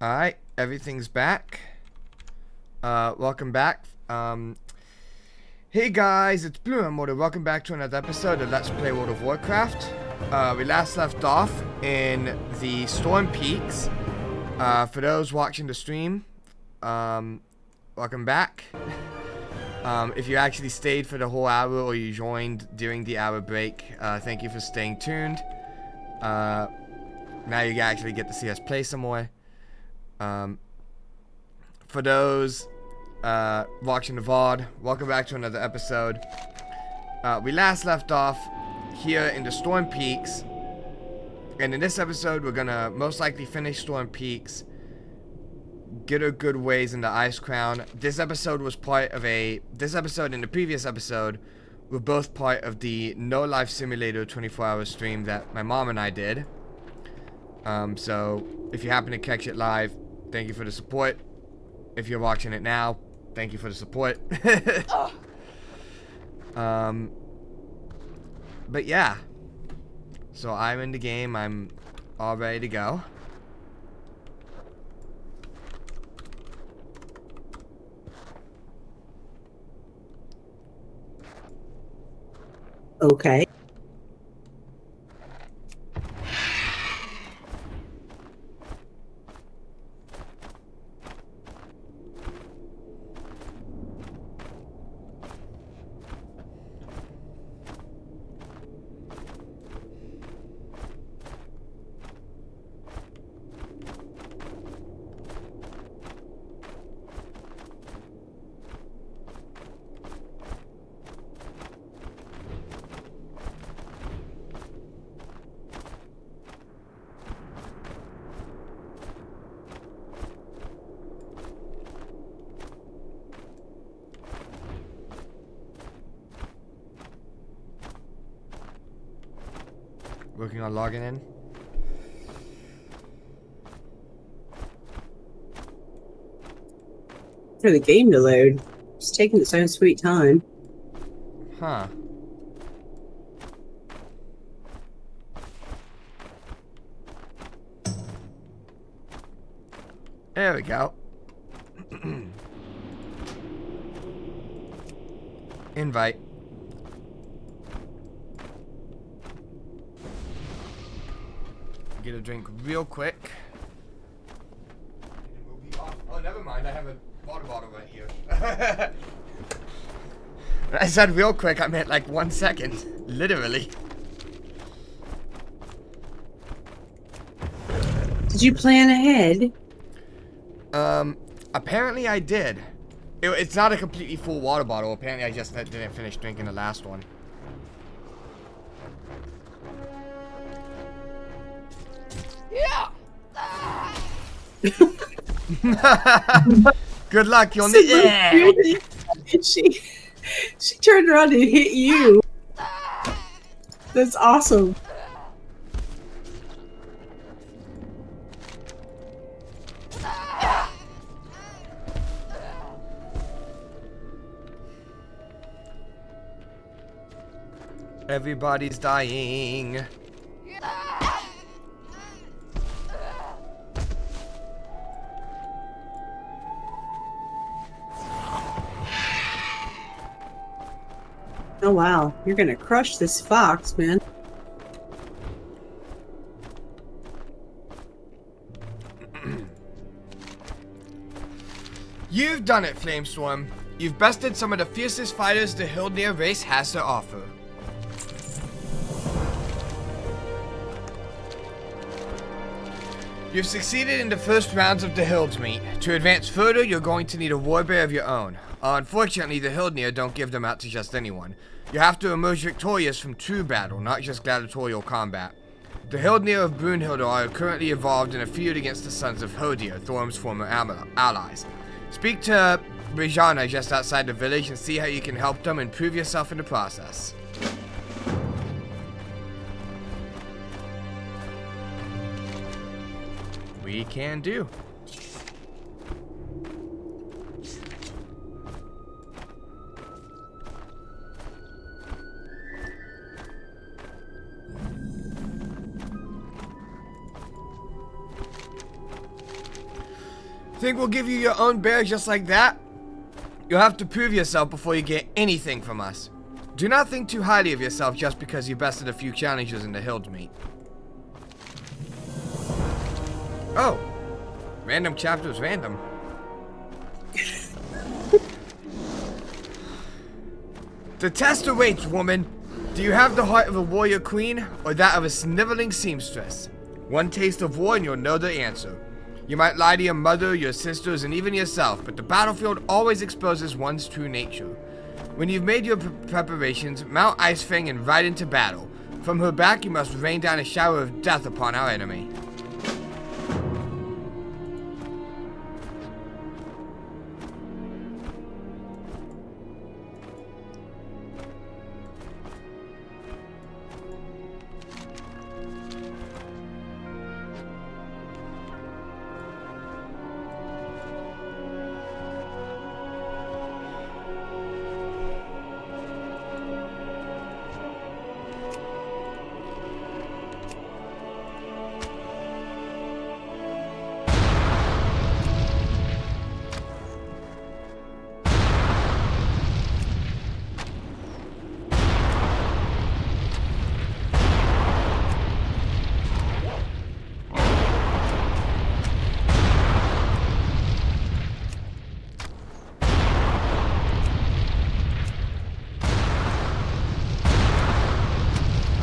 Alright, everything's back. Welcome back. Hey guys, it's Blue and Motor. Welcome back to another episode of Let's Play World of Warcraft. We last left off in the Storm Peaks. For those watching the stream, welcome back. If you actually stayed for the whole hour or you joined during the hour break, thank you for staying tuned. Now you actually get to see us play some more. For those watching the VOD, welcome back to another episode. We last left off here in the Storm Peaks, and in this episode we're gonna most likely finish Storm Peaks, get a good ways in the Ice Crown. This episode was part of this episode and the previous episode were both part of the No Life Simulator 24-hour stream that my mom and I did. So if you happen to catch it live, thank you for the support. If you're watching it now, thank you for the support. But yeah. So I'm in the game. I'm all ready to go. Okay. Working on logging in. For the game to load. It's taking its own sweet time. Huh. There we go. Invite. Get a drink real quick. Oh, never mind. I have a water bottle right here. When I said real quick, I meant like 1 second. Literally. Did you plan ahead? Apparently I did. It's not a completely full water bottle. Apparently I just didn't finish drinking the last one. Yeah. Good luck, you'll need it. She turned around and hit you. That's awesome. Everybody's dying. Oh wow, you're gonna crush this fox, man. You've done it, Flamestorm. You've bested some of the fiercest fighters the Hildnir race has to offer. You've succeeded in the first rounds of the Hills meet. To advance further, you're going to need a warbear of your own. Unfortunately, the Hildnir don't give them out to just anyone. You have to emerge victorious from true battle, not just gladiatorial combat. The Hildnir of Brunhilde are currently involved in a feud against the Sons of Hodir, Thorm's former allies. Speak to Brijana just outside the village and see how you can help them and prove yourself in the process. We can do. Think we'll give you your own bear just like that? You'll have to prove yourself before you get anything from us. Do not think too highly of yourself just because you bested a few challengers in the Hills meet. Oh. Random chapters random. The test awaits, woman. Do you have the heart of a warrior queen or that of a sniveling seamstress? One taste of war and you'll know the answer. You might lie to your mother, your sisters, and even yourself, but the battlefield always exposes one's true nature. When you've made your preparations, mount Icefang and ride into battle. From her back you must rain down a shower of death upon our enemy.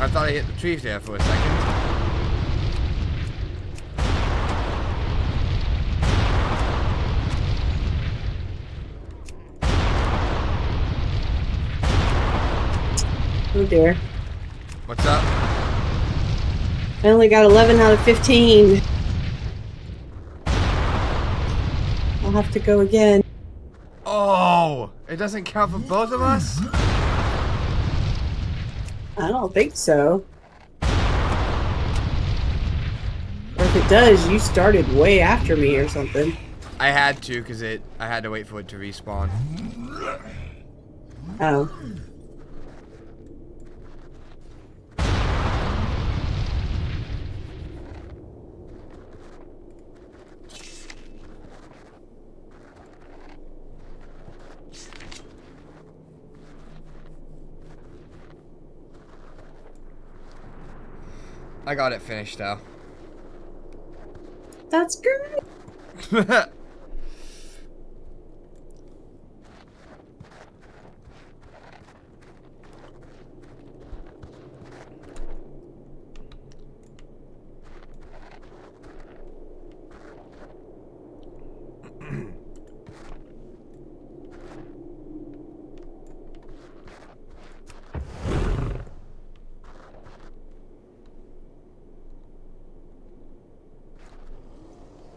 I thought I hit the tree there for a second. Oh dear. What's up? I only got 11 out of 15. I'll have to go again. Oh! It doesn't count for both of us? I don't think so. Or if it does, you started way after me or something. I had to, because I had to wait for it to respawn. Oh. I got it finished though. That's good.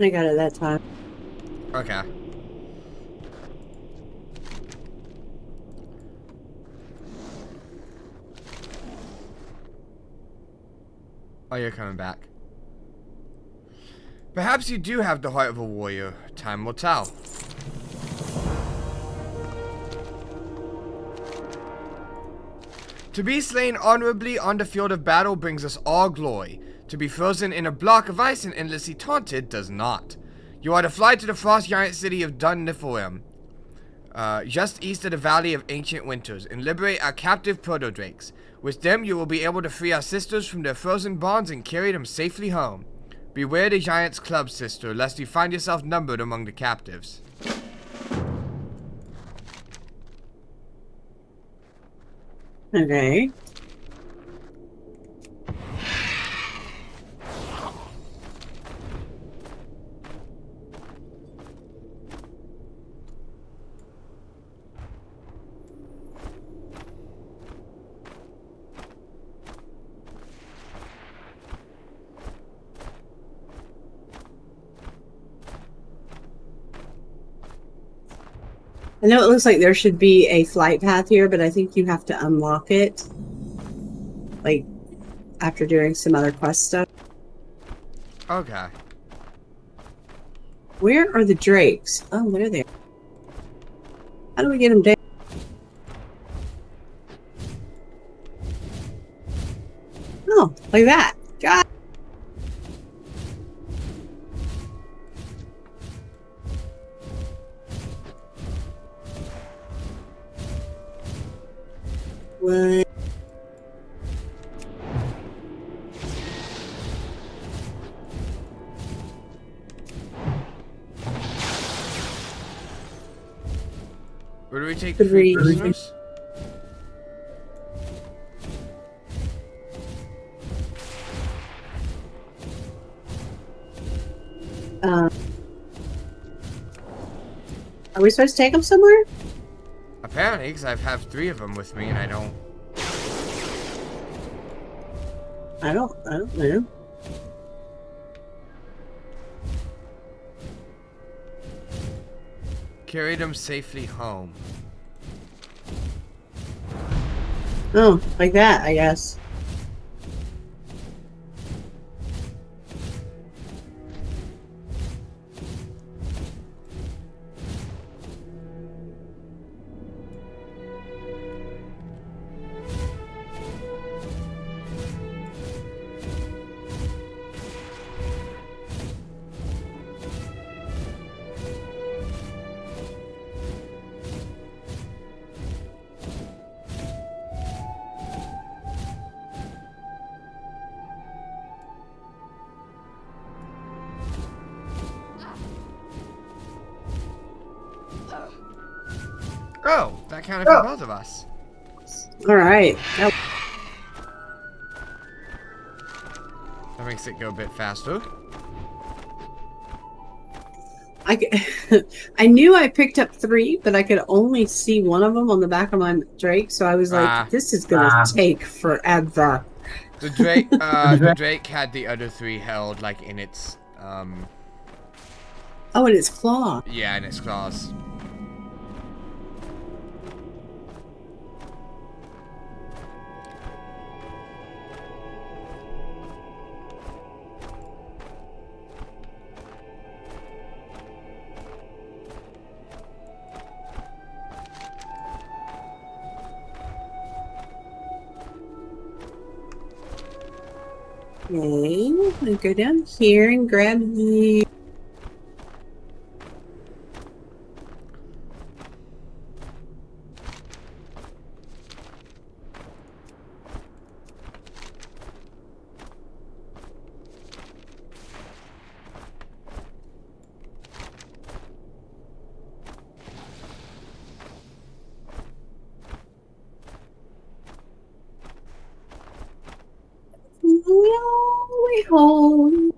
I got it that time. Okay. Oh, you're coming back. Perhaps you do have the heart of a warrior. Time will tell. To be slain honorably on the field of battle brings us all glory. To be frozen in a block of ice and endlessly taunted does not. You are to fly to the frost giant city of Dun Niflheim, just east of the Valley of Ancient Winters, and liberate our captive proto-drakes. With them you will be able to free our sisters from their frozen bonds and carry them safely home. Beware the giant's club, sister, lest you find yourself numbered among the captives. Okay. I know it looks like there should be a flight path here, but I think you have to unlock it. Like, after doing some other quest stuff. Okay. Where are the drakes? Oh, there they are. How do we get them down? Oh, like that. God. What? Where do we take 3. free prisoners? Are we supposed to take them somewhere? Apparently, because I have 3 of them with me and I don't. I don't know. Carry them safely home. Oh, like that, I guess. Oh, that counted for both of us. All right. That That makes it go a bit faster. I knew I picked up 3, but I could only see one of them on the back of my Drake, so I was like, this is gonna take forever. The Drake had the other 3 held like in its Oh, and it's claw. yeah, in its claws. Okay, I go down here and grab the. Way home.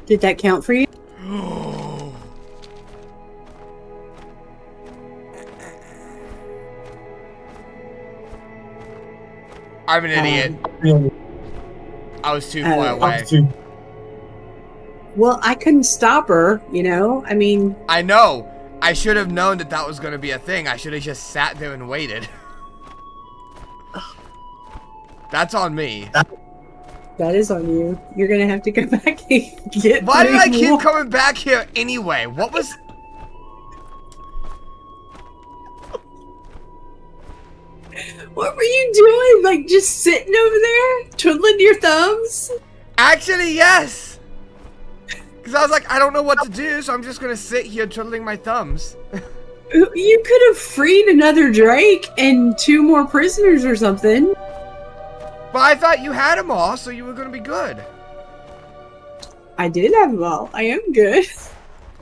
Did that count for you? I'm an idiot. I was too far away. Well, I couldn't stop her, you know? I mean... I know. I should have known that that was going to be a thing. I should have just sat there and waited. That's on me. That is on you. You're gonna have to go back and get. Why did I keep more. coming back here anyway? What was... What were you doing? Like, just sitting over there? Twiddling your thumbs? Actually, yes! Because I was like, I don't know what to do, so I'm just going to sit here twiddling my thumbs. You could have freed another Drake and 2 more prisoners or something. But I thought you had them all, so you were going to be good. I did have them all. I am good.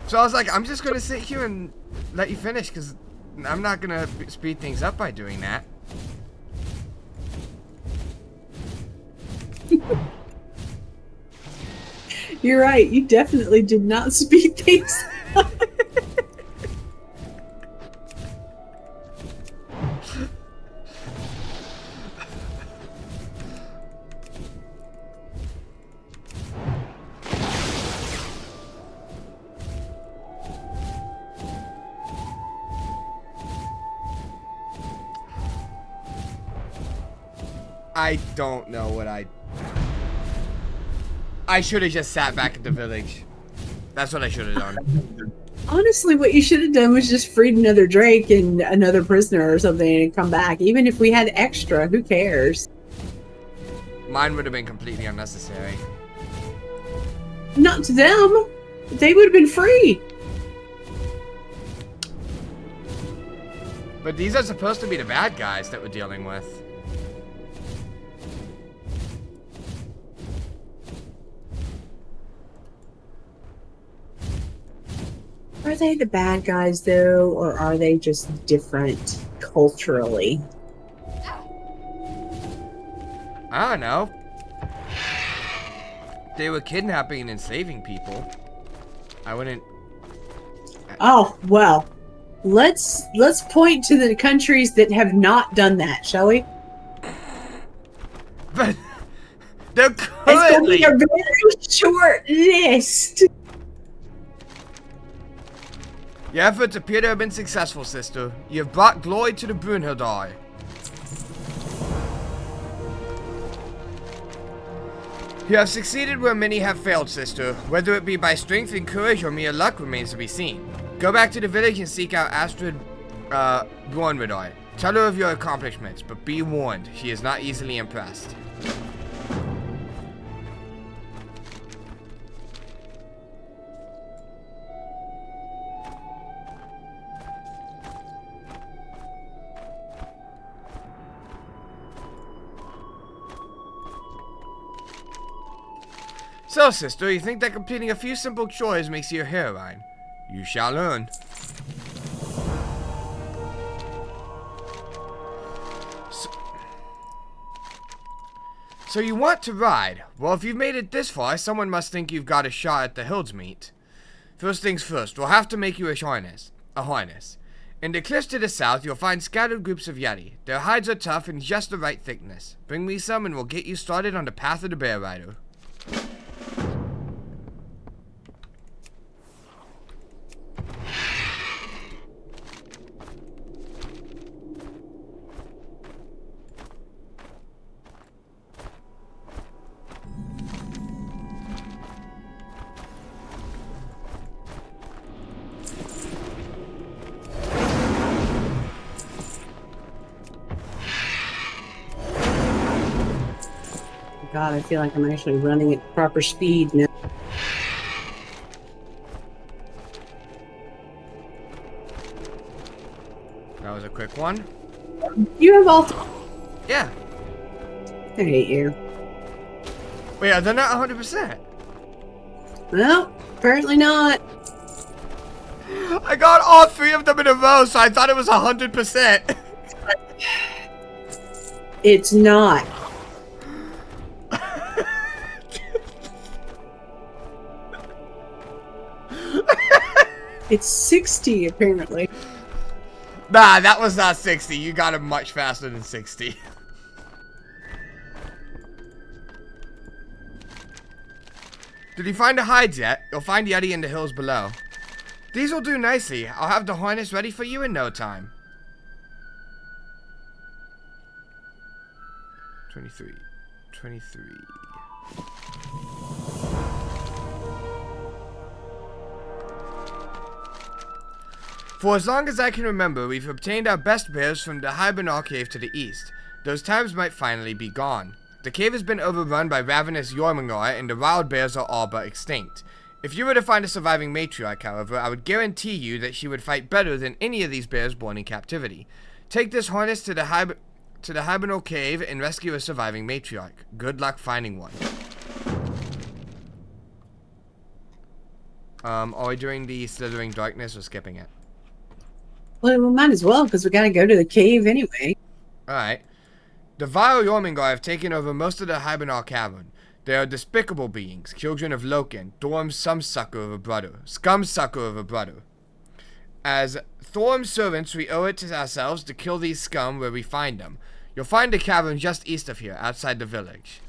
So I was like, I'm just going to sit here and let you finish, because I'm not going to speed things up by doing that. You're right. You definitely did not speed things up. I don't know what I should have just sat back at the village. That's what I should have done. Honestly, what you should have done was just freed another Drake and another prisoner or something and come back. Even if we had extra, who cares? Mine would have been completely unnecessary. Not to them. They would have been free. But these are supposed to be the bad guys that we're dealing with. Are they the bad guys, though, or are they just different culturally? I don't know. They were kidnapping and enslaving people. I wouldn't... Oh, well. Let's point to the countries that have not done that, shall we? But they're It's going to be currently... a very short list. Your efforts appear to have been successful, sister. You have brought glory to the Brunhildar. You have succeeded where many have failed, sister. Whether it be by strength and courage or mere luck remains to be seen. Go back to the village and seek out Astrid Bjornvidar. Tell her of your accomplishments, but be warned, she is not easily impressed. So, sister, you think that completing a few simple chores makes you a heroine? You shall learn. So you want to ride? Well, if you've made it this far, someone must think you've got a shot at the hills meet. First things first, we'll have to make you a harness. In the cliffs to the south, you'll find scattered groups of yeti. Their hides are tough and just the right thickness. Bring me some and we'll get you started on the path of the bear rider. God, I feel like I'm actually running at proper speed now. That was a quick one. You have all... Yeah. I hate you. Wait, they're not 100%. Well, apparently not. I got all three of them in a row, so I thought it was 100%. It's not. It's 60, apparently. Nah, that was not 60. You got him much faster than 60. Did you find the hides yet? You'll find Yeti in the hills below. These will do nicely. I'll have the harness ready for you in no time. 23. 23. For as long as I can remember, we've obtained our best bears from the Hibernar cave to the east. Those times might finally be gone. The cave has been overrun by ravenous Jormungandr, and the wild bears are all but extinct. If you were to find a surviving matriarch, however, I would guarantee you that she would fight better than any of these bears born in captivity. Take this harness to the Hibernar cave and rescue a surviving matriarch. Good luck finding one. Are we doing the Slithering Darkness or skipping it? Well, we might as well, because we gotta go to the cave anyway. Alright. The vile Jormungandr have taken over most of the Hibernar cavern. They are despicable beings, children of Loken, Thorm's scumsucker of a brother. As Thorm's servants, we owe it to ourselves to kill these scum where we find them. You'll find the cavern just east of here, outside the village.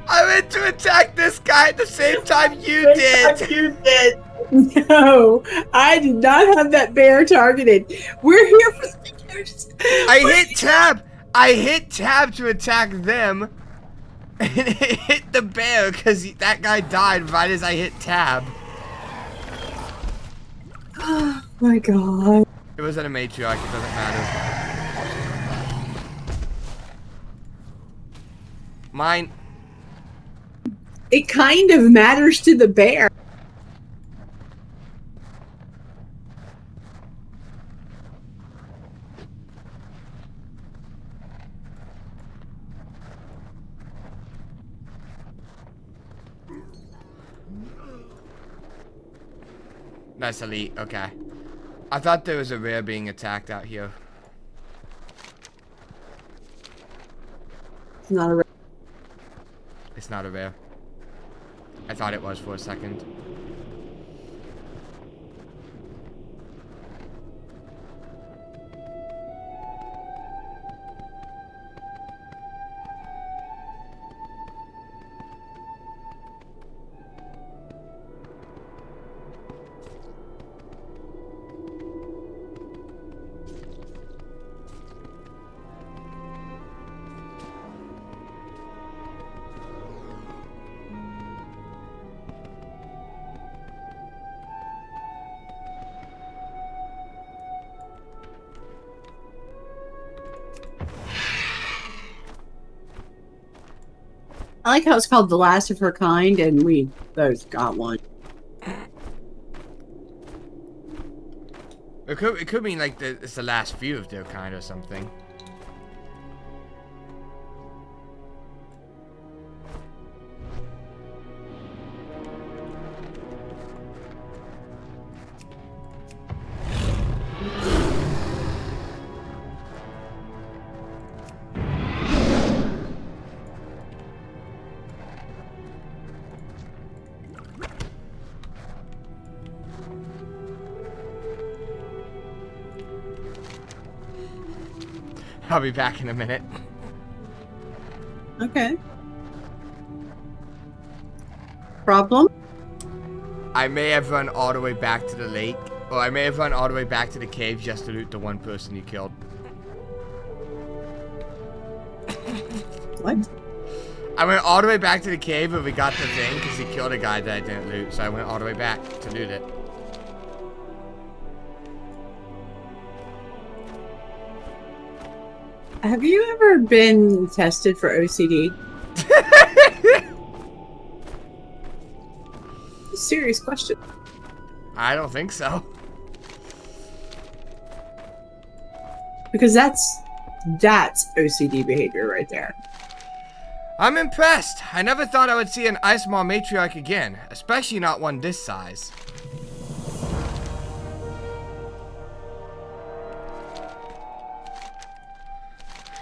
I went to attack this guy at the same time you did. No, I did not have that bear targeted. We're here for speakers. I hit tab. I hit tab to attack them. And it hit the bear because that guy died right as I hit tab. Oh my god. It wasn't a matriarch, it doesn't matter. Mine. It kind of matters to the bear. Nice elite, okay. I thought there was a rare being attacked out here. It's not a. It's not a rare. I thought it was for a second. I like how it's called the last of her kind, and we both got one. It could mean like it's the last few of their kind or something. I'll be back in a minute. Okay. Problem? I may have run all the way back to the lake, or I may have run all the way back to the cave just to loot the one person you killed. What? I went all the way back to the cave where we got the thing because he killed a guy that I didn't loot, so I went all the way back to loot it. Have you ever been tested for OCD? Serious question. I don't think so. Because that's OCD behavior right there. I'm impressed. I never thought I would see an Ice Maw matriarch again, especially not one this size.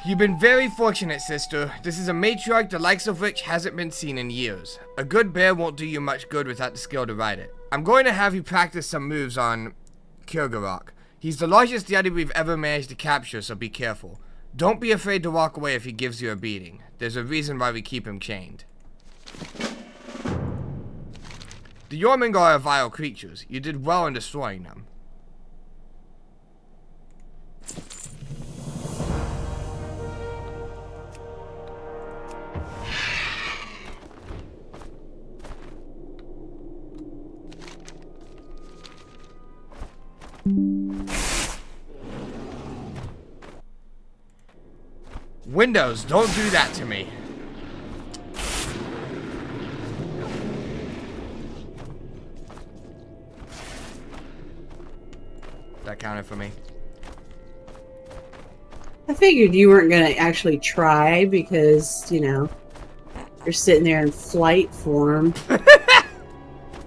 You've been very fortunate, sister. This is a matriarch the likes of which hasn't been seen in years. A good bear won't do you much good without the skill to ride it. I'm going to have you practice some moves on Kirgarok. He's the largest yeti we've ever managed to capture, so be careful. Don't be afraid to walk away if he gives you a beating. There's a reason why we keep him chained. The Yormung are vile creatures. You did well in destroying them. Windows, don't do that to me. That counted for me. I figured you weren't going to actually try because, you know, you're sitting there in flight form.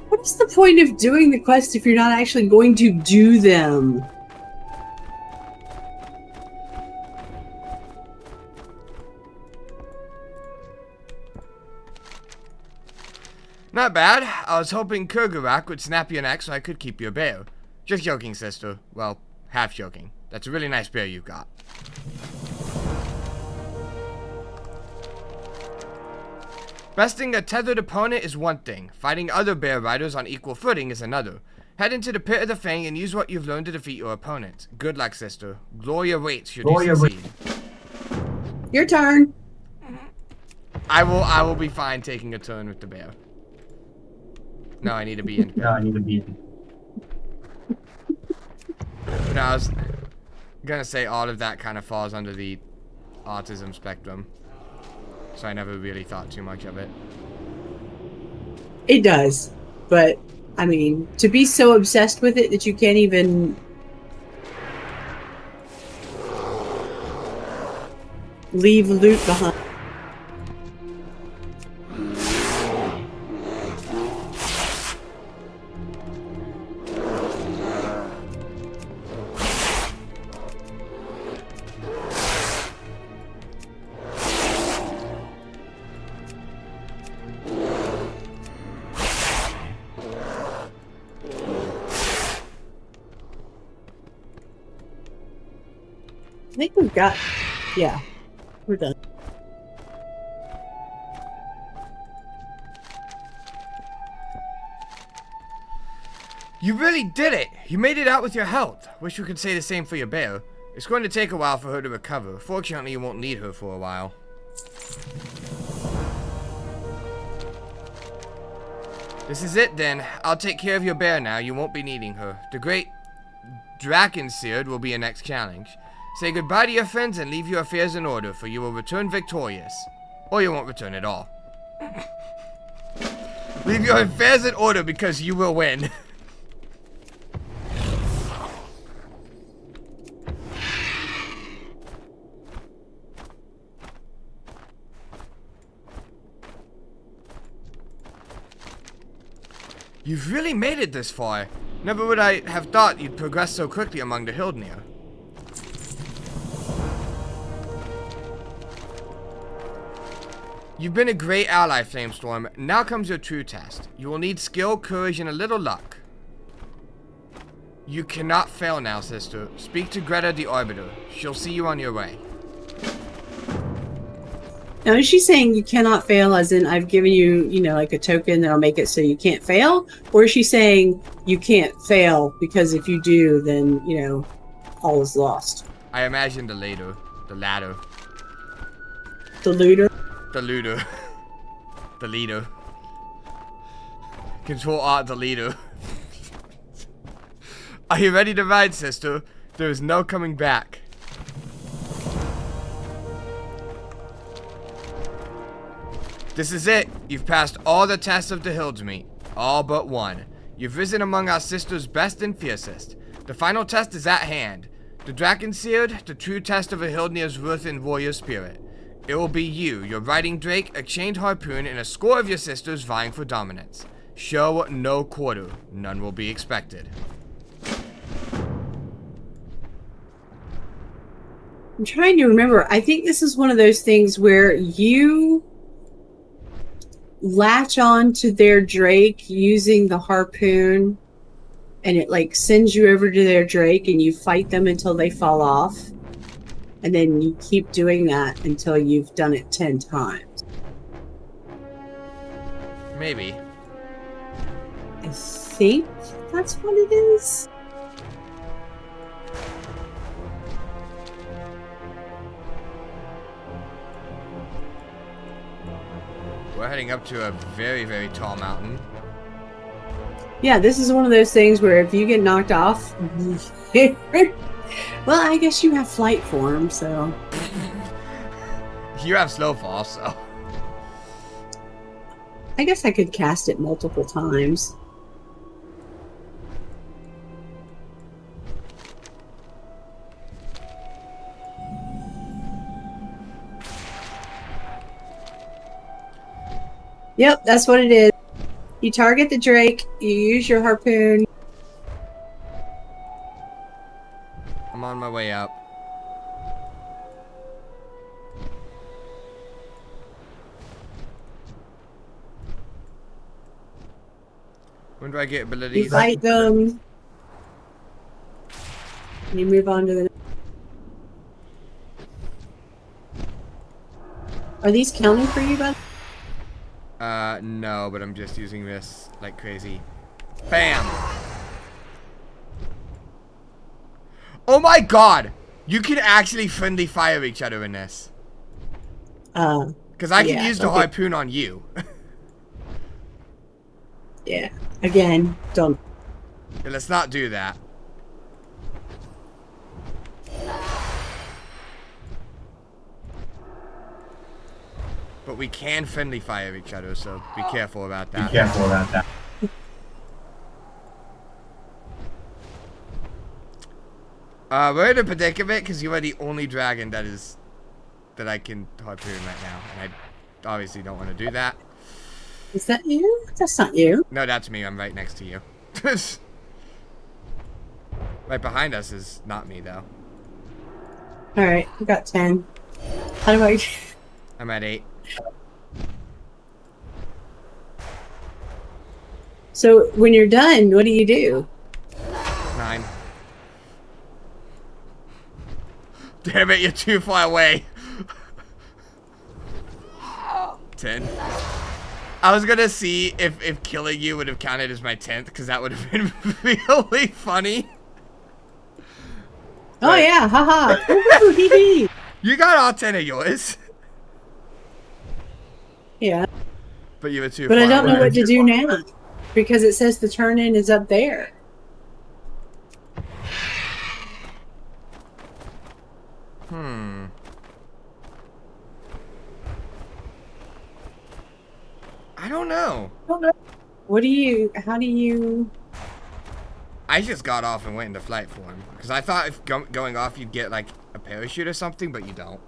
What's the point of doing the quest if you're not actually going to do them? Not bad. I was hoping Kirgarok would snap your neck so I could keep your bear. Just joking, sister. Well, half joking. That's a really nice bear you've got. Besting a tethered opponent is one thing. Fighting other bear riders on equal footing is another. Head into the pit of the Fang and use what you've learned to defeat your opponents. Good luck, sister. Glory awaits should you succeed. Your turn. I will be fine taking a turn with the bear. No, I need to be in. No, I need to be in. No, I was gonna say all of that kind of falls under the autism spectrum. So I never really thought too much of it. It does. But, I mean, to be so obsessed with it that you can't even leave loot behind. I think we've got, yeah, we're done. You really did it! You made it out with your health. Wish you could say the same for your bear. It's going to take a while for her to recover. Fortunately, you won't need her for a while. This is it then. I'll take care of your bear now. You won't be needing her. The great Drakenseard will be your next challenge. Say goodbye to your friends and leave your affairs in order, for you will return victorious. Or you won't return at all. Leave your affairs in order because you will win. You've really made it this far. Never would I have thought you'd progress so quickly among the Hildnir. You've been a great ally, Flamestorm. Now comes your true test. You will need skill, courage, and a little luck. You cannot fail now, sister. Speak to Greta the Arbiter. She'll see you on your way. Now, is she saying you cannot fail as in I've given you, you know, like a token that'll make it so you can't fail? Or is she saying you can't fail because if you do, then, you know, all is lost? I imagine the latter. The latter. The looter? The looter. The leader. Control Alt the leader. Are you ready to ride, sister? There is no coming back. This is it. You've passed all the tests of the Hildmeet. All but one. You've risen among our sisters' best and fiercest. The final test is at hand. The Drakenseard, the true test of a Hildnir's worth and warrior spirit. It will be you, your riding drake, a chained harpoon, and a score of your sisters vying for dominance. Show no quarter. None will be expected. I'm trying to remember. I think this is one of those things where you latch on to their drake using the harpoon, and it like sends you over to their drake and you fight them until they fall off. And then you keep doing that until you've done it 10 times. Maybe. I think that's what it is. We're heading up to a very, very tall mountain. Yeah, this is one of those things where if you get knocked off, well, I guess you have flight form, so. You have snowfall, so. I guess I could cast it multiple times. Yep, that's what it is. You target the drake, you use your harpoon. I'm on my way up. When do I get abilities? You fight them. You move on to the next. Are these counting for you, bud? No, but I'm just using this like crazy. Bam! Oh my god! You can actually friendly fire each other in this. Because I can use the harpoon on you. Yeah. Again, don't. Yeah, let's not do that. But we can friendly fire each other, so be careful about that. Be careful about that. We're in a predicament because you are the only dragon that I can harpoon right now, and I obviously don't want to do that. Is that you? That's not you. No, that's me. I'm right next to you. Right behind us is not me, though. Alright, we got 10. How do I... I'm at 8. So, when you're done, what do you do? 9. Damn it, you're too far away. 10. I was gonna see if killing you would have counted as my 10th, because that would have been really funny. Oh But yeah, haha. Woohoo, hee hee. you got all 10 of yours, Yeah, but you were too but far I don't know away. what to do now. Because it says the turn-in is up there. I don't know. What do you... How do you... I just got off and went into flight form. Because I thought if going off you'd get like a parachute or something, but you don't.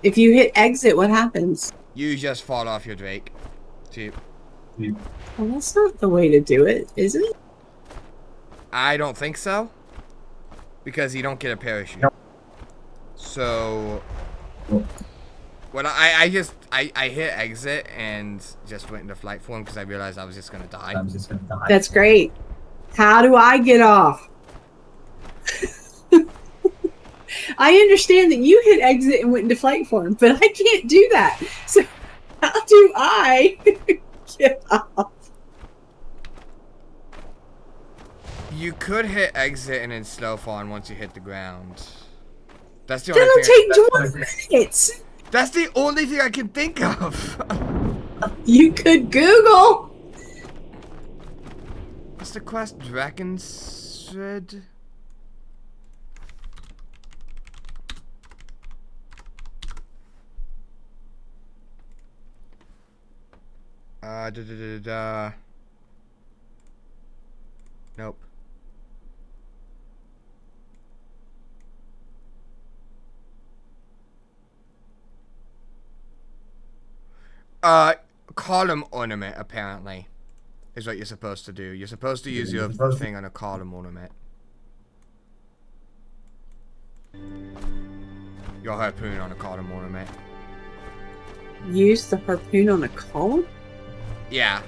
If you hit exit, what happens? You just fall off your Drake. See, Well, that's not the way to do it, is it? I don't think so. Because you don't get a parachute. So when I hit exit and just went into flight form because I realized I was just gonna die. That's great. How do I get off? I understand that you hit exit and went into flight form, but I can't do that. So how do I get off? You could hit exit and then slow fawn once you hit the ground. That's the only That'll thing. take 20 minutes. That's the only thing I can think of. You could Google. What's the quest? Dragon's Thread? Nope. Column ornament, apparently, is what you're supposed to do. You're supposed to use your thing on a column ornament. Your harpoon on a column ornament. Use the harpoon on a column? Yeah.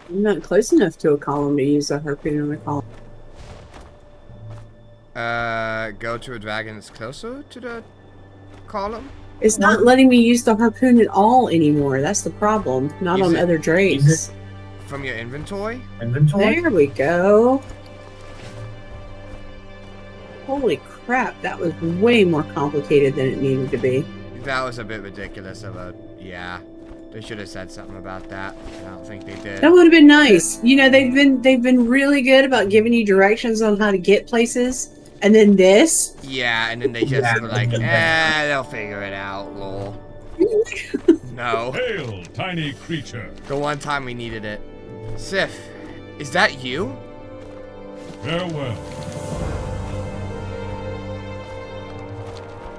I'm not close enough to a column to use a harpoon on a column. Go to a dragon that's closer to the column? It's not letting me use the harpoon at all anymore. That's the problem. Not Use on it- other drakes. From your inventory? There we go. Holy crap, that was way more complicated than it needed to be. That was a bit ridiculous of a... Yeah. They should have said something about that. I don't think they did. That would have been nice. You know, they've been really good about giving you directions on how to get places. And then this. Yeah, and then they just were like, they'll figure it out, lol. No. Hail, tiny creature. The one time we needed it. Sif, is that you? Farewell.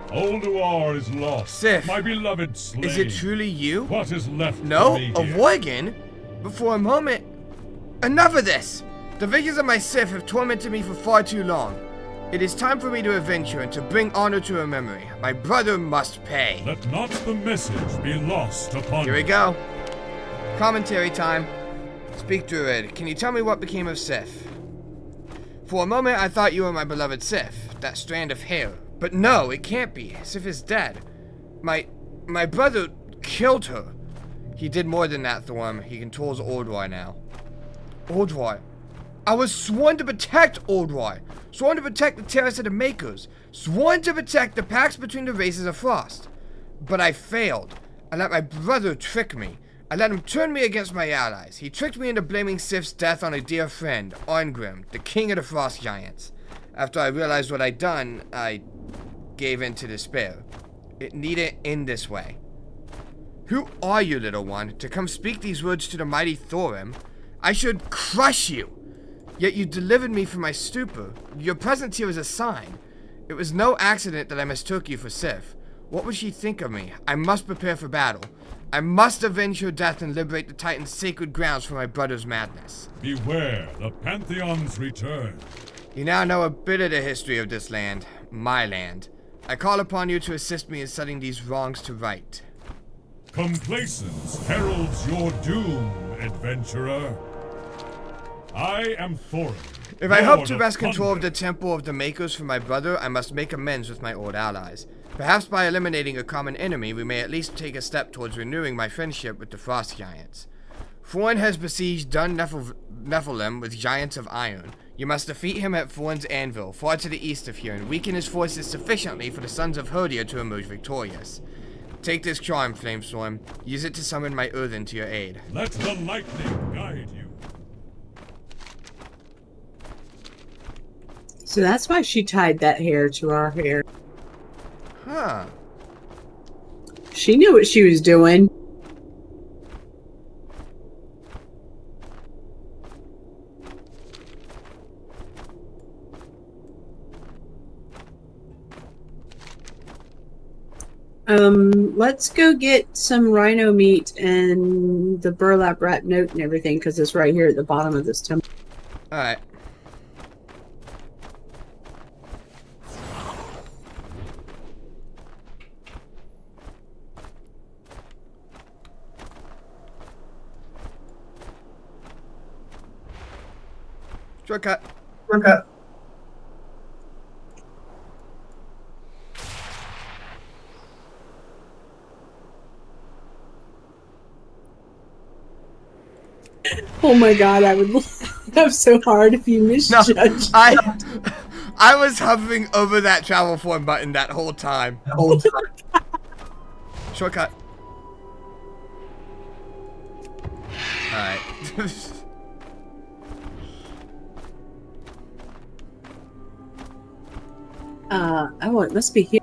Ulduar is lost. Sif, my beloved slain. Is it truly you? What is left No, for me a here? Worgen? But for a moment... Enough of this! The visions of my Sif have tormented me for far too long. It is time for me to avenge her and to bring honor to her memory. My brother must pay. Let not the message be lost upon Here we you. go. Commentary time. Speak, Druid. Can you tell me what became of Sif? For a moment, I thought you were my beloved Sif, that strand of hair. But no, it can't be. Sif is dead. My brother killed her. He did more than that, Thorm. He controls Ordroy now. Ordroy? I was sworn to protect Ordroy. Sworn to protect the Terrace of the Makers. Sworn to protect the pacts between the races of Frost. But I failed. I let my brother trick me. I let him turn me against my allies. He tricked me into blaming Sif's death on a dear friend, Arngrim, the king of the Frost Giants. After I realized what I'd done, I gave in to despair. It needn't end this way. Who are you, little one, to come speak these words to the mighty Thorim? I should crush you. Yet you delivered me from my stupor. Your presence here is a sign. It was no accident that I mistook you for Sif. What would she think of me? I must prepare for battle. I must avenge her death and liberate the Titan's sacred grounds from my brother's madness. Beware, the Pantheon's return. You now know a bit of the history of this land, my land. I call upon you to assist me in setting these wrongs to right. Complacence heralds your doom, adventurer. I am Thorin. If I hope Lord to of wrest control of Thunder. the Temple of the Makers for my brother, I must make amends with my old allies. Perhaps by eliminating a common enemy, we may at least take a step towards renewing my friendship with the Frost Giants. Thorin has besieged Dun Nephilim with giants of iron. You must defeat him at Thorin's Anvil, far to the east of here, and weaken his forces sufficiently for the Sons of Herdia to emerge victorious. Take this charm, Flamestorm. Use it to summon my Earthen to your aid. Let the lightning guide you. So that's why she tied that hair to our hair. Huh. She knew what she was doing. Let's go get some rhino meat and the burlap wrap note and everything, because it's right here at the bottom of this temple. Alright. Shortcut. Shortcut. Oh my god, I would laugh so hard if you No, misjudged. I was hovering over that travel form button that whole time. Shortcut. Alright. Oh, it must be here.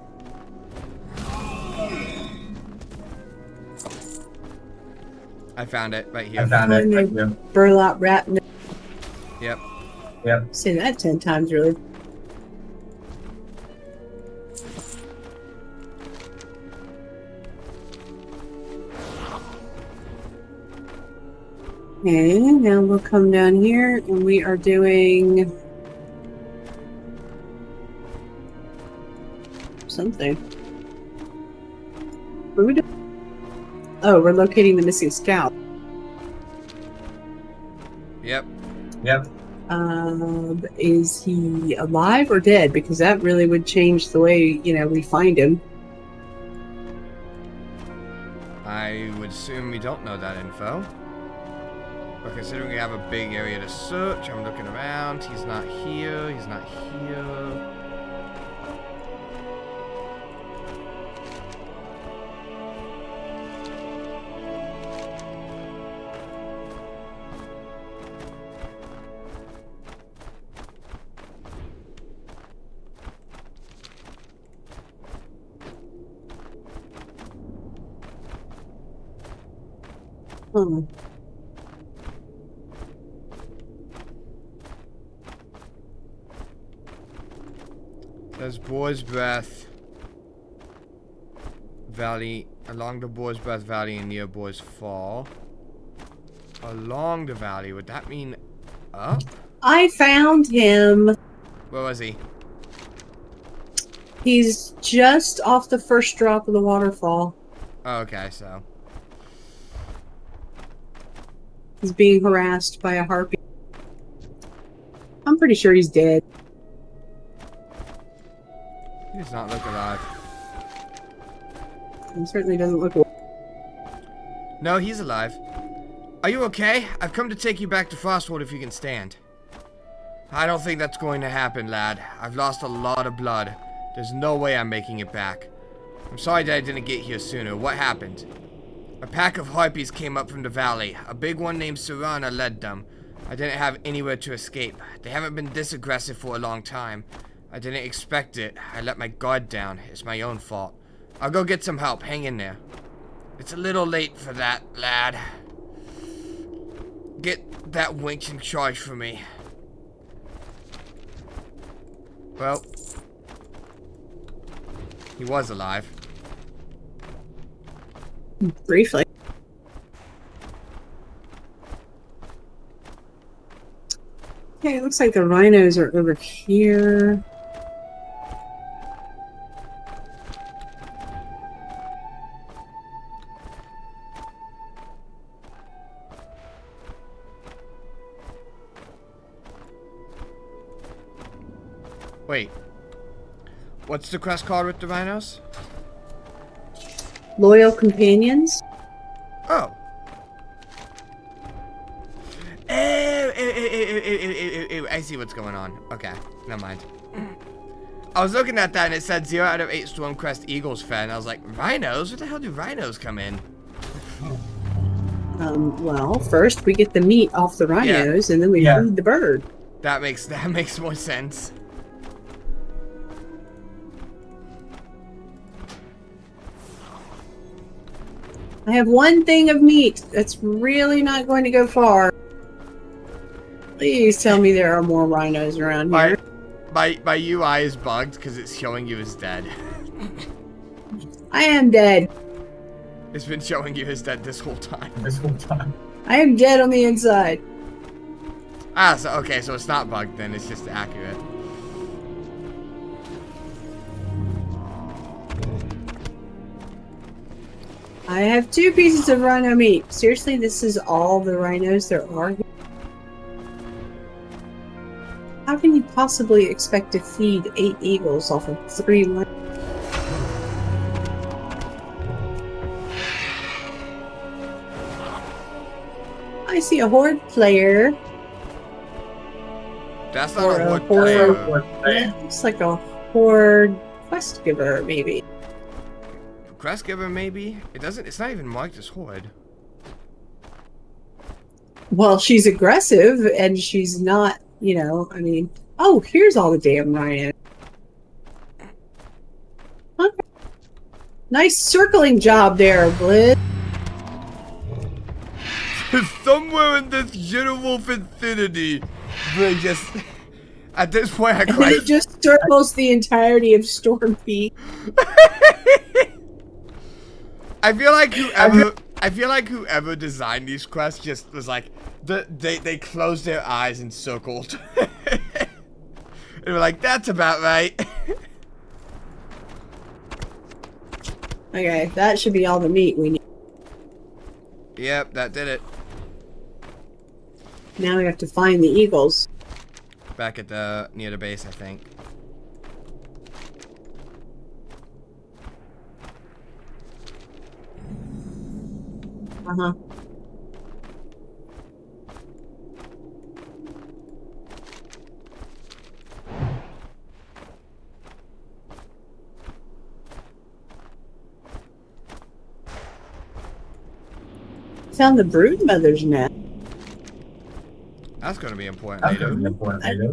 I found it right here. I found it. Thank you. Burlap wrap note. Yep. Yep. Say that 10 times, really. Okay, now we'll come down here and we are doing something. What are we doing? Oh, we're locating the missing scout. Yep. Yep. Is he alive or dead? Because that really would change the way, we find him. I would assume we don't know that info. But considering we have a big area to search, I'm looking around. He's not here. He's not here. Hmm. There's Boar's Breath Valley, along the Boar's Breath Valley and near Boar's Fall. Along the valley, would that mean up? I found him. Where was he? He's just off the first drop of the waterfall. Oh, okay, so. He's being harassed by a harpy. I'm pretty sure he's dead. He does not look alive. He certainly doesn't look. No, he's alive. Are you okay? I've come to take you back to Frostwood if you can stand. I don't think that's going to happen, lad. I've lost a lot of blood. There's no way I'm making it back. I'm sorry that I didn't get here sooner. What happened? A pack of harpies came up from the valley. A big one named Serana led them. I didn't have anywhere to escape. They haven't been this aggressive for a long time. I didn't expect it. I let my guard down. It's my own fault. I'll go get some help. Hang in there. It's a little late for that, lad. Get that winch in charge for me. Well, he was alive. Briefly. Okay, it looks like the rhinos are over here. Wait. What's the quest called with the rhinos? Loyal companions? Oh. I see what's going on. Okay, never mind. I was looking at that and it said 0 out of 8 Stormcrest Eagles fed, and I was like, rhinos? Where the hell do rhinos come in? Well, first we get the meat off the rhinos, and then we feed the bird. That makes more sense. I have one thing of meat. That's really not going to go far. Please tell me there are more rhinos around here. My UI is bugged because it's showing you as dead. I am dead. It's been showing you as dead this whole time. I am dead on the inside. Ah, so okay, so it's not bugged then, it's just accurate. I have 2 pieces of rhino meat. Seriously, this is all the rhinos there are here? How can you possibly expect to feed 8 eagles off of 3 rhinos? I see a horde player. That's not Or a a horde horde. player. Looks like a horde quest giver, maybe. Quest giver, maybe? It's not even marked as horde. Well, she's aggressive, and she's not, you know, I mean... Oh, here's all the damn rhinos. Okay. Nice circling job there, Blizz. Somewhere in this general vicinity, they just... At this point, I And quite... it just circles the entirety of Storm Peak. I feel like whoever designed these quests just was like, they closed their eyes and circled. They were like, that's about right. Okay, that should be all the meat we need. Yep, that did it. Now we have to find the eagles. Back at near the base, I think. Uh-huh. Found the brood mother's nest. That's going to be important That's later. gonna be important I later.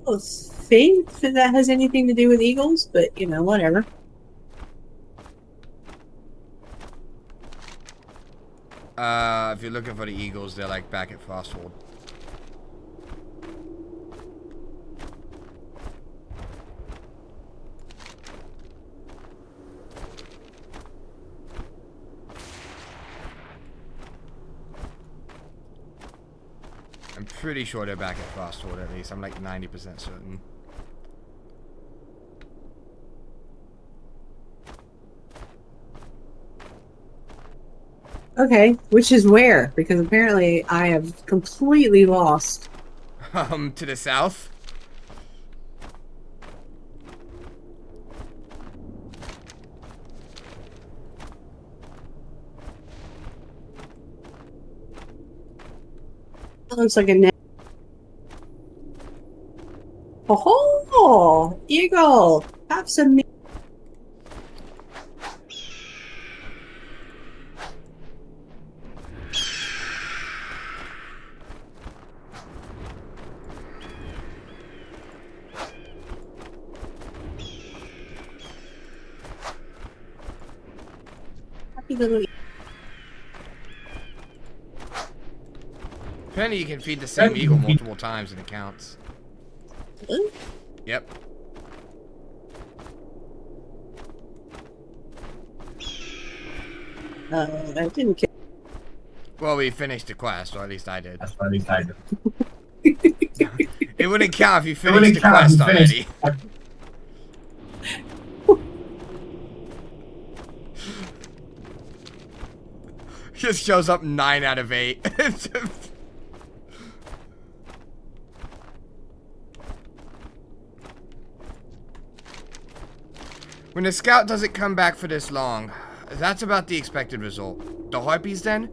don't think that has anything to do with eagles, but, you know, whatever. If you're looking for the eagles, they're like back at Frostwood. I'm pretty sure they're back at Frostwood at least. I'm like 90% certain. Okay, which is where? Because apparently I have completely lost. To the south. It looks like a net. Oh, eagle! Have some meat. Happy little. Apparently you can feed the same eagle multiple times and it counts. Really? Yep. I didn't get. Well, we finished the quest, or at least I did. That's what he's like. It wouldn't count if you It finished wouldn't the count quest if you already. finished. Just shows up 9 out of 8. When the scout doesn't come back for this long, that's about the expected result. The harpies then?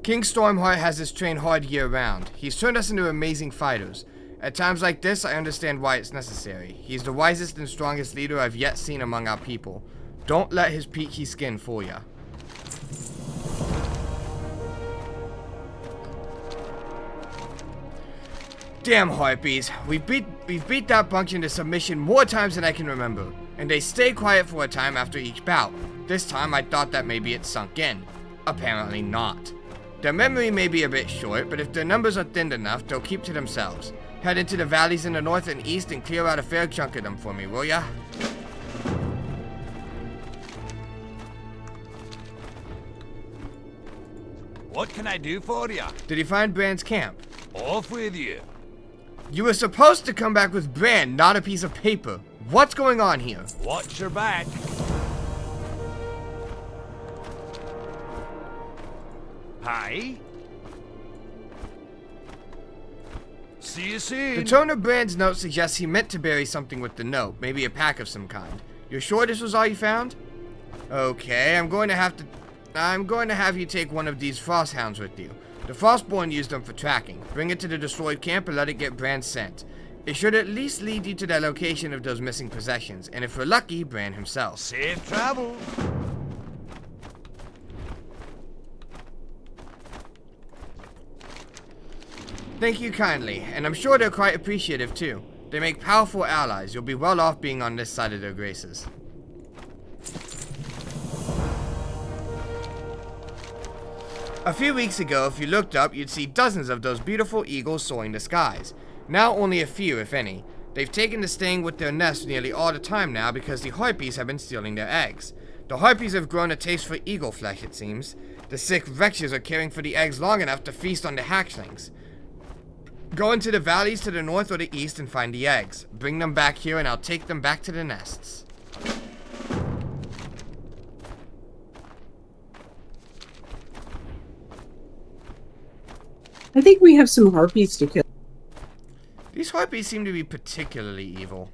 King Stormheart has us trained hard year-round. He's turned us into amazing fighters. At times like this, I understand why it's necessary. He's the wisest and strongest leader I've yet seen among our people. Don't let his peaky skin fool ya. Damn harpies. We've beat that bunch into submission more times than I can remember. And they stay quiet for a time after each bout. This time I thought that maybe it sunk in. Apparently not. Their memory may be a bit short, but if their numbers are thinned enough, they'll keep to themselves. Head into the valleys in the north and east and clear out a fair chunk of them for me, will ya? What can I do for you? Did you find Brand's camp? Off with you. You were supposed to come back with Brand, not a piece of paper. What's going on here? Watch your back. Hi. See you soon. The tone of Brand's note suggests he meant to bury something with the note, maybe a pack of some kind. You're sure this was all you found? Okay, I'm going to have you take one of these frost hounds with you. The Frostborn used them for tracking. Bring it to the destroyed camp and let it get Brand's scent. It should at least lead you to the location of those missing possessions, and if we're lucky, Brand himself. Safe travel. Thank you kindly, and I'm sure they're quite appreciative too. They make powerful allies. You'll be well off being on this side of their graces. A few weeks ago, if you looked up, you'd see dozens of those beautiful eagles soaring the skies. Now only a few, if any. They've taken to staying with their nests nearly all the time now because the harpies have been stealing their eggs. The harpies have grown a taste for eagle flesh, it seems. The sick wretches are caring for the eggs long enough to feast on the hatchlings. Go into the valleys to the north or the east and find the eggs. Bring them back here and I'll take them back to the nests. I think we have some harpies to kill. These harpies seem to be particularly evil.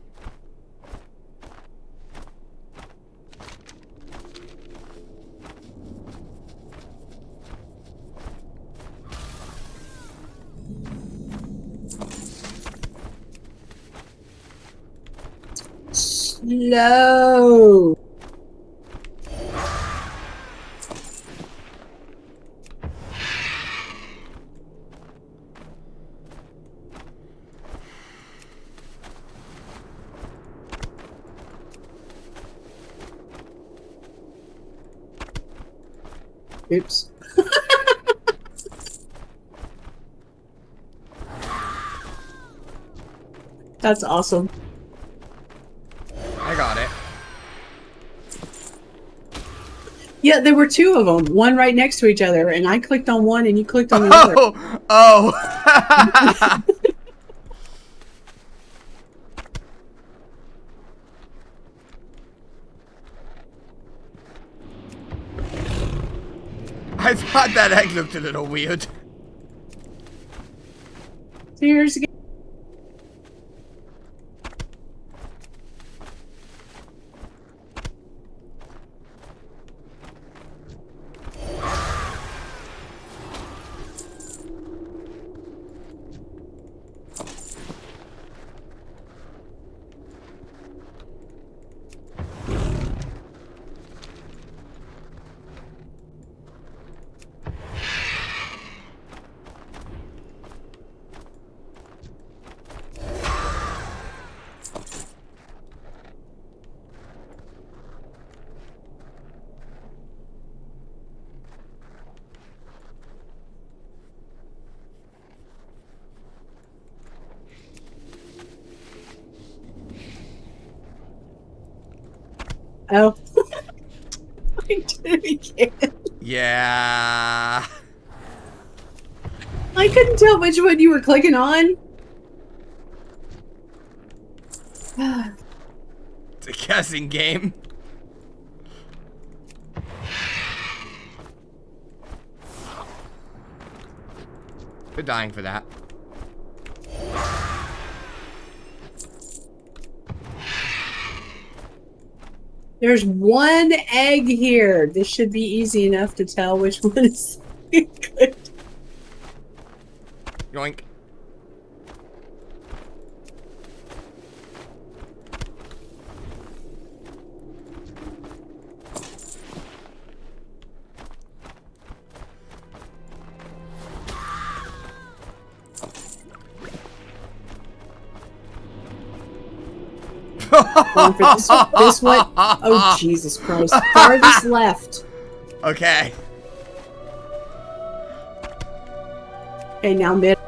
Slow. Oops. That's awesome. I got it. Yeah, there were two of them, one right next to each other, and I clicked on one and you clicked on the other. Oh! I thought that egg looked a little weird. Cheers again. Oh. I did it again. Yeah. I couldn't tell which one you were clicking on. It's a guessing game. We're dying for that. There's one egg here. This should be easy enough to tell which one is good. Yoink. Going for this one. Oh, Jesus Christ. Farthest left. Okay. Okay, now mid.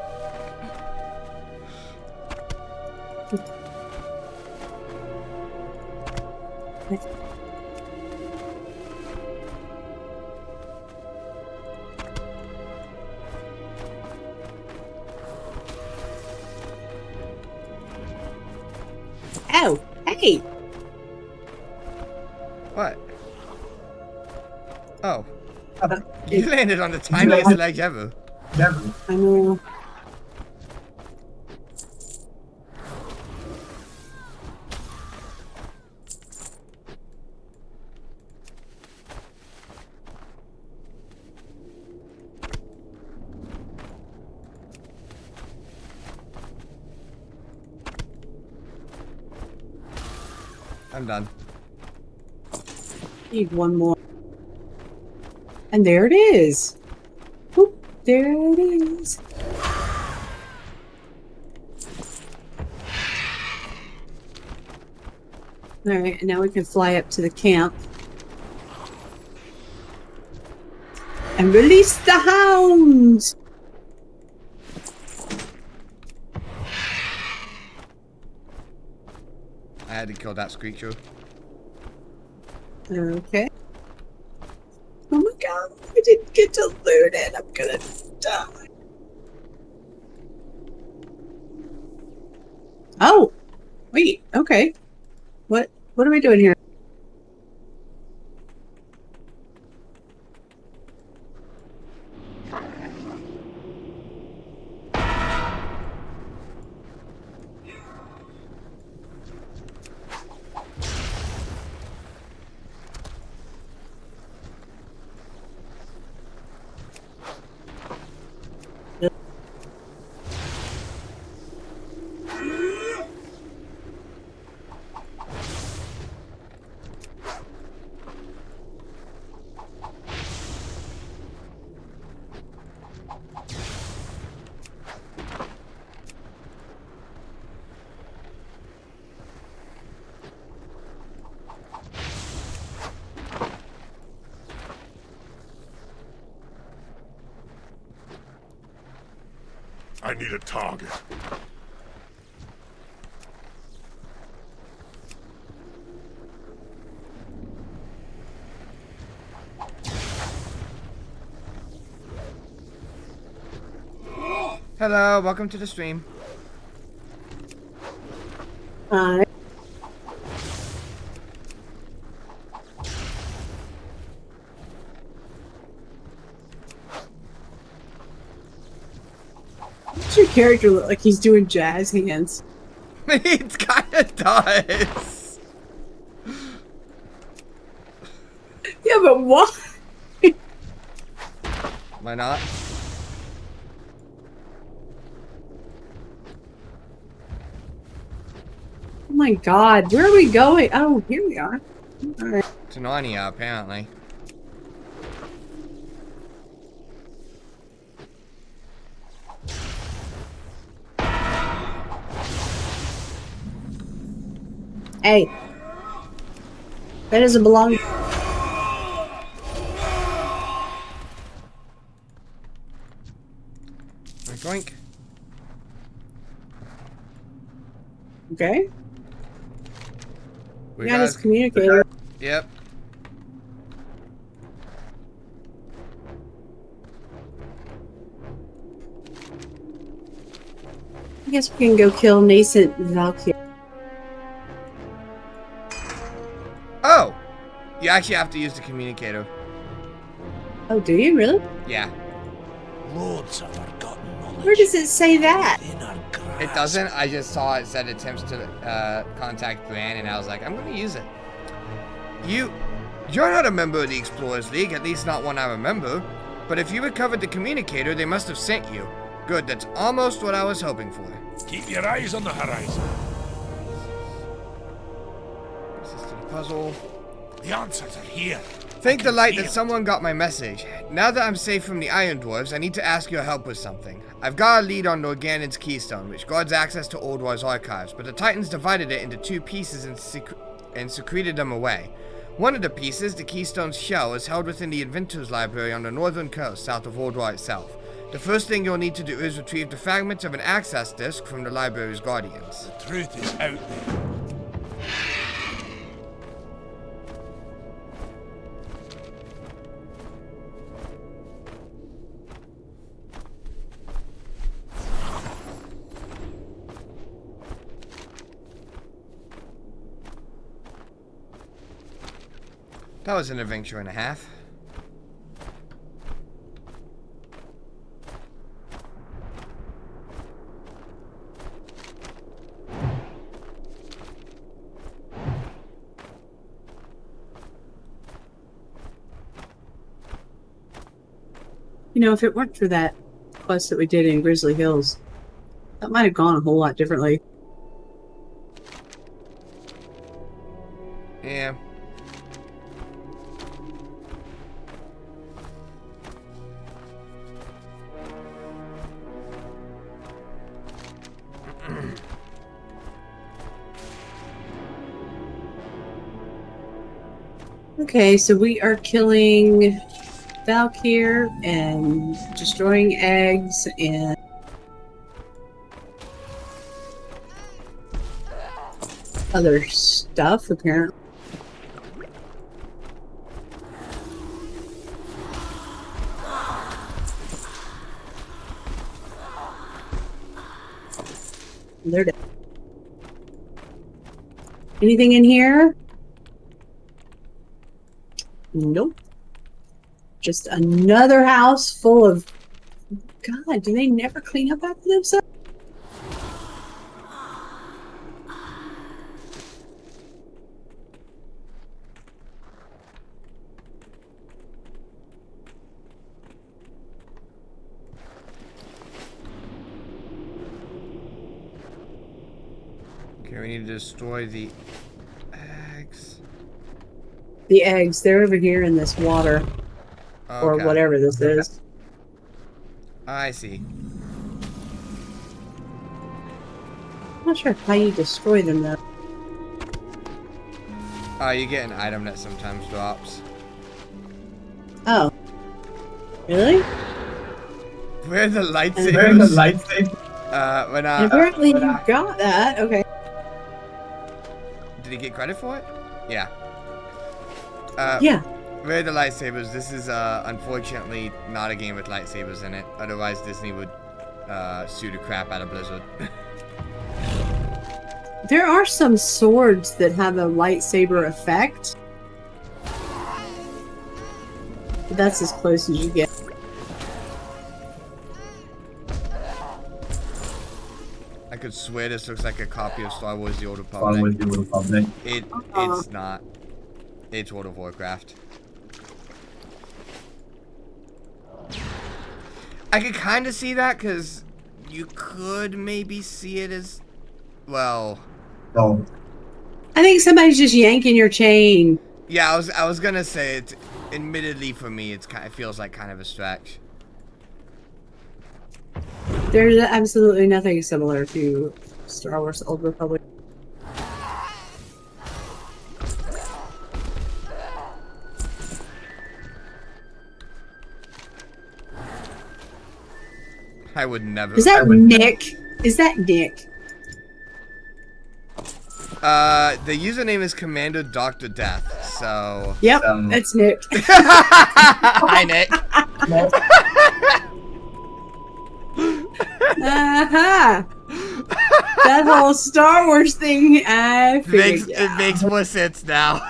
Oh, hey. What? Oh. You landed on the tiniest leg ever. Never. I know. I'm done. Need one more. And there it is. Oop, there it is. Alright, and now we can fly up to the camp. And release the hounds! I had to kill that screecher. Okay. Oh my god, I didn't get to loot it. I'm gonna die. Oh! Wait, okay. What am I doing here? I need a target. Hello, welcome to the stream. Hi. your character look like he's doing jazz hands? It kind of does. Yeah, but why? Why not? Oh my god, where are we going? Oh, here we are. Alright. To Narnia, apparently. Hey. That doesn't belong. Doink. Okay. We Got his communicator. Yep. I guess we can go kill nascent Valkyrie. Oh! You actually have to use the communicator. Oh, do you really? Yeah. Loads of forgotten knowledge. Where does it say that? In our grasp. It doesn't. I just saw it said attempts to contact Bran, and I was like, I'm gonna use it. You're not a member of the Explorers League, at least not one I remember. But if you recovered the communicator, they must have sent you. Good, that's almost what I was hoping for. Keep your eyes on the horizon. This is to the puzzle. The answers are here. Thank the light that someone got my message. Now that I'm safe from the Iron Dwarves, I need to ask your help with something. I've got a lead on Norgannon's keystone, which guards access to Old War's archives, but the Titans divided it into two pieces and secreted them away. One of the pieces, the keystone's shell, is held within the Inventor's Library on the northern coast, south of Old War itself. The first thing you'll need to do is retrieve the fragments of an access disk from the library's guardians. The truth is out there. That was an adventure and a half. You know, if it weren't for that quest that we did in Grizzly Hills, that might have gone a whole lot differently. Yeah. Okay, so we are killing Valkyr and destroying eggs and other stuff, apparently. They're dead. Anything in here? Nope. Just another house full of... God, do they never clean up after themselves? Okay, we need to destroy the eggs. The eggs, they're over here in this water. Okay. Or whatever this is. I see. I'm not sure how you destroy them, though. You get an item that sometimes drops. Oh. Really? Where are the lightsabers? Where are the lightsabers? When Apparently you got that. Okay. Did he get credit for it? Yeah. Yeah. Where are the lightsabers? This is unfortunately not a game with lightsabers in it. Otherwise, Disney would sue the crap out of Blizzard. There are some swords that have a lightsaber effect. But that's as close as you get. could swear this looks like a copy of Star Wars: The Old Star Wars: The Old Republic. It's not. It's World of Warcraft. I could kind of see that because you could maybe see it as, well. No. I think somebody's just yanking your chain. Yeah, I was gonna say it. Admittedly, for me, it feels like kind of a stretch. There's absolutely nothing similar to Star Wars: Old Republic. I would never. Is that Nick? Is that Nick? The username is Commander Dr. Death, so. Yep, that's Nick. Hi, Nick. That whole Star Wars thing, I figured It makes more sense now.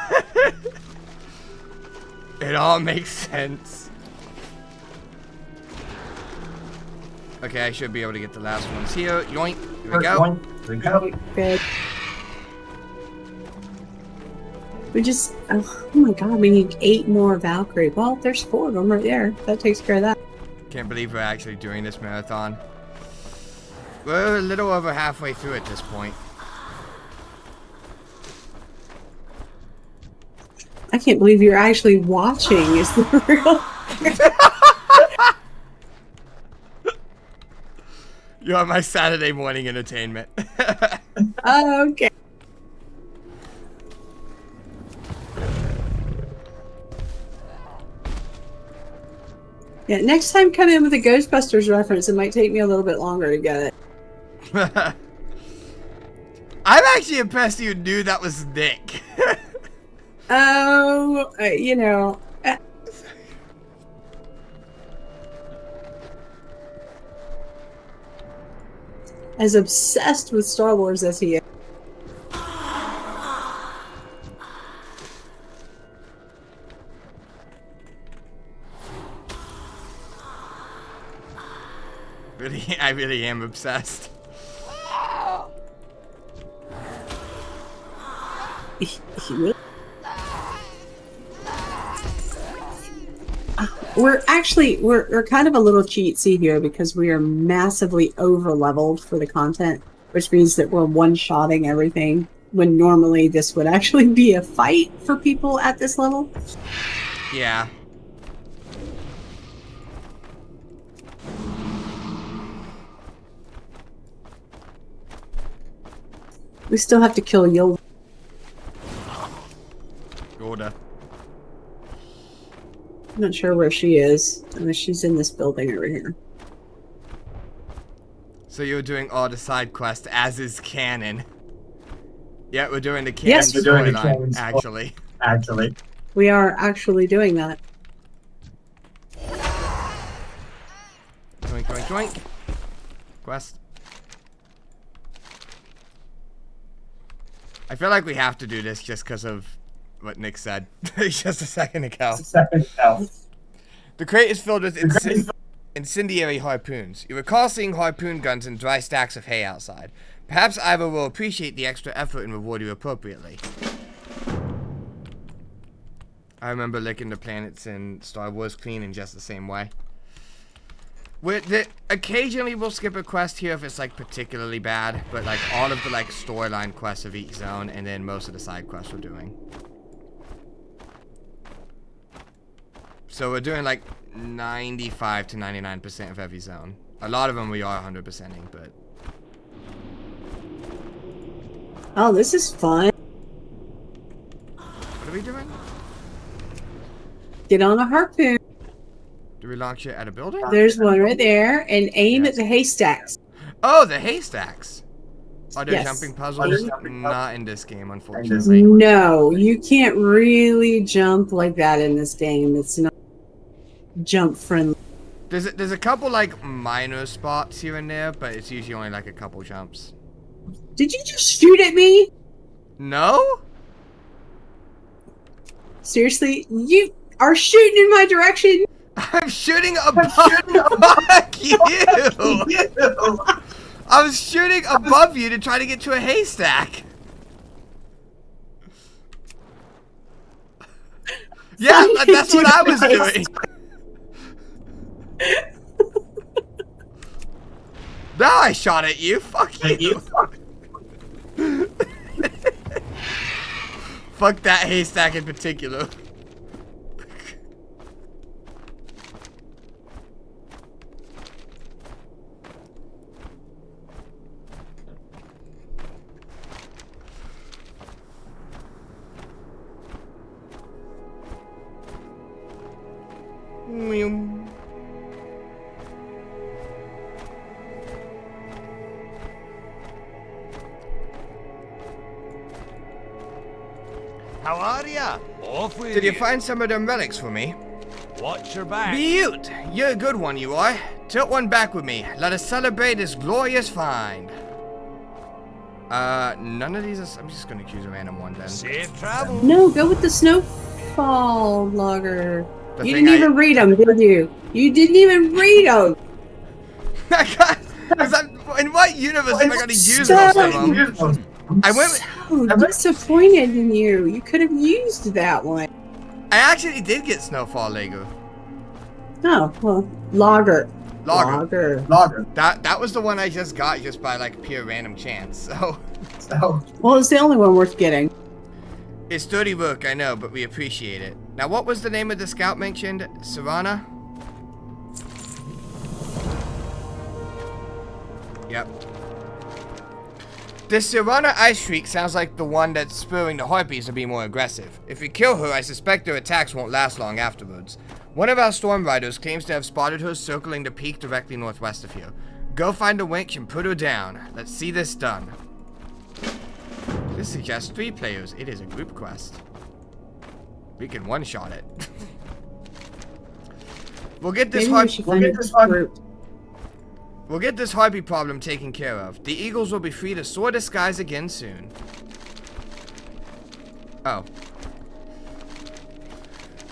It all makes sense. Okay, I should be able to get the last ones here. Yoink. Here we go. Here we go. Good. We just, oh my god, we need 8 more Valkyrie. Well, there's 4 of them right there. That takes care of that. Can't believe we're actually doing this marathon. We're a little over halfway through at this point. I can't believe you're actually watching is the real... You're my Saturday morning entertainment. Oh, okay. Yeah, next time come in with a Ghostbusters reference. It might take me a little bit longer to get it. I'm actually impressed you knew that was Nick. Oh, you know. As obsessed with Star Wars as he is. Really, I really am obsessed. We're kind of a little cheatsy here because we are massively over leveled for the content, which means that we're one-shotting everything when normally this would actually be a fight for people at this level. Yeah. We still have to kill Yoda. Yoda. I'm not sure where she is. Unless she's in this building over here. So you're doing all the side quests as is canon. Yeah, we're doing the canon storyline, actually. Actually. We are actually doing that. Joink, joink, joink. Quest. I feel like we have to do this just because of what Nick said just a second ago. The crate is filled with incendiary harpoons. You recall seeing harpoon guns and dry stacks of hay outside. Perhaps Ivor will appreciate the extra effort and reward you appropriately. I remember licking the planets in Star Wars clean in just the same way. Occasionally we'll skip a quest here if it's like particularly bad, but like all of the like storyline quests of each zone and then most of the side quests we're doing. So we're doing like 95 to 99% of every zone. A lot of them we are 100%ing, but... Oh, this is fun. What are we doing? Get on a harpoon. Do we launch it at a building? There's one right there, and aim at the haystacks. Oh, the haystacks! Are there Yes. jumping puzzles? Not in this game, unfortunately. No, you can't really jump like that in this game. It's not jump friendly. There's a couple like minor spots here and there, but it's usually only like a couple jumps. Did you just shoot at me? No? Seriously? You are shooting in my direction? I'm shooting a fuck you! I was shooting above you to try to get to a haystack. Yeah, that's what I was doing. Now I shot at you. Fuck you. Fuck that haystack in particular. How are ya? Off with Did you find some of them relics for me? Watch your back. Beaut! You're a good one, you are. Tilt one back with me. Let us celebrate this glorious find. None of these are... I'm just gonna choose a random one then. Safe travel. No, go with the snowfall logger. The You thing didn't even read them, did you? You didn't even read them. In what universe am I gonna use most of them? I went... So disappointed in you. You could have used that one. I actually did get Snowfall Lego. Oh, well, logger. Logger. Logger. That was the one I just got just by like pure random chance, so... So, Well, it's the only one worth getting. It's dirty work, I know, but we appreciate it. Now, what was the name of the scout mentioned? Serana? Yep. This Serana Ice Shriek sounds like the one that's spurring the Harpies to be more aggressive. If we kill her, I suspect their attacks won't last long afterwards. One of our storm riders claims to have spotted her circling the peak directly northwest of here. Go find a winch and put her down. Let's see this done. This suggests 3 players. It is a group quest. We can one-shot it. We'll get this Maybe we should find a group. We'll get this Harpy problem taken care of. The Eagles will be free to soar the skies again soon. Oh.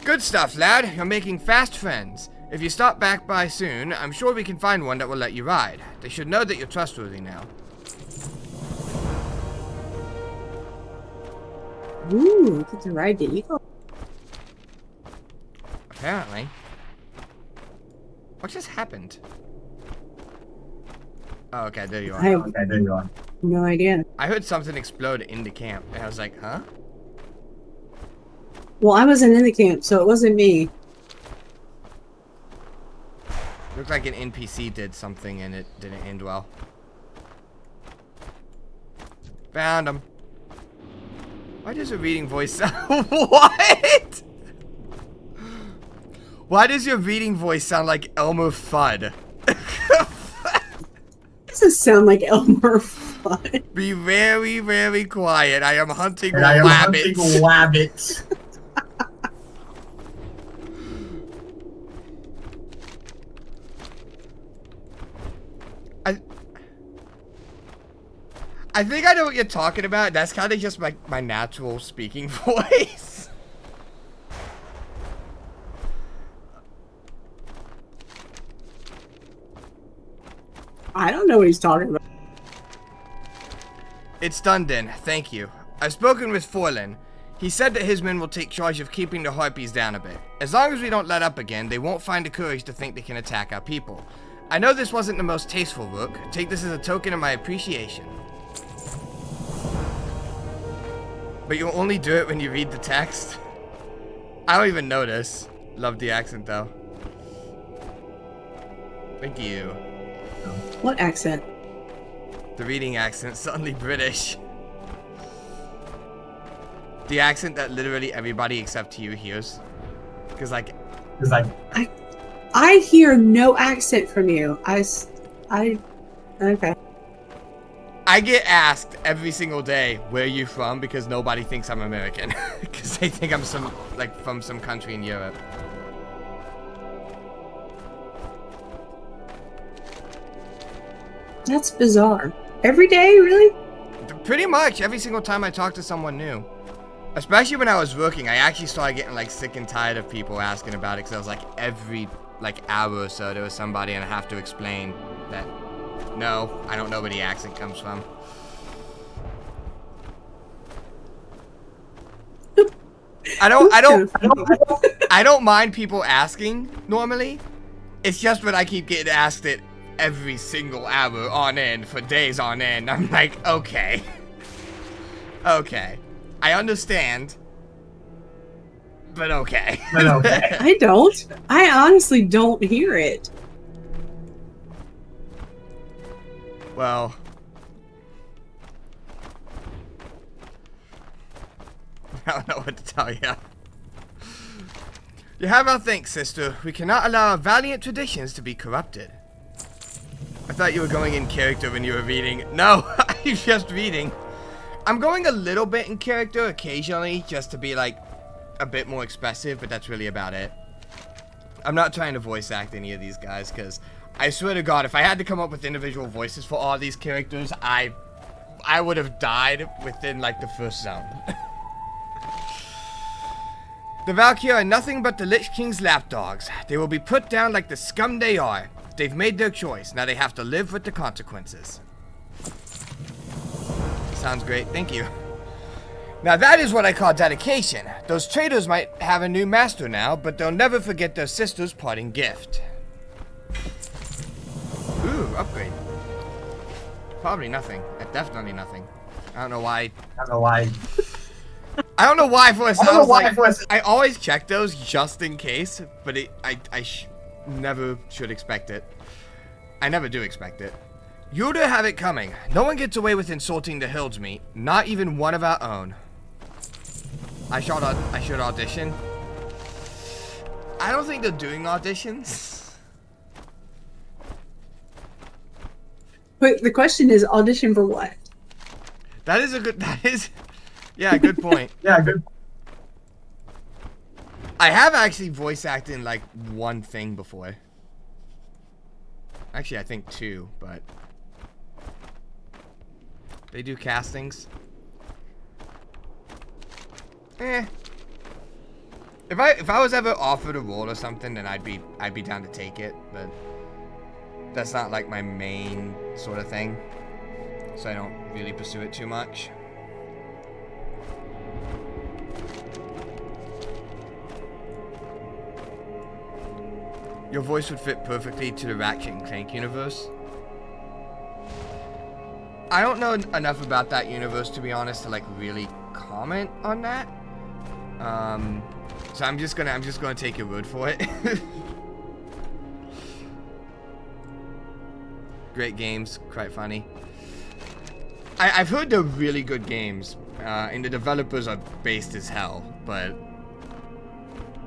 Good stuff, lad. You're making fast friends. If you stop back by soon, I'm sure we can find one that will let you ride. They should know that you're trustworthy now. Ooh, get to ride the eagle. Apparently. What just happened? Oh, okay, there you I are. have okay, there you are. no idea. I heard something explode in the camp, and I was like, huh? Well, I wasn't in the camp, so it wasn't me. Looked like an NPC did something, and it didn't end well. Found him. Why does your reading voice sound... What? Why does your reading voice sound like Elmer Fudd? Doesn't sound like Elmer Fudd. Be very, very quiet. I am hunting And I am rabbits. hunting rabbits. I think I know what you're talking about. That's kind of just my natural speaking voice. I don't know what he's talking about. It's done then. Thank you. I've spoken with Forlin. He said that his men will take charge of keeping the Harpies down a bit. As long as we don't let up again, they won't find the courage to think they can attack our people. I know this wasn't the most tasteful work. Take this as a token of my appreciation. But you'll only do it when you read the text? I don't even notice. Love the accent though. Thank you. What accent? The reading accent, suddenly British. The accent that literally everybody except you hears. Because like... It's like, I hear no accent from you. Okay. I get asked every single day, where are you from? Because nobody thinks I'm American. Because they think I'm from some country in Europe. That's bizarre. Every day, really? Pretty much every single time I talk to someone new. Especially when I was working, I actually started getting like sick and tired of people asking about it. Because I was like, every like hour or so there was somebody and I have to explain that No, I don't know where the accent comes from. I don't mind people asking normally. It's just when I keep getting asked it every single hour on end for days on end. I'm like, okay. Okay. I understand. But okay. But okay. I don't. I honestly don't hear it. Well. I don't know what to tell you. You have our thanks, sister. We cannot allow our valiant traditions to be corrupted. I thought you were going in character when you were reading. No, I'm just reading. I'm going a little bit in character occasionally, just to be like a bit more expressive, but that's really about it. I'm not trying to voice act any of these guys, because I swear to God, if I had to come up with individual voices for all these characters, I would have died within like the first zone. The Valkyrie are nothing but the Lich King's lapdogs. They will be put down like the scum they are. They've made their choice. Now they have to live with the consequences. Sounds great. Thank you. Now that is what I call dedication. Those traitors might have a new master now, but they'll never forget their sister's parting gift. Ooh, upgrade. Probably nothing. Definitely nothing. I don't know why. I don't know why for a second. I always check those just in case, but I never should expect it. I never do expect it. You'd have it coming. No one gets away with insulting the Hildsmeet, not even one of our own. I should audition. I don't think they're doing auditions. But the question is, audition for what? Yeah, good point. Yeah, good. I have actually voice acted in like one thing before. Actually, I think two, but they do castings. If I was ever offered a role or something, then I'd be down to take it, but that's not like my main sort of thing, so I don't really pursue it too much. Your voice would fit perfectly to the Ratchet and Clank universe. I don't know enough about that universe, to be honest, to like really comment on that. So I'm just gonna take your word for it. Great games, quite funny. I've heard they're really good games, and the developers are based as hell, but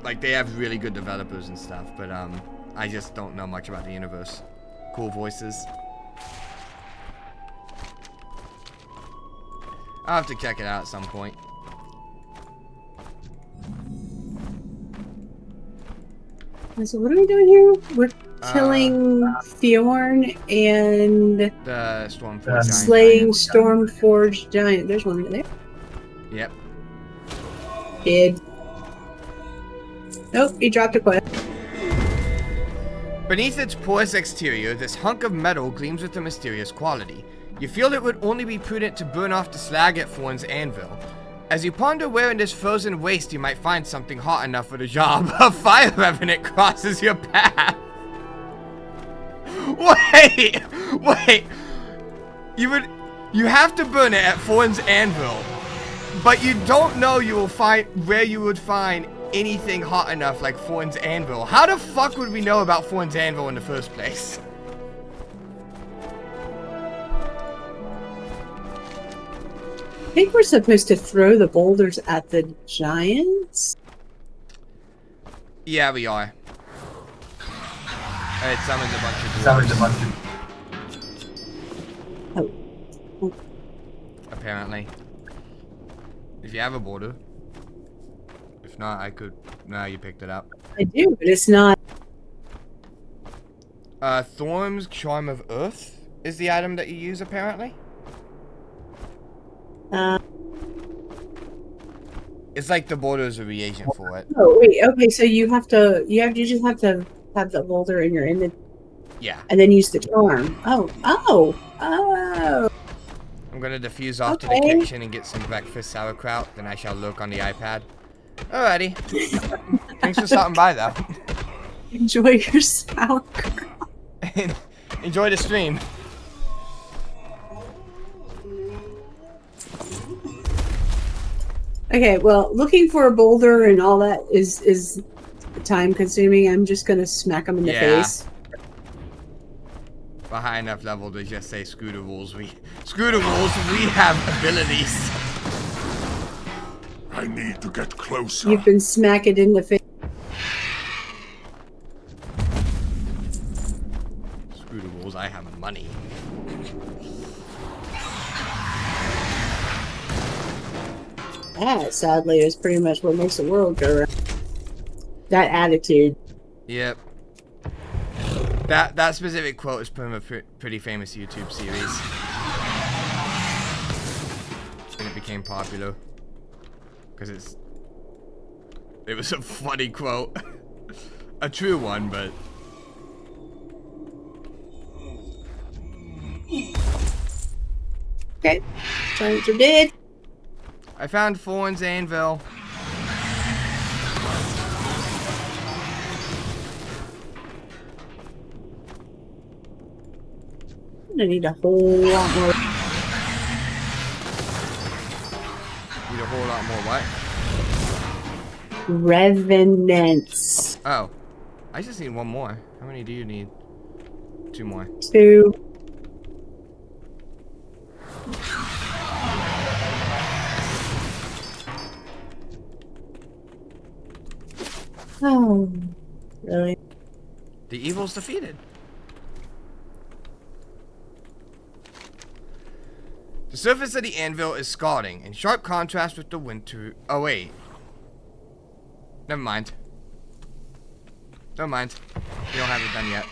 like they have really good developers and stuff, but I just don't know much about the universe. Cool voices. I'll have to check it out at some point. So what are we doing here? We're killing Fjorn and The Stormforged Giant. slaying Stormforged Giant. There's one right there. Yep. Kid. Nope, he dropped a quest. Beneath its porous exterior, this hunk of metal gleams with a mysterious quality. You feel it would only be prudent to burn off the slag at Thorn's anvil. As you ponder where in this frozen waste you might find something hot enough for the job, a fire revenant crosses your path. Wait! You have to burn it at Thorn's anvil, but you don't know where you would find anything hot enough like Thorn's anvil. How the fuck would we know about Thorn's anvil in the first place? I think we're supposed to throw the boulders at the giants. Yeah, we are. It summons a bunch of dwarves. Oh. Apparently. If you have a boulder. If not, I could... No, you picked it up. I do, but it's not. Thorm's Charm of Earth is the item that you use, apparently. It's like the boulder's a reagent for it. Oh wait, okay, so you just have to have the boulder in your inventory. Yeah. And then use the charm. Oh. I'm gonna diffuse off to the Okay. kitchen and get some breakfast sauerkraut. Then I shall lurk on the iPad. Alrighty. Thanks for stopping by, though. Enjoy your sauerkraut. Enjoy the stream. Okay, well, looking for a boulder and all that is time consuming. I'm just gonna smack him in the Yeah. face. We're high enough level to just say screw the rules. Screw the rules. We have abilities. I need to get closer. You've been smacked in the face. Screw the rules. I have money. That, sadly, is pretty much what makes the world go round. That attitude. Yep. That specific quote is from a pretty famous YouTube series. And it became popular. Because it was a funny quote. A true one, but... Okay. Giants are dead. I found Thorn's anvil. I need a whole lot more. Need a whole lot more what? Revenants. Oh. I just need one more. How many do you need? 2 more. 2. Oh, really? The evil's defeated. The surface of the anvil is scalding, in sharp contrast with the winter... Oh, wait. Never mind. Never mind. You don't have it done yet.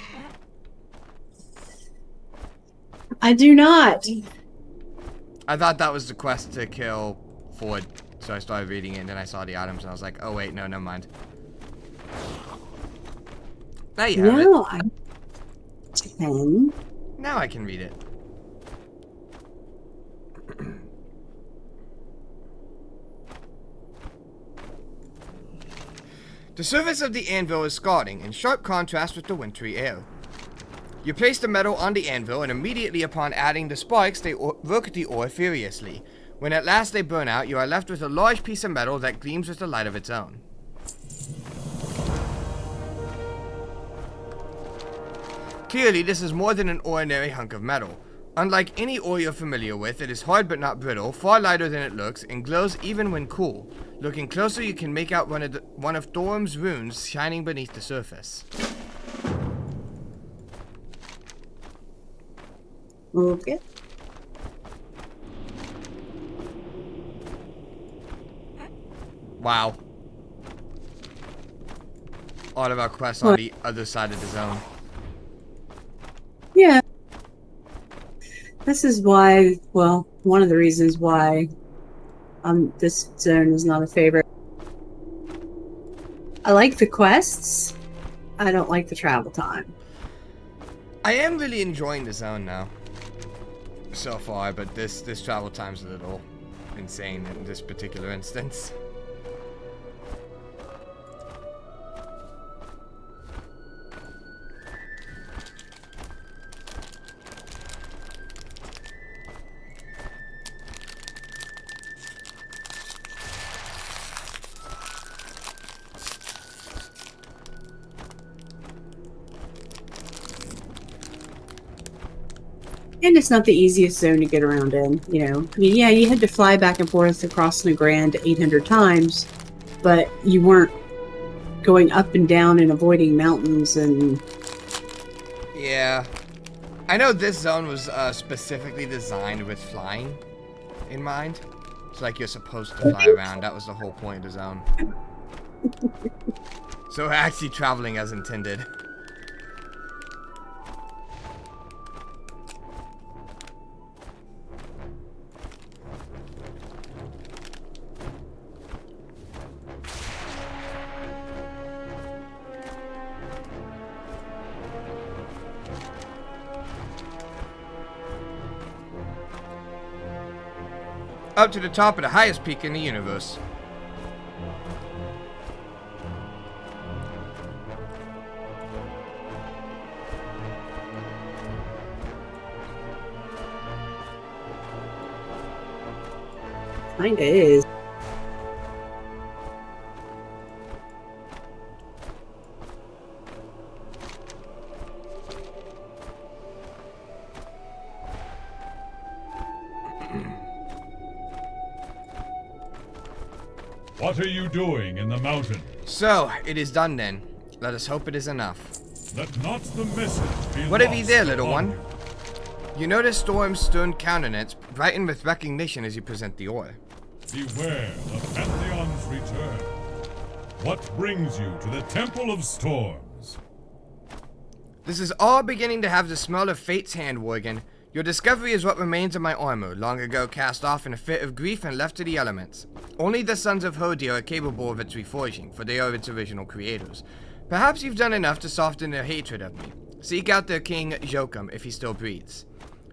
I do not. I thought that was the quest to kill Ford, so I started reading it, and then I saw the items, and I was like, oh, wait, no, never mind. Now you have No, it. I'm 10. Now I can read it. The surface of the anvil is scalding, in sharp contrast with the wintry air. You place the metal on the anvil, and immediately upon adding the sparks, they work the ore furiously. When at last they burn out, you are left with a large piece of metal that gleams with a light of its own. Clearly, this is more than an ordinary hunk of metal. Unlike any ore you're familiar with, it is hard but not brittle, far lighter than it looks, and glows even when cool. Looking closer, you can make out one of Thorm's runes shining beneath the surface. Okay. Wow. All of our quests on the other side of the zone. Yeah. This is why, well, one of the reasons why this zone is not a favorite. I like the quests. I don't like the travel time. I am really enjoying the zone now. So far, but this travel time's a little insane in this particular instance. And it's not the easiest zone to get around in, you know. I mean, yeah, you had to fly back and forth across Nagrand 800 times, but you weren't going up and down and avoiding mountains and... Yeah. I know this zone was specifically designed with flying in mind. It's like you're supposed to fly around. That was the whole point of the zone. So we're actually traveling as intended. Up to the top of the highest peak in the universe. Kinda is. What are you doing in the mountain? So, it is done then. Let us hope it is enough. Let not the message be What have you lost there, little upon one? You notice Storm's stern countenance brighten with recognition as you present the ore. you. Beware the Pantheon's return. What brings you to the Temple of Storms? This is all beginning to have the smell of fate's hand, Worgen. Your discovery is what remains of my armor, long ago cast off in a fit of grief and left to the elements. Only the sons of Hodir are capable of its reforging, for they are its original creators. Perhaps you've done enough to soften their hatred of me. Seek out their king, Jokum, if he still breathes.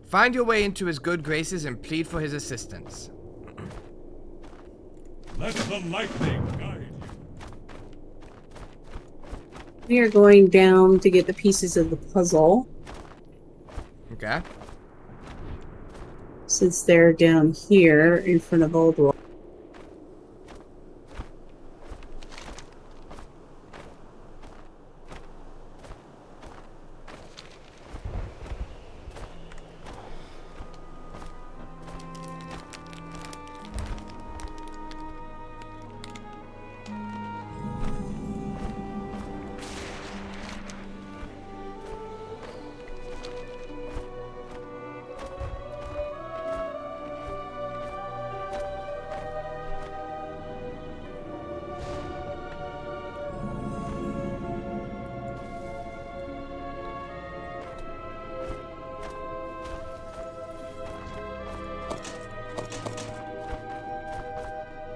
Find your way into his good graces and plead for his assistance. Let the lightning guide you. We are going down to get the pieces of the puzzle, Okay. since they're down here in front of Old World.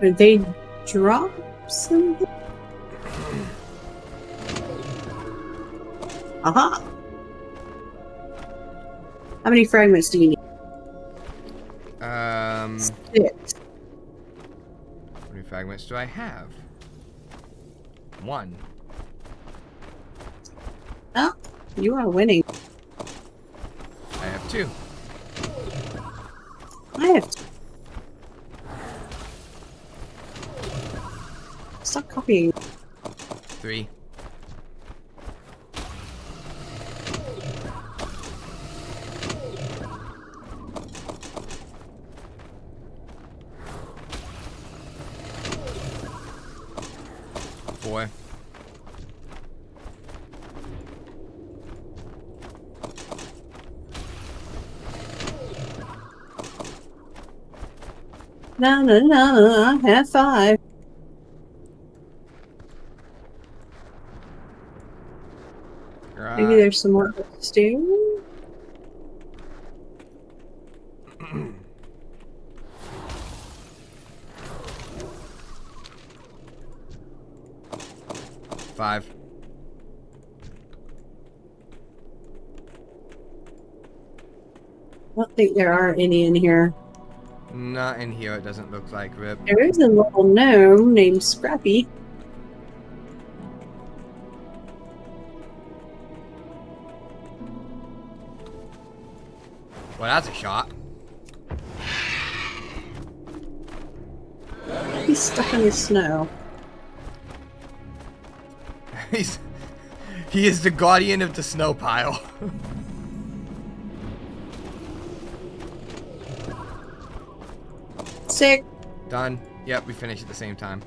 Did they drop something? Aha! How many fragments do you need? 6. How many fragments do I have? 1. Oh, you are winning. I have 2. I have 2. Stop copying. 3. Four. No, I have 5. Maybe there's some more upstairs. Five. I don't think there are any in here. Not in here, it doesn't look like, Rip. There is a little gnome named Scrappy. Well, that's a shot. He's stuck in the snow. He is the guardian of the snow pile. Sick. Done. Yep, we finished at the same time.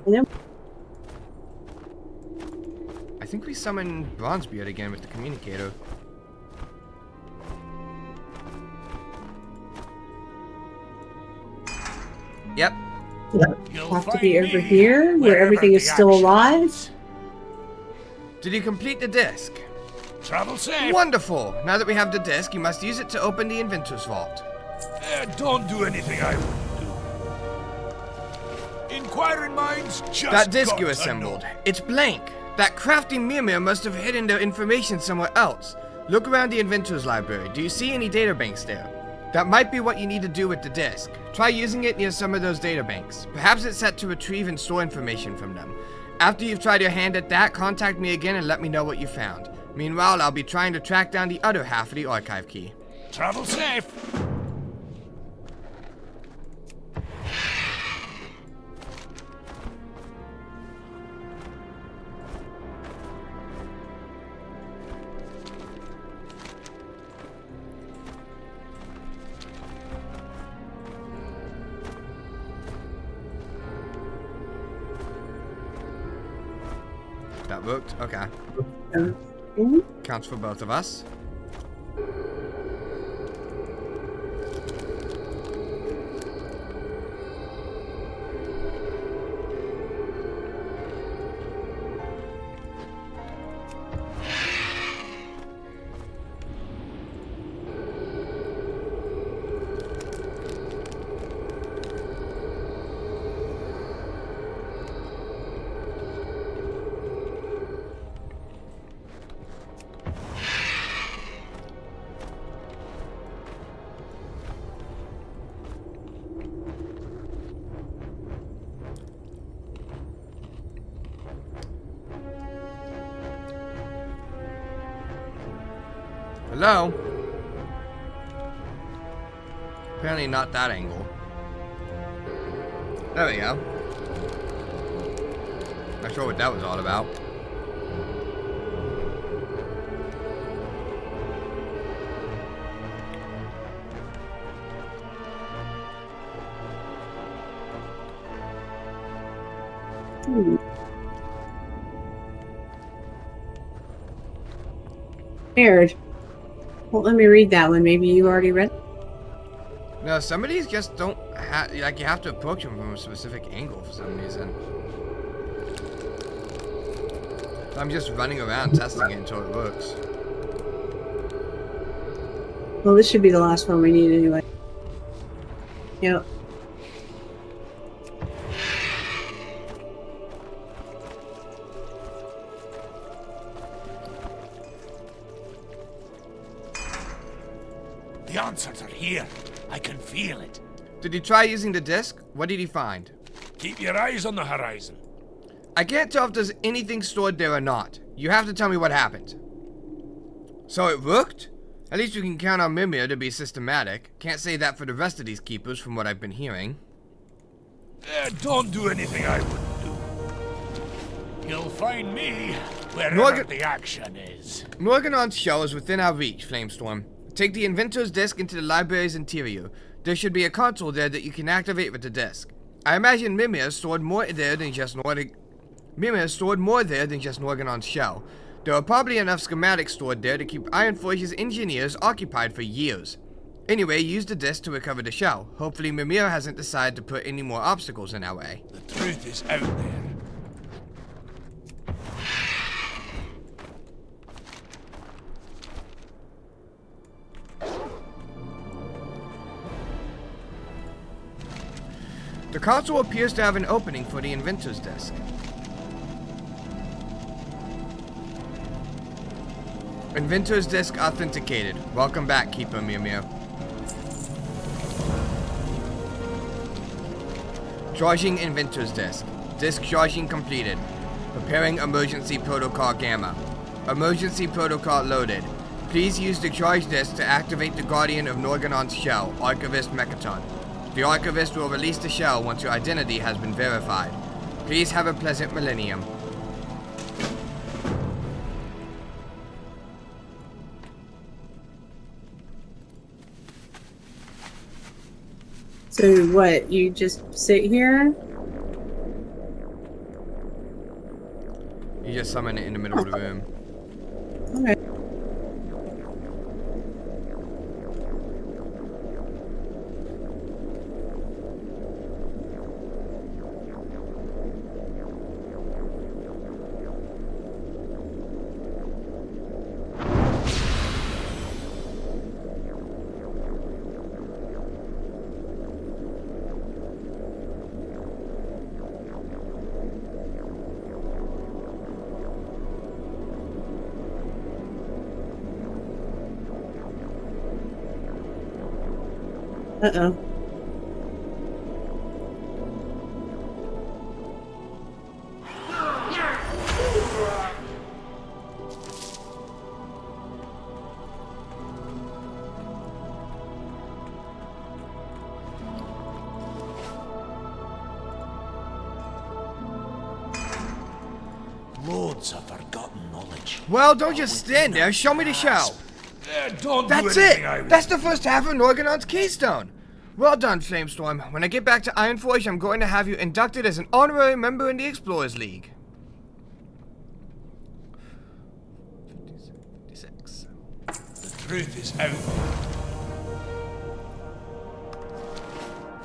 And then I think we summon Bronzebeard again with the communicator. Yep. You'll have to find be over me here, where wherever everything is the still action alive. is. Did you complete the disc? Travel safe. Wonderful! Now that we have the disc, you must use it to open the Inventor's Vault. Don't do anything I wouldn't do. inquiring minds just That disc got you to assembled, know. it's blank. That crafty Mimir must have hidden the information somewhere else. Look around the inventor's library. Do you see any databanks there? That might be what you need to do with the disc. Try using it near some of those databanks. Perhaps it's set to retrieve and store information from them. After you've tried your hand at that, contact me again and let me know what you found. Meanwhile, I'll be trying to track down the other half of the archive key. Travel safe. That worked? Okay. Mhm. Counts for both of us. Hello? Apparently not that angle. There we go. Not sure what that was all about. Weird. Well, let me read that one. Maybe you already read it? No, some of these just don't have, like, you have to approach them from a specific angle for some reason. So I'm just running around testing it until it works. Well, this should be the last one we need anyway. Yep. The answers are here. I can feel it. Did you try using the disc? What did you find? Keep your eyes on the horizon. I can't tell if there's anything stored there or not. You have to tell me what happened. So it worked? At least you can count on Mimir to be systematic. Can't say that for the rest of these keepers from what I've been hearing. Don't do anything I wouldn't do. You'll find me wherever Morgan- the action is. Morganon's shell is within our reach, Flamestorm. Take the inventor's disc into the library's interior. There should be a console there that you can activate with the disc. I imagine Mimir stored more there than just Morganon's shell. There are probably enough schematics stored there to keep Iron Forge's engineers occupied for years. Anyway, use the disc to recover the shell. Hopefully Mimir hasn't decided to put any more obstacles in our way. The truth is out there. The console appears to have an opening for the inventor's disc. Inventor's disc authenticated. Welcome back, Keeper Mimir. Charging inventor's disc. Disc charging completed. Preparing emergency protocol Gamma. Emergency protocol loaded. Please use the charge disc to activate the Guardian of Norganon's shell, Archivist Mechaton. The Archivist will release the shell once your identity has been verified. Please have a pleasant millennium. So what? You just sit here? You just summon it in the middle of the room. Okay. Uh-oh. Loads of forgotten knowledge. Well, don't just stand there. Show me the shell. Don't That's do it. anything I would That's the first half of Nagrand's keystone. Well done, Flamestorm. When I get back to Ironforge, I'm going to have you inducted as an honorary member in the Explorers League. 56. The truth is out there.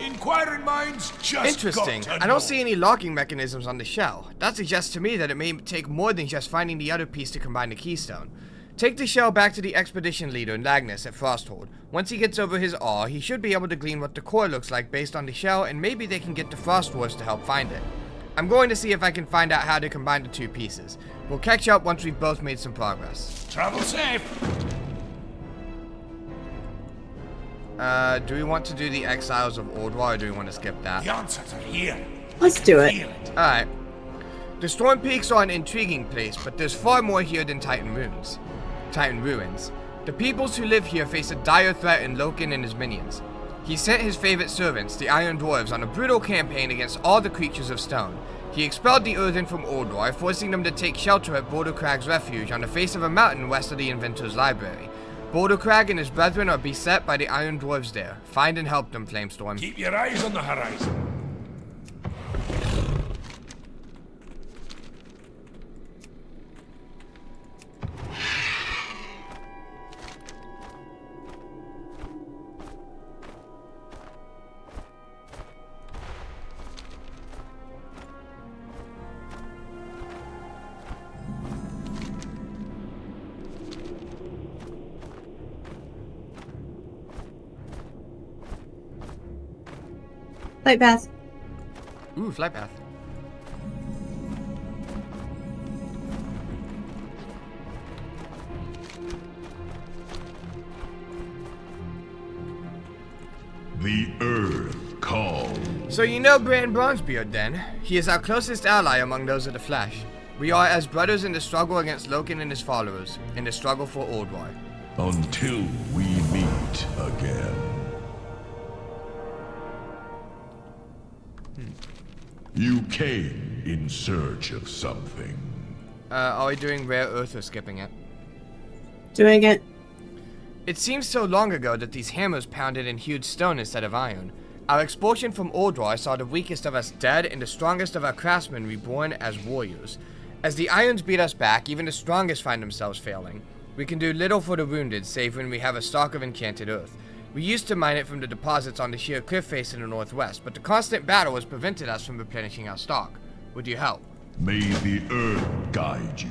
Inquiring minds just Interesting. got to I know. don't see any locking mechanisms on the shell. That suggests to me that it may take more than just finding the other piece to combine the keystone. Take the shell back to the expedition leader, Nagrand, at Frosthold. Once he gets over his awe, he should be able to glean what the core looks like based on the shell, and maybe they can get the Frost Wars to help find it. I'm going to see if I can find out how to combine the two pieces. We'll catch up once we've both made some progress. Travel safe. Do we want to do the Exiles of Ordwar, or do we want to skip that? The answers are here. Let's do it. Feel it. Alright. The Storm Peaks are an intriguing place, but there's far more here than Titan Ruins. The peoples who live here face a dire threat in Loken and his minions. He sent his favorite servants, the Iron Dwarves, on a brutal campaign against all the creatures of stone. He expelled the Earthen from Ordwar, forcing them to take shelter at Boulder Crag's refuge on the face of a mountain west of the Inventor's Library. Boulder Crag and his brethren are beset by the Iron Dwarves there. Find and help them, Flamestorm. Keep your eyes on the horizon. Light path. Ooh, flight path. The earth calls. So you know Bran Bronzebeard then? He is our closest ally among those of the Flesh. We are as brothers in the struggle against Loken and his followers, in the struggle for Ordwar. Until we meet again. You came in search of something. Are we doing Rare Earth or skipping it? Doing it. It seems so long ago that these hammers pounded in huge stone instead of iron. Our expulsion from Ordwar saw the weakest of us dead and the strongest of our craftsmen reborn as warriors. As the irons beat us back, even the strongest find themselves failing. We can do little for the wounded, save when we have a stock of enchanted earth. We used to mine it from the deposits on the sheer cliff face in the northwest, but the constant battle has prevented us from replenishing our stock. Would you help? May the earth guide you.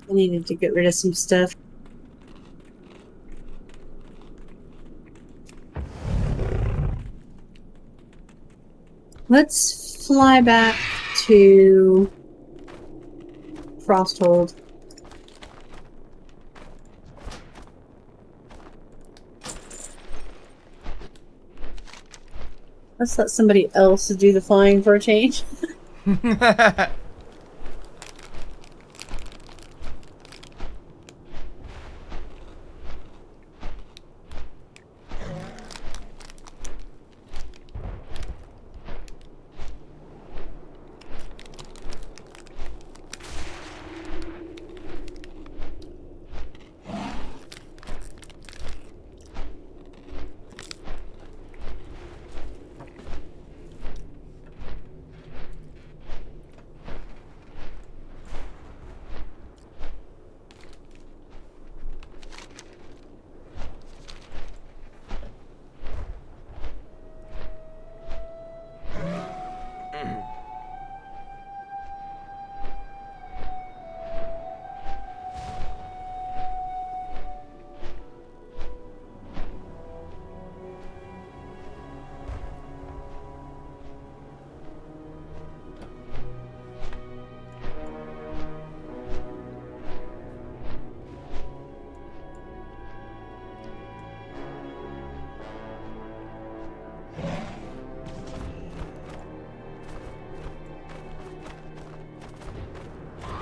I needed to get rid of some stuff. Let's fly back to Frosthold. Let's let somebody else do the flying for a change.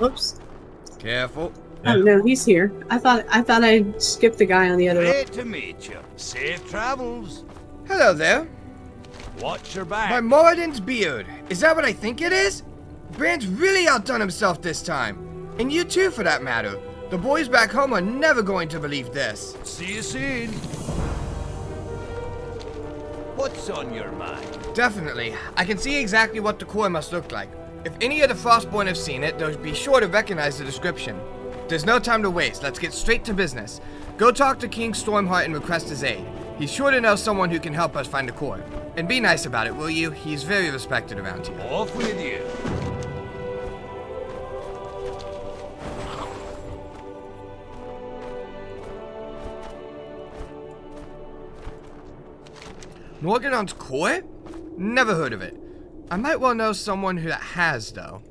Oops. Careful. Oh no, he's here. I thought I'd skipped the guy on the other. Great to meet you. Safe travels. Hello there. Watch your My back. Moradin's beard. Is that what I think it is? Brand's really outdone himself this time. And you too, for that matter. The boys back home are never going to believe this. See you soon. What's on your mind? Definitely. I can see exactly what the core must look like. If any of the Frostborn have seen it, they'll be sure to recognize the description. There's no time to waste. Let's get straight to business. Go talk to King Stormheart and request his aid. He's sure to know someone who can help us find the core. And be nice about it, will you? He's very respected around here. Off with you. Nagrand's core? Never heard of it. I might well know someone who that has, though.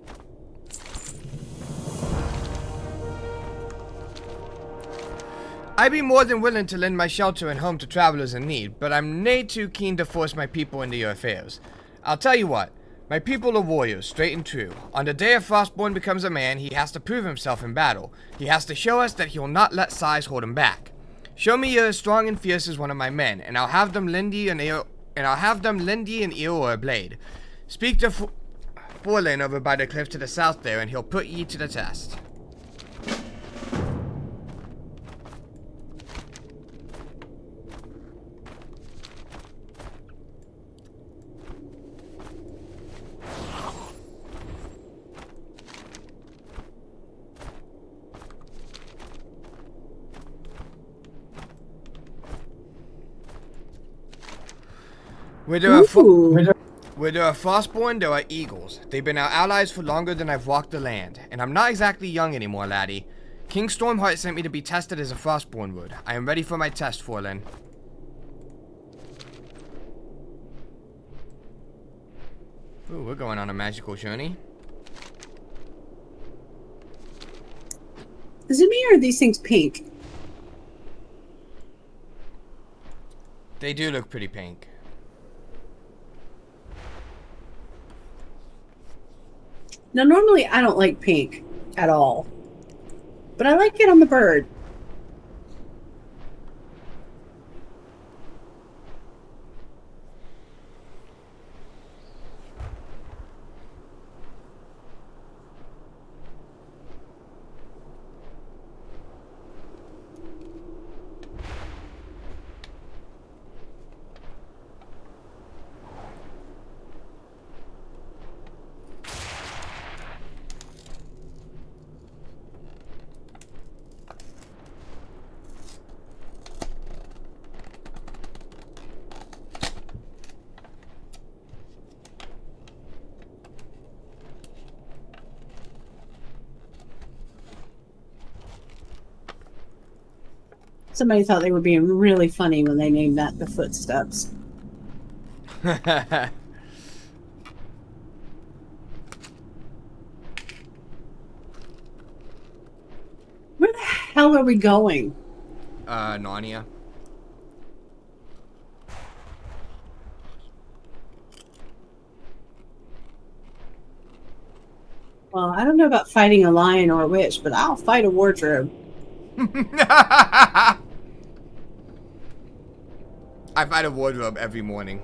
I'd be more than willing to lend my shelter and home to travelers in need, but I'm nae too keen to force my people into your affairs. I'll tell you what, my people are warriors, straight and true. On the day a Frostborn becomes a man, he has to prove himself in battle. He has to show us that he'll not let size hold him back. Show me you're as strong and fierce as one of my men, and I'll have them lend ye an eel or a blade. Speak to Forlane over by the cliff to the south there, and he'll put ye to the test. Where there are Frostborn, there are eagles. They've been our allies for longer than I've walked the land, and I'm not exactly young anymore, laddie. King Stormheart sent me to be tested as a Frostborn would. I am ready for my test, Forlane. Ooh, we're going on a magical journey. Is it me or are these things pink? They do look pretty pink. Now, normally I don't like pink at all, but I like it on the bird. Somebody thought they were being really funny when they named that the Footsteps. Narnia. Where the hell are we going? Well, I don't know about fighting a lion or a witch, but I'll fight a wardrobe. I fight a wardrobe every morning.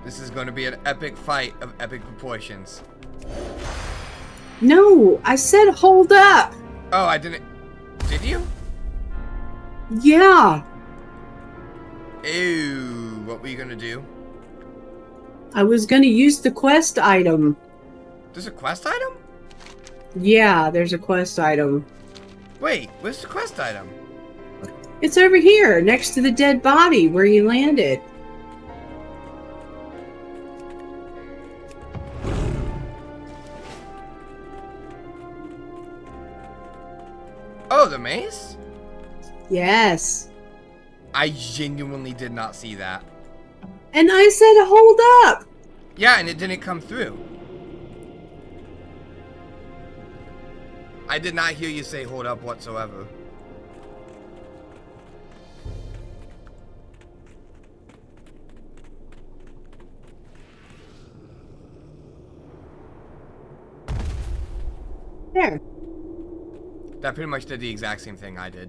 This is going to be an epic fight of epic proportions. No, I said hold up. Oh, I didn't. Did you? Yeah. Ew. What were you gonna do? I was gonna use the quest item. There's a quest item? Yeah, there's a quest item. Wait, where's the quest item? It's over here, next to the dead body where you landed. Oh, the mace? Yes. I genuinely did not see that. And I said, hold up. Yeah, and it didn't come through. I did not hear you say hold up whatsoever. There. That pretty much did the exact same thing I did.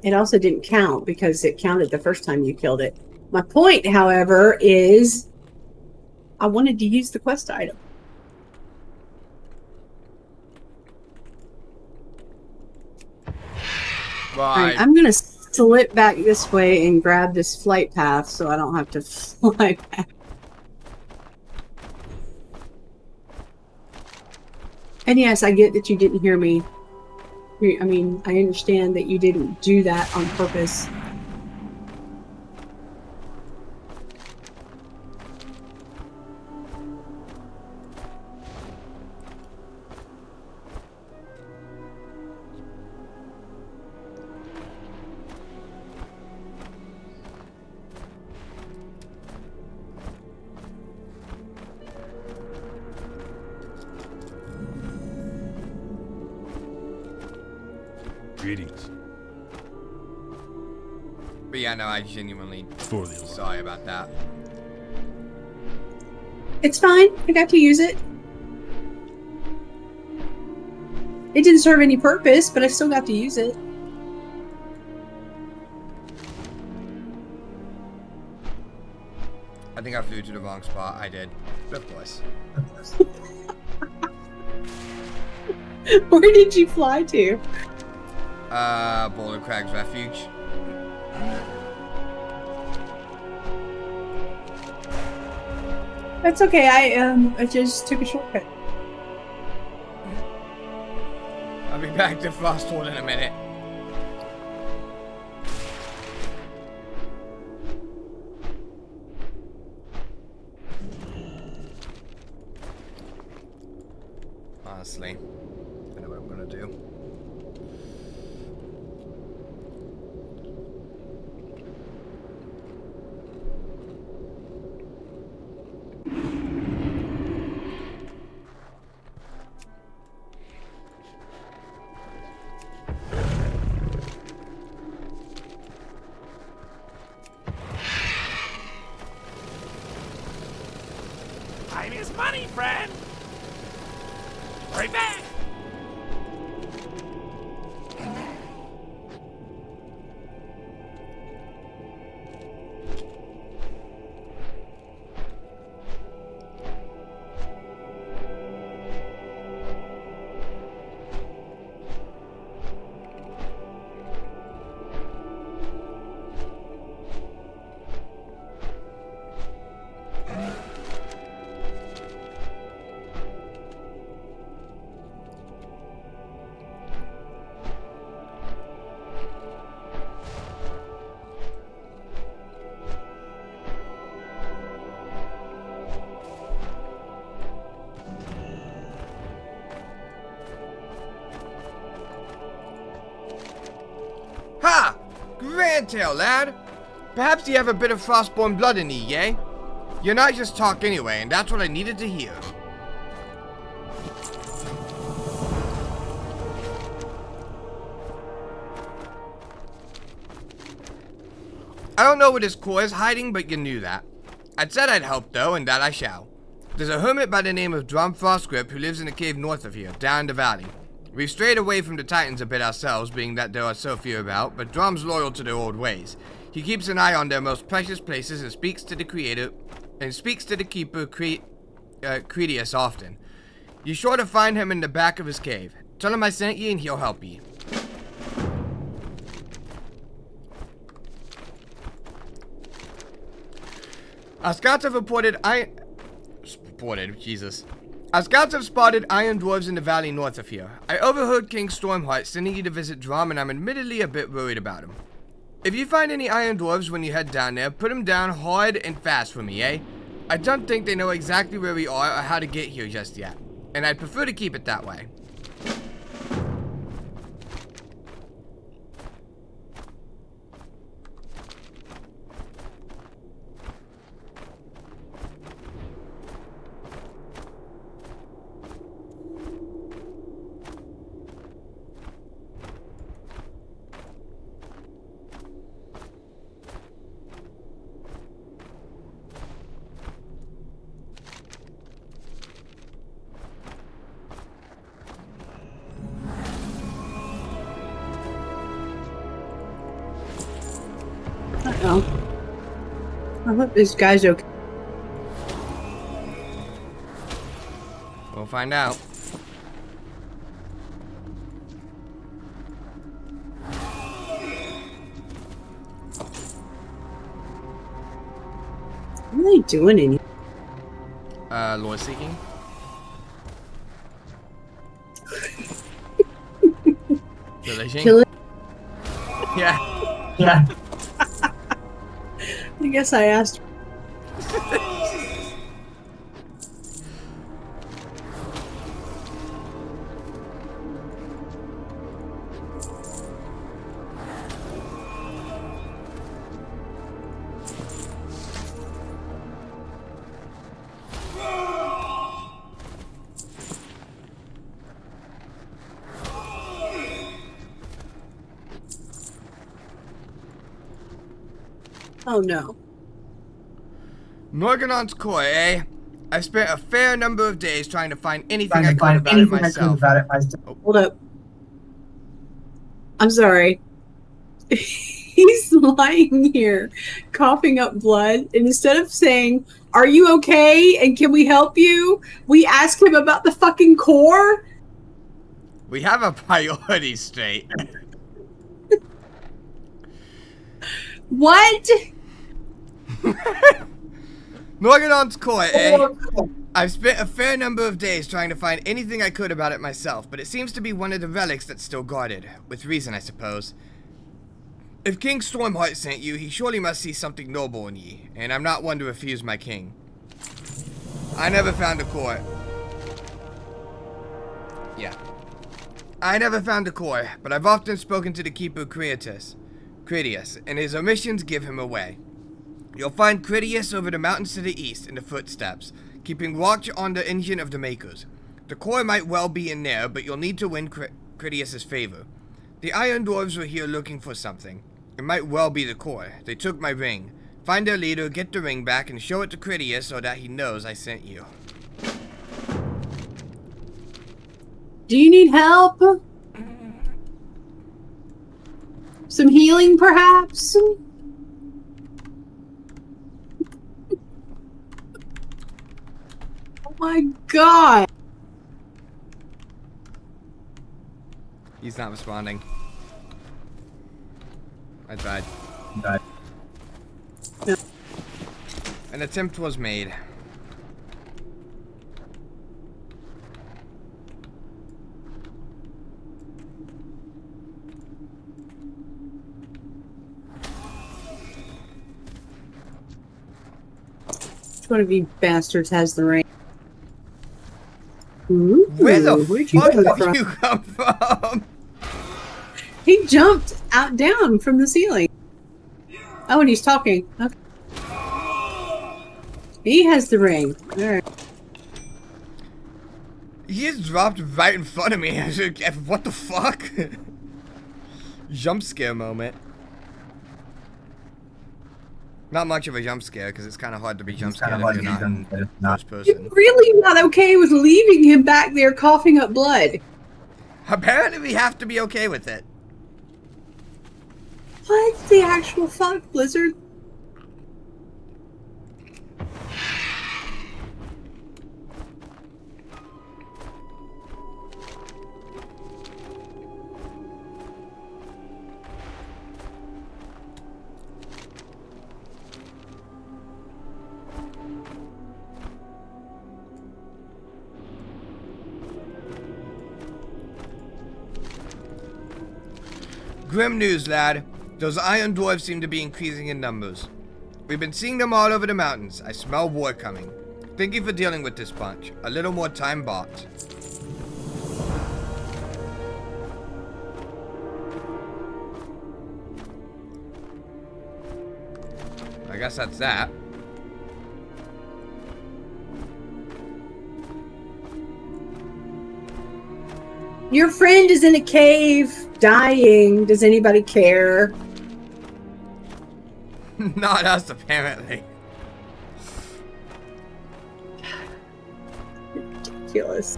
It also didn't count because it counted the first time you killed it. My point, however, is I wanted to use the quest item. Well, Alright, I'm gonna slip back this way and grab this flight path so I don't have to fly back. And yes, I get that you didn't hear me. I mean, I understand that you didn't do that on purpose. Greetings. But yeah, no, I genuinely sorry about that. It's fine. I got to use it. It didn't serve any purpose, but I still got to use it. I think I flew to the wrong spot. I did. Of course. Where did you fly to? Boulder Crags Refuge. That's okay. I just took a shortcut. I'll be back to Frosthold in a minute. Honestly, I know what I'm gonna do. Time is money, friend. Right back. Ha! Grand tail, lad! Perhaps you have a bit of frostborn blood in you, yay? You're not just talk anyway, and that's what I needed to hear. I don't know what his core is hiding, but you knew that. I'd said I'd help, though, and that I shall. There's a hermit by the name of Drum Frostgrip who lives in a cave north of here, down the valley. We've strayed away from the Titans a bit ourselves, being that there are so few about, but Drum's loyal to their old ways. He keeps an eye on their most precious places and speaks to the Keeper, Cretius often. You sure to find him in the back of his cave. Tell him I sent ye and he'll help ye. Our scouts have reported Jesus. Our scouts have spotted iron dwarves in the valley north of here. I overheard King Stormheart sending you to visit Drum, and I'm admittedly a bit worried about him. If you find any iron dwarves when you head down there, put them down hard and fast for me, eh? I don't think they know exactly where we are or how to get here just yet, and I'd prefer to keep it that way. I hope this guy's okay. We'll find out. What are they doing in here? Lore seeking. Pillaging. Yeah. Yeah. I guess I asked. Oh no. Morganon's core, eh? I've spent a fair number of days trying to find anything I could about it myself. Hold up. I'm sorry. He's lying here, coughing up blood, and instead of saying, "Are you okay? And can we help you?" we ask him about the fucking core? We have our priorities straight. What? Morganon's core, eh? I've spent a fair number of days trying to find anything I could about it myself, but it seems to be one of the relics that's still guarded. With reason, I suppose. If King Stormheart sent you, he surely must see something noble in ye, and I'm not one to refuse my king. I never found a core. Yeah. I never found a core, but I've often spoken to the keeper Critias, and his omissions give him away. You'll find Critias over the mountains to the east in the footsteps, keeping watch on the engine of the Makers. The core might well be in there, but you'll need to win Critias' favor. The Iron Dwarves were here looking for something. It might well be the core. They took my ring. Find their leader, get the ring back, and show it to Critias so that he knows I sent you. Do you need help? Some healing, perhaps? Oh my god! He's not responding. I tried. No. An attempt was made. Which one of you bastards has the ring? Ooh, Where the where'd you fuck come did from? you come from? He jumped out down from the ceiling. Oh, and he's talking. Okay. He has the ring. Alright. He just dropped right in front of me. What the fuck? Jump scare moment. Not much of a jump scare because it's kind of hard to be jump scared if you're not in first person. You're really not okay with leaving him back there coughing up blood. Apparently we have to be okay with it. What the actual fuck, Blizzard? Grim news, lad. Those iron dwarves seem to be increasing in numbers. We've been seeing them all over the mountains. I smell war coming. Thank you for dealing with this bunch. A little more time bought. I guess that's that. Your friend is in a cave, dying. Does anybody care? Not us, apparently. Ridiculous.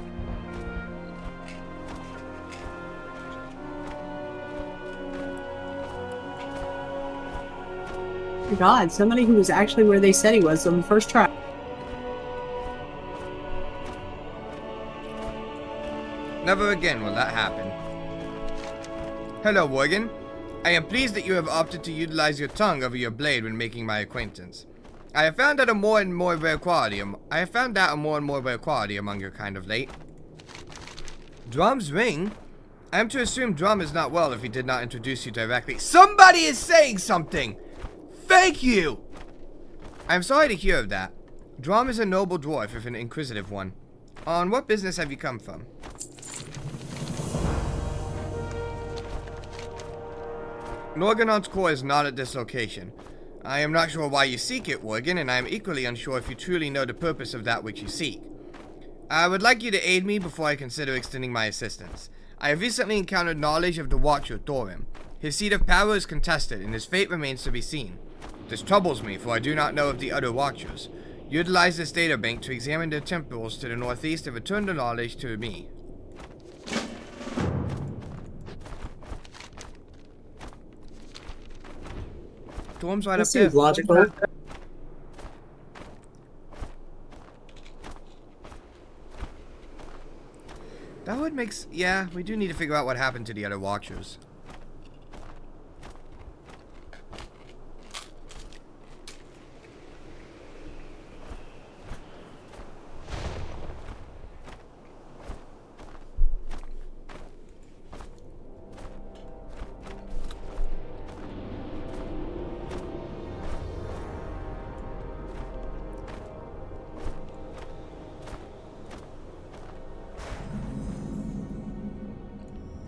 God, somebody who was actually where they said he was on the first try. Never again will that happen. Hello, Worgen. I am pleased that you have opted to utilize your tongue over your blade when making my acquaintance. I have found out a more and more rare quality among your kind of late. Drum's ring? I am to assume Drum is not well if he did not introduce you directly. Somebody is saying something! Thank you! I am sorry to hear of that. Drum is a noble dwarf, if an inquisitive one. On what business have you come from? Norganon's core is not at this location. I am not sure why you seek it, Worgen, and I am equally unsure if you truly know the purpose of that which you seek. I would like you to aid me before I consider extending my assistance. I have recently encountered knowledge of the Watcher Thorim. His seat of power is contested, and his fate remains to be seen. This troubles me, for I do not know of the other Watchers. Utilize this databank to examine their temples to the northeast and return the knowledge to me. Thorim's right That up there. seems logical. That would make yeah, we do need to figure out what happened to the other Watchers.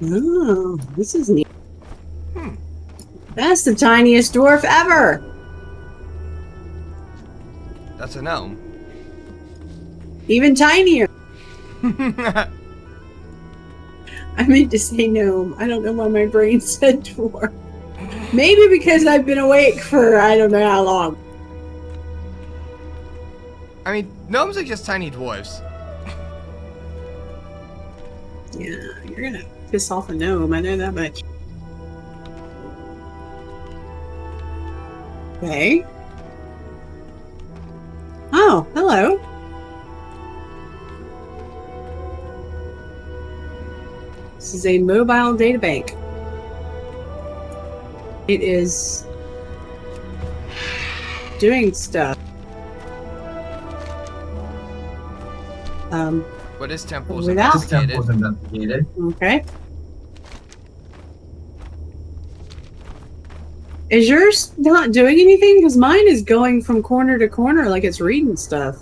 Oh, this is neat. That's the tiniest dwarf ever. That's a gnome. Even tinier. I meant to say gnome. I don't know why my brain said dwarf. Maybe because I've been awake for I don't know how long. I mean, gnomes are just tiny dwarves. Yeah, you're gonna piss off a gnome. I know that much. Okay. Oh, hello. This is a mobile databank. It is doing stuff. But this temple's Without- This temple's investigated. Okay. Is yours not doing anything? Because mine is going from corner to corner like it's reading stuff.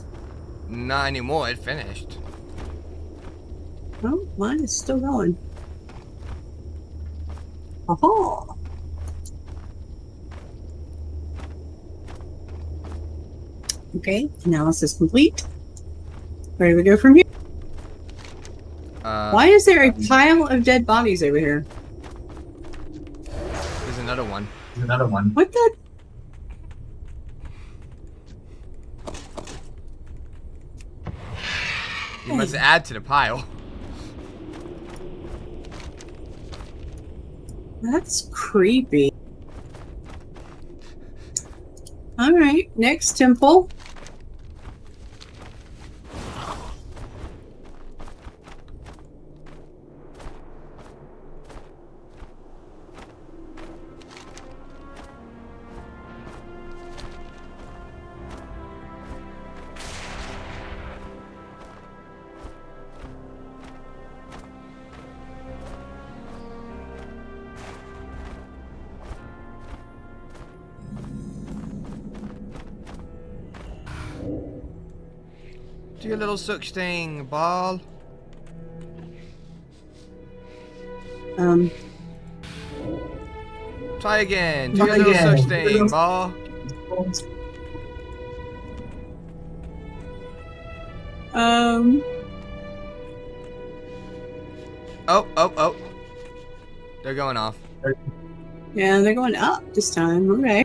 Not anymore, it finished. Oh, mine is still going. Aha! Okay, analysis complete. Where do we go from here? Why is there a pile of dead bodies over here? There's another one. There's another one. What the? You must add to the pile. That's creepy. Alright, next temple. Do your little such thing, ball. Try again. Do your little such thing, ball. Oh. They're going off. Yeah, they're going up this time. Okay.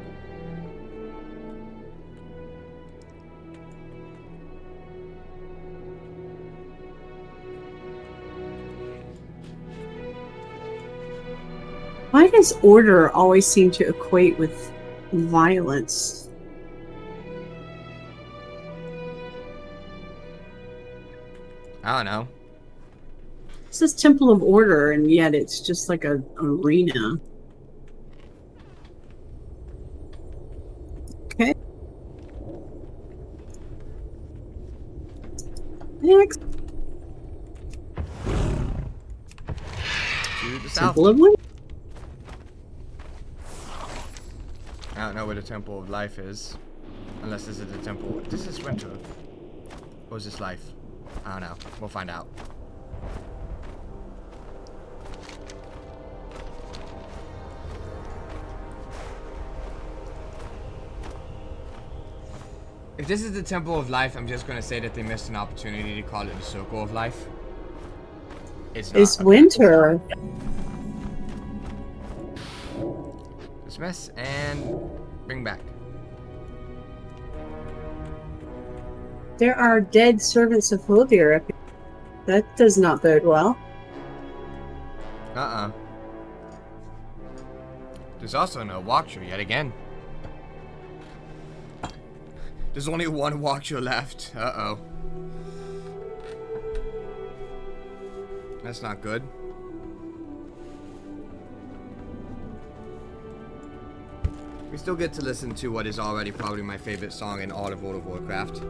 Why does order always seem to equate with violence? I don't know. It says Temple of Order, and yet it's just like a arena. Okay. Next. To the south. Temple of Wind. I don't know where the Temple of Life is. Unless this is the Temple. This is Winter. Or is this Life? I don't know. We'll find out. If this is the Temple of Life, I'm just gonna say that they missed an opportunity to call it the Circle of Life. It's not. It's Winter. Dismiss and bring back. There are dead servants of Hodir up here. That does not bode well. There's also no walkthrough yet again. There's only one walkthrough left. Uh-oh. That's not good. We still get to listen to what is already probably my favorite song in all of World of Warcraft.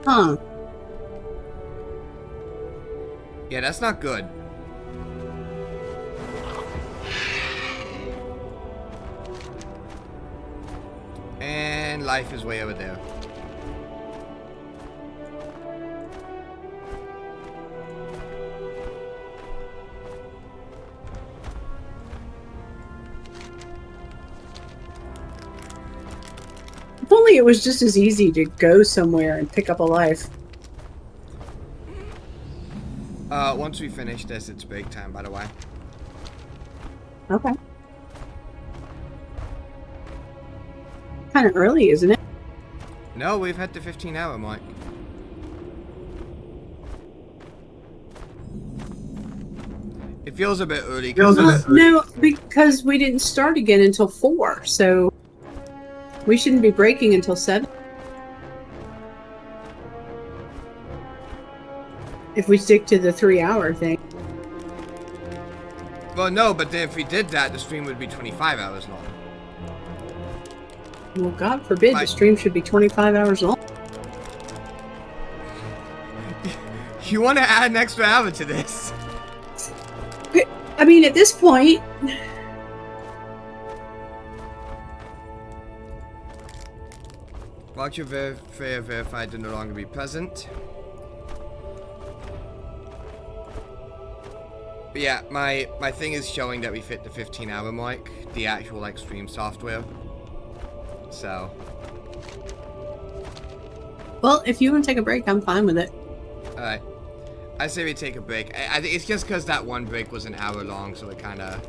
Huh. Yeah, that's not good. And life is way over there. If only it was just as easy to go somewhere and pick up a life. Once we finish this, it's break time, by the way. Okay. Kind of early, isn't it? No, we've hit the 15-hour mark. It feels a bit early. No, because we didn't start again until 4, so we shouldn't be breaking until 7. If we stick to the 3-hour thing. Well, no, but then if we did that, the stream would be 25 hours long. Well, God forbid the stream should be 25 hours long. You want to add an extra hour to this? I mean, at this point... Mark your verified to no longer be present. But yeah, my thing is showing that we fit the 15-hour mark, the actual like stream software. So. Well, if you want to take a break, I'm fine with it. Alright. I say we take a break. I think it's just because that one break was an hour long, so it kind of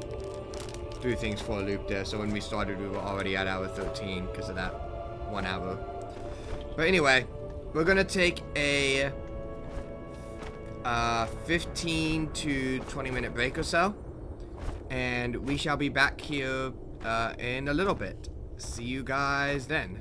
threw things for a loop there. So when we started, we were already at hour 13 because of that 1 hour. But anyway, we're going to take a 15 to 20 minute break or so. And we shall be back here in a little bit. See you guys then.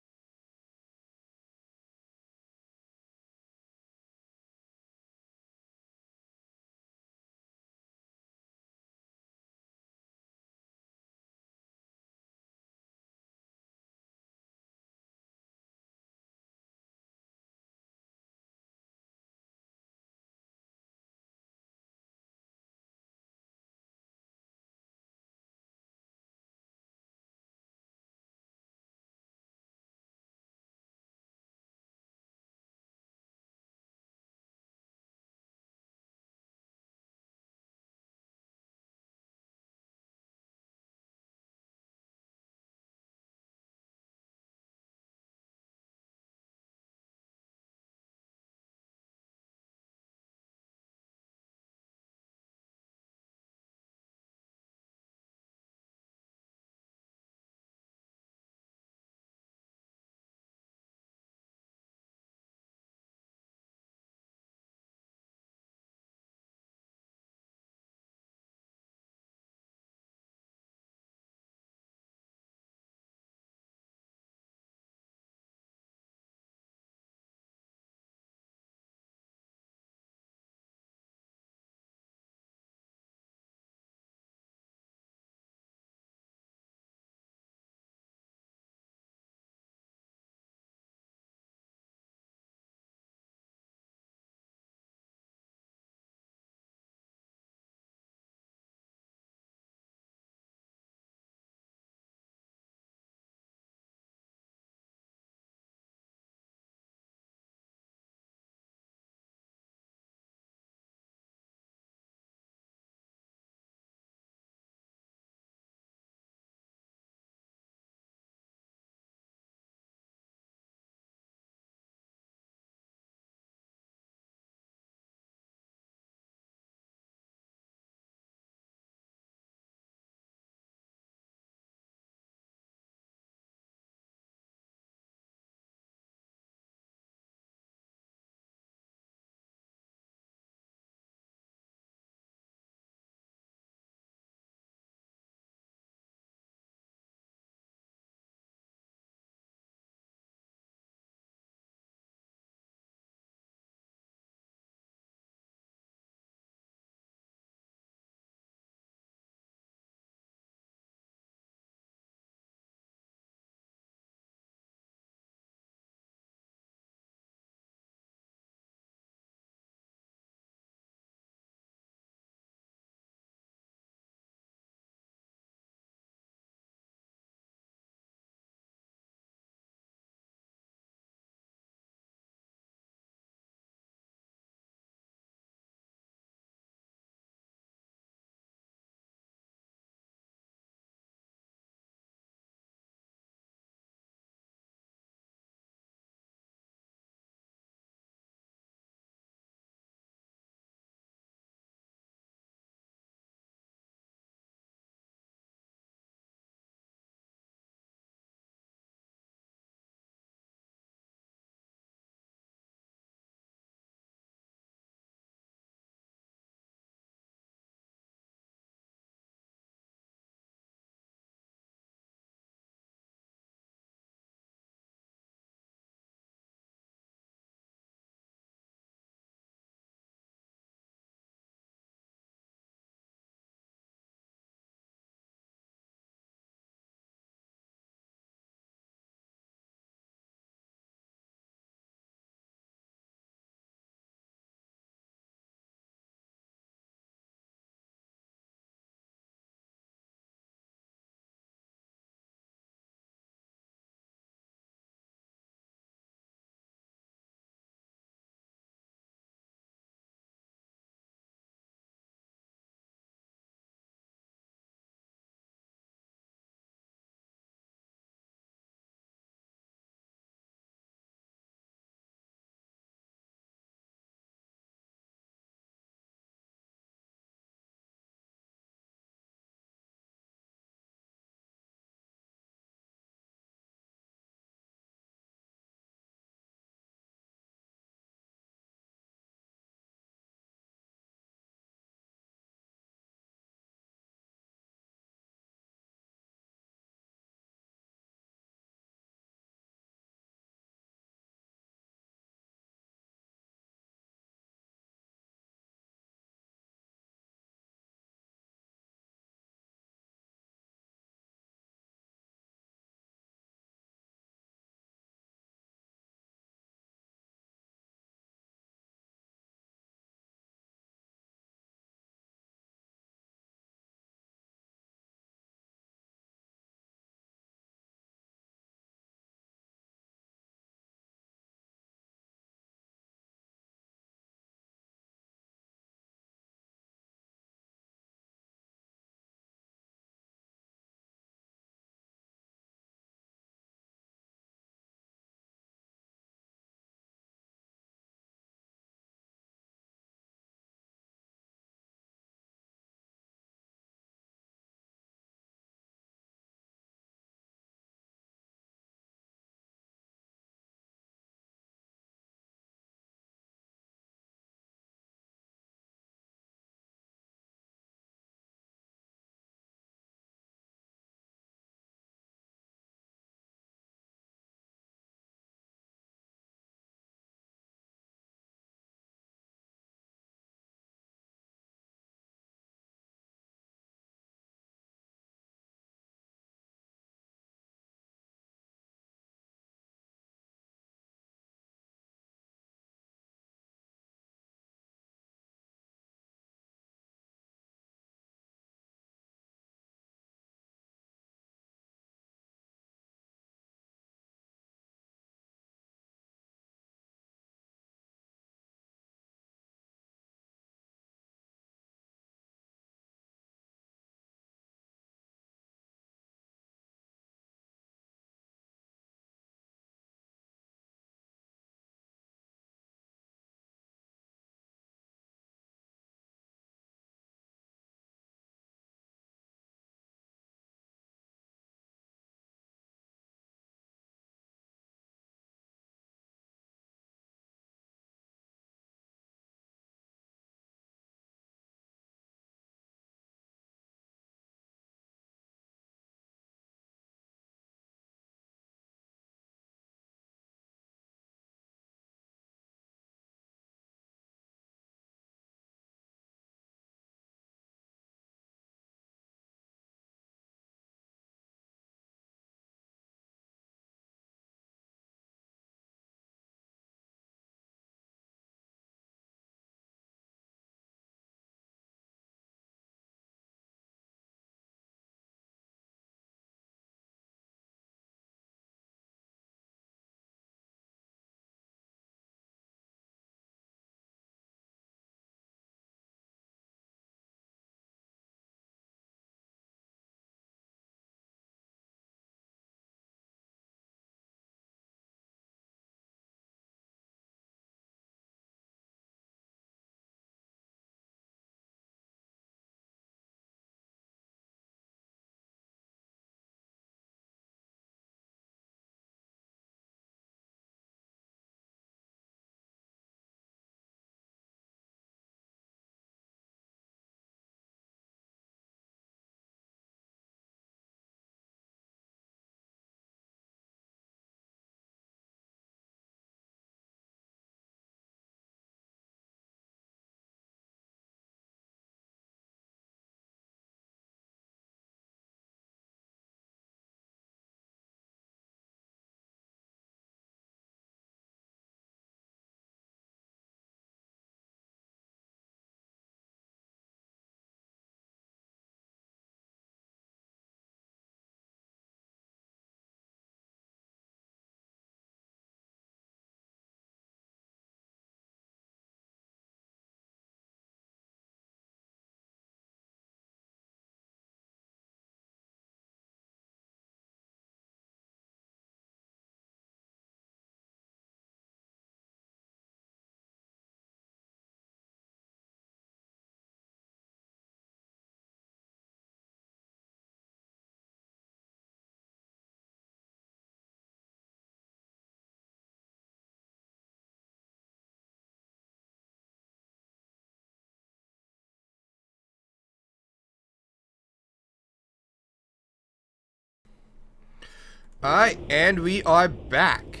Alright, and we are back.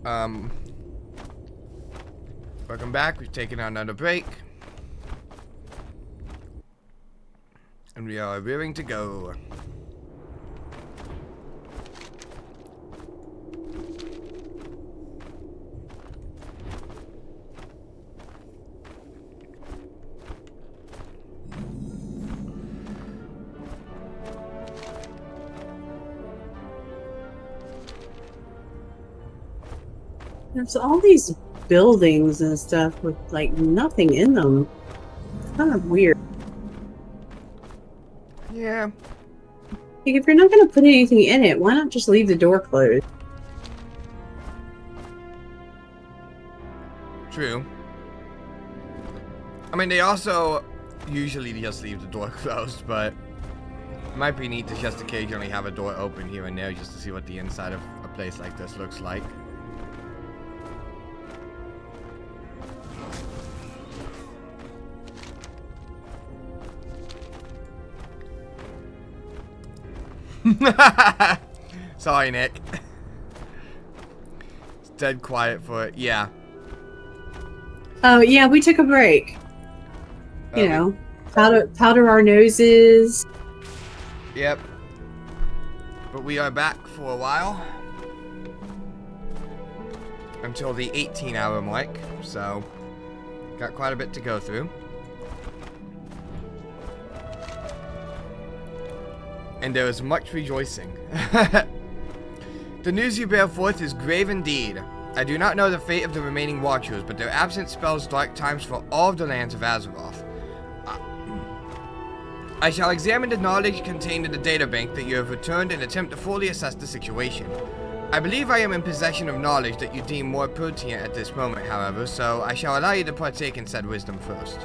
Welcome back. We've taken another break. And we are rearing to go. There's all these buildings and stuff with like nothing in them. It's kind of weird. Yeah. Like, if you're not going to put anything in it, why not just leave the door closed? True. I mean, they also usually just leave the door closed, but it might be neat to just occasionally have a door open here and there just to see what the inside of a place like this looks like. Sorry, Nick. It's dead quiet for it. Yeah. Oh, yeah, we took a break. You know, powder our noses. Yep. But we are back for a while. Until the 18-hour mark. So, got quite a bit to go through. And there is much rejoicing. The news you bear forth is grave indeed. I do not know the fate of the remaining Watchers, but their absence spells dark times for all of the lands of Azeroth. I shall examine the knowledge contained in the databank that you have returned and attempt to fully assess the situation. I believe I am in possession of knowledge that you deem more pertinent at this moment, however, so I shall allow you to partake in said wisdom first.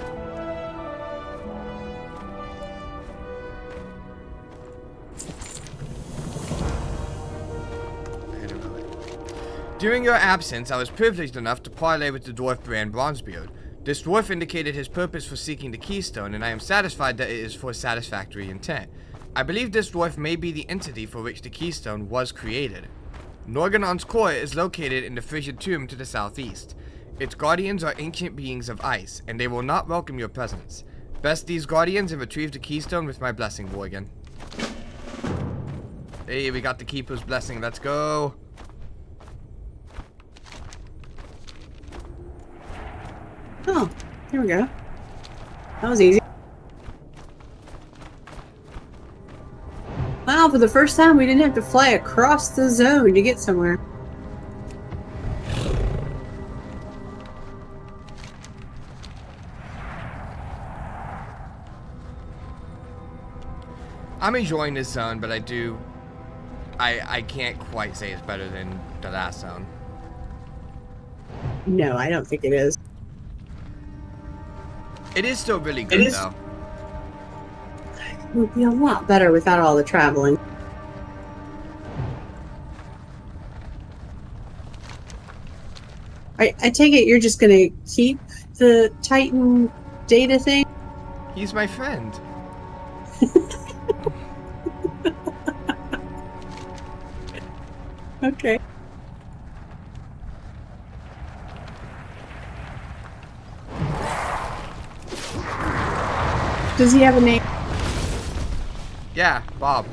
During your absence, I was privileged enough to parley with the dwarf Brand Bronzebeard. This dwarf indicated his purpose for seeking the keystone, and I am satisfied that it is for satisfactory intent. I believe this dwarf may be the entity for which the keystone was created. Norganon's core is located in the frigid tomb to the southeast. Its guardians are ancient beings of ice, and they will not welcome your presence. Best these guardians and retrieve the keystone with my blessing, Morgan. Hey, we got the keeper's blessing. Let's go. Oh, there we go. That was easy. Wow, for the first time we didn't have to fly across the zone to get somewhere. I'm enjoying this zone, but I can't quite say it's better than the last zone. No, I don't think it is. It is still really good, though. It would be a lot better without all the traveling. I take it you're just gonna keep the Titan data thing? He's my friend. Okay. Does he have a name? Yeah, Bob.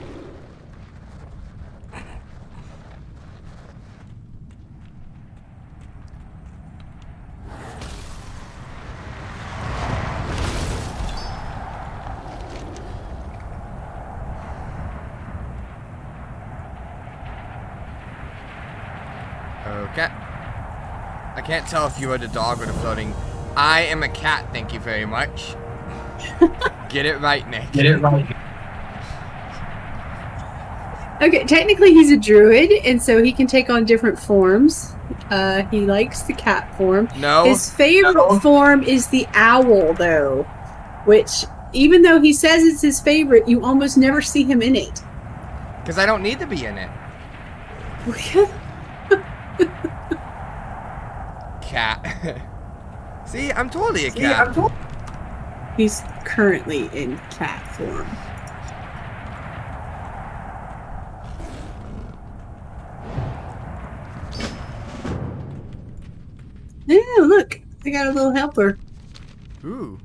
Okay. I can't tell if you are the dog or the floating. I am a cat, thank you very much. Get it right, Nick. Get it right. Okay, technically he's a druid, and so he can take on different forms. He likes the cat form. No. His favorite form is the owl, though. Which, even though he says it's his favorite, you almost never see him in it. Because I don't need to be in it. Cat. See, I'm totally a cat. He's currently in cat form. I got a little helper. Ooh.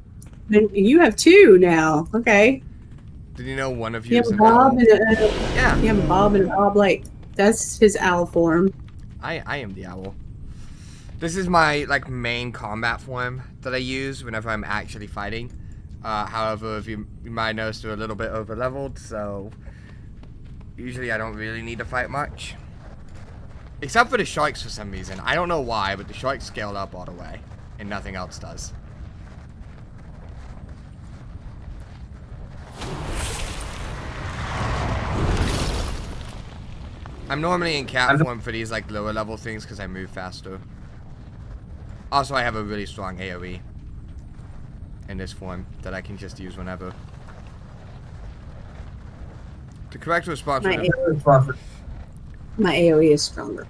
And you have two now. Okay. Did you know one of You you have is a an Bob owl? and Yeah. you have a Bob and an oblate. That's his owl form. I am the owl. This is my like main combat form that I use whenever I'm actually fighting. However, if you might notice, they're a little bit over leveled, so usually I don't really need to fight much. Except for the sharks for some reason. I don't know why, but the sharks scaled up all the way, and nothing else does. I'm normally in cat form for these like lower level things because I move faster. Also, I have a really strong AoE in this form that I can just use whenever. The correct response would have... My AoE is stronger.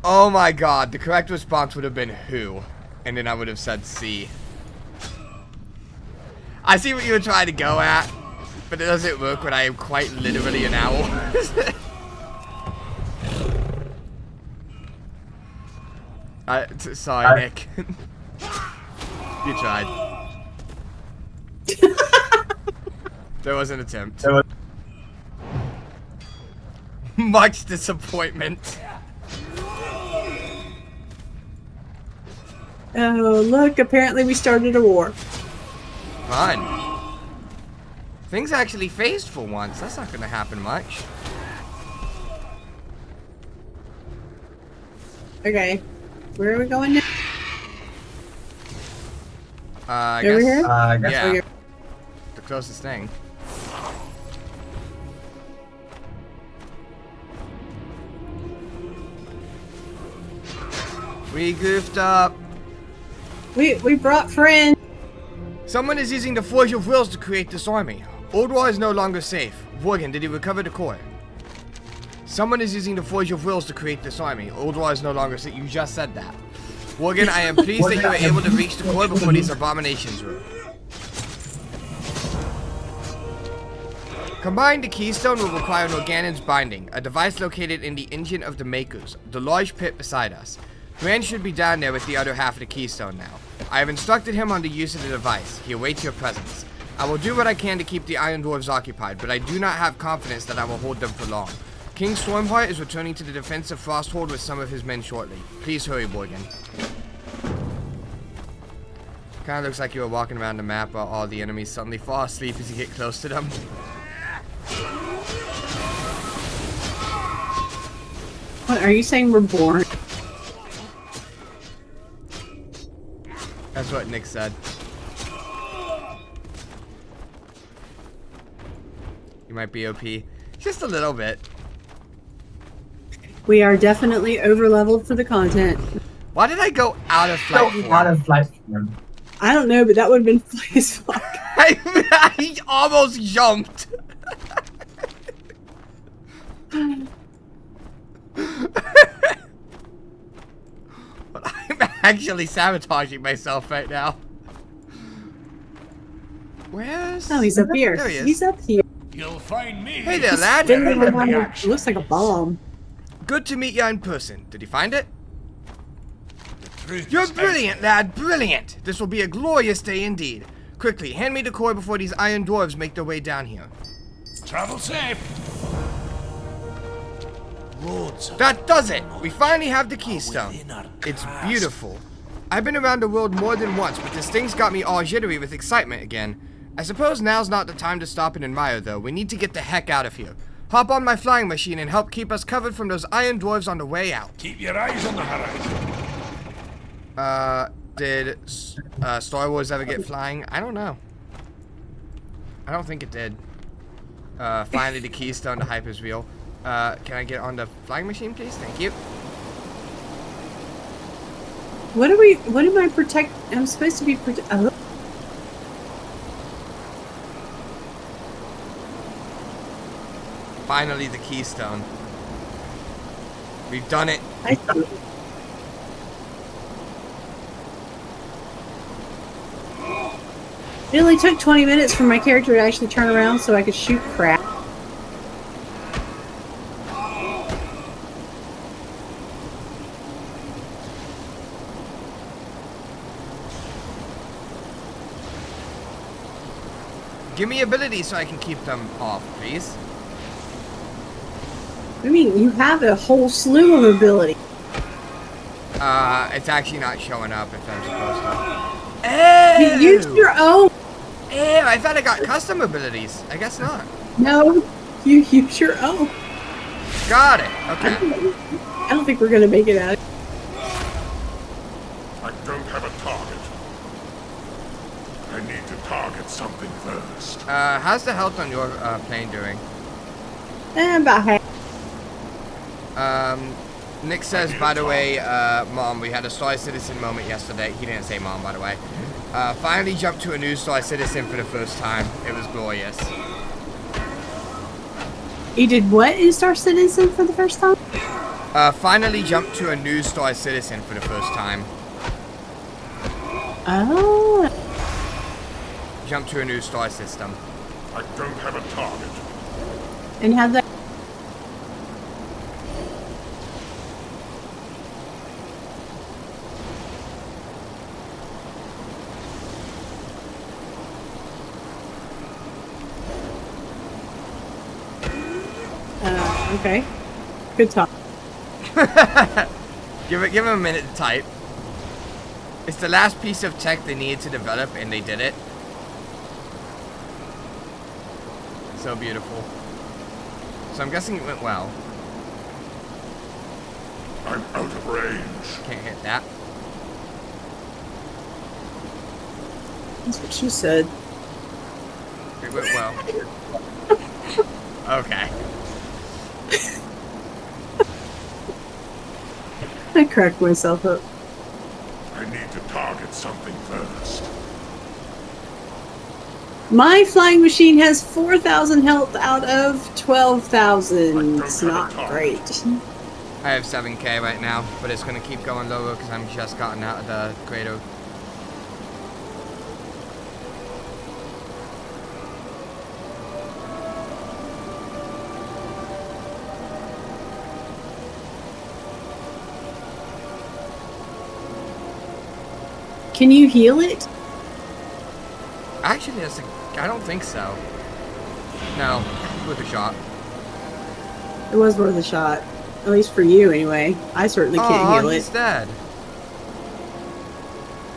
Oh my god, the correct response would have been who? And then I would have said C. I see what you were trying to go at, but it doesn't work when I am quite literally an owl. Sorry, Nick. You tried. There was an attempt. Much disappointment. Oh, look, apparently we started a war. Fun. Things actually phased for once. That's not gonna happen much. Okay. Where are we going now? I Over guess, here? I guess yeah. Okay. The closest thing. We goofed up. We brought friends. Someone is using the Forge of Wills to create this army. Old War is no longer safe. Vorgan, did he recover the core? Someone is using the Forge of Wills to create this army. Old War is no longer safe. You just said that. Vorgan, I am pleased that you were able to reach the core before these abominations were. Combined, the keystone will require Norgannon's binding, a device located in the engine of the Makers, the large pit beside us. Rand should be down there with the other half of the keystone now. I have instructed him on the use of the device. He awaits your presence. I will do what I can to keep the Iron Dwarves occupied, but I do not have confidence that I will hold them for long. King Stormheart is returning to the defensive Frosthold with some of his men shortly. Please hurry, Borgen. Kinda looks like you were walking around the map while all the enemies suddenly fall asleep as you get close to them. What, are you saying we're bored? That's what Nick said. You might be OP. Just a little bit. We are definitely over-leveled for the content. Why did I go out of flight form? Out of flight form. I don't know, but that would have been funny as fuck. I almost jumped. But I'm actually sabotaging myself right now. Where's... Oh, he's up here. There he is. He's up here. You'll find me. Hey there, lad. Spinning Ready for around the with- action. looks like a bomb. Good to meet you in person. Did you find it? Truth You're is brilliant, lad. Brilliant. This will be a glorious day indeed. Quickly, hand me the core before these iron dwarves make their way down here. Travel safe. Roads. That does it. We finally have the keystone. It's beautiful. I've been around the world more than once, but this thing's got me all jittery with excitement again. I suppose now's not the time to stop and admire, though. We need to get the heck out of here. Hop on my flying machine and help keep us covered from those iron dwarves on the way out. Keep your eyes on the horizon. Did Star Wars ever get flying? I don't know. I don't think it did. Finally the keystone to hype is real. Can I get on the flying machine, please? Thank you. What am I protect? I'm supposed to be oh. Finally the keystone. We've done it. It only took 20 minutes for my character to actually turn around so I could shoot crap. Give me abilities so I can keep them off, please. I mean, you have a whole slew of ability. It's actually not showing up if I'm supposed to. You use Ew! your own. Ew, I thought I got custom abilities. I guess not. No, you use your own. Got it. Okay. I don't think we're gonna make it out. I don't have a target. I need to target something first. How's the health on your plane doing? About half. Nick says, by the way, Mom, we had a Star Citizen moment yesterday. He didn't say Mom, by the way. Finally jumped to a new Star Citizen for the first time. It was glorious. You did what in Star Citizen for the first time? Finally jumped to a new Star Citizen for the first time. Oh. Jumped to a new star system. I don't have a target. And have that. Okay. Good talk. Give him a minute to type. It's the last piece of tech they needed to develop, and they did it. So beautiful. So I'm guessing it went well. I'm out of range. Can't hit that. That's what she said. It went well. Okay. I cracked myself up. I need to target something first. My flying machine has 4,000 health out of 12,000. It's not great. I have 7k right now, but it's going to keep going lower because I'm just gotten out of the crater. Can you heal it? Actually, I don't think so. No, with a shot. It was worth a shot. At least for you, anyway. I certainly can't heal he's it. dead.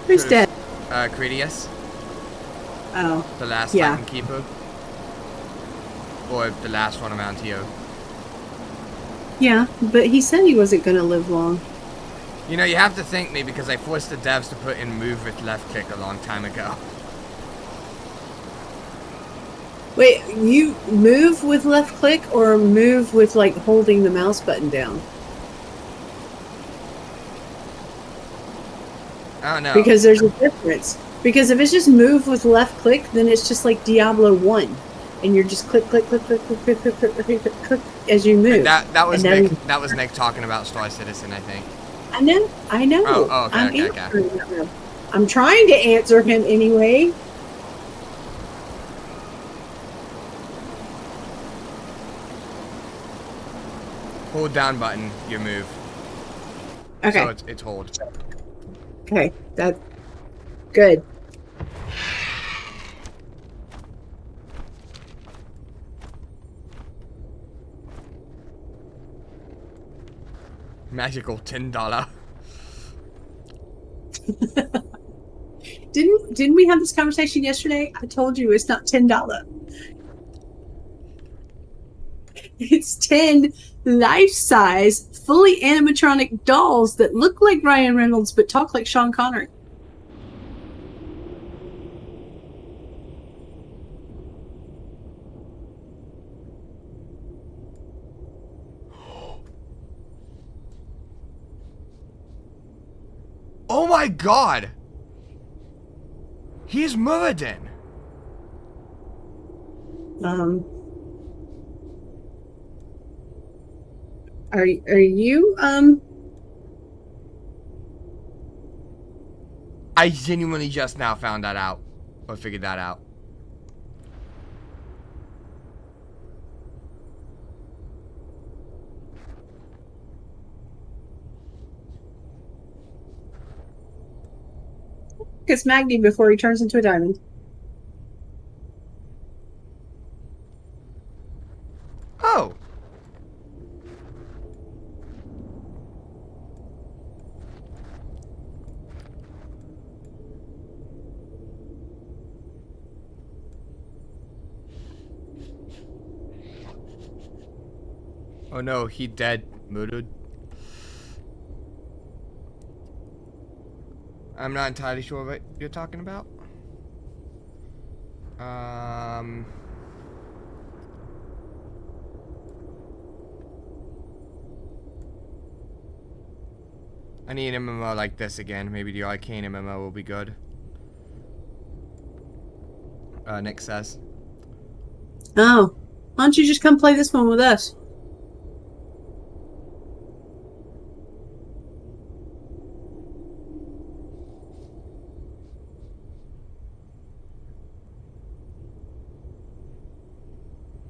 Who's dead? Credius, Oh. the last Yeah. Titan Keeper. Or the last one around here. Yeah, but he said he wasn't going to live long. You know, you have to thank me because I forced the devs to put in move with left click a long time ago. Wait, you move with left click or move with, like, holding the mouse button down? I don't know. Because there's a difference. Because if it's just move with left click, then it's just like Diablo 1. And you're just click, click, click, click, click, click, click, click, click, click, click as you move. That was And Nick. then- That was Nick talking about Star Citizen, I think. I know. Oh, okay, I'm okay. answering him. I'm trying to answer him anyway. Hold down button, you move. Okay. So it's hold. Okay. That's good. Magical $10. Didn't we have this conversation yesterday? I told you it's not $10. It's 10 life-size, fully animatronic dolls that look like Ryan Reynolds but talk like Sean Connery. Oh my god! He's Muradin! Are you I genuinely just now found that out. Or figured that out. it's Magni before he turns into a diamond? Oh no, he dead. Murdered. I'm not entirely sure what you're talking about. I need an MMO like this again. Maybe the Arcane MMO will be good. Nick says. Oh, why don't you just come play this one with us?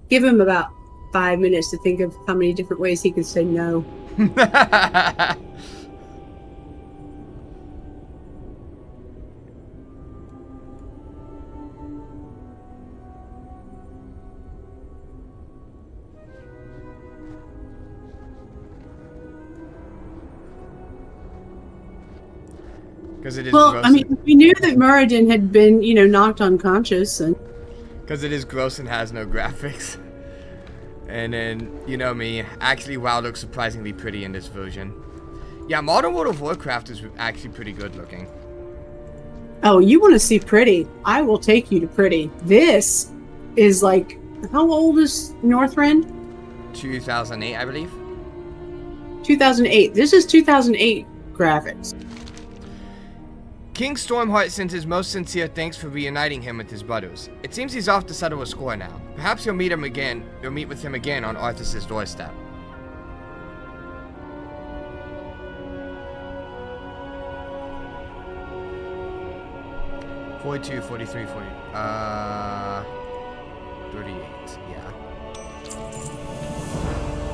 Give him about 5 minutes to think of how many different ways he could say no. Because it is Well, gross. I mean, we knew that Muradin had been, knocked unconscious, and Because it is gross and has no graphics. And then, you know me, actually WoW looks surprisingly pretty in this version. Yeah, modern World of Warcraft is actually pretty good looking. oh, you want to see pretty? I will take you to pretty. This is like, how old is Northrend? 2008, I believe. 2008. This is 2008 graphics. King Stormheart sends his most sincere thanks for reuniting him with his brothers. It seems he's off to settle a score now. Perhaps you'll meet with him again on Arthas's doorstep. (42, 43, 40. 38, yeah.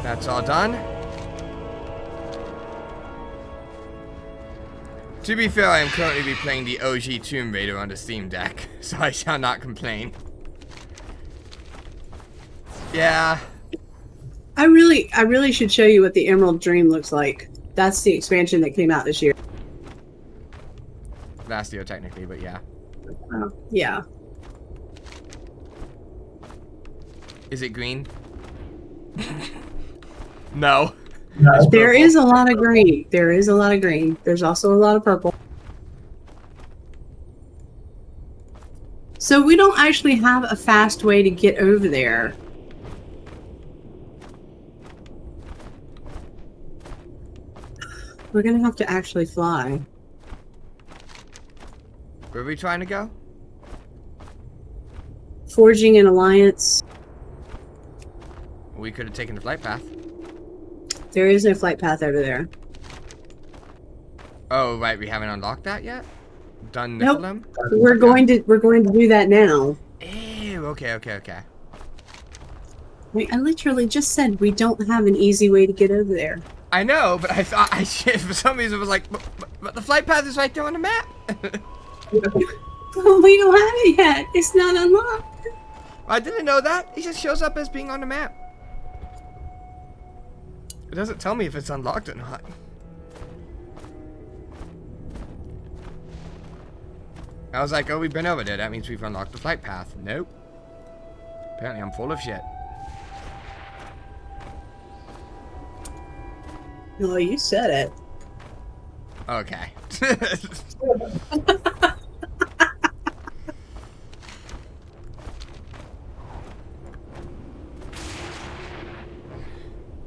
That's all done. To be fair, I am currently replaying the OG Tomb Raider on the Steam Deck, so I shall not complain. Yeah. I really should show you what the Emerald Dream looks like. That's the expansion that came out this year. Last year, technically, but yeah. Yeah. Is it green? No. No. There is a lot of green. There is a lot of green. There's also a lot of purple. So we don't actually have a fast way to get over there. We're gonna have to actually fly. Where are we trying to go? Forging an alliance. We could have taken the flight path. There is no flight path over there. Oh, right, we haven't unlocked that yet? Done Nope. Niflheim? We're going to do that now. Ew, okay. I literally just said we don't have an easy way to get over there. I know, but I thought for some reason it was like, but the flight path is right there on the map. Well, we don't have it yet. It's not unlocked. I didn't know that. It just shows up as being on the map. It doesn't tell me if it's unlocked or not. I was like, oh, we've been over there. That means we've unlocked the flight path. Nope. Apparently I'm full of shit. No, you said it. Okay.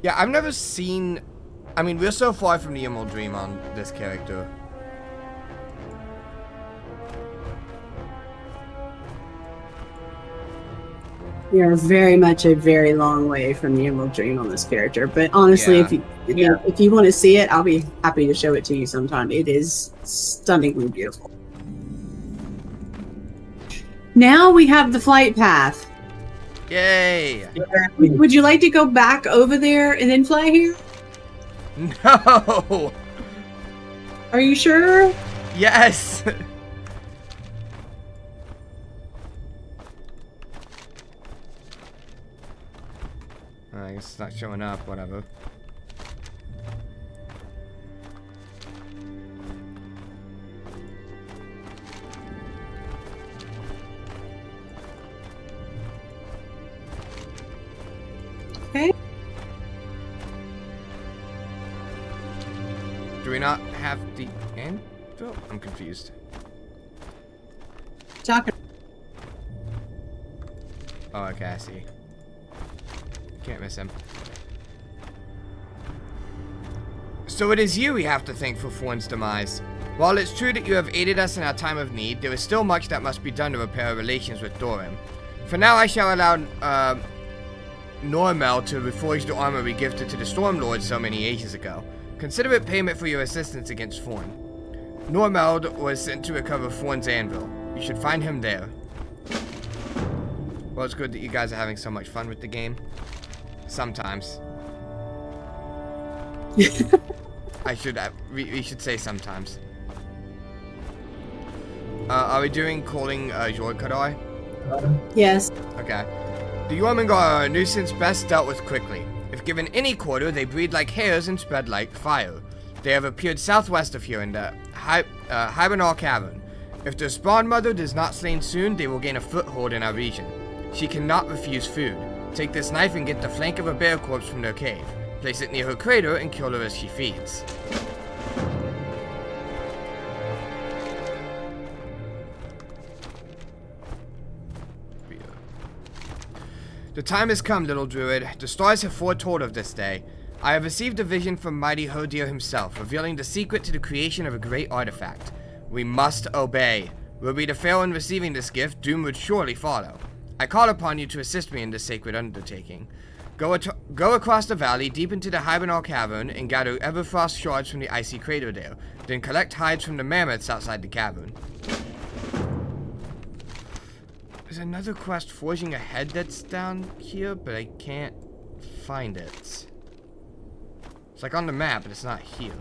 Yeah, I've never seen... I mean, we're so far from the Emerald Dream on this character. We are very much a very long way from the Emerald Dream on this character. But honestly, Yeah. if you want to see it, I'll be happy to show it to you sometime. It is stunningly beautiful. Now we have the flight path. Yay! Would you like to go back over there and then fly here? No! Are you sure? Yes! I guess it's not showing up, whatever. Okay. Do we not have the end? Oh, I'm confused. Talking. Oh, okay, I see. Can't miss him. So it is you we have to thank for Thorn's demise. While it's true that you have aided us in our time of need, there is still much that must be done to repair our relations with Doran. For now, I shall allow Normel to reforge the armor we gifted to the Stormlord so many ages ago. Consider it payment for your assistance against Thorn. Normeld was sent to recover Thorn's anvil. You should find him there. Well, it's good that you guys are having so much fun with the game. Sometimes. We should say sometimes. Are we doing calling Jorkadar? Yes. Okay. The Yormungandr are a nuisance best dealt with quickly. If given any quarter, they breed like hares and spread like fire. They have appeared southwest of here in the Hibernal Cavern. If their spawn mother does not slain soon, they will gain a foothold in our region. She cannot refuse food. Take this knife and get the flank of a bear corpse from their cave. Place it near her crater and kill her as she feeds. The time has come, little druid. The stars have foretold of this day. I have received a vision from mighty Hodir himself, revealing the secret to the creation of a great artifact. We must obey. Were we to fail in receiving this gift, doom would surely follow. I call upon you to assist me in this sacred undertaking. Go across the valley, deep into the Hibernal Cavern, and gather Everfrost shards from the icy crater there. Then collect hides from the mammoths outside the cavern. There's another quest, Forging a Head, that's down here, but I can't find it. It's like on the map, but it's not here.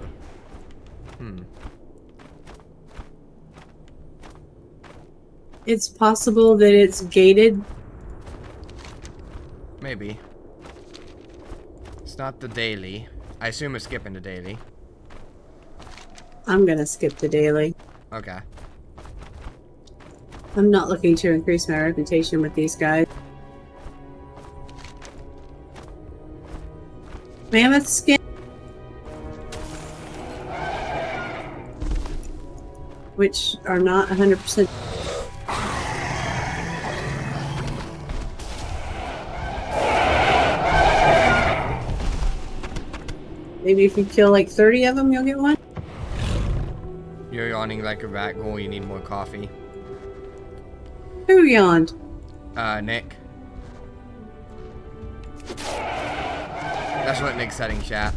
It's possible that it's gated. Maybe. It's not the daily. I assume we're skipping the daily. I'm gonna skip the daily. Okay. I'm not looking to increase my reputation with these guys. Mammoth skin. Which are not 100%. Maybe if you kill like 30 of them, you'll get one? You're yawning like a rat ghoul. You need more coffee. Who yawned? Nick. That's what Nick's setting, chat.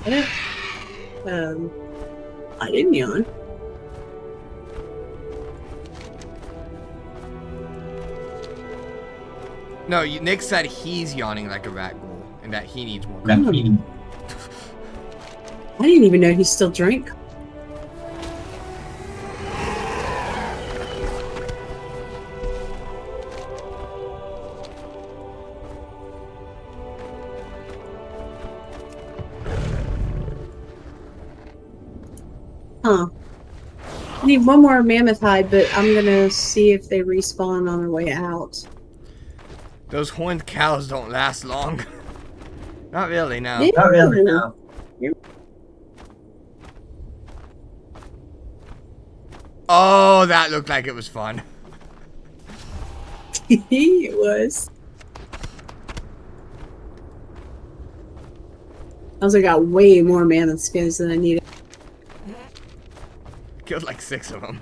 I didn't yawn. No, Nick said he's yawning like a rat ghoul, and that he needs more That coffee. meeting. I didn't even know he still drank. Huh. I need one more mammoth hide, but I'm gonna see if they respawn on their way out. Those horned cows don't last long. Not really, no. Yeah. Not really, no. Oh, that looked like it was fun. It was. I also got way more mammoth skins than I needed. Killed like 6 of them.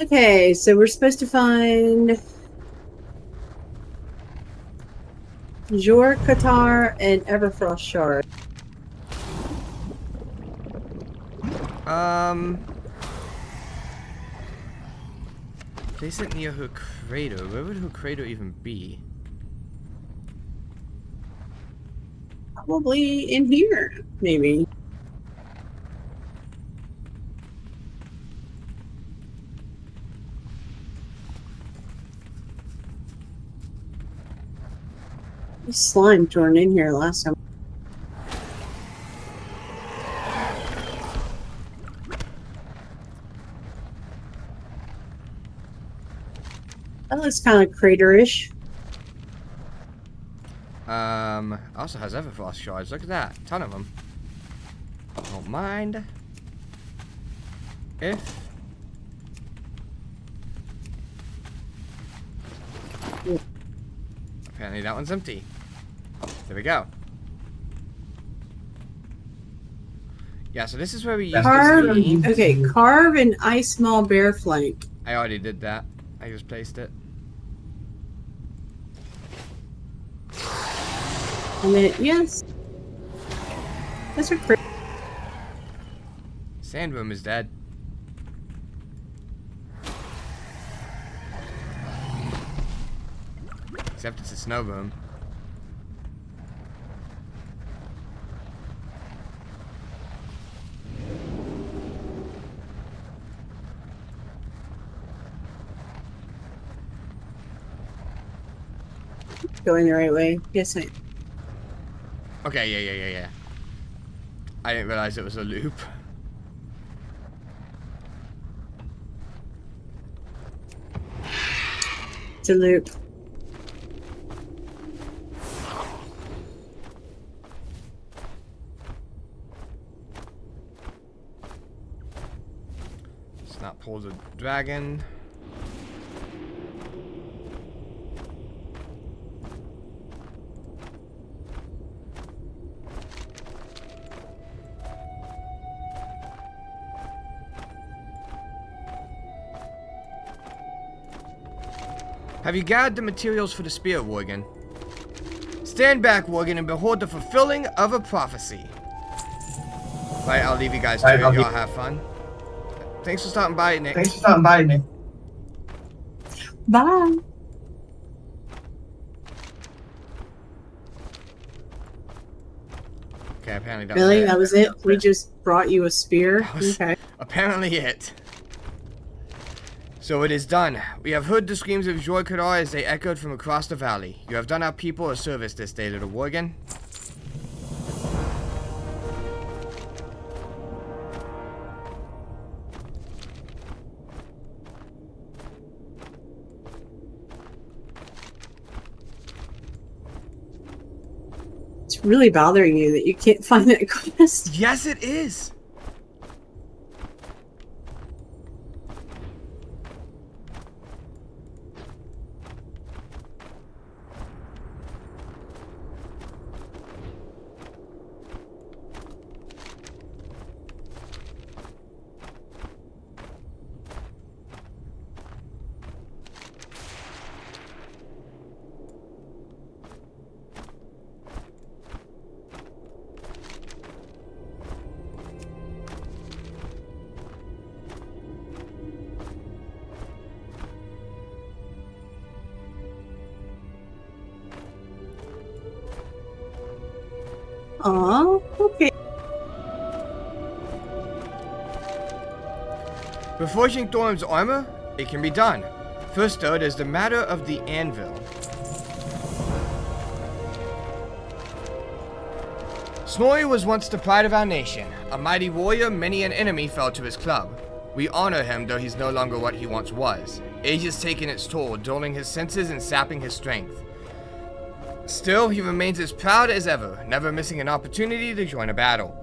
Okay, so we're supposed to find Jor, Qatar, and Everfrost Shard. Place it near her crater. Where would her crater even be? Probably in here, maybe. This slime torn in here last time. That looks kind of craterish. Also has Everfrost shards. Look at that. Ton of them. Don't mind. If. Apparently that one's empty. There we go. Yeah, so this is where we use Carve. the Okay, carve an ice maul bear flank. I already did that. I just placed it. And then, yes. That's a crit. Sandworm is dead. Except it's a snow boom. Going the right way. Yes, I. Okay, yeah. I didn't realize it was a loop. It's a loop. Let's not pull the dragon. Have you gathered the materials for the spear, Worgen? Stand back, Worgen, and behold the fulfilling of a prophecy. Right, I'll leave you guys to it. Y'all have fun. Thanks for stopping by, Nick. Bye. Okay, apparently that Really? was it. That was it? We just brought you a spear? That was Okay. apparently it. So it is done. We have heard the screams of Jorkadar as they echoed from across the valley. You have done our people a service this day, little Worgen. It's really bothering you that you can't find that quest. Yes, it is. Aw, okay. Reforging Thorm's armor? It can be done. First though, there's the matter of the anvil. Snorri was once the pride of our nation. A mighty warrior, many an enemy fell to his club. We honor him, though he's no longer what he once was. Age has taken its toll, dulling his senses and sapping his strength. Still, he remains as proud as ever, never missing an opportunity to join a battle.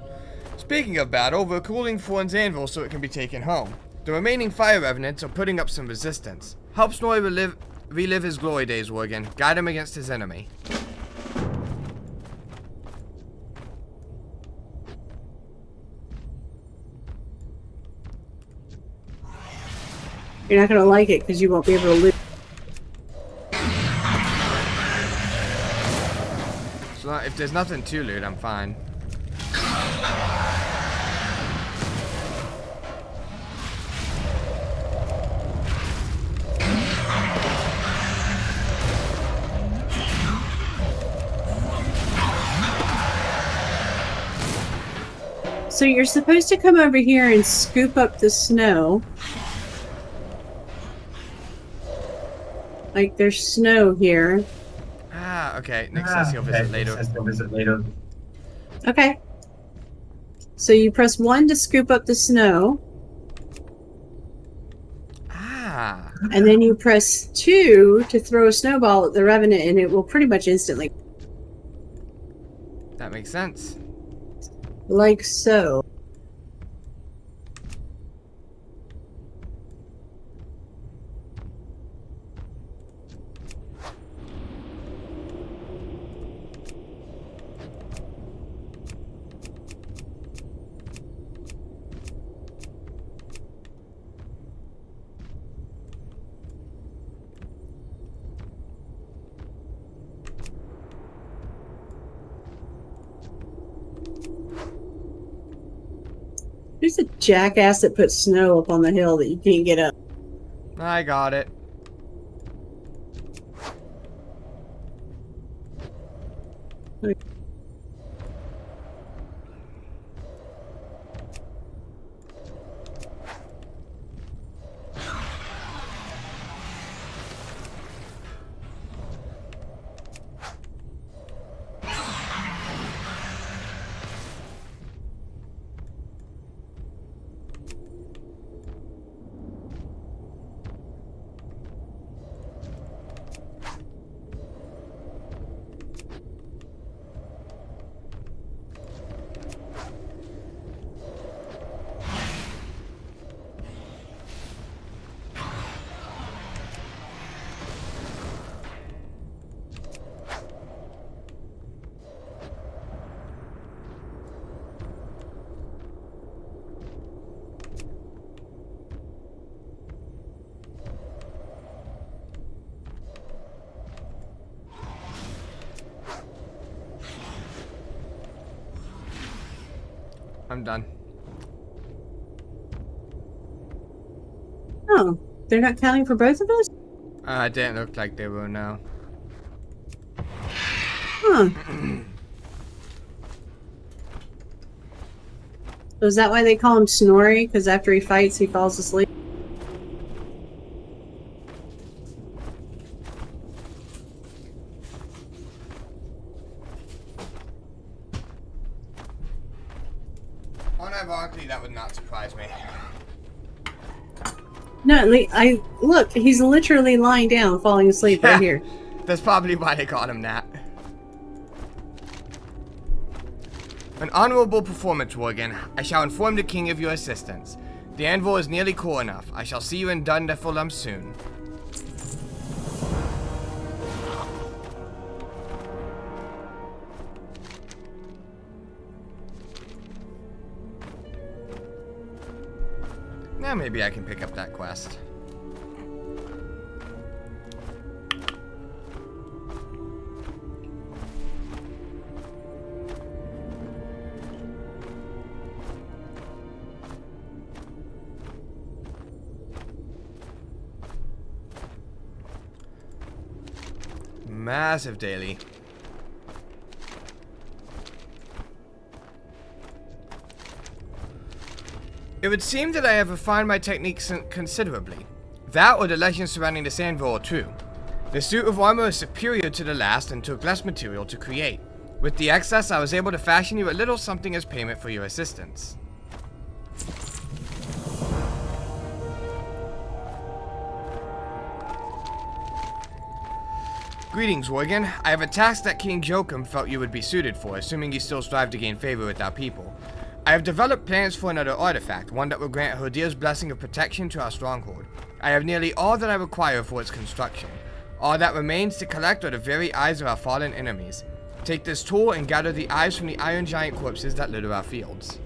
Speaking of battle, we're cooling Thorn's anvil so it can be taken home. The remaining fire revenants are putting up some resistance. Help Snorri relive his glory days, Worgen. Guide him against his enemy. You're not gonna like it because you won't be able to live. So if there's nothing to loot, I'm fine. So you're supposed to come over here and scoop up the snow. Like there's snow here. Ah, okay. Nick says he'll visit later. Okay. So you press 1 to scoop up the snow. Ah. and then you press 2 to throw a snowball at the Revenant, and it will pretty much instantly. That makes sense. Like so. There's a jackass that puts snow up on the hill that you can't get up. I got it. I'm done. Oh, they're not counting for both of us? It didn't look like they were, no. Huh. So is that why they call him Snorri? Because after he fights, he falls asleep? Unironically, that would not surprise me. No, look, he's literally lying down, falling asleep right here. That's probably why they called him that. An honorable performance, Worgen. I shall inform the king of your assistance. The anvil is nearly cool enough. I shall see you in Dundefulum soon. Now maybe I can pick up that quest. Massive daily. It would seem that I have refined my techniques considerably. That or the legends surrounding this anvil are true. The suit of armor is superior to the last and took less material to create. With the excess, I was able to fashion you a little something as payment for your assistance. Greetings, Worgen. I have a task that King Joachim felt you would be suited for, assuming you still strive to gain favor with our people. I have developed plans for another artifact, one that will grant Hodir's blessing of protection to our stronghold. I have nearly all that I require for its construction. All that remains to collect are the very eyes of our fallen enemies. Take this tool and gather the eyes from the iron giant corpses that litter our fields.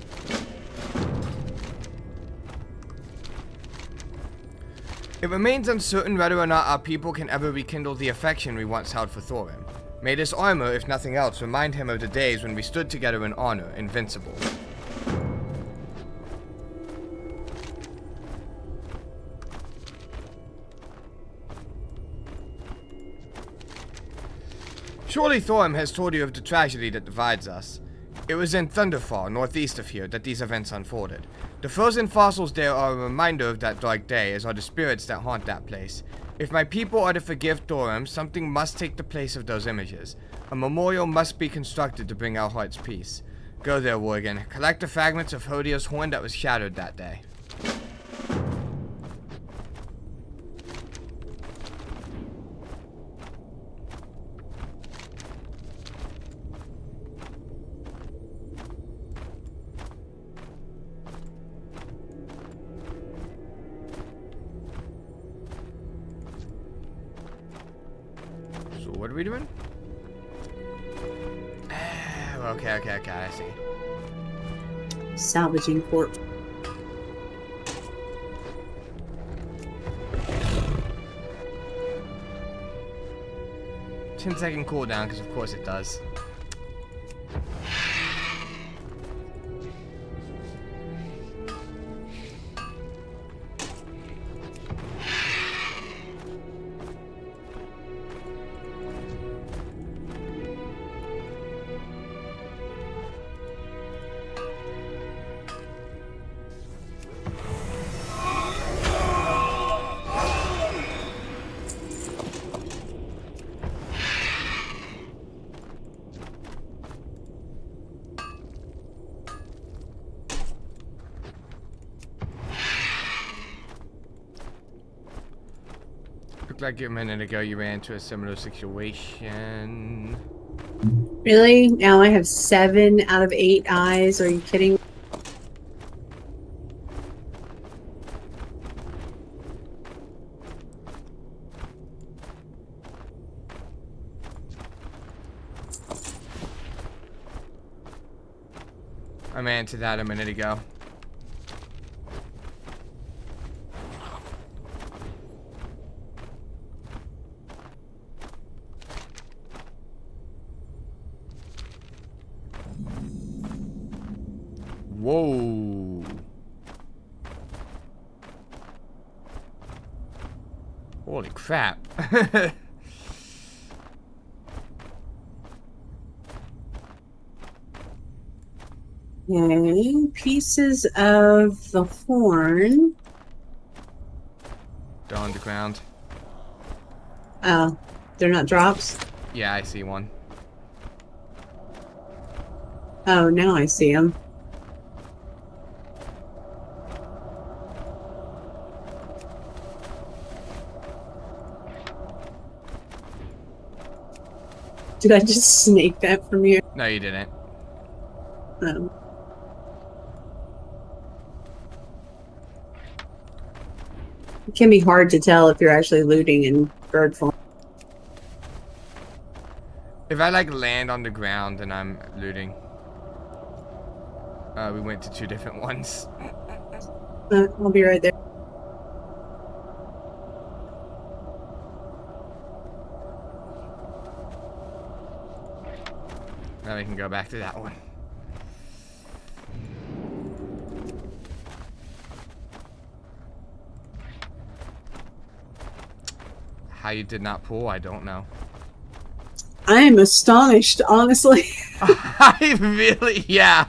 It remains uncertain whether or not our people can ever rekindle the affection we once held for Thorin. May this armor, if nothing else, remind him of the days when we stood together in honor, invincible. Surely Thorim has told you of the tragedy that divides us. It was in Thunderfall, northeast of here, that these events unfolded. The frozen fossils there are a reminder of that dark day, as are the spirits that haunt that place. If my people are to forgive Thorim, something must take the place of those images. A memorial must be constructed to bring our hearts peace. Go there, Worgen. Collect the fragments of Hodir's horn that was shattered that day. what are we doing? Okay, I see. Salvaging corpse. Ten-second cooldown, because of course it does. Looked like a minute ago you ran into a similar situation. Really? Now I have 7 out of 8 eyes. Are you kidding? I ran into that a minute ago. Whoa. Holy crap. Okay, pieces of the horn. They're on the ground. Oh, they're not drops? Yeah, I see one. Oh, now I see them. Did I just snake that from you? No, you didn't. Oh. It can be hard to tell if you're actually looting in bird form. If I like land on the ground, then I'm looting. We went to 2 different ones. I'll be right there. Now we can go back to that one. How you did not pull, I don't know. I am astonished, honestly. I really, yeah.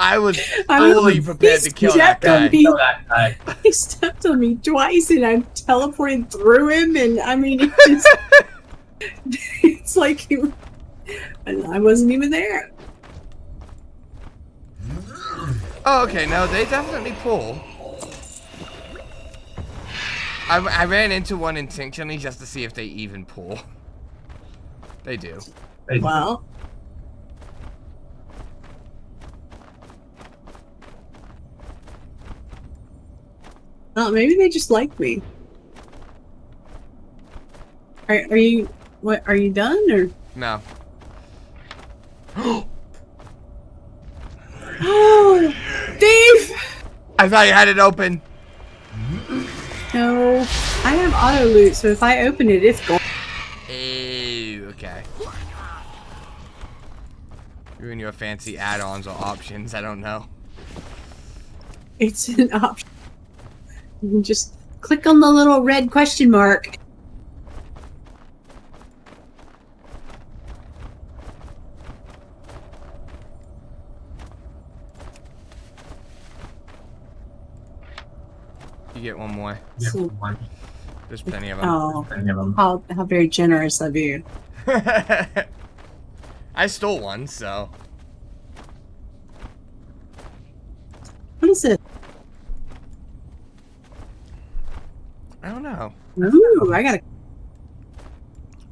I was I fully mean, prepared to kill that stepped on guy. me. Kill that guy. He stepped on me twice and I teleported through him, and I mean, it just. It's like I wasn't even there. Oh, okay, no, they definitely pull. I ran into one intentionally just to see if they even pull. They do. Hey, Well, oh, maybe they just like me. Are you? What? Are you done or? No. Oh, thief! I thought you had it open. No, I have auto loot, so if I open it, it's gone. Ew, okay. You and your fancy add-ons or options, I don't know. It's an option. You can just click on the little red question mark. You get one more. yeah, So- one. There's plenty of them. Oh, Any of them. how very generous of you. I stole one, so. What is it? I don't know. Ooh, I got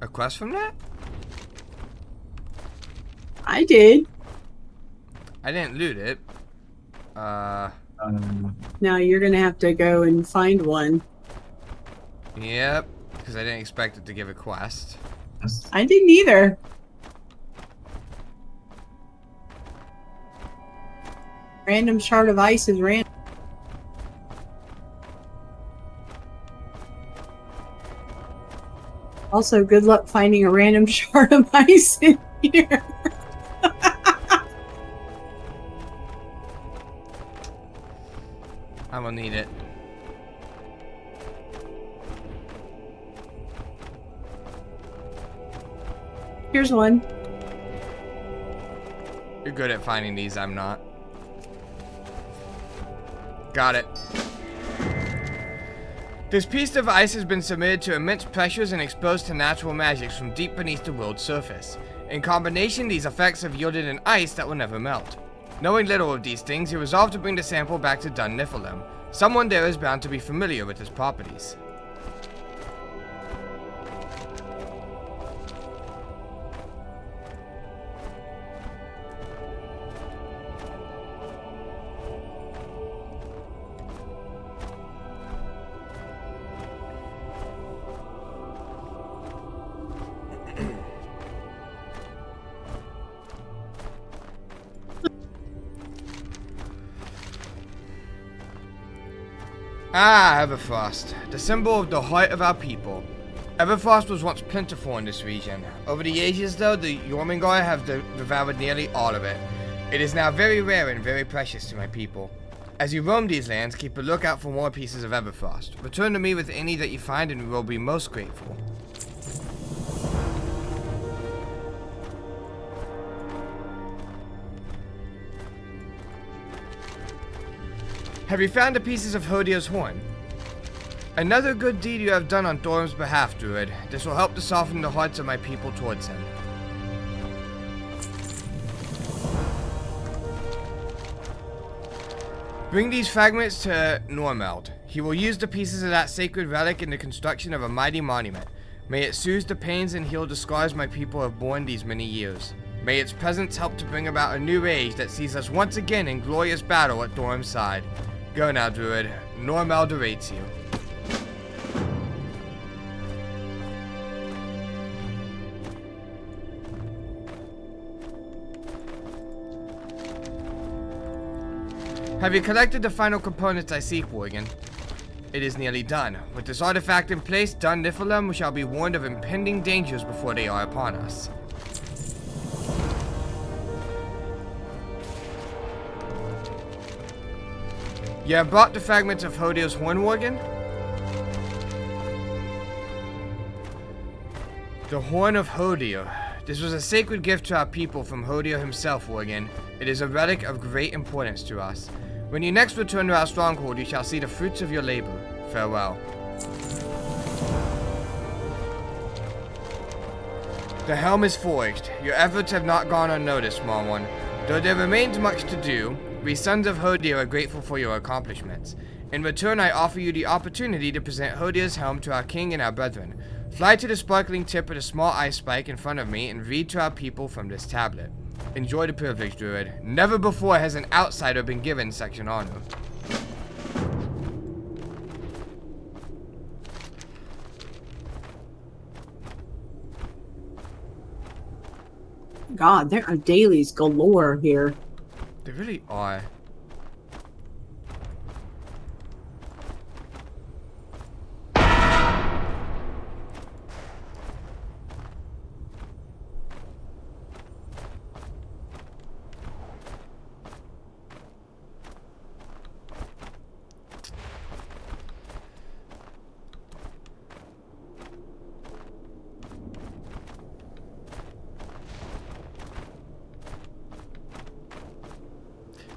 A quest from that? I did. I didn't loot it. Now you're gonna have to go and find one. Yep. Because I didn't expect it to give a quest. honest. I didn't either. Random shard of ice is random. Also, good luck finding a random shard of ice in here. I'm gonna need it. Here's one. You're good at finding these, I'm not. Got it. This piece of ice has been submitted to immense pressures and exposed to natural magics from deep beneath the world's surface. In combination, these effects have yielded an ice that will never melt. Knowing little of these things, he resolved to bring the sample back to Dun Niflheim. Someone there is bound to be familiar with his properties. Ah, Everfrost, the symbol of the heart of our people. Everfrost was once plentiful in this region. Over the ages though, the Jormungandr have devoured nearly all of it. It is now very rare and very precious to my people. As you roam these lands, keep a lookout for more pieces of Everfrost. Return to me with any that you find and we will be most grateful. Have you found the pieces of Hodio's horn? Another good deed you have done on Thorm's behalf, Druid. This will help to soften the hearts of my people towards him. Bring these fragments to Normeld. He will use the pieces of that sacred relic in the construction of a mighty monument. May it soothe the pains and heal the scars my people have borne these many years. May its presence help to bring about a new age that sees us once again in glorious battle at Thorm's side. Go now, Druid. Normeld awaits you. Have you collected the final components I seek, Worgen? It is nearly done. With this artifact in place, Dun Niflheim shall be warned of impending dangers before they are upon us. You have brought the fragments of Hodio's horn, Worgen? The Horn of Hodio. This was a sacred gift to our people from Hodio himself, Worgen. It is a relic of great importance to us. When you next return to our stronghold, you shall see the fruits of your labor. Farewell. The helm is forged. Your efforts have not gone unnoticed, small one. Though there remains much to do, we sons of Hodio are grateful for your accomplishments. In return, I offer you the opportunity to present Hodio's helm to our king and our brethren. Fly to the sparkling tip of the small ice spike in front of me and read to our people from this tablet. Enjoy the privilege, Druid. Never before has an outsider been given such an honor. God, there are dailies galore here. They really are.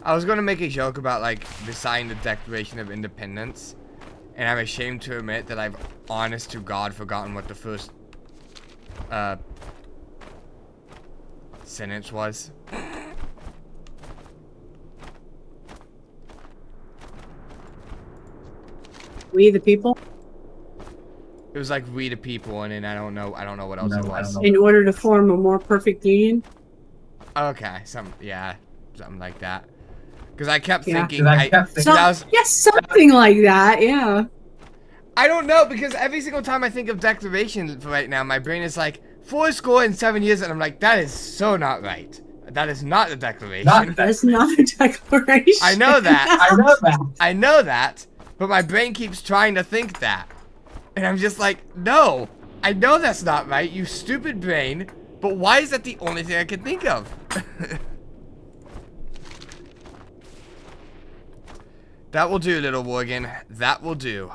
I was gonna make a joke about like deciding the Declaration of Independence, and I'm ashamed to admit that I've honest to God forgotten what the first sentence was. We the people? It was like we the people, and then I don't know what else it was. In order to form a more perfect union? Okay, something like that. Because I kept Yeah. thinking, Yes, something like that, yeah. I don't know, because every single time I think of Declaration right now, my brain is like, 407 years, and I'm like, that is so not right. That is not the declaration. That's not a declaration. I know that. I know that. I know that, but my brain keeps trying to think that. And I'm just like, no, I know that's not right, you stupid brain, but why is that the only thing I can think of? That will do, little Worgen. That will do.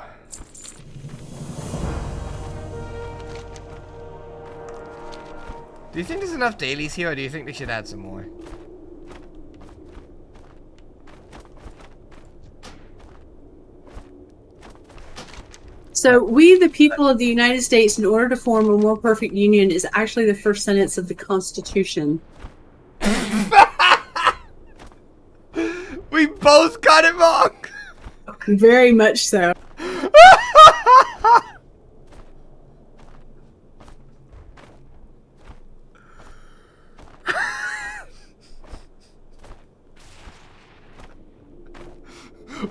Do you think there's enough dailies here, or do you think they should add some more? So, we, the people of the United States, in order to form a more perfect union, is actually the first sentence of the Constitution. We both got it wrong! Very much so.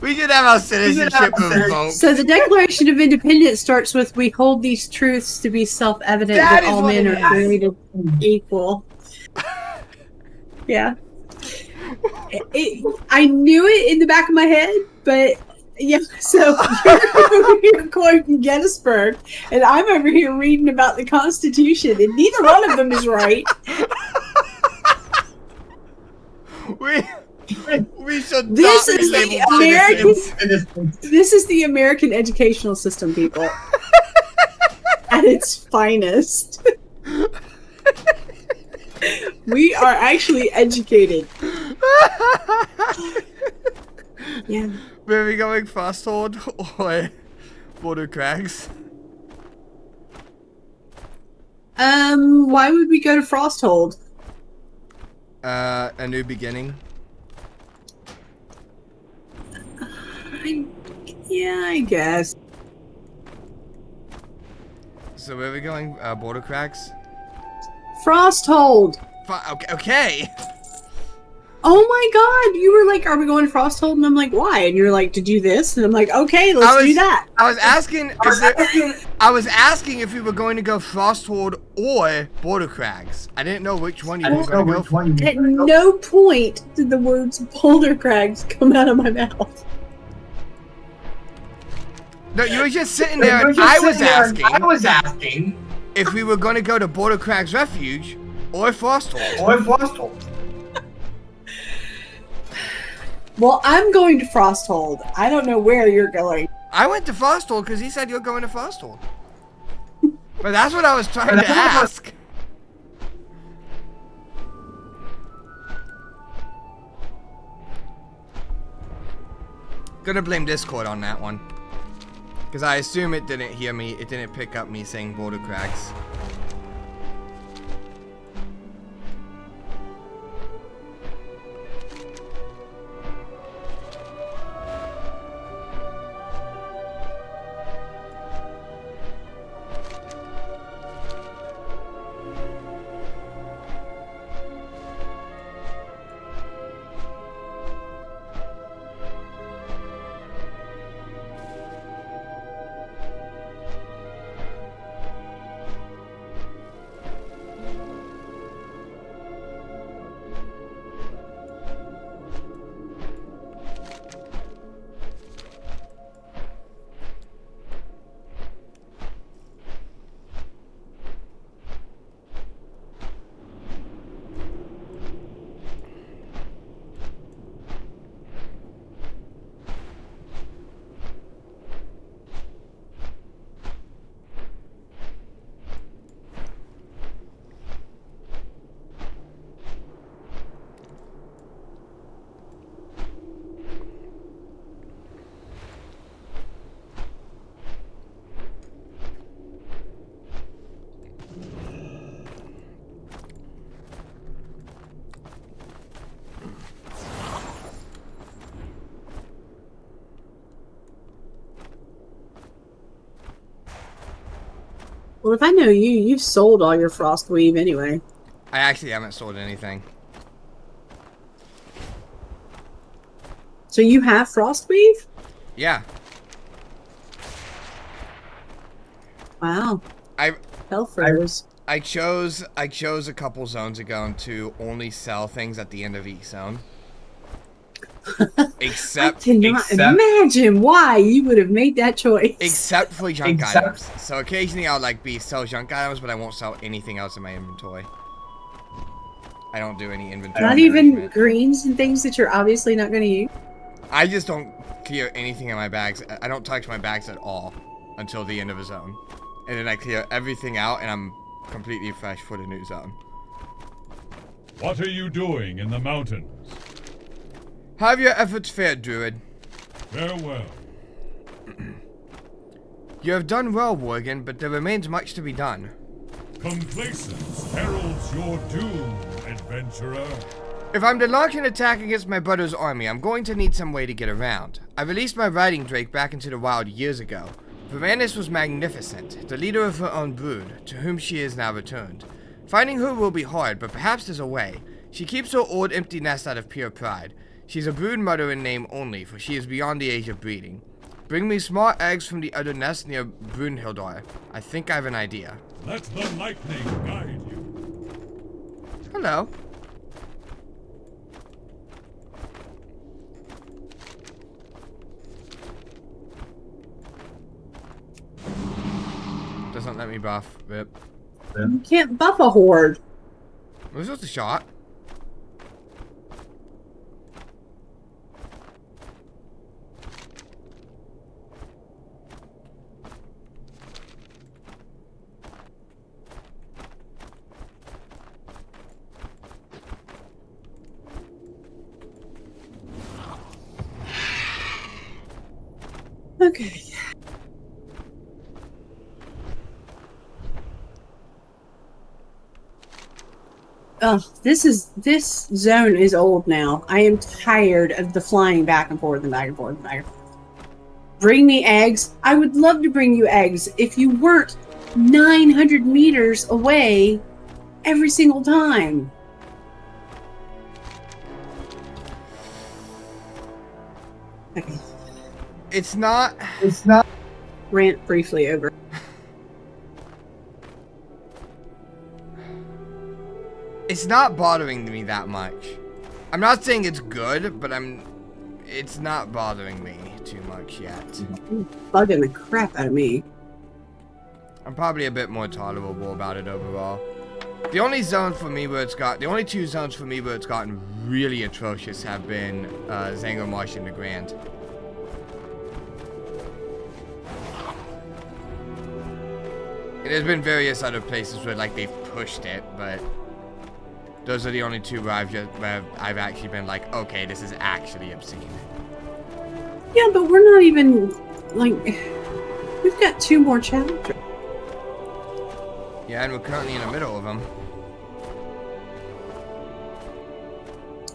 We should have our citizenship revoked. So the Declaration of Independence starts with, "We hold these truths to be self-evident That that is all what men it are is. created equal." Yeah. I knew it in the back of my head, but yeah, so you're over here quoting Gettysburg, and I'm over here reading about the Constitution, and neither one of them is right. We should This not be is the labeled American- citizens. This is the American educational system, people. At its finest. We are actually educated. Yeah. Where are we going, Frosthold or Border Crags? Why would we go to Frosthold? A new beginning. Yeah, I guess. So where are we going? Border Crags? Frosthold! Okay. Oh my god, you were like, are we going to Frosthold? And I'm like, why? And you're like, to do this? And I'm like, okay, let's do that. I was asking if we were going to go Frosthold or Border Crags. I didn't know which one you were going to go for. At no point did the words Boulder Crags come out of my mouth. No, you were just sitting there and I was asking asking if we were going to go to Border Crags Refuge or Frosthold. Well, I'm going to Frosthold. I don't know where you're going. I went to Frosthold because he said you're going to Frosthold. But that's what I was trying to ask. Gonna blame Discord on that one. Because I assume it didn't hear me, it didn't pick up me saying Border Crags. Well, if I know you, you've sold all your Frostweave anyway. I actually haven't sold anything. So you have Frostweave? Yeah. Wow. I Hellfroze. I chose a couple zones ago to only sell things at the end of each zone. I cannot imagine why you would have made that choice. Except for junk items. So occasionally I'll like sell junk items, but I won't sell anything else in my inventory. I don't do any inventory. Not even greens and things that you're obviously not going to use? I just don't clear anything in my bags. I don't touch my bags at all until the end of a zone. And then I clear everything out and I'm completely fresh for the new zone. What are you doing in the mountains? How have your efforts fared, Druid? Farewell. You have done well, Worgen, but there remains much to be done. Complacence heralds your doom, adventurer. If I'm to launch an attack against my brother's army, I'm going to need some way to get around. I released my riding drake back into the wild years ago. Varanus was magnificent, the leader of her own brood, to whom she is now returned. Finding her will be hard, but perhaps there's a way. She keeps her old empty nest out of pure pride. She's a brood mother in name only, for she is beyond the age of breeding. Bring me small eggs from the other nest near Brunhildar. I think I have an idea. Let the lightning guide you. Hello. Doesn't let me buff. Rip. You can't buff a horde. Was this a shot? Okay. Oh, this zone is old now. I am tired of the flying back and forth and back and forth and back and forth. Bring me eggs. I would love to bring you eggs if you weren't 900 meters away every single time. Okay. It's not. Rant briefly over. It's not bothering me that much. I'm not saying it's good, but it's not bothering me too much yet. Bugging the crap out of me. I'm probably a bit more tolerable about it overall. The only two zones for me where it's gotten really atrocious have been Zango Marsh and Nagrand. And there's been various other places where like they've pushed it, but those are the only two where I've actually been like, okay, this is actually obscene. Yeah, but we're not even like we've got 2 more chapters. Yeah, and we're currently in the middle of them.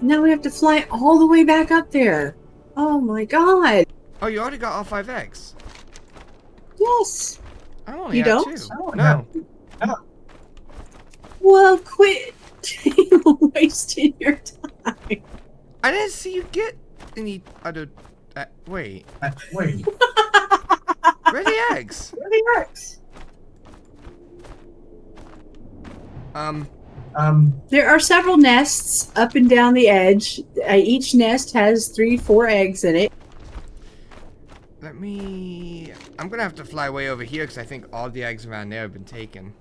Now we have to fly all the way back up there. Oh my god. Oh, you already got all 5 eggs. Yes. I only You have don't? 2. No. Well, quit wasting your time. I didn't see you get any other. Wait. Wait. Where are the eggs? Where are the eggs? There are several nests up and down the edge. Each nest has 3-4 eggs in it. I'm gonna have to fly way over here because I think all the eggs around there have been taken.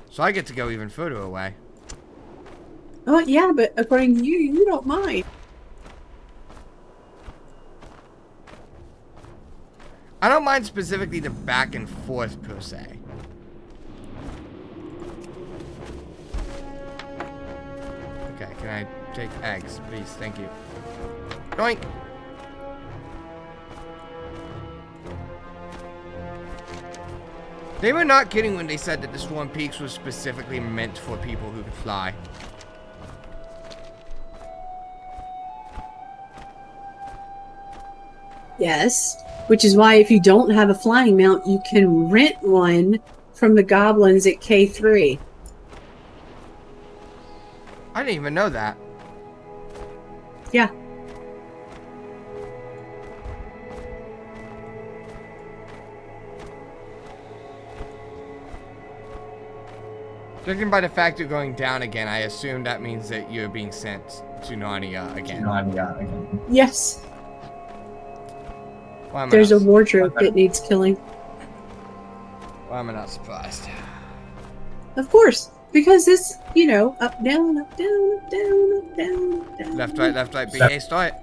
So I get to go even further away. Oh, yeah, but according to you, you don't mind. I don't mind specifically the back and forth per se. Okay, can I take eggs, please? Thank you. Doink! They were not kidding when they said that the Swarm Peaks was specifically meant for people who could fly. Yes, which is why if you don't have a flying mount, you can rent one from the goblins at K3. I didn't even know that. Yeah. Judging by the fact you're going down again, I assume that means that you're being sent to Narnia again. Again. Yes. Why am I There's a not, wardrobe that needs killing. why am I not surprised? Of course. Because it's, you know, up, down, up, down, up, down, up, down, up, down. Left, right, BA, start.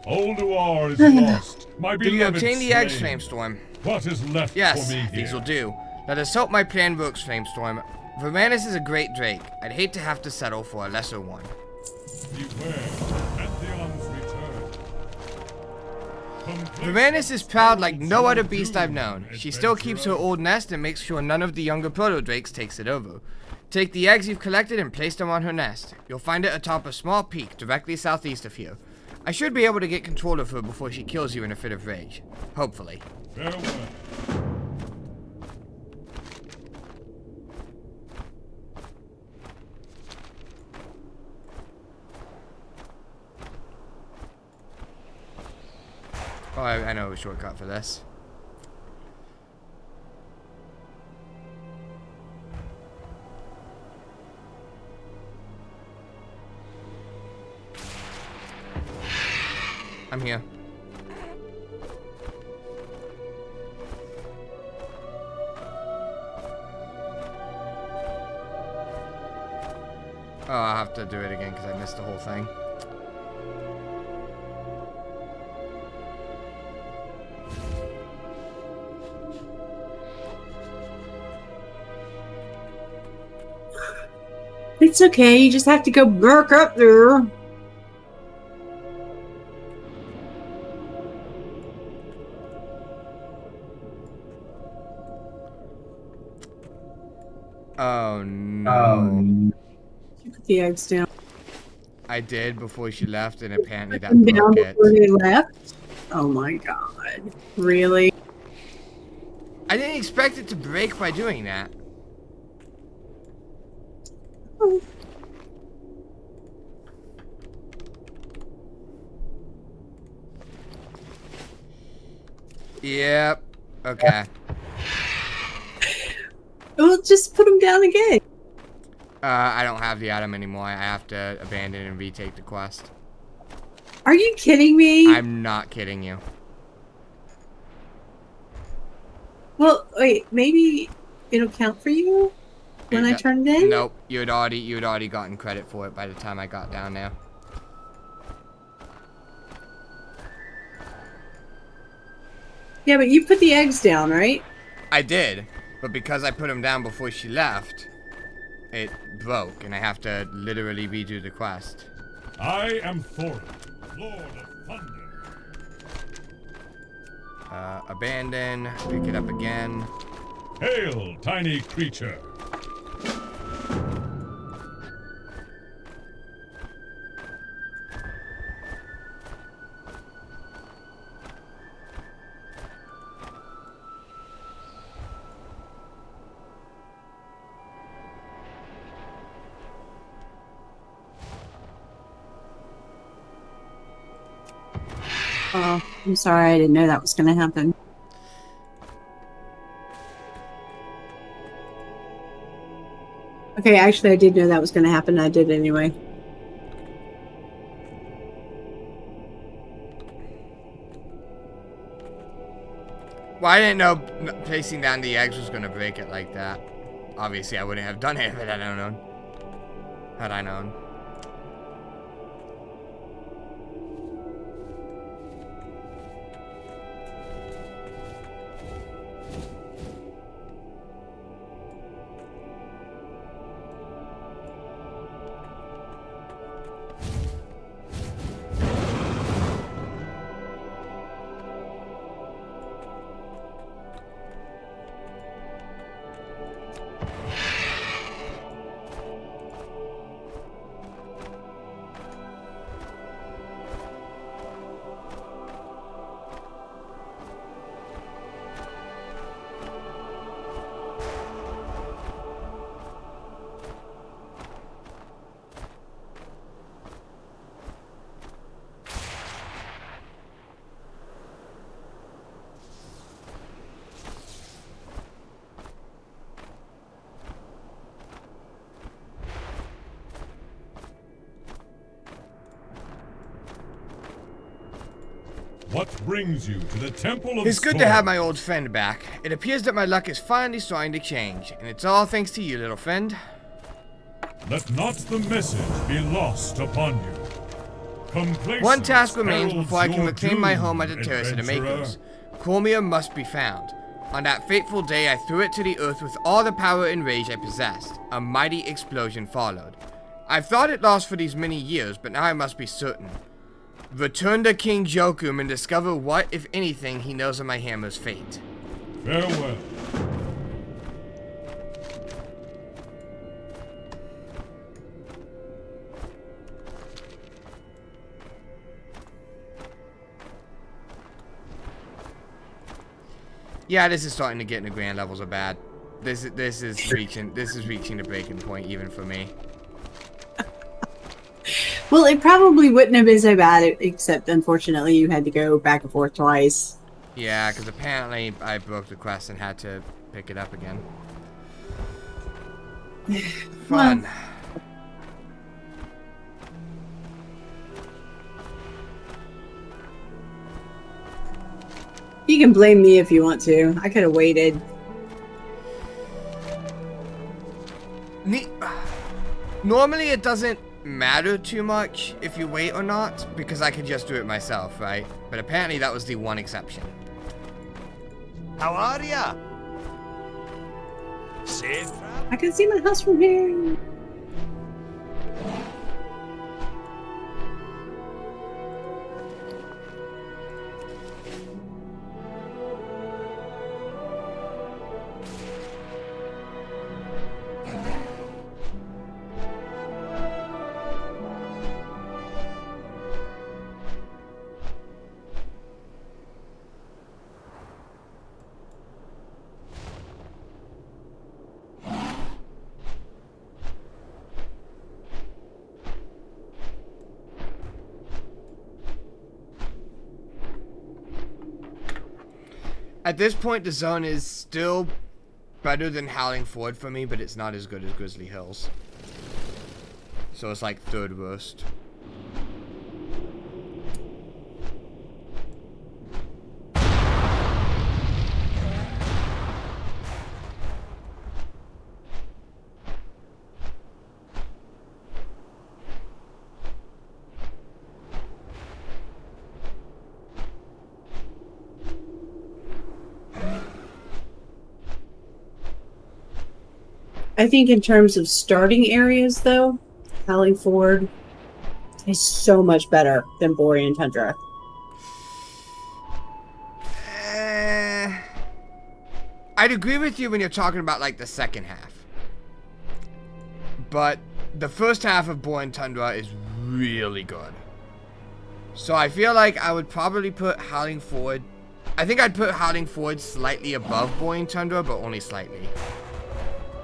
Ulduar is lost. My Did you beloved obtain the eggs, slain. Flamestorm? What is left Yes, for me here? these will do. Let us hope my plan works, Flamestorm. Vermanis is a great drake. I'd hate to have to settle for a lesser one. Beware, Pantheon's return. Vermanis is proud like no other beast I've known. She still keeps her old nest and makes sure none of the younger proto-drakes takes it over. Take the eggs you've collected and place them on her nest. You'll find it atop a small peak directly southeast of here. I should be able to get control of her before she kills you in a fit of rage. Hopefully. Farewell. Oh, I know a shortcut for this. I'm here. Oh, I'll have to do it again because I missed the whole thing. It's okay, you just have to go back up there. Oh no. You put the eggs down. I did before she left, and apparently that Put them down broke it. before they left. Oh my god. Really? I didn't expect it to break by doing that. Oh. Yep. Okay. Well, just put them down again. I don't have the item anymore. I have to abandon and retake the quest. Are you kidding me? I'm not kidding you. Well, wait, maybe it'll count for you when I turn it in? Nope. You had already gotten credit for it by the time I got down there. Yeah, but you put the eggs down, right? I did, but because I put them down before she left, it broke, and I have to literally redo the quest. I am Thorin, Lord of Thunder. Abandon, pick it up again. Hail, tiny creature. Oh, I'm sorry, I didn't know that was going to happen. Okay, actually, I did know that was going to happen. I did anyway. Well, I didn't know placing down the eggs was going to break it like that. Obviously, I wouldn't have done it if I had known. Had I known. What brings you to the Temple of It's good to Storm? have my old friend back. It appears that my luck is finally starting to change, and it's all thanks to you, little friend. Let not the message be lost upon you. Complacence One task remains heralds before I can your reclaim my doom, home at the Terrace of the adventurer. Makers. Cormia must be found. On that fateful day, I threw it to the earth with all the power and rage I possessed. A mighty explosion followed. I've thought it lost for these many years, but now I must be certain. Return to King Jokum and discover what, if anything, he knows of my hammer's fate. Farewell. Yeah, this is starting to get into grand levels of bad. This is reaching the breaking point even for me. Well, it probably wouldn't have been so bad, except unfortunately you had to go back and forth twice. Yeah, because apparently I broke the quest and had to pick it up again. Fun. You can blame me if you want to. I could have waited. Normally it doesn't matter too much if you wait or not, because I could just do it myself, right? But apparently that was the one exception. How are ya? Safe? I can see my house from here. At this point, the zone is still better than Howling Ford for me, but it's not as good as Grizzly Hills. So it's like third worst. I think in terms of starting areas, though, Howling Ford is so much better than Borean Tundra. I'd agree with you when you're talking about like the second half. But the first half of Borean Tundra is really good. So I feel like I would probably put Howling Ford. I think I'd put Howling Ford slightly above Borean Tundra, but only slightly.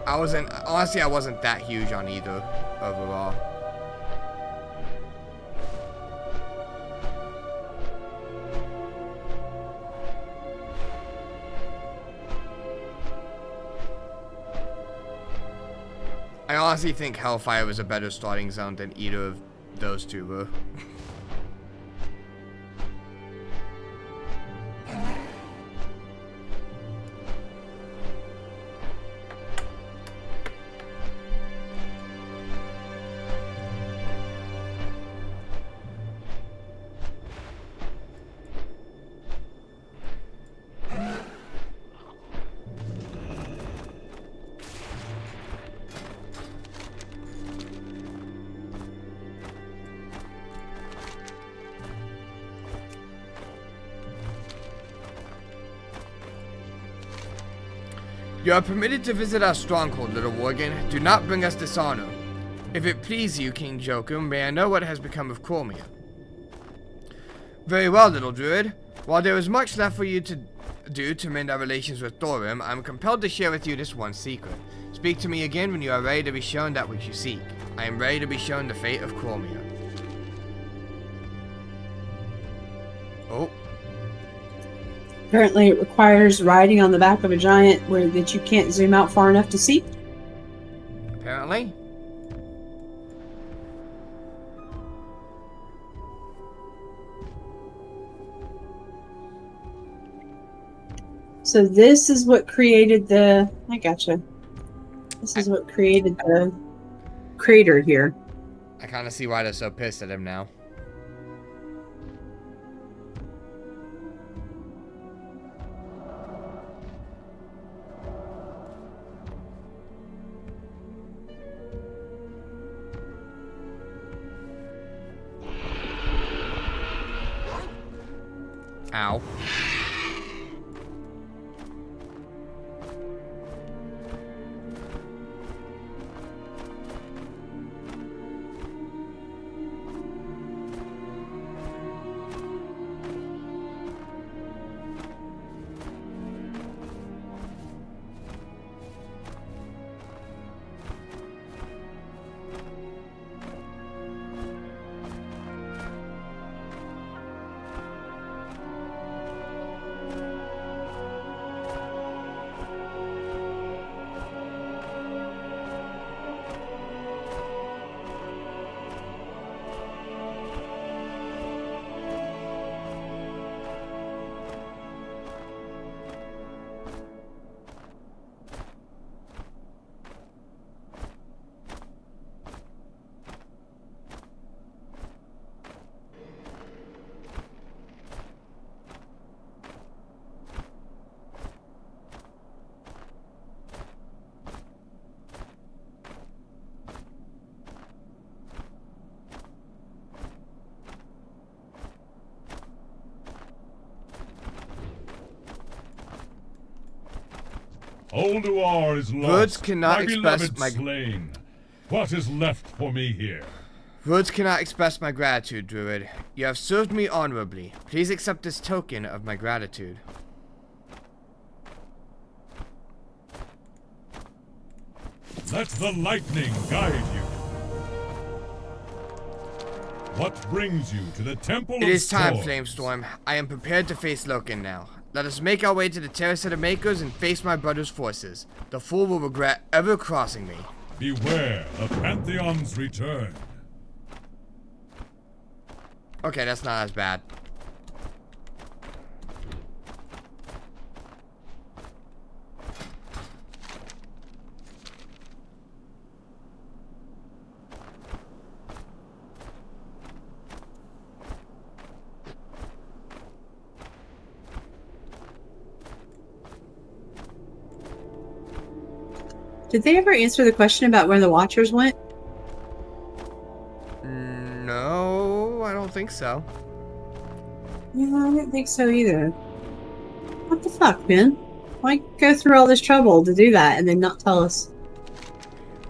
Honestly, I wasn't that huge on either overall. I honestly think Hellfire was a better starting zone than either of those two were. You are permitted to visit our stronghold, little Worgen. Do not bring us dishonor. If it please you, King Jokum, may I know what has become of Cormia? Very well, little druid. While there is much left for you to do to mend our relations with Thorim, I am compelled to share with you this one secret. Speak to me again when you are ready to be shown that which you seek. I am ready to be shown the fate of Cormia. Oh. Apparently it requires riding on the back of a giant where that you can't zoom out far enough to see. Apparently. So this is what created the... I gotcha. This is what created the crater here. I kind of see why they're so pissed at him now. Ow. Ulduar is lost. Words cannot my express beloved my... slain. What is left for me here? Words cannot express my gratitude, Druid. You have served me honorably. Please accept this token of my gratitude. Let the lightning guide you. What brings you to the Temple of It is time, Storms? Flamestorm. I am prepared to face Loken now. Let us make our way to the Terrace of the Makers and face my brother's forces. The fool will regret ever crossing me. Beware the Pantheon's return. Okay, that's not as bad. Did they ever answer the question about where the Watchers went? No, I don't think so. Yeah, I didn't think so either. What the fuck, man? Why go through all this trouble to do that and then not tell us?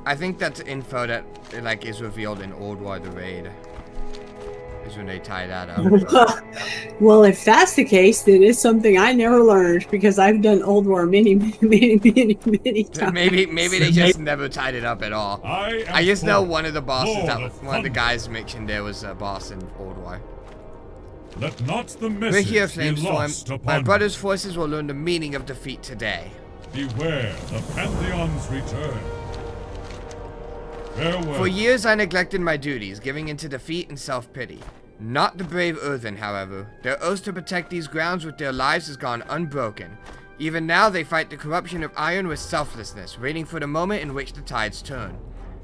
I think that's info that like is revealed in Old War the Raid. Is when they tie that up. Well, if that's the case, then it's something I never learned because I've done Old War many times. Maybe they just never tied it up at all. I just know one of the bosses Lord that of one of the Thunder. guys mentioned there was a boss in Old War. Let not the We're message here, be lost Flamestorm. upon My you. brother's forces will learn the meaning of defeat today. Beware the Pantheon's return. Farewell. For years I neglected my duties, giving into defeat and self-pity. Not the brave Earthen, however. Their oath to protect these grounds with their lives has gone unbroken. Even now they fight the corruption of iron with selflessness, waiting for the moment in which the tides turn.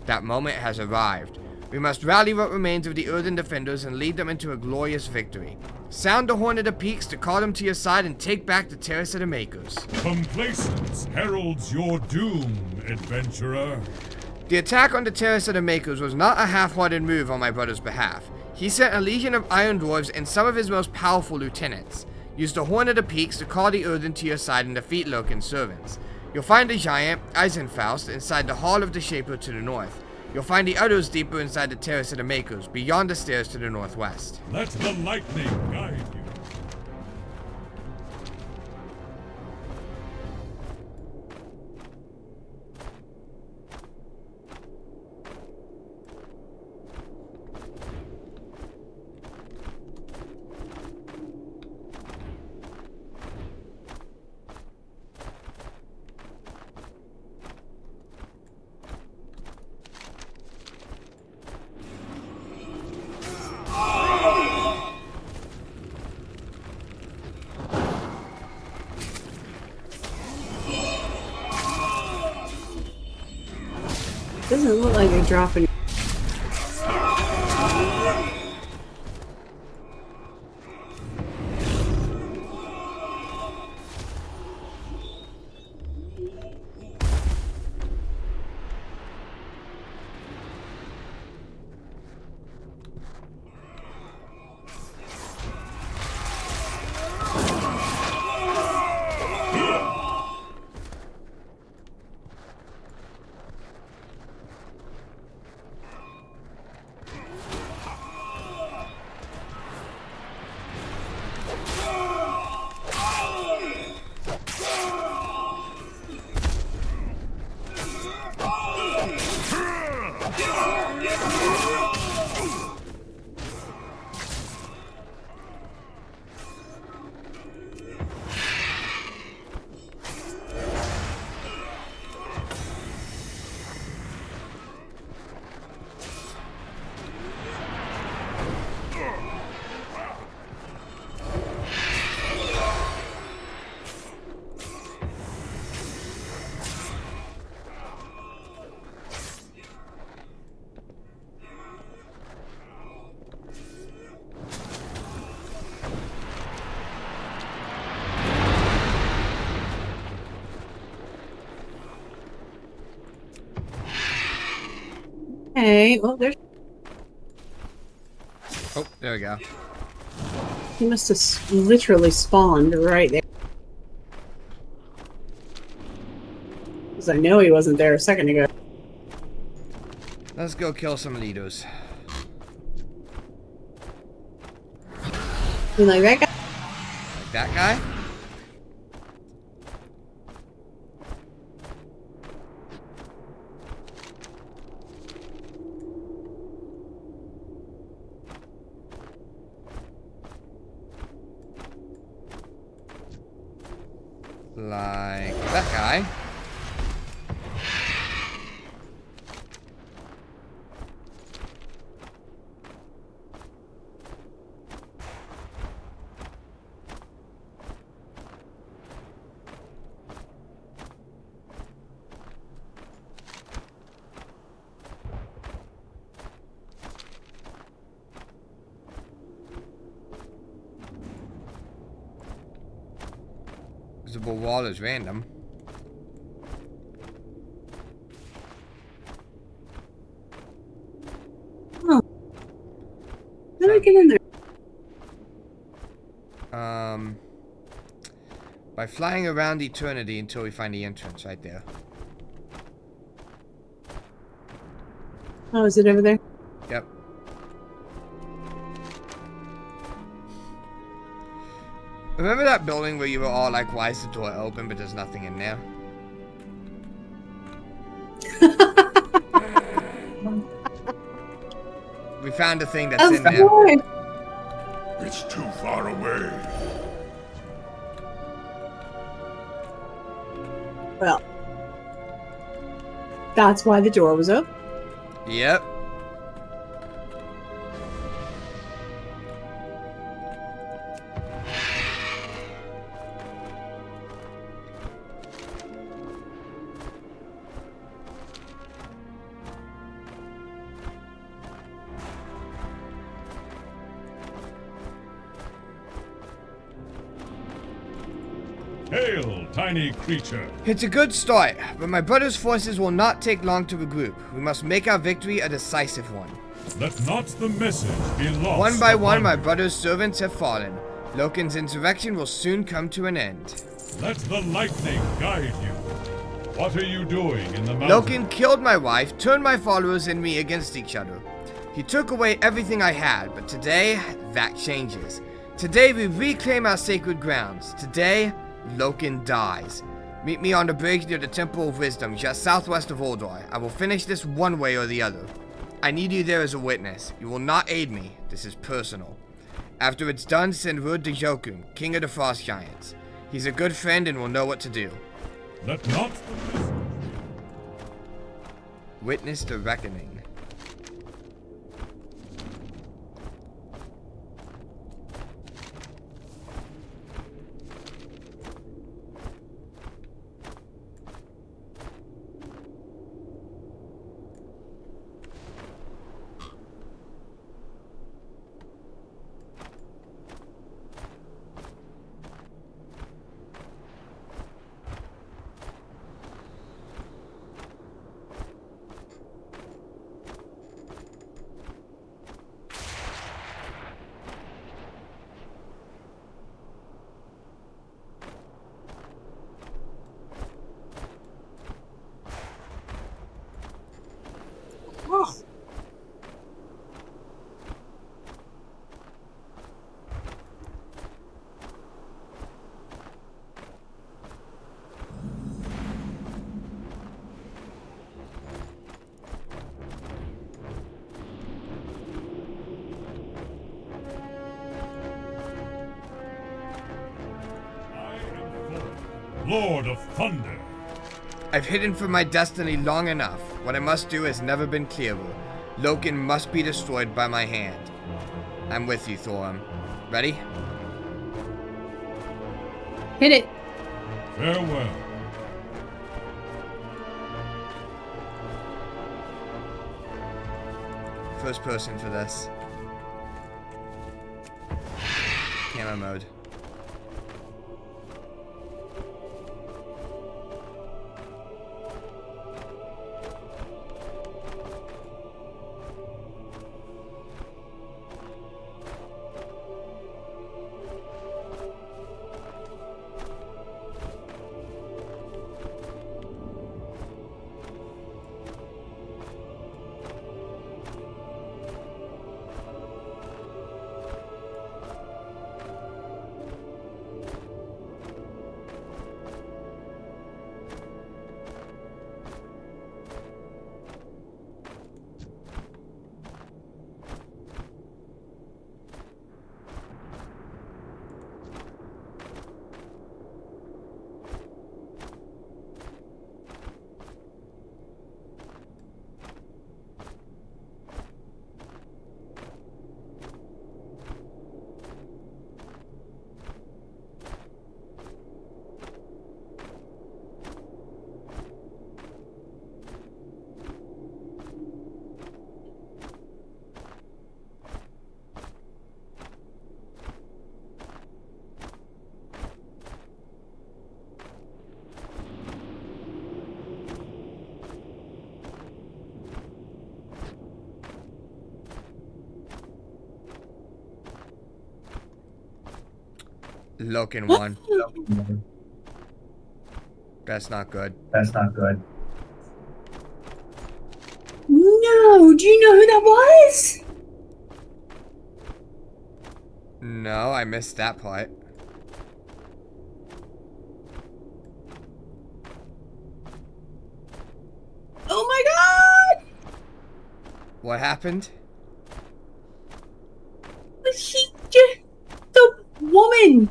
That moment has arrived. We must rally what remains of the Earthen defenders and lead them into a glorious victory. Sound the horn of the peaks to call them to your side and take back the Terrace of the Makers. Complacence heralds your doom, adventurer. The attack on the Terrace of the Makers was not a half-hearted move on my brother's behalf. He sent a legion of iron dwarves and some of his most powerful lieutenants. Use the Horn of the Peaks to call the Earthen to your side and defeat Loken's servants. You'll find the giant, Eisenfaust, inside the Hall of the Shaper to the north. You'll find the others deeper inside the Terrace of the Makers, beyond the stairs to the northwest. Let the lightning guide you. Doesn't look like they're dropping. Okay, well, there's. Oh, there we go. He must have literally spawned right there. Because I know he wasn't there a second ago. Let's go kill some leaders. You like that guy? Like that guy? Like that guy. Visible wall is random. Oh. How did I get in there? By flying around eternity until we find the entrance right there. Oh, is it over there? Yep. Remember that building where you were all like, why is the door open but there's nothing in there? We found a thing that's in there. It's too far away. Well, that's why the door was open. Yep. Hail, tiny creature. It's a good start, but my brother's forces will not take long to regroup. We must make our victory a decisive one. Let not the message be lost. One by one, upon my you. brother's servants have fallen. Loken's insurrection will soon come to an end. Let the lightning guide you. What are you doing in the mountain? Loken killed my wife, turned my followers and me against each other. He took away everything I had, but today, that changes. Today, we reclaim our sacred grounds. Today, Loken dies. Meet me on the bridge near the Temple of Wisdom, just southwest of Oldor. I will finish this one way or the other. I need you there as a witness. You will not aid me. This is personal. After it's done, send word to Jokun, King of the Frost Giants. He's a good friend and will know what to do. Let not the message. Witness the reckoning. Lord of Thunder. I've hidden from my destiny long enough. What I must do has never been clearer. Loken must be destroyed by my hand. I'm with you, Thorum. Ready? Hit it. Farewell. First person for this. Camera mode. Loken won. That's not good. That's not good. No, do you know who that was? No, I missed that part. Oh my god! What happened? The woman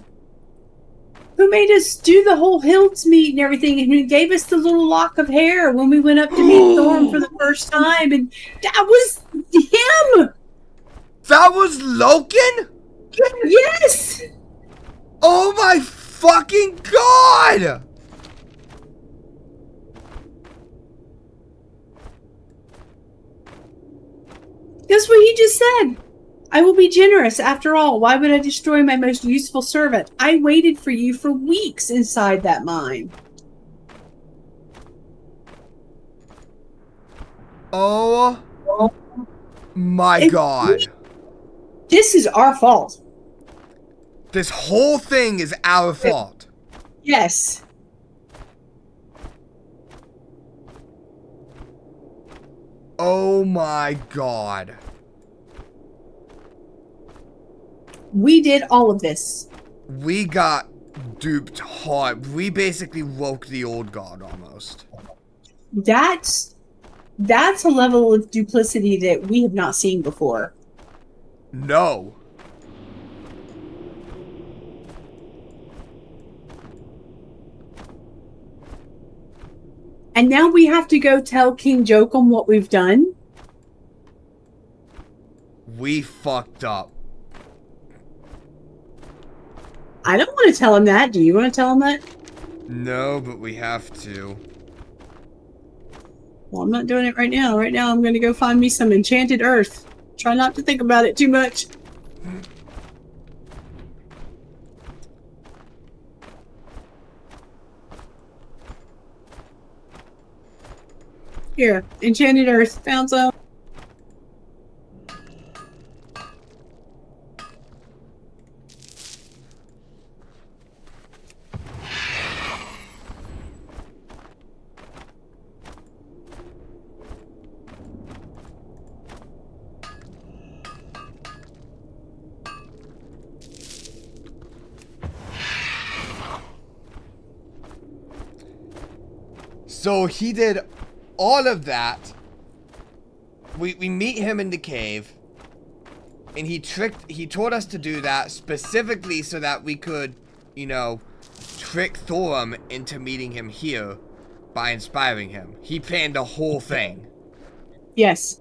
who made us do the whole Hills meet and everything, and who gave us the little lock of hair when we went up to meet Thorm for the first time, and that was him! That was Loken? Yes! Oh my fucking god! That's what he just said. I will be generous. After all, why would I destroy my most useful servant? I waited for you for weeks inside that mine. Oh my god. This is our fault. This whole thing is our fault. Yes. Oh my god. We did all of this. We got duped hard. We basically woke the old god almost. That's a level of duplicity that we have not seen before. No. And now we have to go tell King Jokum what we've done? We fucked up. I don't want to tell him that. Do you want to tell him that? No, but we have to. Well, I'm not doing it right now. Right now, I'm going to go find me some enchanted earth. Try not to think about it too much. Here, enchanted earth. Found some. So he did all of that. We meet him in the cave. And he told us to do that specifically so that we could, you know, trick Thorum into meeting him here by inspiring him. He planned the whole thing. Yes.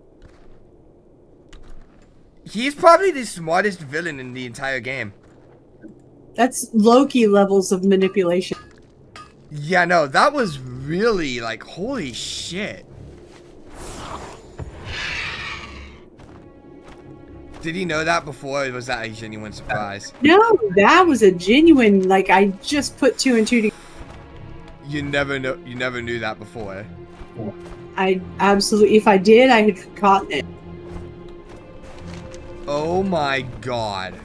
He's probably the smartest villain in the entire game. That's Loki levels of manipulation. Yeah, no, that was really, like, holy shit. Did he know that before, or was that a genuine surprise? No, that was a genuine, like, I just put two and two together. You never knew that before. I absolutely, if I did, I had caught it. Oh my god.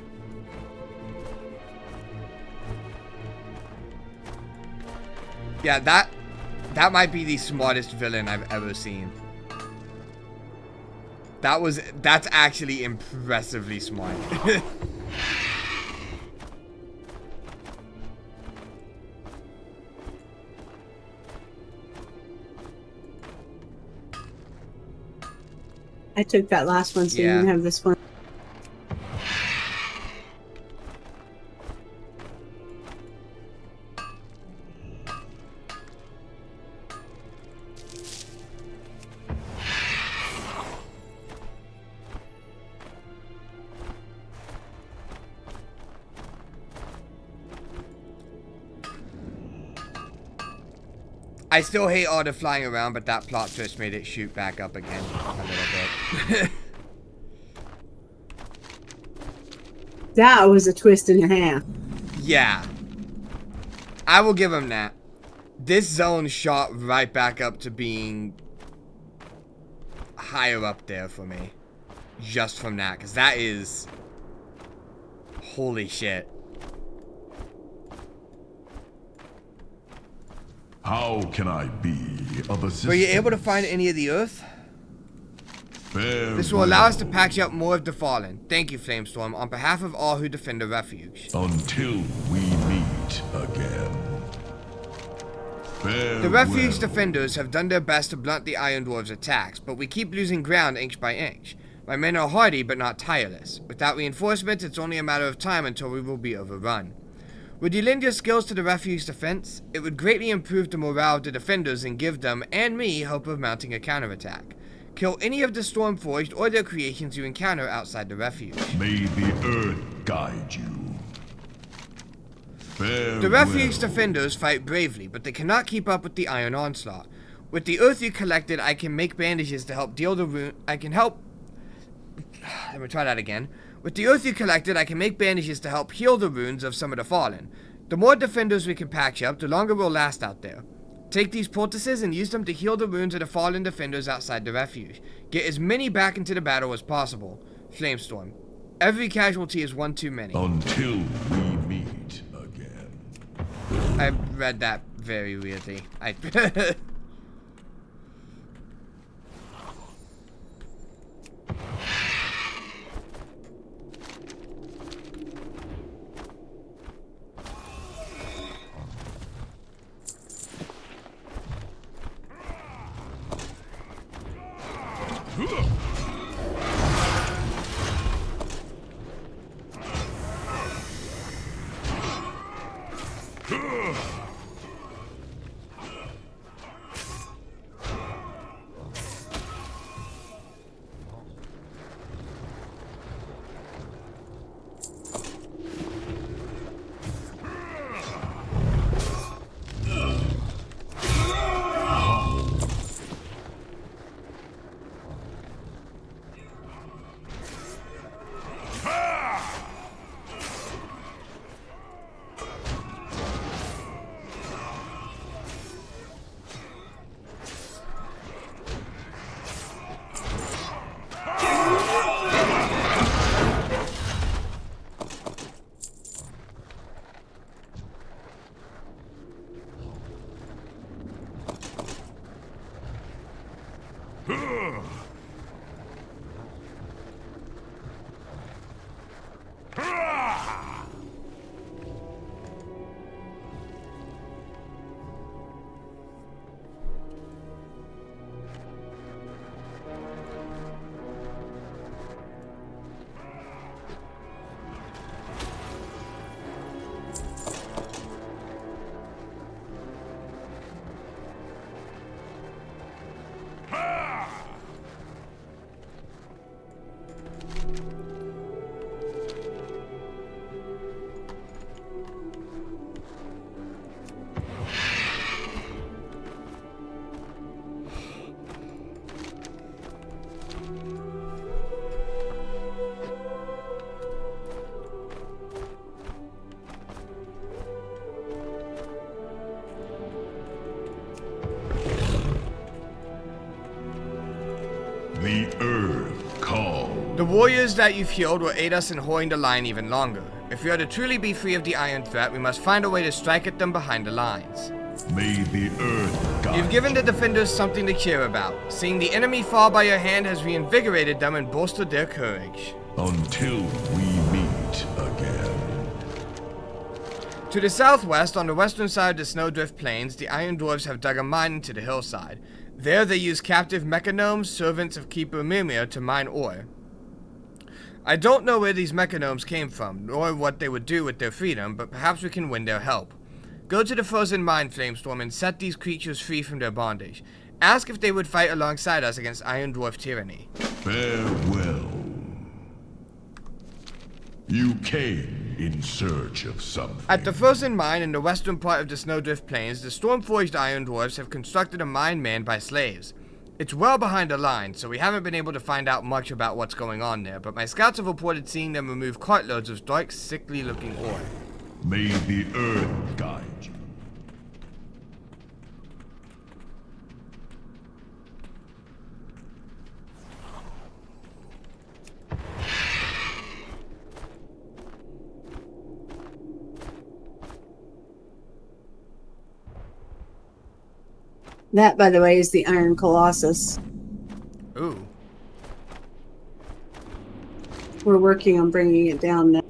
Yeah, that might be the smartest villain I've ever seen. That's actually impressively smart. I took that last one, so you Yeah. didn't have this one. I still hate all the flying around, but that plot twist made it shoot back up again a little bit. That was a twist and a half. Yeah. I will give him that. This zone shot right back up to being higher up there for me. Just from that, because that is... Holy shit. How can I be of assistance? Were you able to find any of the Earth? Farewell. This will allow us to patch up more of the Fallen. Thank you, Flamestorm, on behalf of all who defend the refuge. Until we meet again. Farewell. The refuge defenders have done their best to blunt the Iron Dwarves' attacks, but we keep losing ground inch by inch. My men are hardy, but not tireless. Without reinforcements, it's only a matter of time until we will be overrun. Would you lend your skills to the refuge defense? It would greatly improve the morale of the defenders and give them, and me, hope of mounting a counterattack. Kill any of the Stormforged or their creations you encounter outside the refuge. May the earth guide you. Farewell. The refuge defenders fight bravely, but they cannot keep up with the Iron Onslaught. With the earth you collected, I can make bandages to help deal the wound. Let me try that again. With the earth you collected, I can make bandages to help heal the wounds of some of the fallen. The more defenders we can patch up, the longer we'll last out there. Take these poultices and use them to heal the wounds of the fallen defenders outside the refuge. Get as many back into the battle as possible. Flamestorm. Every casualty is one too many. Until we meet again. I read that very weirdly. The earth calls. The warriors that you've healed will aid us in holding the line even longer. If we are to truly be free of the iron threat, we must find a way to strike at them behind the lines. May the earth guide. You've given the defenders something to cheer about. Seeing the enemy fall by your hand has reinvigorated them and bolstered their courage. Until we meet again. To the southwest, on the western side of the Snowdrift Plains, the Iron Dwarves have dug a mine into the hillside. There they use captive mechagnomes, servants of Keeper Mimir, to mine ore. I don't know where these mechagnomes came from, nor what they would do with their freedom, but perhaps we can win their help. Go to the frozen mine, Flamestorm, and set these creatures free from their bondage. Ask if they would fight alongside us against Iron Dwarf tyranny. Farewell. You came in search of something. At the frozen mine in the western part of the Snowdrift Plains, the Stormforged Iron Dwarves have constructed a mine manned by slaves. It's well behind the line, so we haven't been able to find out much about what's going on there, but my scouts have reported seeing them remove cartloads of dark, sickly-looking ore. May the earth guide you. That, by the way, is the Iron Colossus. Ooh. We're working on bringing it down now.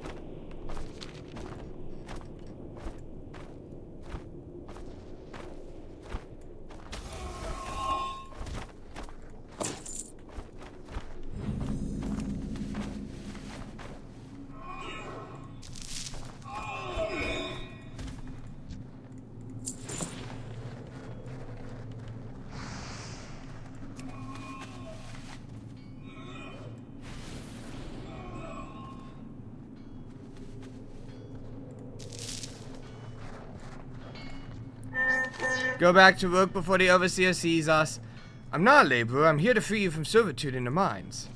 Go back to work before the Overseer sees us. I'm not a laborer. I'm here to free you from servitude in the mines.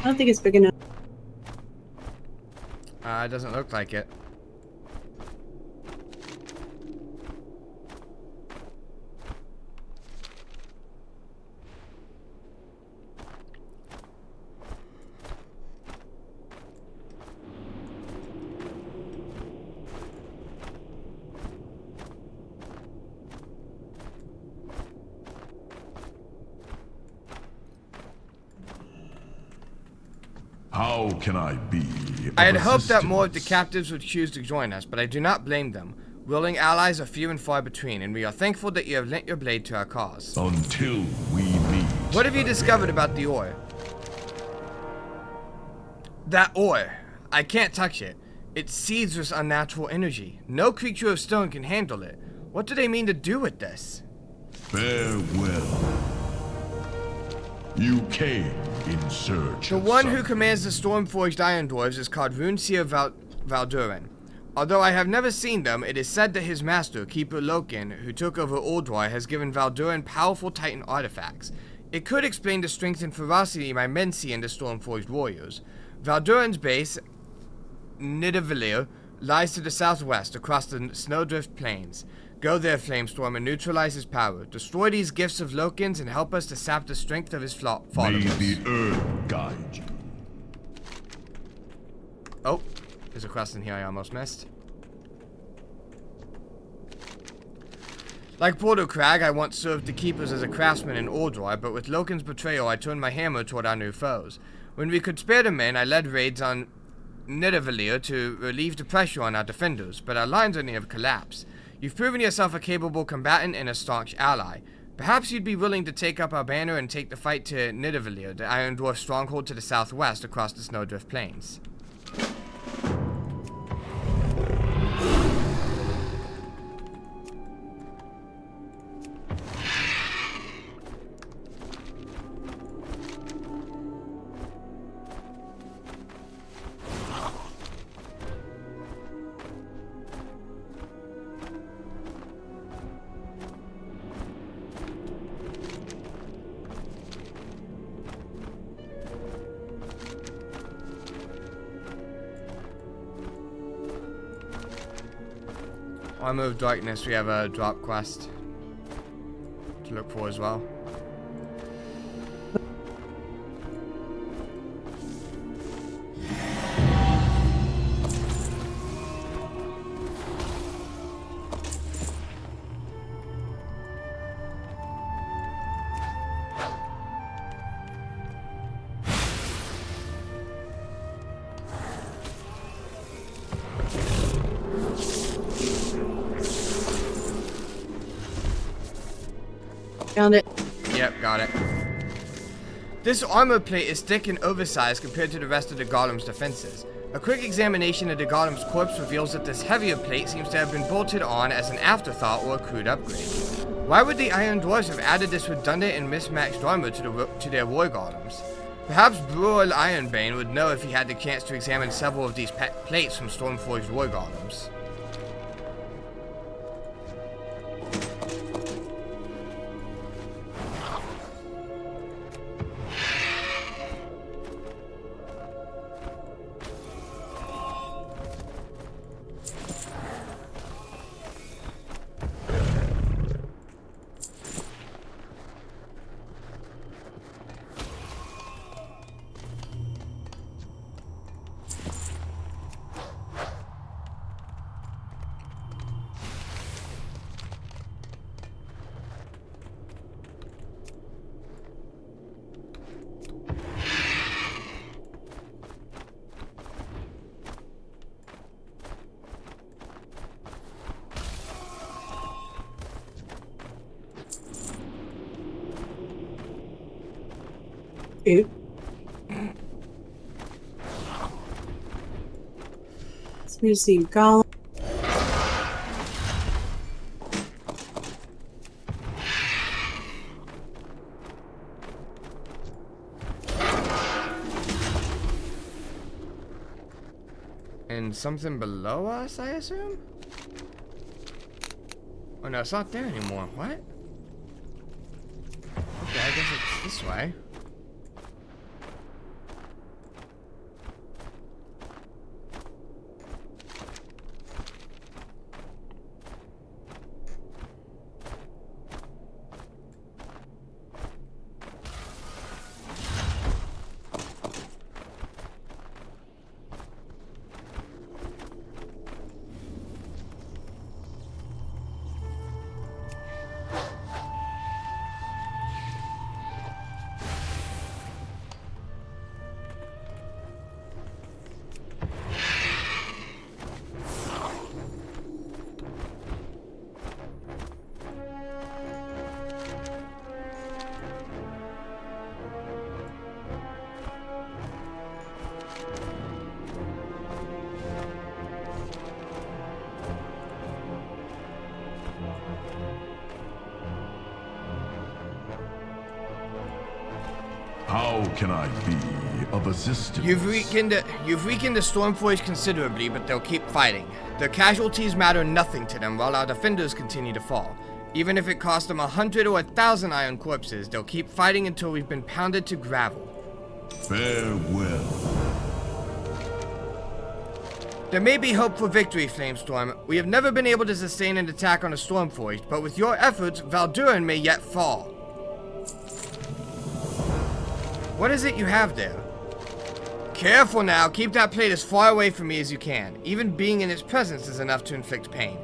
I don't think it's big enough. It doesn't look like it. How can I be? I had hoped that more of the captives would choose to join us, but I do not blame them. Willing allies are few and far between, and we are thankful that you have lent your blade to our cause. Until we meet. What have you discovered about the ore? That ore. I can't touch it. It seethes with unnatural energy. No creature of stone can handle it. What do they mean to do with this? Farewell. You came in search The of one who something. commands the Stormforged Iron Dwarves is called Runeseer Valdurin. Although I have never seen them, it is said that his master, Keeper Loken, who took over Uldor, has given Valdurin powerful Titan artifacts. It could explain the strength and ferocity my men see in the Stormforged warriors. Valdurin's base, Nidavellir, lies to the southwest across the Snowdrift Plains. Go there, Flamestorm, and neutralize his power. Destroy these gifts of Loken's and help us to sap the strength of his May followers. the earth guide you. Oh, there's a quest in here I almost missed. Like Border Crag, I once served the Keepers as a craftsman in Ordroy, but with Loken's betrayal I turned my hammer toward our new foes. When we could spare the men, I led raids on Nidavellir to relieve the pressure on our defenders, but our lines are near collapse. You've proven yourself a capable combatant and a staunch ally. Perhaps you'd be willing to take up our banner and take the fight to Nidavellir, the Iron Dwarf stronghold to the southwest across the Snowdrift Plains. Armor of Darkness, we have a drop quest to look for as well. Found it. Yep, got it. This armor plate is thick and oversized compared to the rest of the golem's defenses. A quick examination of the golem's corpse reveals that this heavier plate seems to have been bolted on as an afterthought or a crude upgrade. Why would the Iron Dwarves have added this redundant and mismatched armor to their war golems? Perhaps Brewer Ironbane would know if he had the chance to examine several of these plates from Stormforged war golems. Ooh. Let's me see. Golem. And something below us, I assume? Oh no, it's not there anymore. What? Okay, I guess it's this way. How can I be of assistance? You've weakened the Stormforged considerably, but they'll keep fighting. Their casualties matter nothing to them, while our defenders continue to fall. Even if it costs them 100 or 1,000 iron corpses, they'll keep fighting until we've been pounded to gravel. Farewell. There may be hope for victory, Flamestorm. We have never been able to sustain an attack on a Stormforged, but with your efforts, Valduran may yet fall. What is it you have there? Careful now, keep that plate as far away from me as you can. Even being in its presence is enough to inflict pain.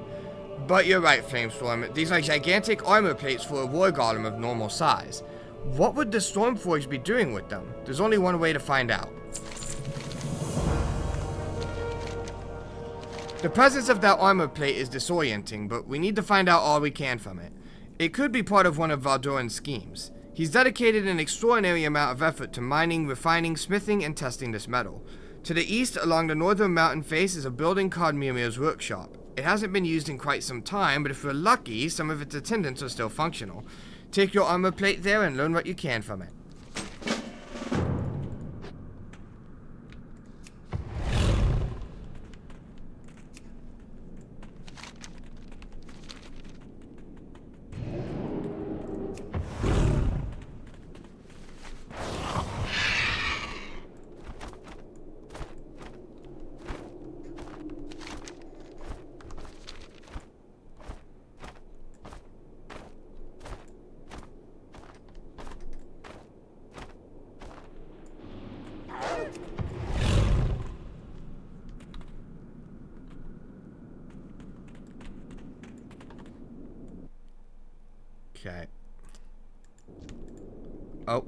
But you're right, Flamestorm. These are gigantic armor plates for a war golem of normal size. What would the Stormforge be doing with them? There's only one way to find out. The presence of that armor plate is disorienting, but we need to find out all we can from it. It could be part of one of Valdoran's schemes. He's dedicated an extraordinary amount of effort to mining, refining, smithing, and testing this metal. To the east, along the northern mountain face, is a building called Mirmir's Workshop. It hasn't been used in quite some time, but if we're lucky, some of its attendants are still functional. Take your armor plate there and learn what you can from it. Okay. Oh.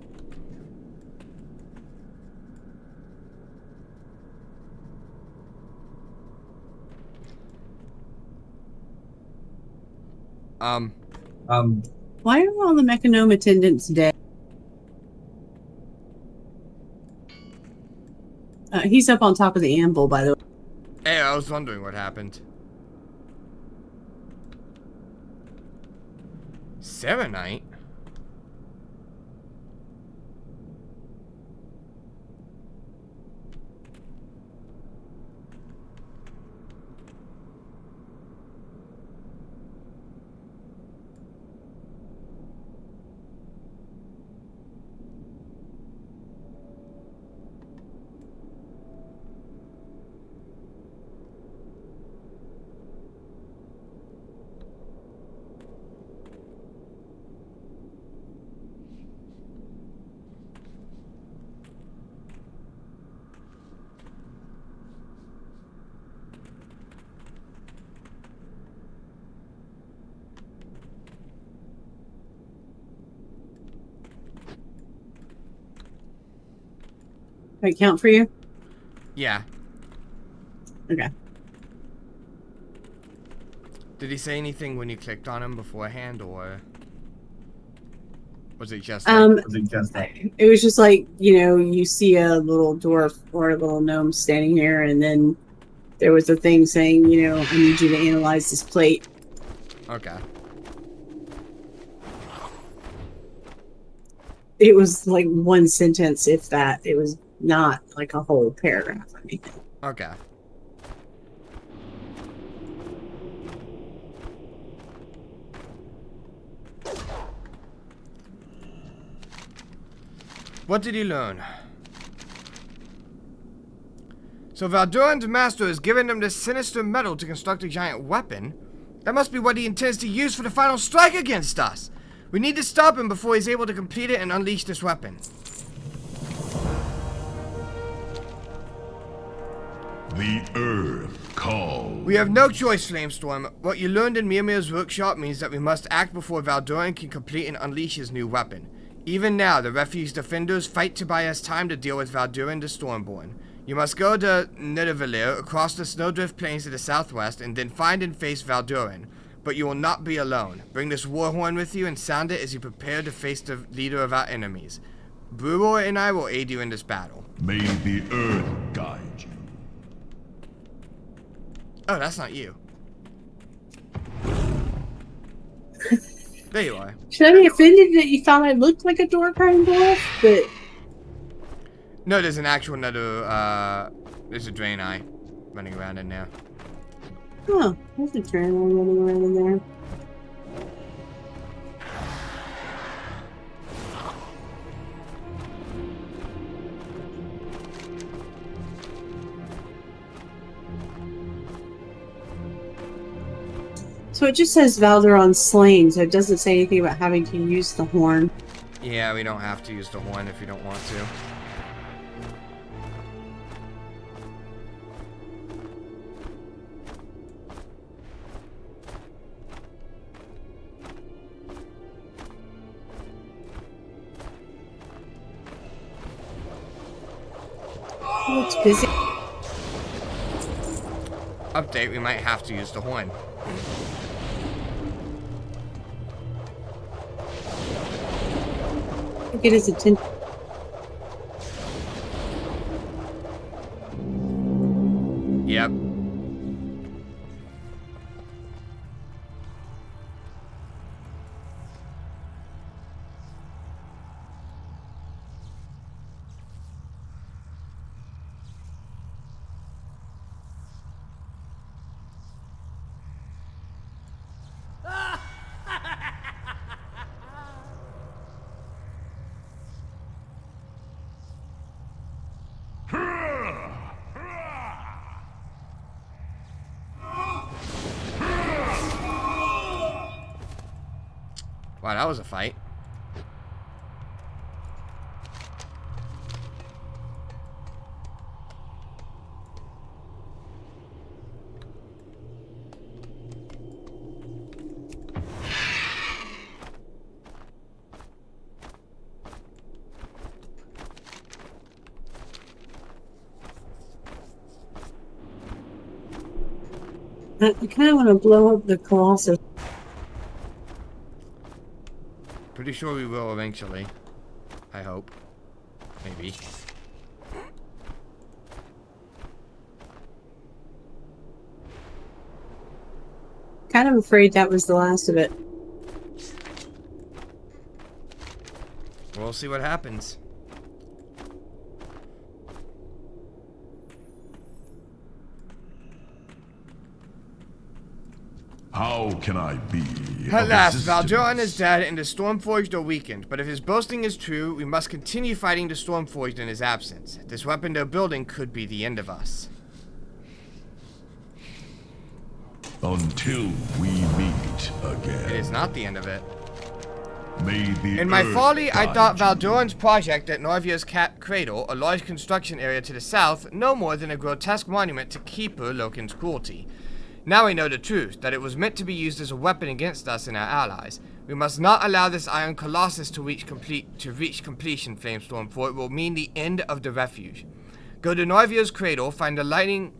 Why are all the Mechanome attendants dead? He's up on top of the anvil, by the way. Hey, I was wondering what happened. Serenite? Can I count for you? Yeah. Okay. Did he say anything when you clicked on him beforehand, or was it just It was just like, you know, you see a little dwarf or a little gnome standing here, and then there was a thing saying, you know, I need you to analyze this plate. Okay. It was like one sentence, if that. It was not like a whole paragraph or anything. Okay. What did you learn? So Valdoran's master has given him this sinister metal to construct a giant weapon? That must be what he intends to use for the final strike against us! We need to stop him before he's able to complete it and unleash this weapon. The earth calls. We have no choice, Flamestorm. What you learned in Mirmir's workshop means that we must act before Valdoran can complete and unleash his new weapon. Even now, the Refuge Defenders fight to buy us time to deal with Valdoran the Stormborn. You must go to Nidavellir across the Snowdrift Plains to the southwest and then find and face Valdoran. But you will not be alone. Bring this war horn with you and sound it as you prepare to face the leader of our enemies. Brewer and I will aid you in this battle. May the earth guide you. Oh, that's not you. There you are. Should I be offended that you thought I looked like a Dwarf dwarf? But No, there's an actual nether, there's a drain eye running around in there. oh, there's a train running around in there. So it just says Valdoran slain, so it doesn't say anything about having to use the horn. Yeah, we don't have to use the horn if you don't want to. looks busy. Update, we might have to use the horn. Get his attention. Yep. Wow, that was a fight. I kind of want to blow up the Colossus. Pretty sure we will eventually. I hope. Maybe. Kind of afraid that was the last of it. We'll see what happens. How can I be? At last, Valjoran is dead and the Stormforged are weakened, but if his boasting is true, we must continue fighting the Stormforged in his absence. This weapon they're building could be the end of us. Until we meet again. It is not the end of it. May the In my earth folly, I guide thought you. Valdoran's project at Norvia's Cradle, a large construction area to the south, no more than a grotesque monument to Keeper Loken's cruelty. Now I know the truth, that it was meant to be used as a weapon against us and our allies. We must not allow this iron colossus to reach completion, Flamestorm, for it will mean the end of the refuge. Go to Norvia's Cradle, find the lightning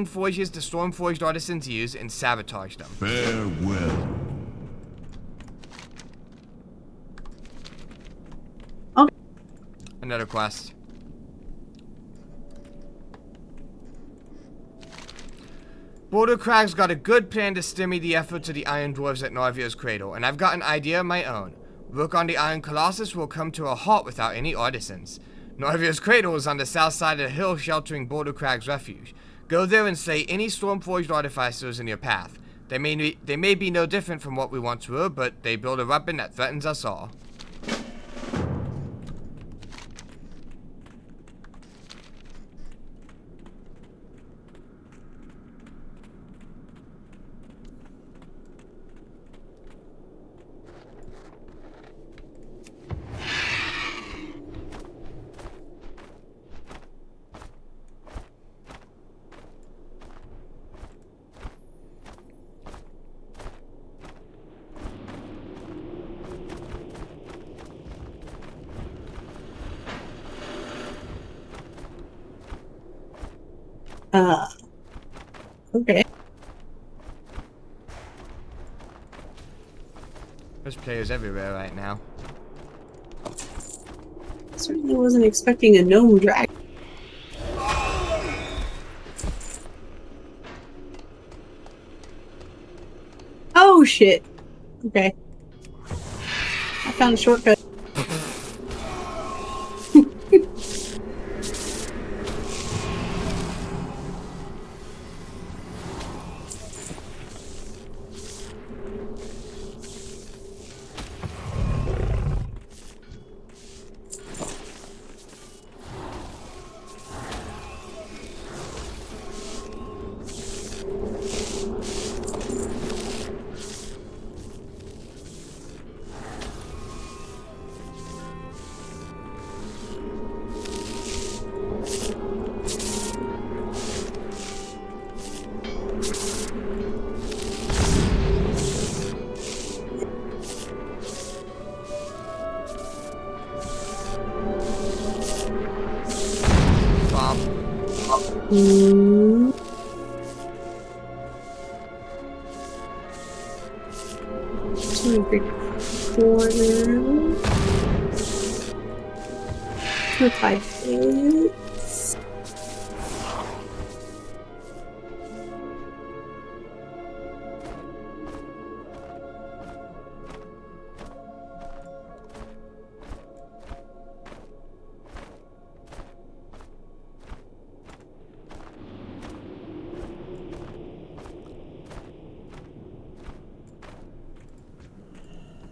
forges the Stormforged artisans use, and sabotage them. Farewell. Another quest. Boulder Crag's got a good plan to stymie the efforts of the Iron Dwarves at Narvia's Cradle, and I've got an idea of my own. Work on the Iron Colossus will come to a halt without any artisans. Narvia's Cradle is on the south side of the hill sheltering Boulder Crag's refuge. Go there and slay any Stormforged artificers in your path. They may be no different from what we once were, but they build a weapon that threatens us all. Okay. There's players everywhere right now. Certainly wasn't expecting a gnome dragon. Oh shit. Okay. I found a shortcut. Mm. Two, three, four there. 2, 5, 8.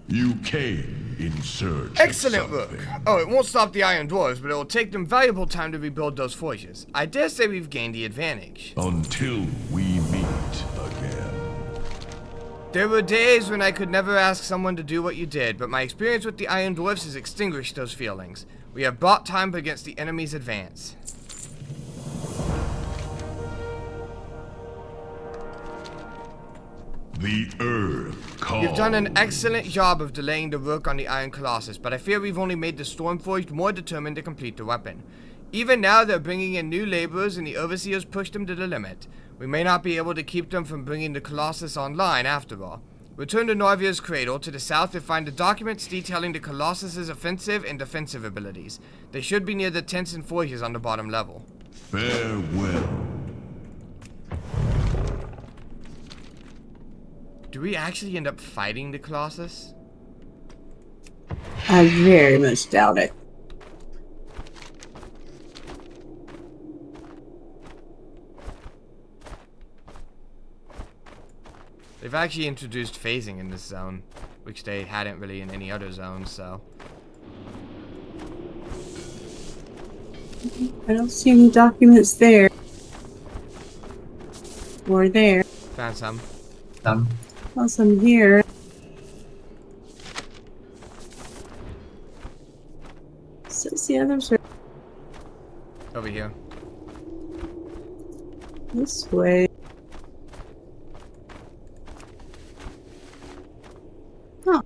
You came in search Excellent of work. something. Oh, it won't stop the Iron Dwarves, but it will take them valuable time to rebuild those forges. I dare say we've gained the advantage. Until we meet again. There were days when I could never ask someone to do what you did, but my experience with the Iron Dwarfs has extinguished those feelings. We have bought time against the enemy's advance. The Earth calls. You've done an excellent job of delaying the work on the Iron Colossus, but I fear we've only made the Stormforged more determined to complete the weapon. Even now, they're bringing in new laborers and the Overseers push them to the limit. We may not be able to keep them from bringing the Colossus online after all. Return to Narvia's Cradle to the south to find the documents detailing the Colossus's offensive and defensive abilities. They should be near the tents and forges on the bottom level. Farewell. Do we actually end up fighting the Colossus? I very much doubt it. They've actually introduced phasing in this zone, which they hadn't really in any other zone, so... I don't see any documents there. Or there. Found some. Well, some here. So the others are Over here. this way. Huh.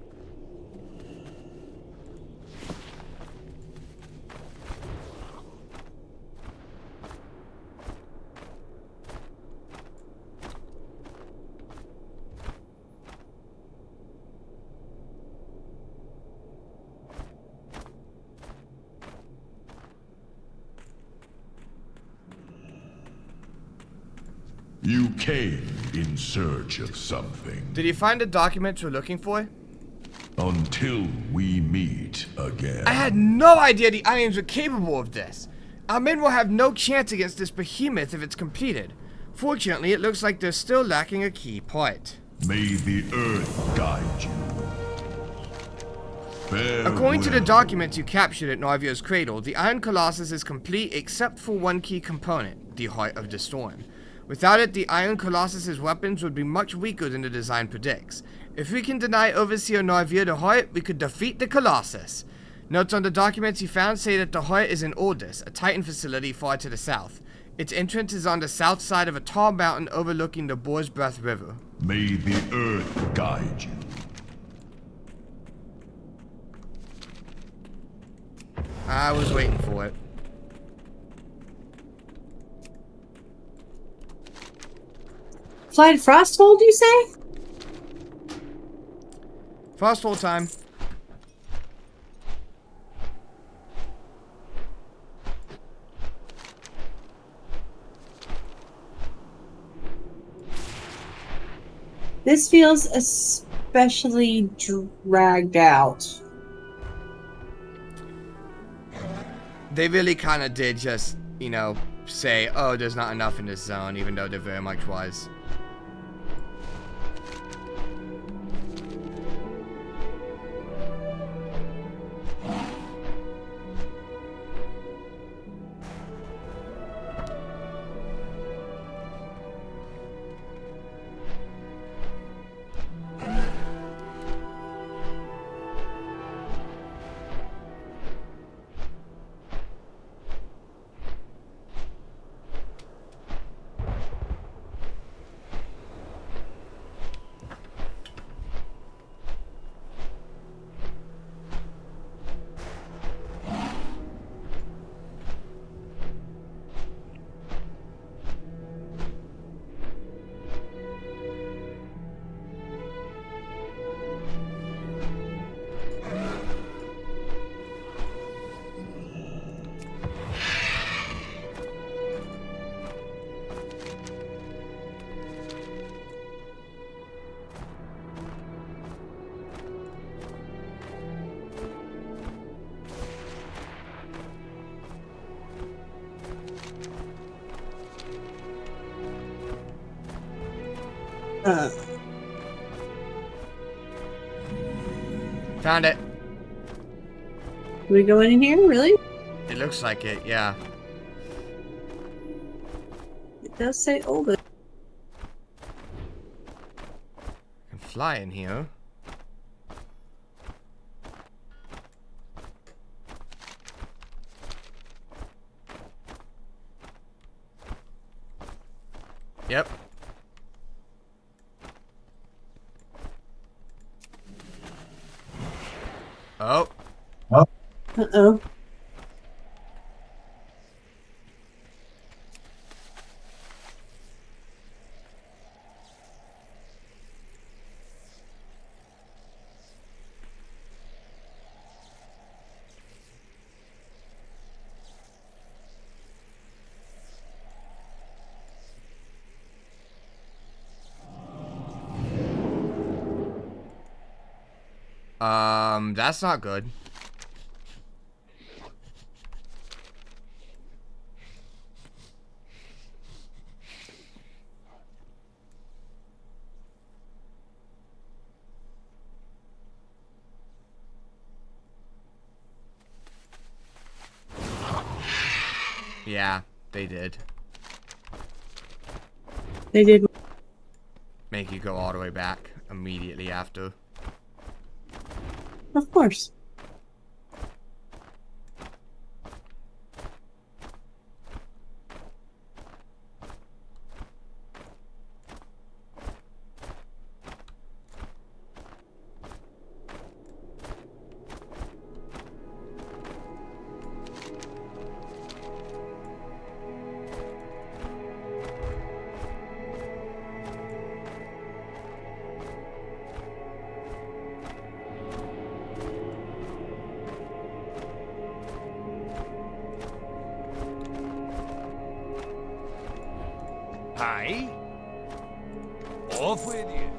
You came in search of something. Did you find the documents we're looking for? Until we meet again. I had no idea the Irons were capable of this. Our men will have no chance against this behemoth if it's completed. Fortunately, it looks like they're still lacking a key part. May the Earth guide you. Farewell. According to the documents you captured at Narvia's Cradle, the Iron Colossus is complete except for one key component, the Heart of the Storm. Without it, the Iron Colossus's weapons would be much weaker than the design predicts. If we can deny Overseer Narvia the Heart, we could defeat the Colossus. Notes on the documents you found say that the Heart is in Ordis, a Titan facility far to the south. Its entrance is on the south side of a tall mountain overlooking the Boar's Breath River. May the Earth guide you. I was waiting for it. Flight of Frosthold, you say? Fast hold time. This feels especially dragged out. They really kind of did just, you know, say, oh, there's not enough in this zone, even though there very much was. Found it. We going in here? Really? It looks like it, yeah. It does say old. Can fly in here. Yep. Oh. Uh-oh. That's not good. Yeah, they did. They did. Make you go all the way back immediately after. Of course. Aye. Off with you.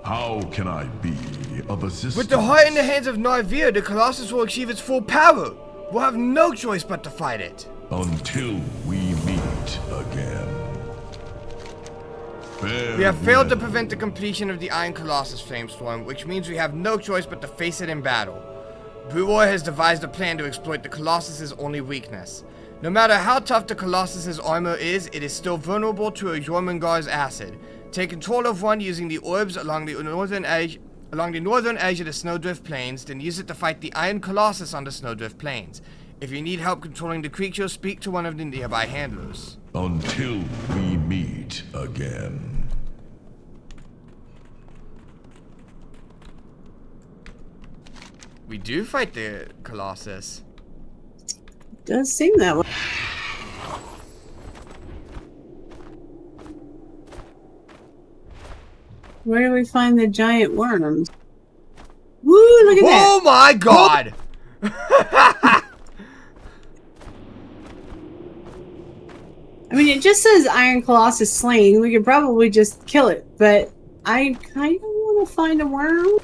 How can I be of assistance? With the heart in the hands of Narvir, the Colossus will achieve its full power. We'll have no choice but to fight it. Until we meet again. We have failed to Farewell. prevent the completion of the Iron Colossus Flamestorm, which means we have no choice but to face it in battle. Brewer has devised a plan to exploit the Colossus's only weakness. No matter how tough the Colossus's armor is, it is still vulnerable to a Jormungandr's acid. Take control of one using the orbs along the northern edge of the Snowdrift Plains, then use it to fight the Iron Colossus on the Snowdrift Plains. If you need help controlling the creature, speak to one of the nearby handlers. Until we meet again. We do fight the Colossus. Does seem that way. Where do we find the giant worms? Woo, look at that! Oh my god! I mean, it just says Iron Colossus slain. We could probably just kill it, but I kind of want to find a worm.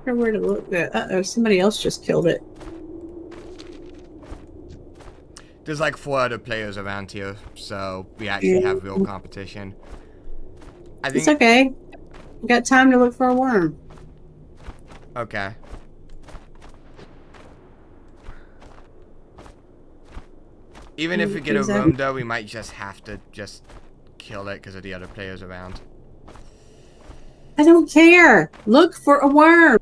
Or where to look at. Uh-oh, somebody else just killed it. There's like 4 other players around here, so we actually have real competition. I think. It's okay. We got time to look for a worm. Okay. Even if we get a room, though, we might just have to just kill it because of the other players around. I don't care. Look for a worm.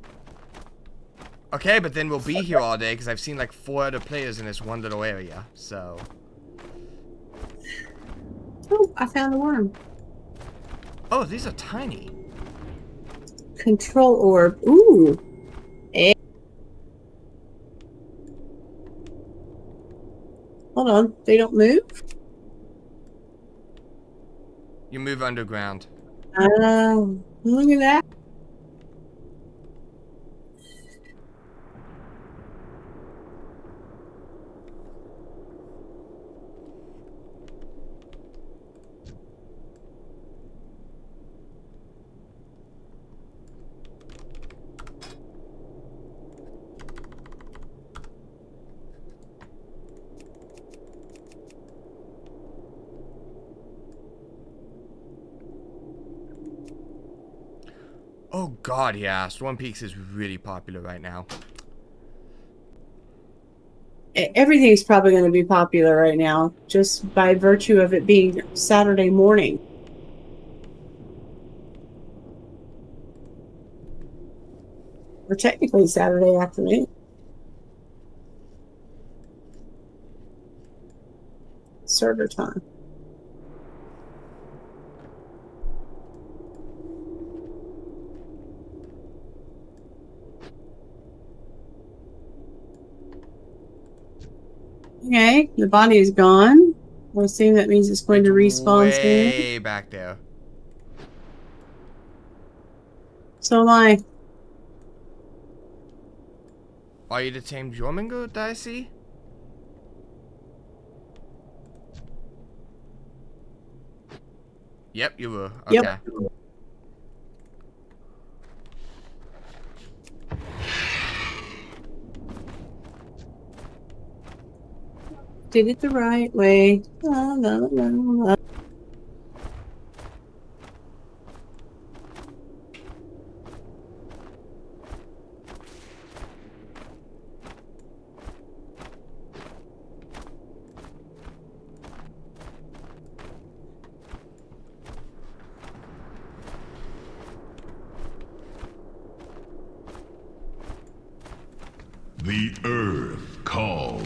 Okay, but then we'll be here all day because I've seen like 4 other players in this one little area, so. Oh, I found a worm. Oh, these are tiny. Control orb. Ooh. Hold on. They don't move? You move underground. Look at that. Oh god, yeah. Storm Peaks is really popular right now. Everything's probably going to be popular right now, just by virtue of it being Saturday morning. Or technically Saturday afternoon. Server time. Okay, the body is gone. I assume that means it's going to respawn soon. Way back there. So am I. Are you the tamed Jormungand that I see? Yep, you were. Okay. Yep. Did it the right way. La, la, la, la. The earth calls.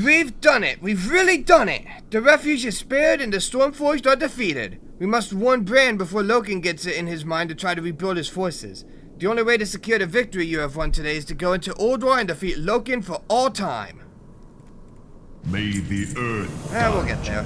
We've done it! We've really done it! The refuge is spared and the Stormforged are defeated. We must warn Bran before Loken gets it in his mind to try to rebuild his forces. The only way to secure the victory you have won today is to go into Ulduar and defeat Loken for all time. May the earth. We'll get there.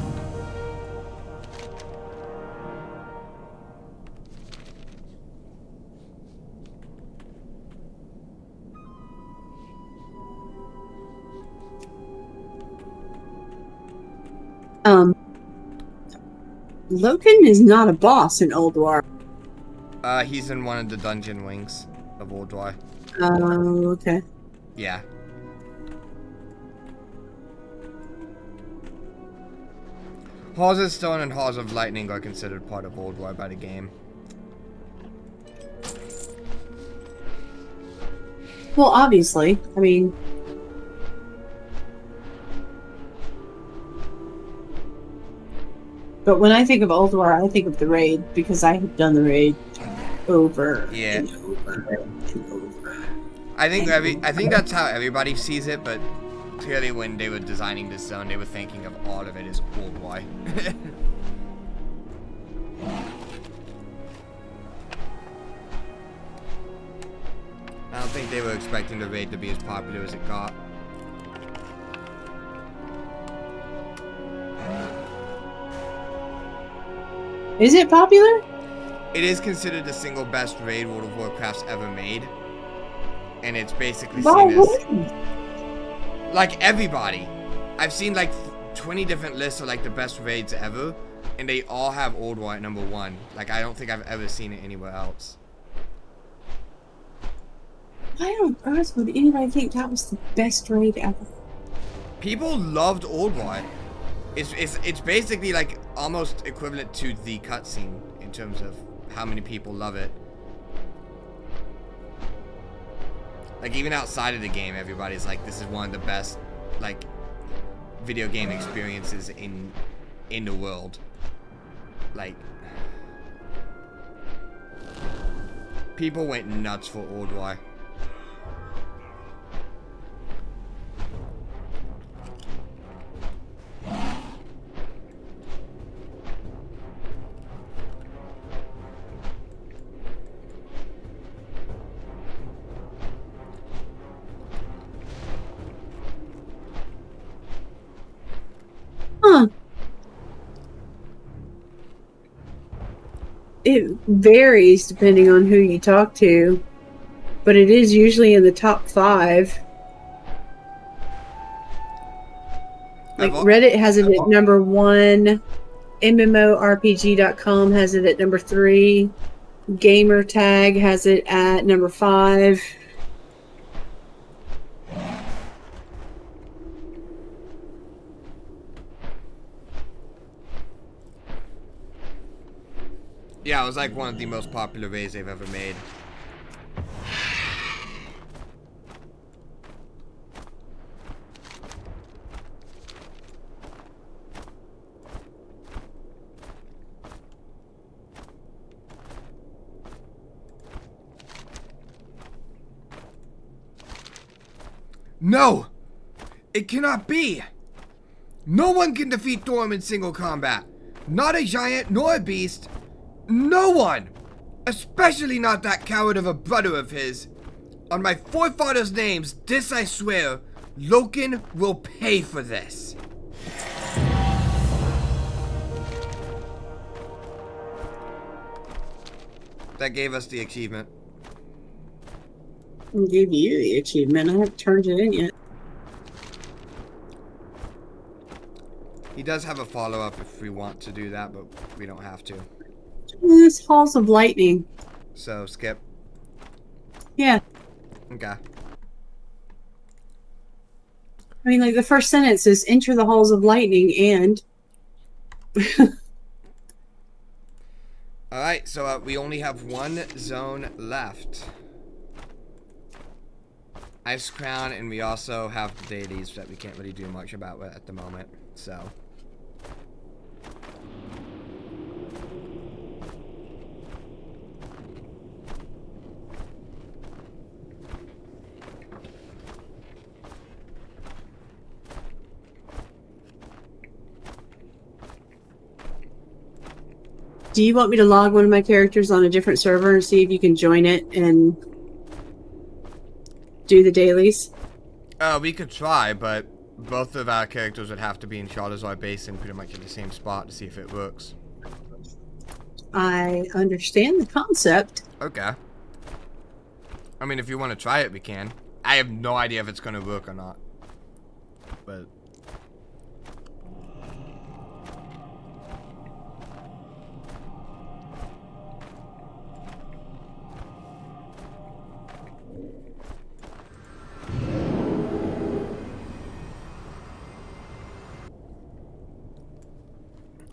Loken is not a boss in Ulduar. He's in one of the dungeon wings of Ulduar. Oh, okay. Yeah. Halls of Stone and Halls of Lightning are considered part of Ulduar by the game. Well, obviously. I mean... But when I think of Ulduar, I think of the raid, because I have done the raid over and over and over. I think that's how everybody sees it, but clearly when they were designing this zone, they were thinking of all of it as Ulduar. I don't think they were expecting the raid to be as popular as it got. Is it popular? It is considered the single best raid World of Warcraft's ever made. And it's basically seen as... Like, everybody. I've seen, like, 20 different lists of, like, the best raids ever. And they all have Ulduar at #1. Like, I don't think I've ever seen it anywhere else. Why on earth would anybody think that was the best raid ever? People loved Old War. It's basically like almost equivalent to the cutscene in terms of how many people love it. Like even outside of the game, everybody's like, this is one of the best like video game experiences in the world. Like people went nuts for Old War. Huh. It varies depending on who you talk to, but it is usually in the top 5. Like Reddit has it at number 1, MMORPG.com has it at number 3, Gamertag has it at number 5. Yeah, it was like one of the most popular raids they've ever made. No! It cannot be! No one can defeat Thorm in single combat. Not a giant, nor a beast. No one! Especially not that coward of a brother of his. On my forefathers' names, this I swear, Loken will pay for this. That gave us the achievement. I gave you the achievement. I haven't turned it in yet. He does have a follow-up if we want to do that, but we don't have to. This Halls of Lightning. So, skip. Yeah. Okay. I mean, like, the first sentence is, enter the Halls of Lightning and... Alright, so we only have one zone left. Ice Crown, and we also have the deities that we can't really do much about at the moment, so... Do you want me to log one of my characters on a different server and see if you can join it and do the dailies? We could try, but both of our characters would have to be in Shadowzar Basin pretty much at the same spot to see if it works. I understand the concept. Okay. I mean, if you want to try it, we can. I have no idea if it's going to work or not. But...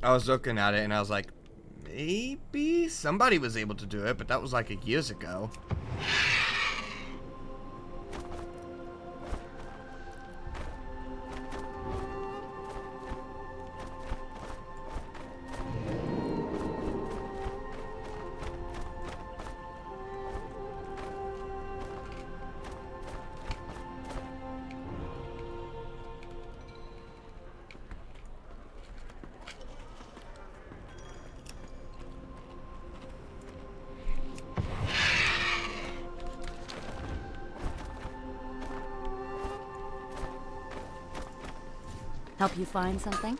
I was looking at it and I was like, maybe somebody was able to do it, but that was like years ago. Help you find something?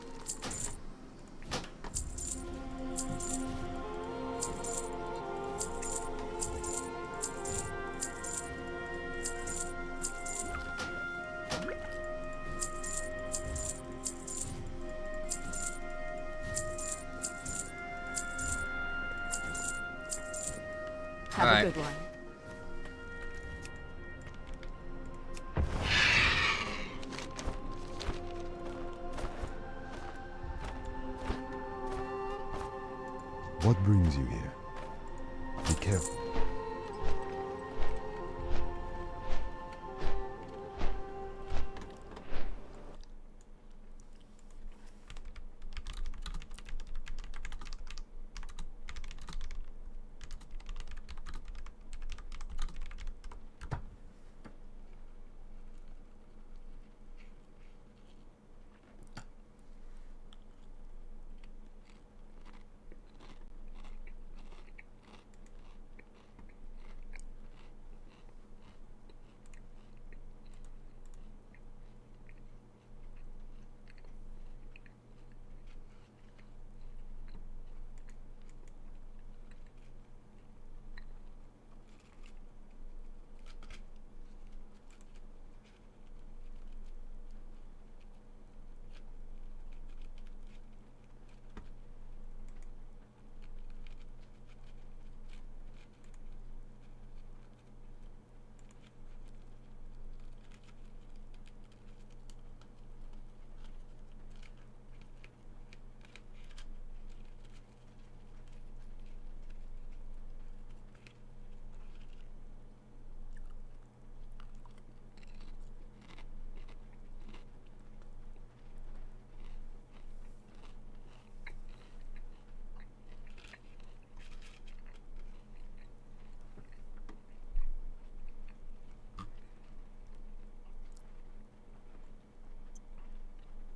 Have a good one. What brings you here? Be careful.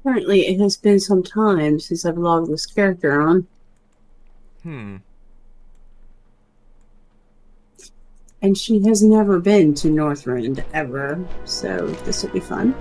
Apparently, it has been some time since I've logged this character on. And she has never been to Northrend ever, so this will be fun.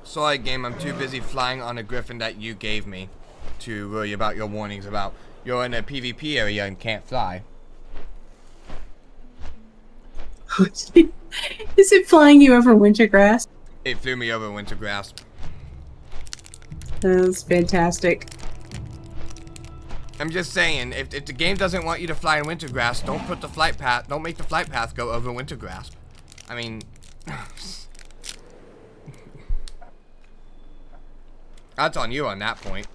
Sorry, game, I'm too busy flying on a griffin that you gave me to worry about your warnings about you're in a PvP area and can't fly. Is it flying you over wintergrass? It flew me over wintergrass. That's fantastic. I'm just saying, if the game doesn't want you to fly in wintergrass, don't put the flight path, don't make the flight path go over wintergrass. I mean, that's on you on that point.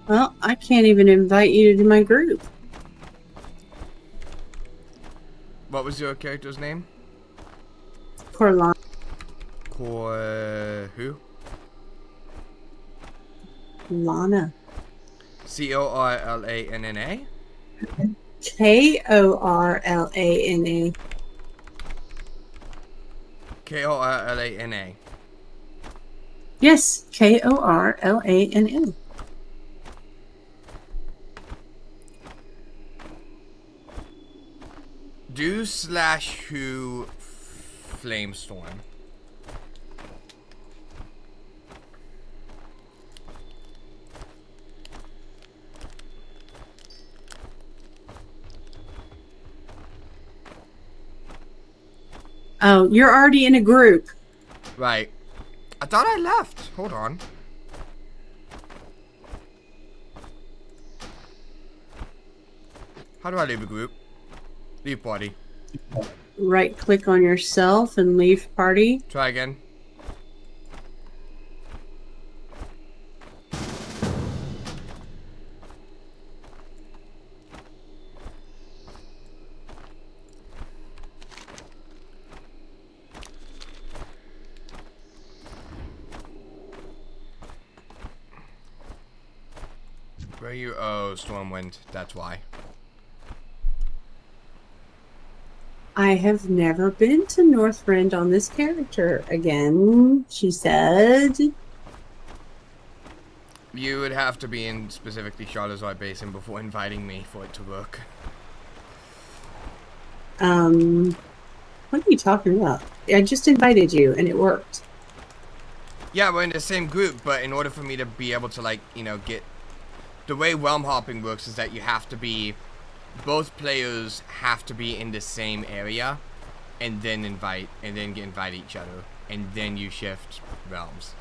Well, I can't even invite you to my group. What was your character's name? Corlana. Who? Lana. Corlanna? Korlana. Korlana. Yes, Korlana. Do/who Flamestorm. Oh, you're already in a group. Right. I thought I left. Hold on. How do I leave a group? Leave party. Right click on yourself and leave party. Try again. Where are you? Oh, Stormwind. That's why. I have never been to Northrend on this character again, she said. You would have to be in specifically Charlottesville Basin before inviting me for it to work. What are you talking about? I just invited you and it worked. Yeah, we're in the same group, but in order for me to be able to, like, you know, get... The way realm hopping works is that you have to be... Both players have to be in the same area, and then invite each other, and then you shift realms.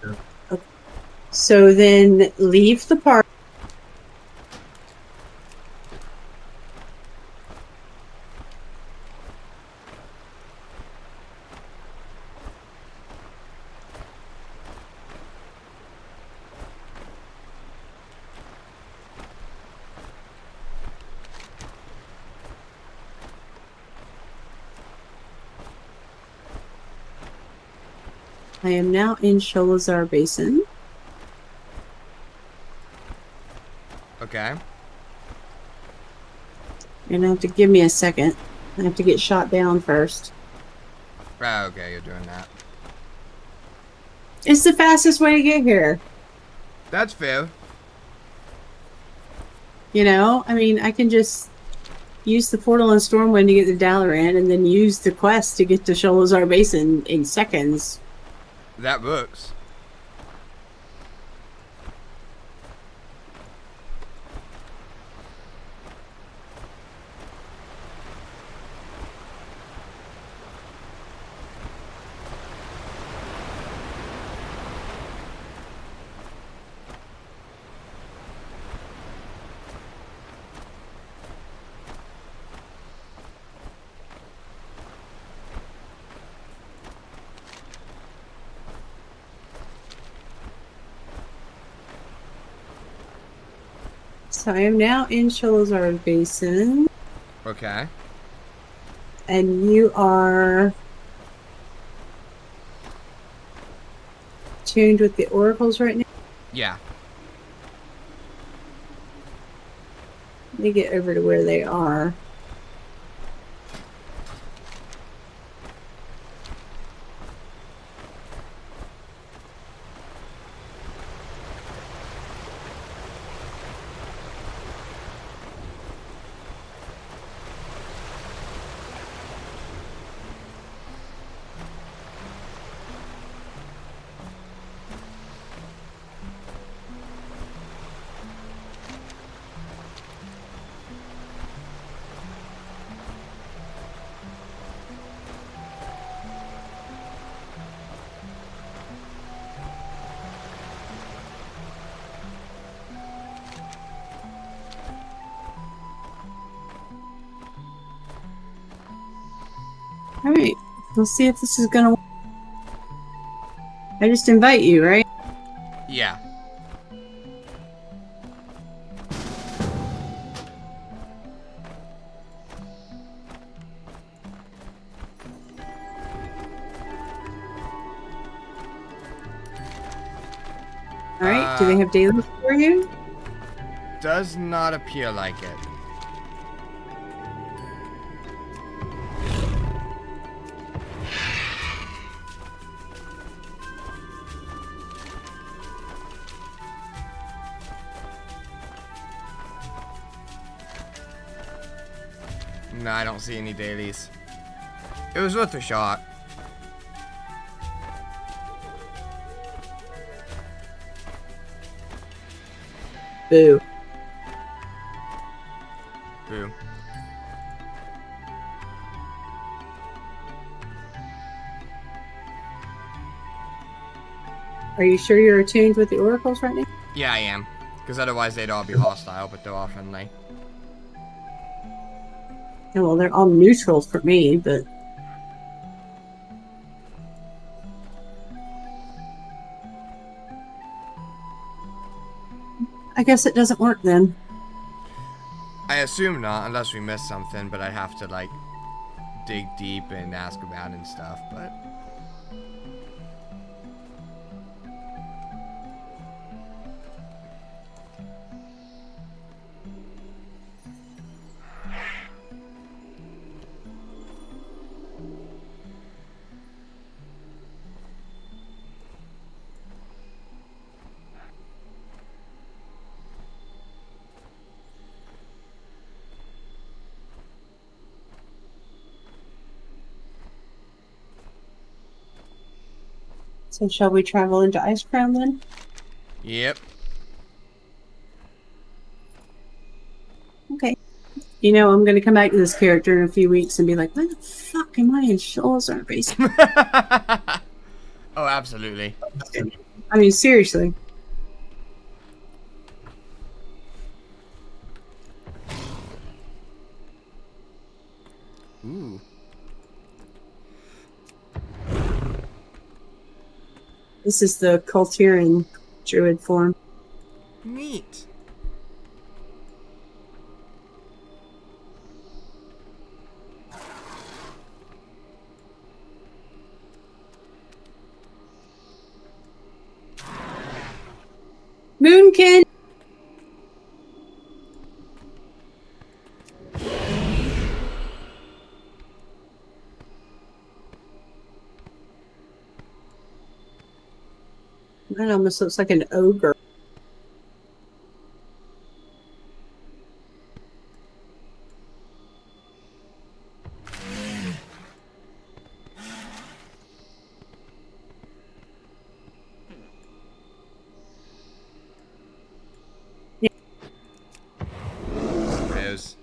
Okay. So then leave the party. I am now in Sholazar Basin. Okay. You're gonna have to give me a second. I have to get shot down first. Ah, okay, you're doing that. It's the fastest way to get here. That's fair. You know, I mean, I can just use the portal and Stormwind to get to Dalaran, and then use the quest to get to Sholazar Basin in seconds. That works. So I am now in Sholazar Basin, Okay. and you are tuned with the oracles right now. Yeah. Let me get over to where they are. Alright, let's see if this is gonna work. I just invite you, right? Yeah. Alright, do they have dailies for you? Does not appear like it. No, I don't see any dailies. It was worth a shot. Boo. Boo. Are you sure you're attuned with the oracles right now? Yeah, I am. Because otherwise they'd all be hostile, but they're all friendly. Yeah, well, they're all neutral for me, but... I guess it doesn't work then. I assume not, unless we missed something, but I'd have to, like, dig deep and ask about and stuff, but... So shall we travel into Ice Crown then? Yep. Okay. You know, I'm going to come back to this character in a few weeks and be like, why the fuck am I in Shalazar basement? Oh, absolutely. I mean, seriously. Ooh. This is the Kultiran druid form. Neat. Moonkin! That almost looks like an ogre. There's...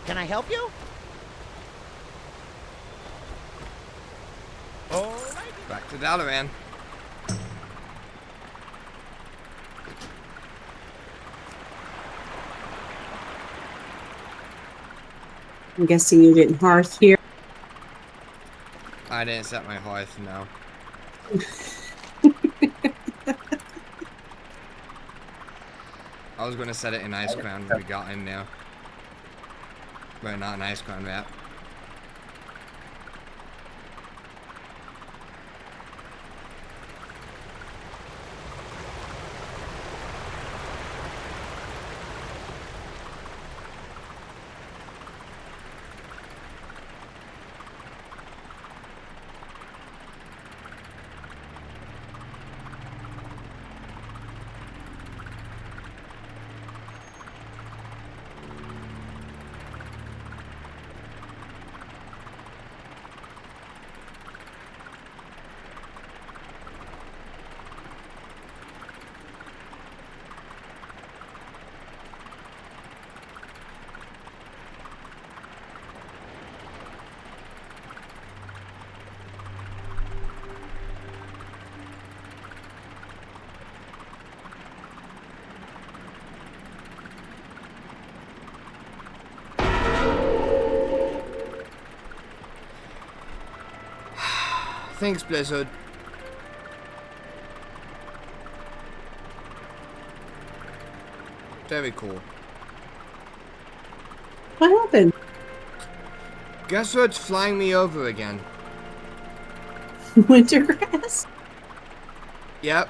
Can I help you? Alright. Back to Dalaran. I'm guessing you didn't hearth here. I didn't set my hearth, no. I was going to set it in Ice Crown when we got in there. But not an Ice Crown map. Thanks, Blizzard. Very cool. What happened? Guess what's flying me over again? Wintergrass? Yep.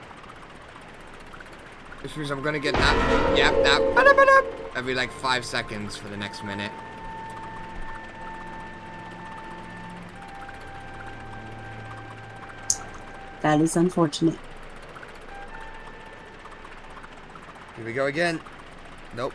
Which means I'm gonna get that. Yep, that. Every like 5 seconds for the next minute. That is unfortunate. Here we go again. Nope.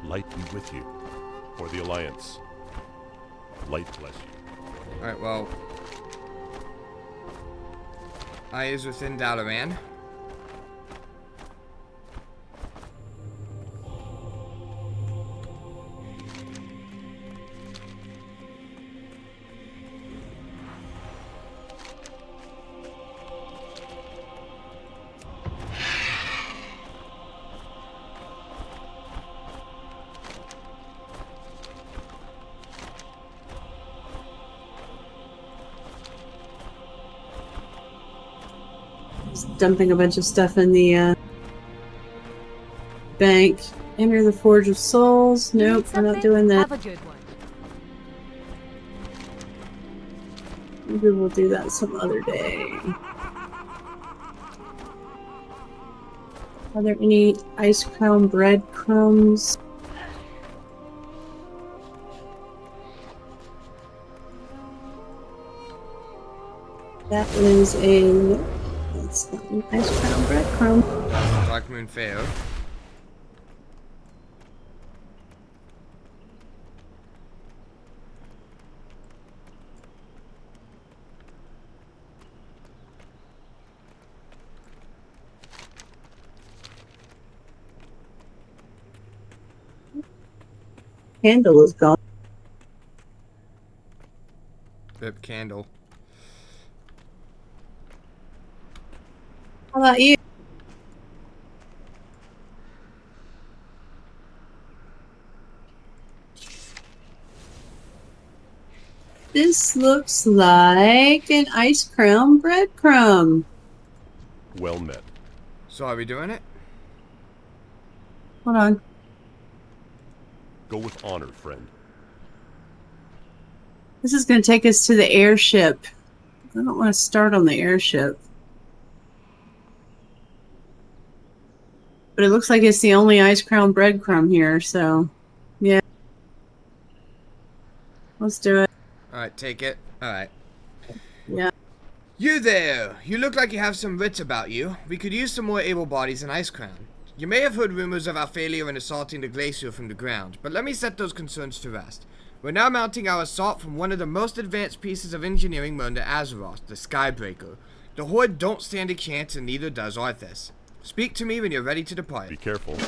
Light be with you, for the Alliance. Light bless you. Alright, well. I is within Dalaran. Dumping a bunch of stuff in the bank. Enter the Forge of Souls. Nope, we're not doing that. Have a good one. Maybe we'll do that some other day. Are there any ice crown breadcrumbs? That is a... That's not an ice crown breadcrumb. Dark Moon Fair. Candle is gone. Rip candle. How about you? This looks like an ice crown breadcrumb. Well met. So are we doing it? Hold on. Go with honor, friend. This is going to take us to the airship. I don't want to start on the airship. But it looks like it's the only ice crown breadcrumb here, so yeah. Let's do it. Alright, take it. Alright. Yeah. You there! You look like you have some wits about you. We could use some more able bodies in Ice Crown. You may have heard rumors of our failure in assaulting the glacier from the ground, but let me set those concerns to rest. We're now mounting our assault from one of the most advanced pieces of engineering known to Azeroth, the Skybreaker. The Horde don't stand a chance, and neither does Arthas. Speak to me when you're ready to depart. Be careful.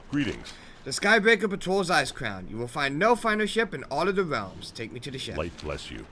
Greetings. The Skybreaker patrols Ice Crown. You will find no finer ship in all of the realms. Take me to the ship. Light bless you.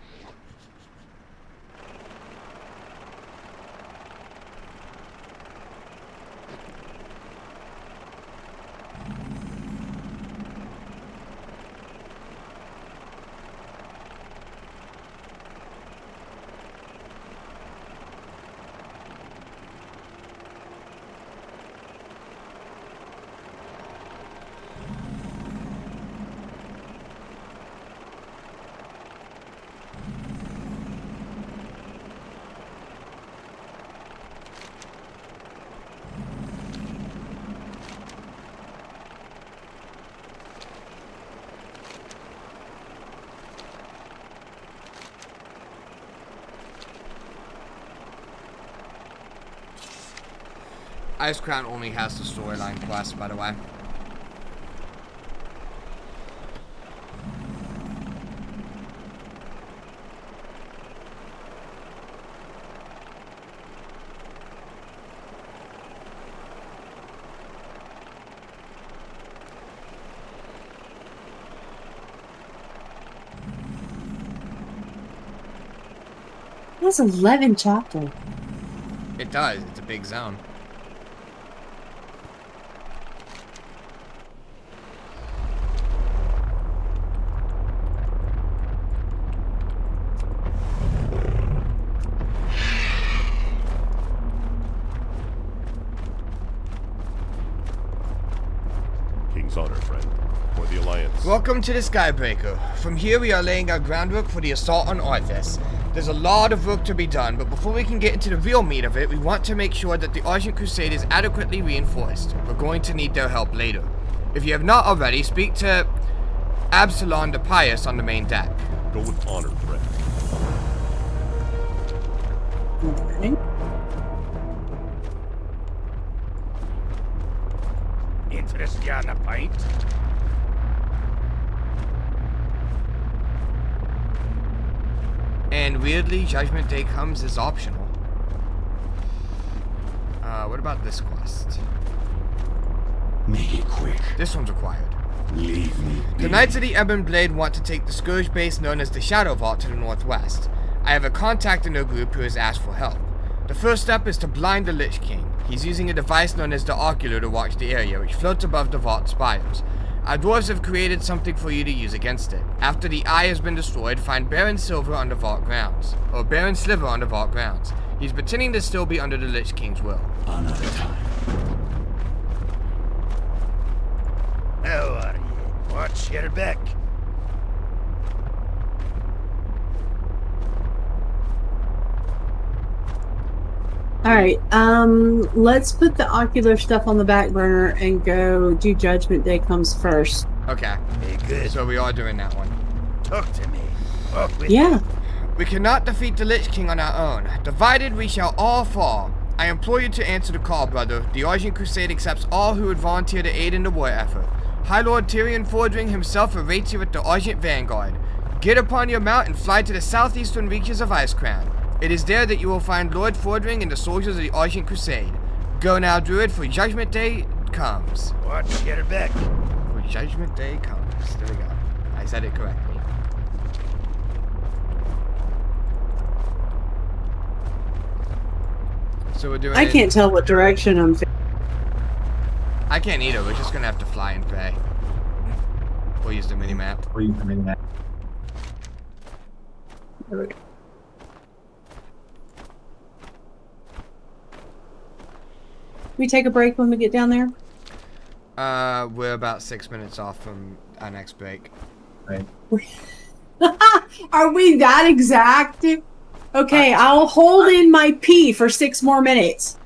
Ice Crown only has the storyline quest, by the way. That's 11 chapters. It does. It's a big zone. King's honor, friend. For the Alliance. Welcome to the Skybreaker. From here we are laying our groundwork for the assault on Arthas. There's a lot of work to be done, but before we can get into the real meat of it, we want to make sure that the Argent Crusade is adequately reinforced. We're going to need their help later. If you have not already, speak to Absalon the Pious on the main deck. Go with honor, friend. Okay. Interested on a pint? And weirdly, Judgment Day Comes is optional. What about this quest? Make it quick. This one's required. Leave me be. The Knights of the Ebon Blade want to take the Scourge base known as the Shadow Vault to the northwest. I have a contact in their group who has asked for help. The first step is to blind the Lich King. He's using a device known as the Ocular to watch the area, which floats above the vault spires. Our dwarves have created something for you to use against it. After the eye has been destroyed, find Baron Silver on the vault grounds. Or Baron Sliver on the vault grounds. He's pretending to still be under the Lich King's will. Another time. How are you? Watch your back. Alright, let's put the ocular stuff on the back burner and go do Judgment Day Comes first. Okay. Be good. So we are doing that one. Talk to me. Walk with Yeah. We cannot defeat the Lich King on our own. Divided, we shall all fall. I implore you to answer the call, brother. The Argent Crusade accepts all who would volunteer to aid in the war effort. High Lord Tyrion Fordring himself awaits you with the Argent Vanguard. Get upon your mount and fly to the southeastern reaches of Icecrown. It is there that you will find Lord Fordring and the soldiers of the Argent Crusade. Go now, Druid, for Judgment Day comes. Watch your back. For Judgment Day comes. There we go. I said it correctly. So we're doing... I can't tell what direction I'm I can't either. We're just gonna have to fly and pray. We'll use the mini-map. Or you come in that. We take a break when we get down there? We're about 6 minutes off from our next break. Right. Are we that exact? Okay, I'll hold in my pee for 6 more minutes.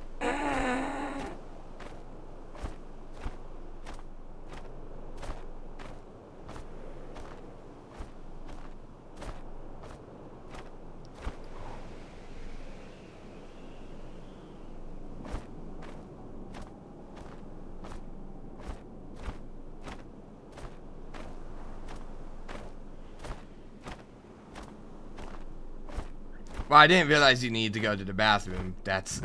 Well, I didn't realize you needed to go to the bathroom. That's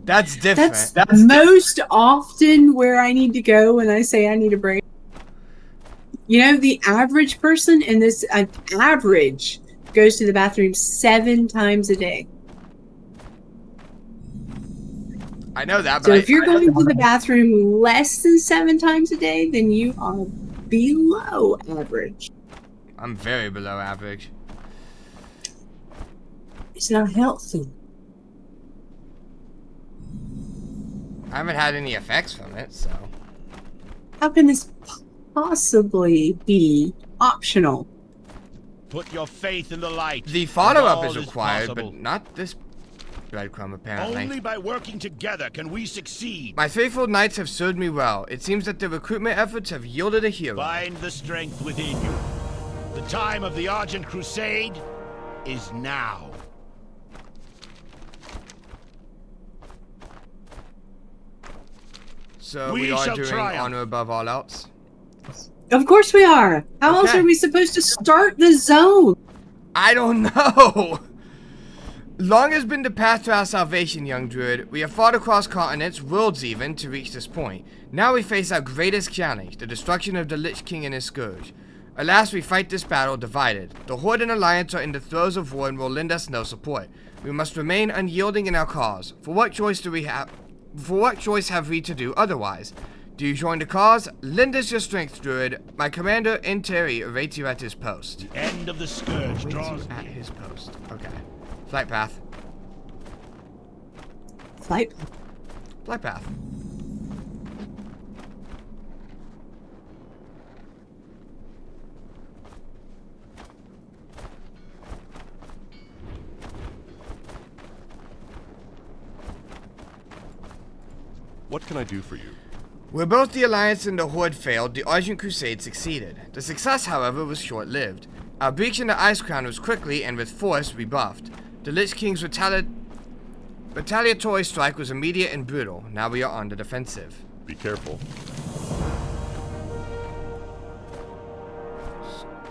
that's different. That's most often where I need to go when I say I need a break. You know, the average person in this average goes to the bathroom 7 times a day. I know that, but So if you're going to the bathroom less than 7 times a day, then you are below average. I'm very below average. It's not healthy. I haven't had any effects from it, so. How can this possibly be optional? Put your faith in the light. The follow-up All is required, possible. but not this breadcrumb, apparently. Only by working together can we succeed. My faithful knights have served me well. It seems that the recruitment efforts have yielded a hero. Find the strength within you. The time of the Argent Crusade is now. So We we are shall doing triumph. honor above all else. Of course we are. How else Okay. are we supposed to start the zone? I don't know. Long has been the path to our salvation, young druid. We have fought across continents, worlds even, to reach this point. Now we face our greatest challenge, the destruction of the Lich King and his scourge. Alas, we fight this battle divided. The Horde and Alliance are in the throes of war and will lend us no support. We must remain unyielding in our cause. For what choice have we to do otherwise? Do you join the cause? Lend us your strength, druid. My commander, in Terry, awaits you at his post. End of the scourge draws At near. his post. Okay. Flight path. Flight. Flight path. What can I do for you? Where both the Alliance and the Horde failed, the Argent Crusade succeeded. The success, however, was short-lived. Our breach in the Ice Crown was quickly and with force rebuffed. The Lich King's retaliatory strike was immediate and brutal. Now we are on the defensive. Be careful.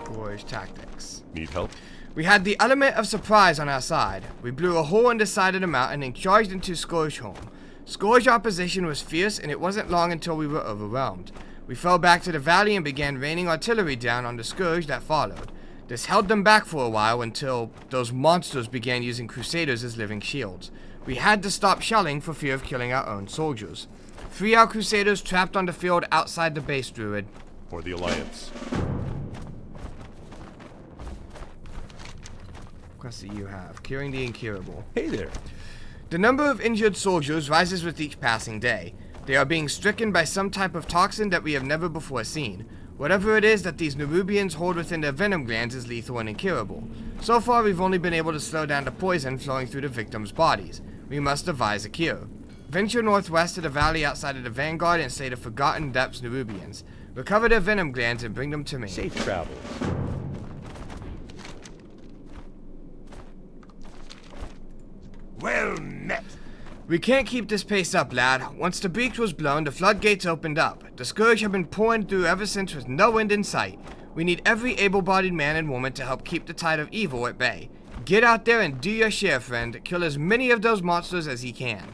Scourge tactics. Need help? We had the element of surprise on our side. We blew a hole in the side of the mountain and charged into Scourge home. Scourge opposition was fierce, and it wasn't long until we were overwhelmed. We fell back to the valley and began raining artillery down on the Scourge that followed. This held them back for a while until those monsters began using Crusaders as living shields. We had to stop shelling for fear of killing our own soldiers. Free our Crusaders trapped on the field outside the base, druid. For the Alliance. Quest that you have. Curing the incurable. Hey there. The number of injured soldiers rises with each passing day. They are being stricken by some type of toxin that we have never before seen. Whatever it is that these Nerubians hold within their venom glands is lethal and incurable. So far, we've only been able to slow down the poison flowing through the victims' bodies. We must devise a cure. Venture northwest to the valley outside of the Vanguard and slay the Forgotten Depths Nerubians. Recover their venom glands and bring them to me. Safe travels. Well met. We can't keep this pace up, lad. Once the breach was blown, the floodgates opened up. The Scourge have been pouring through ever since with no end in sight. We need every able-bodied man and woman to help keep the tide of evil at bay. Get out there and do your share, friend. Kill as many of those monsters as you can.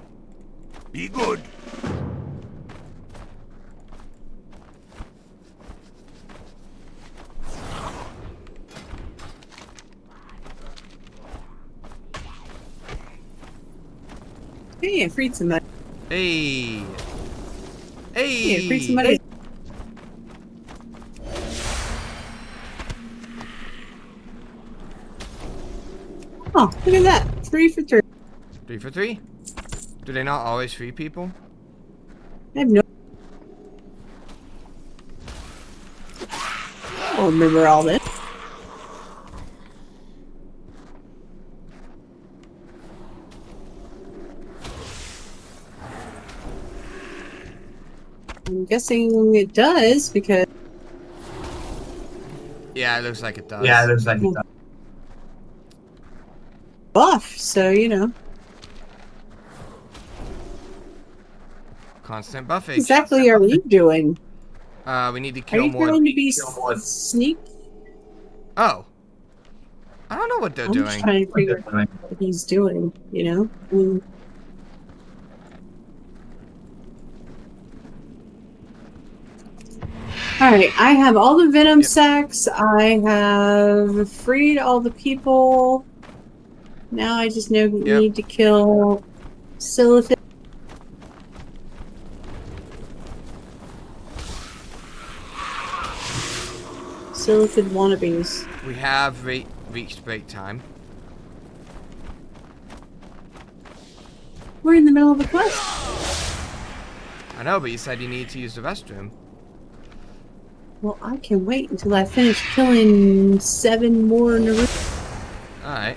Be good. Hey, I freed somebody. Hey. Hey, I freed Hey. somebody. Oh, look at that. 3 for 3. 3 for 3? Do they not always free people? I have no... I don't remember all this. I'm guessing it does because... Yeah, it looks like it does. Yeah, it looks like it does. buff, so you know. Constant buffing. Exactly are we doing? We need to Are kill you more. going to be Kill more. sneak? Oh. I don't know what they're I'm just doing. trying to figure out what he's doing, you know? I mean, alright, I have all the venom sacks. I have freed all the people. Now I just need to kill Silithid. Silithid wannabes. We have reached break time. We're in the middle of a quest. I know, but you said you need to use the restroom. Well, I can wait until I finish killing 7 more Naruto. Alright.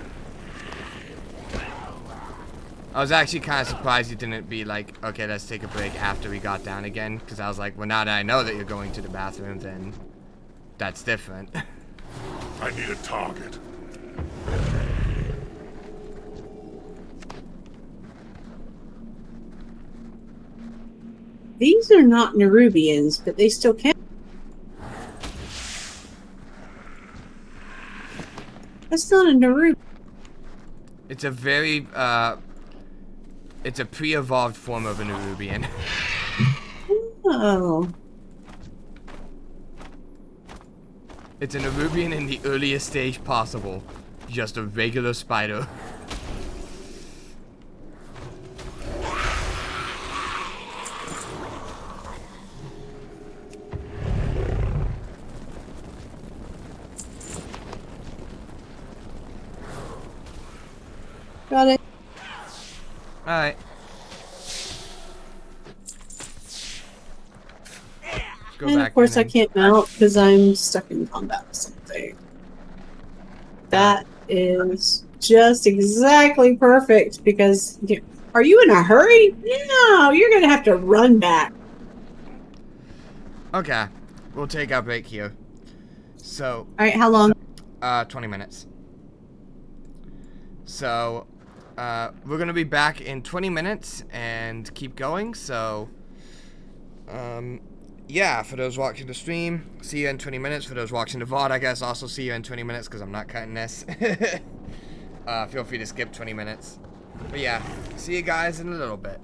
I was actually kind of surprised you didn't be like, okay, let's take a break after we got down again. Because I was like, well, now that I know that you're going to the bathroom, then that's different. I need a target. These are not Nerubians, but they still count. That's not a Nerubian. It's a very, it's a pre-evolved form of a Nerubian. Oh. It's a Nerubian in the earliest stage possible. Just a regular spider. Got it. Alright. Go And back of course in I and- can't mount because I'm stuck in combat with something. That is just exactly perfect because... Are you in a hurry? No, you're going to have to run back. Okay. We'll take our break here. So, Alright, how long? 20 minutes. So, we're gonna be back in 20 minutes and keep going, so, yeah, for those watching the stream, see you in 20 minutes. For those watching the VOD, I guess, also see you in 20 minutes, because I'm not cutting this. Feel free to skip 20 minutes. But yeah, see you guys in a little bit.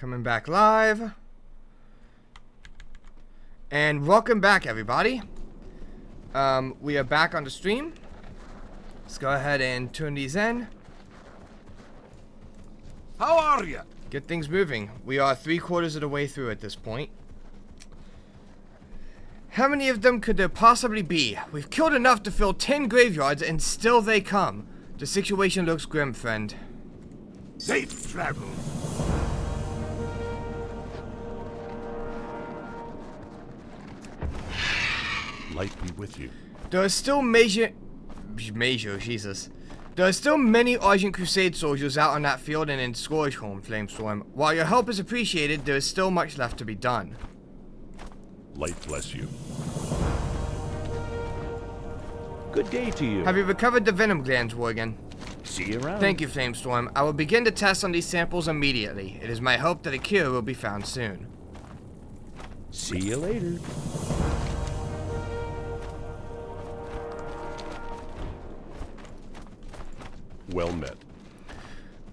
Coming back live. And welcome back, everybody. We are back on the stream. Let's go ahead and turn these in. How are you? Get things moving. We are 3/4 of the way through at this point. How many of them could there possibly be? We've killed enough to fill 10 graveyards and still they come. The situation looks grim, friend. Safe travel. Light be with you. There are still Jesus. There are still many Argent Crusade soldiers out on that field and in Scourgeholm, Flamestorm. While your help is appreciated, there is still much left to be done. Light bless you. Good day to you. Have you recovered the venom glands, Worgen? See you around. Thank you, Flamestorm. I will begin the tests on these samples immediately. It is my hope that a cure will be found soon. See you later. Well met.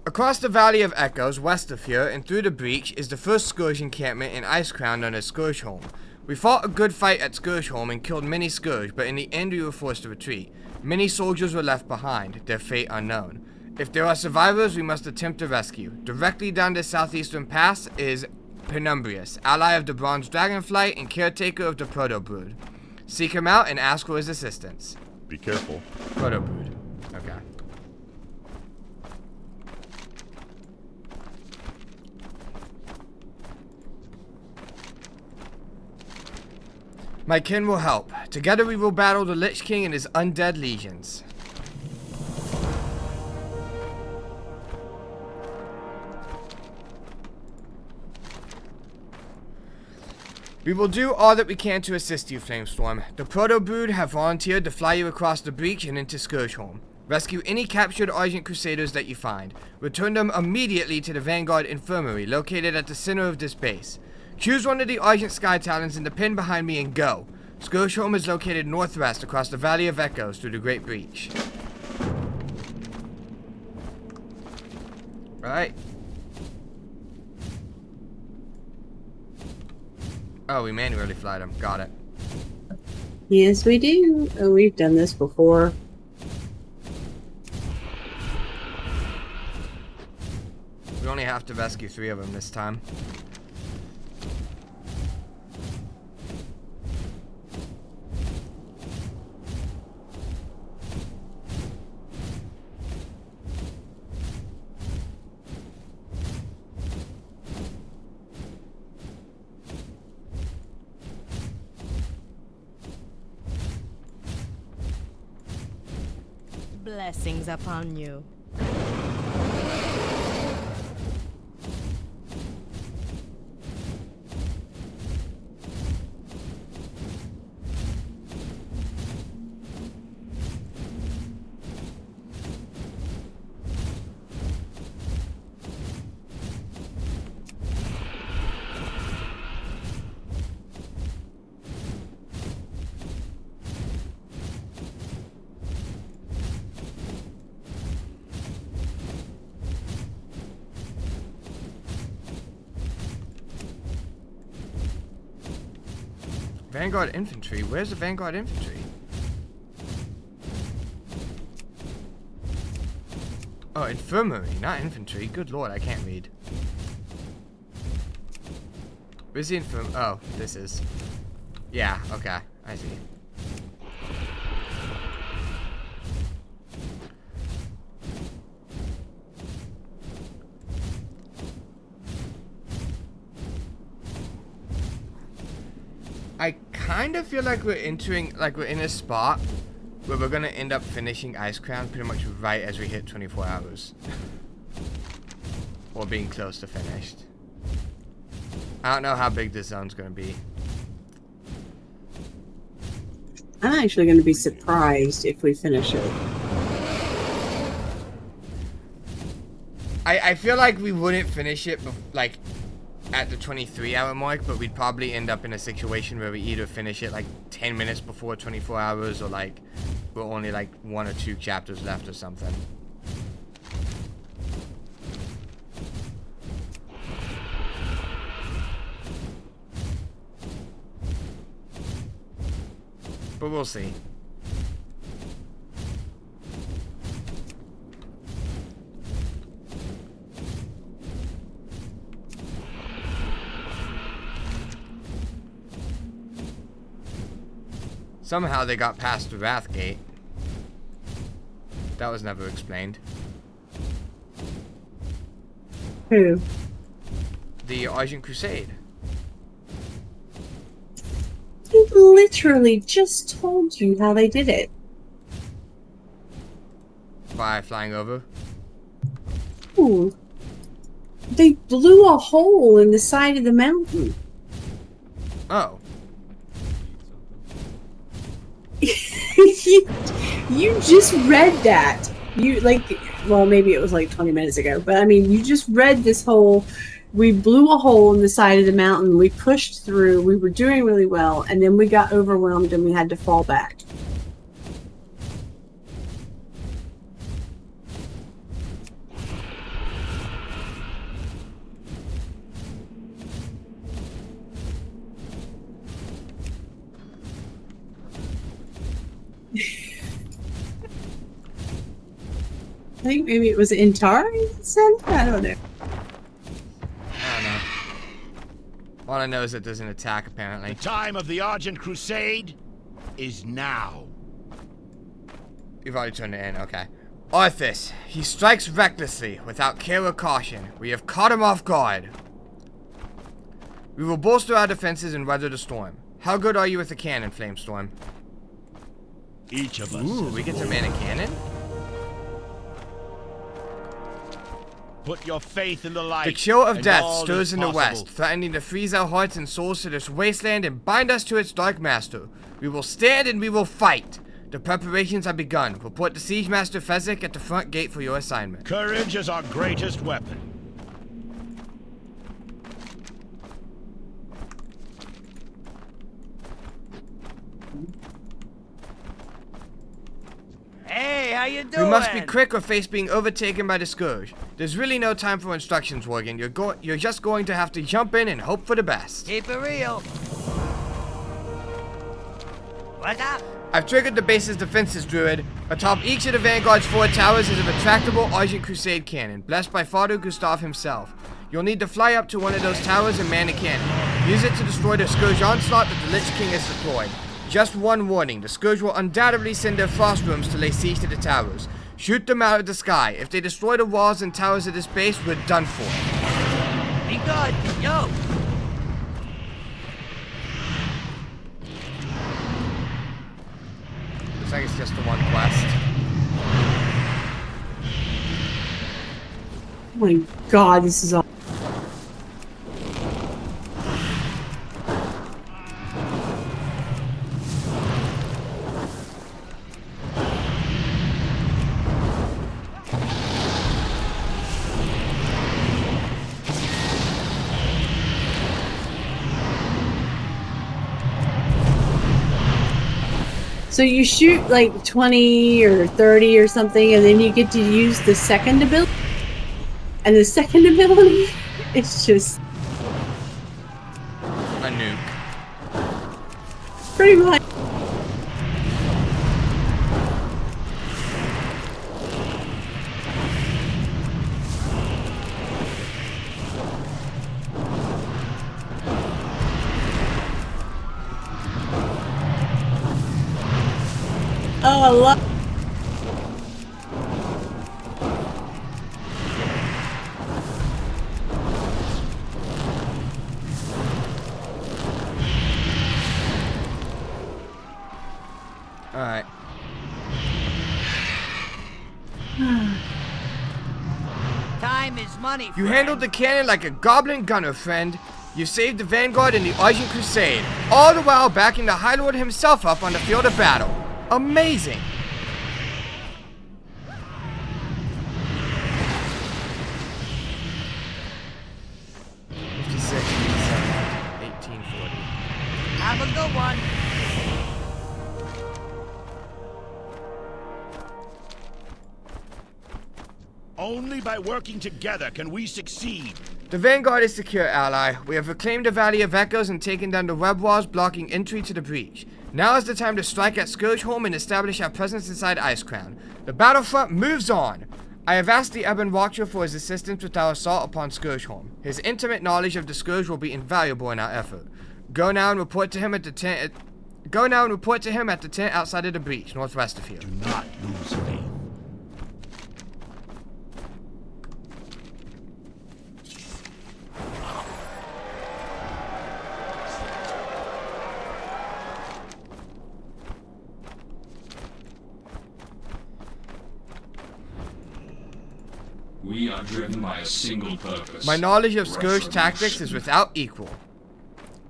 Across the Valley of Echoes, west of here, and through the breach, is the first Scourge encampment in Icecrown known as Scourgeholm. We fought a good fight at Scourgeholm and killed many Scourge, but in the end we were forced to retreat. Many soldiers were left behind, their fate unknown. If there are survivors, we must attempt to rescue. Directly down this southeastern pass is Penumbrius, ally of the Bronze Dragonflight and caretaker of the Proto-Brood. Seek him out and ask for his assistance. Be careful. Proto-Brood. Okay. My kin will help. Together we will battle the Lich King and his undead legions. We will do all that we can to assist you, Flamestorm. The Proto-Brood have volunteered to fly you across the breach and into Scourgeholm. Rescue any captured Argent Crusaders that you find. Return them immediately to the Vanguard Infirmary, located at the center of this base. Choose one of the Argent Sky Talons in the pin behind me and go. Scourgeholm is located northwest across the Valley of Echoes through the Great Breach. Alright. Oh, we manually flight them. Got it. Yes, we do. Oh, we've done this before. We only have to rescue 3 of them this time. Blessings upon you. Vanguard Infantry? Where's the Vanguard Infantry? Oh, Infirmary, not Infantry. Good lord, I can't read. Where's the Infirmary? Oh, this is. Yeah, okay. I see. I kind of feel like we're entering, like we're in a spot where we're going to end up finishing Icecrown pretty much right as we hit 24 hours. Or being close to finished. I don't know how big this zone's going to be. I'm actually going to be surprised if we finish it. I feel like we wouldn't finish it, like, at the 23-hour mark, but we'd probably end up in a situation where we either finish it like 10 minutes before 24 hours or like we're only like 1 or 2 chapters left or something. But we'll see. Somehow they got past the Wrath Gate. That was never explained. Who? The Argent Crusade. He literally just told you how they did it. By flying over. Ooh. They blew a hole in the side of the mountain. Oh. you just read that. You well, maybe it was like 20 minutes ago, but I mean, you just read this whole. We blew a hole in the side of the mountain. We pushed through. We were doing really well, and then we got overwhelmed and we had to fall back. I think maybe it was Intari that said it? I don't know. I don't know. All I know is that there's an attack, apparently. The time of the Argent Crusade is now. You've already turned it in, okay. Arthas, he strikes recklessly, without care or caution. We have caught him off guard. We will bolster our defenses and weather the storm. How good are you with the cannon, Flamestorm? Each of us. Ooh, we get to man a cannon? Put your faith in the light. The chill of and death all stirs is in the possible. west, threatening to freeze our hearts and souls to this wasteland and bind us to its dark master. We will stand and we will fight. The preparations have begun. Report to Siege Master Fezzik at the front gate for your assignment. Courage is our greatest weapon. Hey, how you doing? We must be quick or face being overtaken by the Scourge. There's really no time for instructions, Worgen. You're just going to have to jump in and hope for the best. Keep it real. What's up? I've triggered the base's defenses, Druid. Atop each of the Vanguard's 4 towers is a retractable Argent Crusade cannon, blessed by Father Gustav himself. You'll need to fly up to one of those towers and man a cannon. Use it to destroy the Scourge onslaught that the Lich King has deployed. Just one warning, the Scourge will undoubtedly send their frost rooms to lay siege to the towers. Shoot them out of the sky. If they destroy the walls and towers of this base, we're done for. Be good. Yo. Looks like it's just the one quest. Oh my god, this is all. So you shoot like 20 or 30 or something, and then you get to use the second ability. And the second ability, it's just A nuke. pretty much. Oh, I love. Alright. Time is money. You friend. handled the cannon like a goblin gunner, friend. You saved the Vanguard and the Argent Crusade, all the while backing the High Lord himself up on the field of battle. Amazing! Have a good one. Only by working together can we succeed. The Vanguard is secure, ally. We have reclaimed the Valley of Echoes and taken down the web walls blocking entry to the breach. Now is the time to strike at Scourgeholm and establish our presence inside Icecrown. The battlefront moves on. I have asked the Ebon Watcher for his assistance with our assault upon Scourgeholm. His intimate knowledge of the Scourge will be invaluable in our effort. Go now and report to him at the tent outside of the breach, northwest of here. Do not lose faith. We are driven by a single purpose. My knowledge of Scourge tactics is without equal.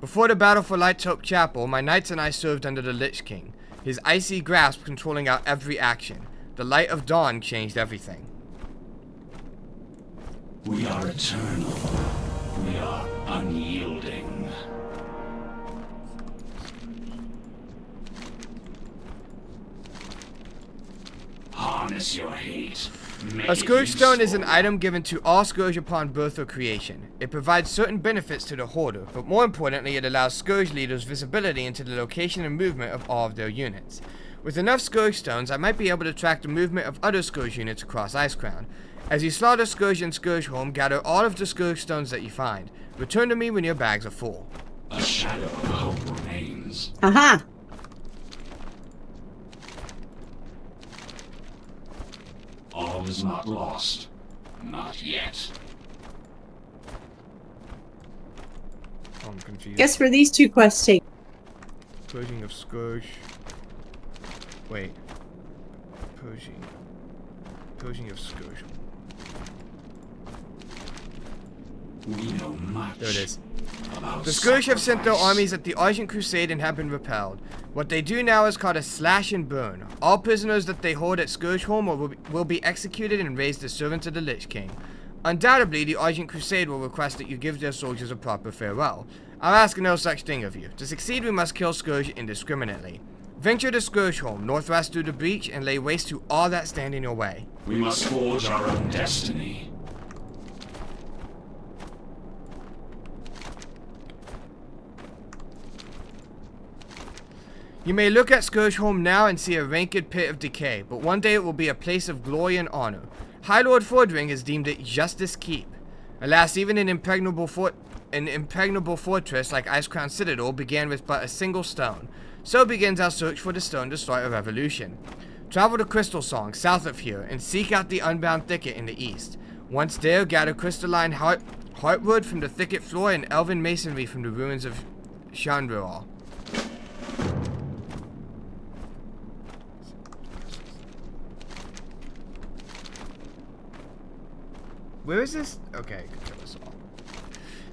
Before the battle for Light's Hope Chapel, my knights and I served under the Lich King, his icy grasp controlling our every action. The light of dawn changed everything. We are eternal. We are unyielding. Harness your hate. A Scourge Stone is an item given to all Scourge upon birth or creation. It provides certain benefits to the Hoarder, but more importantly it allows Scourge leaders visibility into the location and movement of all of their units. With enough Scourge Stones, I might be able to track the movement of other Scourge units across Icecrown. As you slaughter Scourge in Scourgeholm, gather all of the Scourge Stones that you find. Return to me when your bags are full. A shadow of hope remains. Aha! All is not lost. Not yet. Oh, I'm confused. Guess where these two quests take. Purging of Scourge. Wait. Purging of Scourge. We know much. There it is. About The Scourge have sent their armies at the Argent Crusade and have been repelled. What they do now is called a slash and burn. All prisoners that they hold at Scourgeholm will be executed and raised as servants of the Lich King. Undoubtedly, the Argent Crusade will request that you give their soldiers a proper farewell. I'll ask no such thing of you. To succeed, we must kill Scourge indiscriminately. Venture to Scourgeholm, northwest through the breach, and lay waste to all that stand in your way. We must forge our own destiny. You may look at Scourgeholm now and see a ranked pit of decay, but one day it will be a place of glory and honor. High Lord Fordring has deemed it Justice Keep. Alas, even an impregnable fortress like Icecrown Citadel began with but a single stone. So begins our search for the stone to start a revolution. Travel to Crystal Song, south of here, and seek out the Unbound Thicket in the east. Once there, gather crystalline heartwood from the thicket floor and elven masonry from the ruins of Chandral. Where is this? Okay, I can kill us all.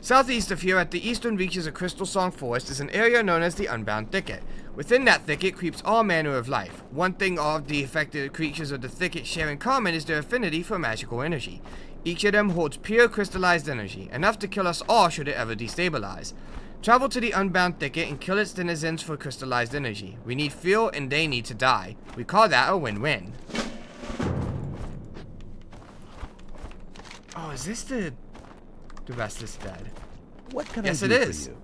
Southeast of here, at the eastern reaches of Crystal Song Forest, is an area known as the Unbound Thicket. Within that thicket creeps all manner of life. One thing all of the affected creatures of the thicket share in common is their affinity for magical energy. Each of them holds pure crystallized energy, enough to kill us all should it ever destabilize. Travel to the Unbound Thicket and kill its denizens for crystallized energy. We need fuel and they need to die. We call that a win-win. Oh, is this the Restless Dead? What can Yes, I it do is. for you?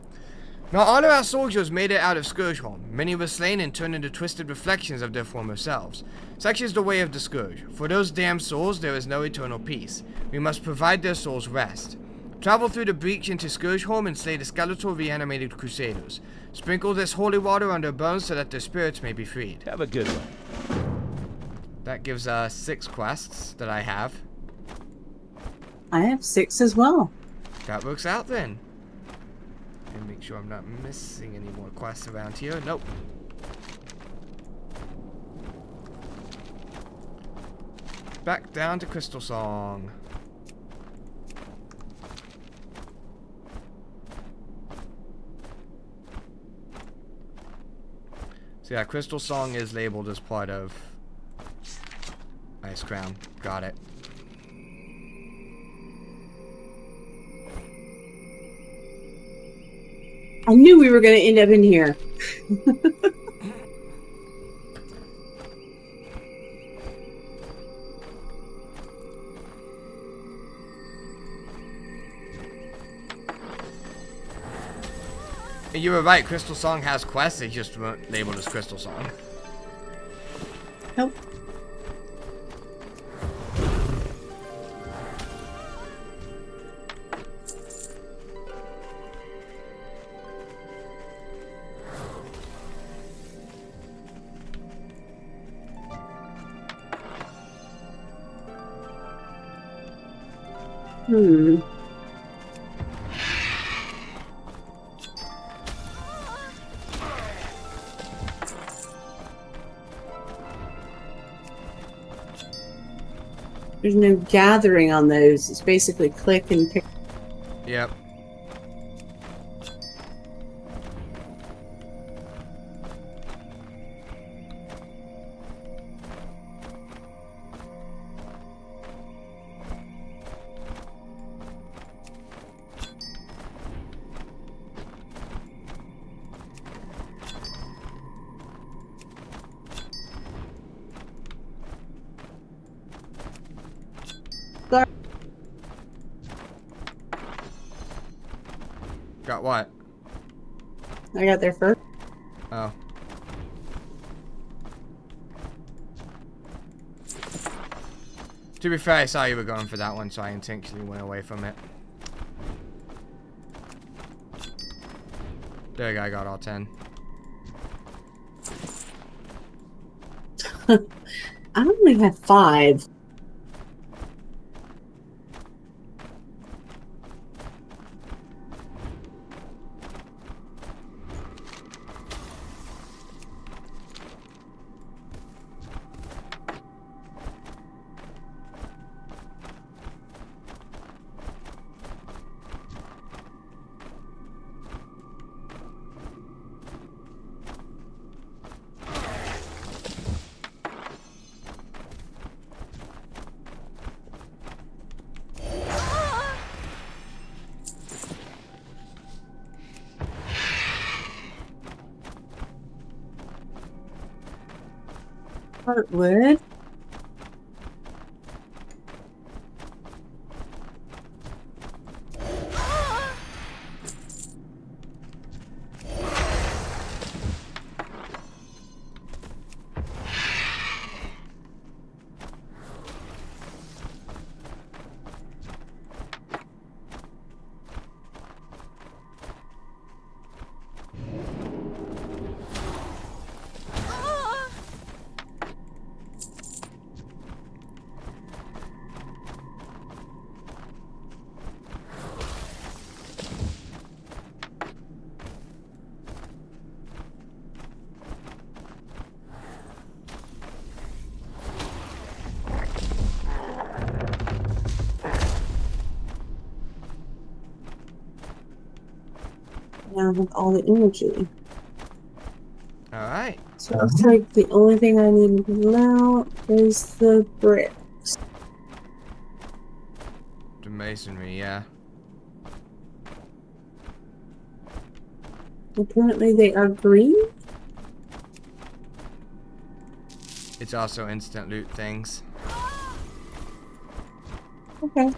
Not all of our soldiers made it out of Scourgeholm. Many were slain and turned into twisted reflections of their former selves. Such is the way of the Scourge. For those damned souls, there is no eternal peace. We must provide their souls rest. Travel through the breach into Scourgeholm and slay the skeletal reanimated crusaders. Sprinkle this holy water on their bones so that their spirits may be freed. Have a good one. That gives us 6 quests that I have. I have 6 as well. That works out then. And make sure I'm not missing any more quests around here. Nope. Back down to Crystal Song. So yeah, Crystal Song is labeled as part of Icecrown. Got it. I knew we were going to end up in here. You were right, Crystal Song has quests, they just weren't labeled as Crystal Song. Nope. There's no gathering on those. It's basically click and pick. Yep. Got what? I got there first. Oh. To be fair, I saw you were going for that one, so I intentionally went away from it. There you go, I got all 10. I only have 5. Heartwood. Now with all the energy. Alright. So it looks like the only thing I need now is the brick. The masonry, yeah. Apparently they are green. It's also instant loot things. Okay.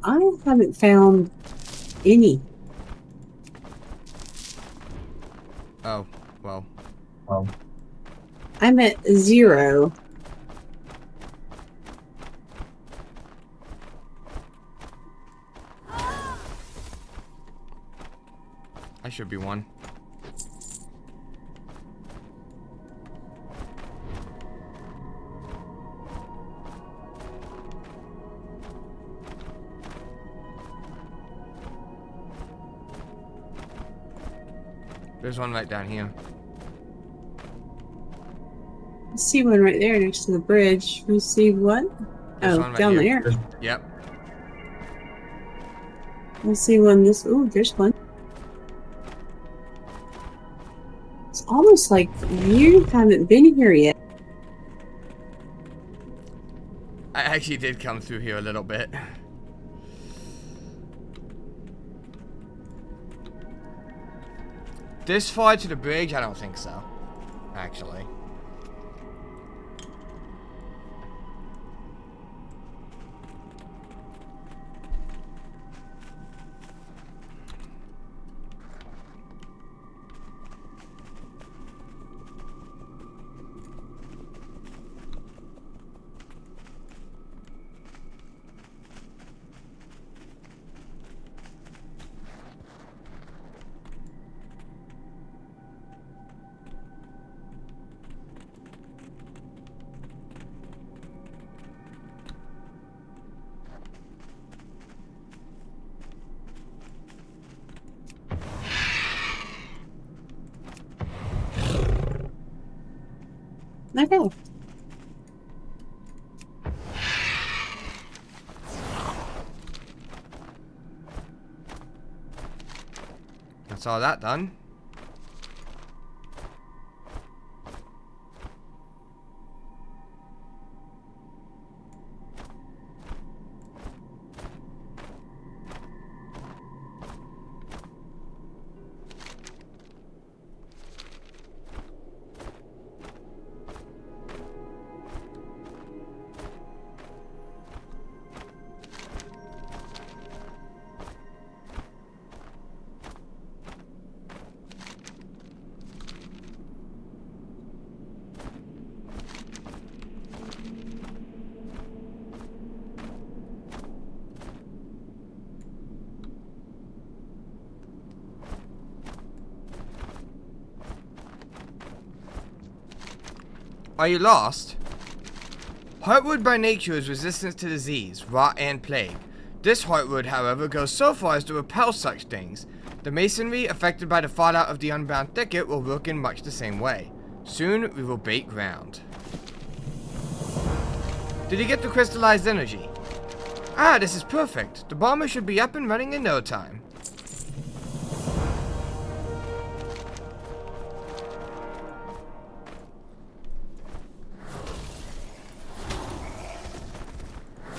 I haven't found any. Oh, well. Oh. I'm at 0. I should be 1. There's one right down here. I see one right there next to the bridge. We see what? There's Oh, one right down here. there. Yep. I see one this. Ooh, there's one. It's almost like you haven't been here yet. I actually did come through here a little bit. This far to the bridge? I don't think so. Actually. Okay. That's all that done. Are you lost? Heartwood by nature is resistant to disease, rot, and plague. This heartwood, however, goes so far as to repel such things. The masonry affected by the fallout of the unbound thicket will work in much the same way. Soon, we will break ground. Did you get the crystallized energy? Ah, this is perfect. The bomber should be up and running in no time.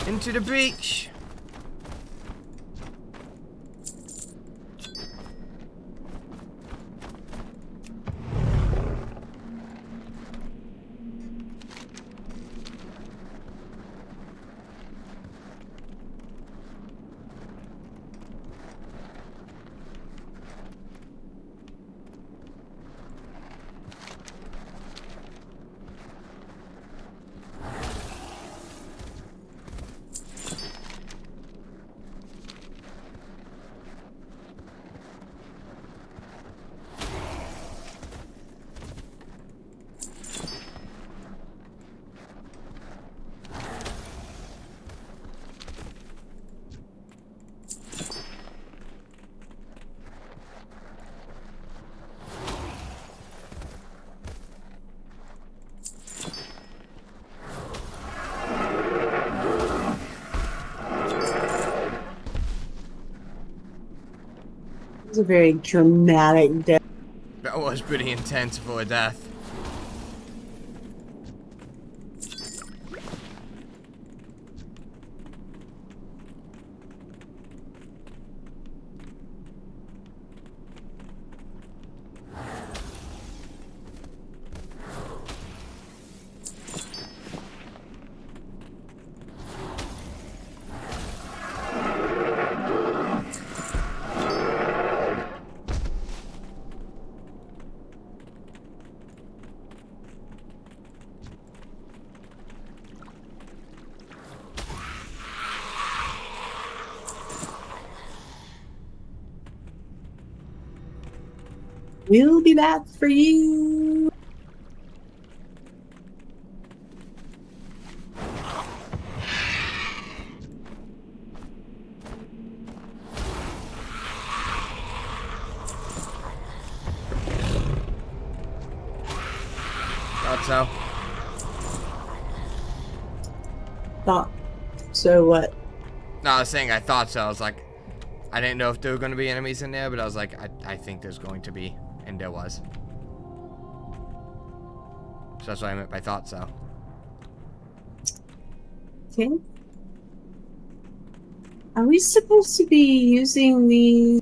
Into the breach. It's a very dramatic death. That was pretty intense for a death. We'll be back for you. Thought so. thought. So what? No, I was saying I thought so. I was like, I didn't know if there were going to be enemies in there, but I was like, I think there's going to be. And there was. So that's what I meant by thought so. Okay. Are we supposed to be using the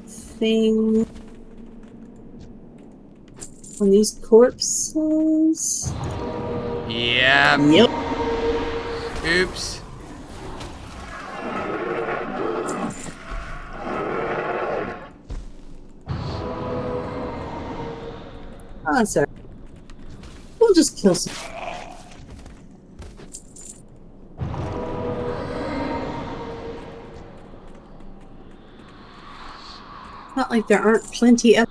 thing on these corpses? Yeah. Yep. Oops. Oh, sorry. We'll just kill some. Not like there aren't plenty of.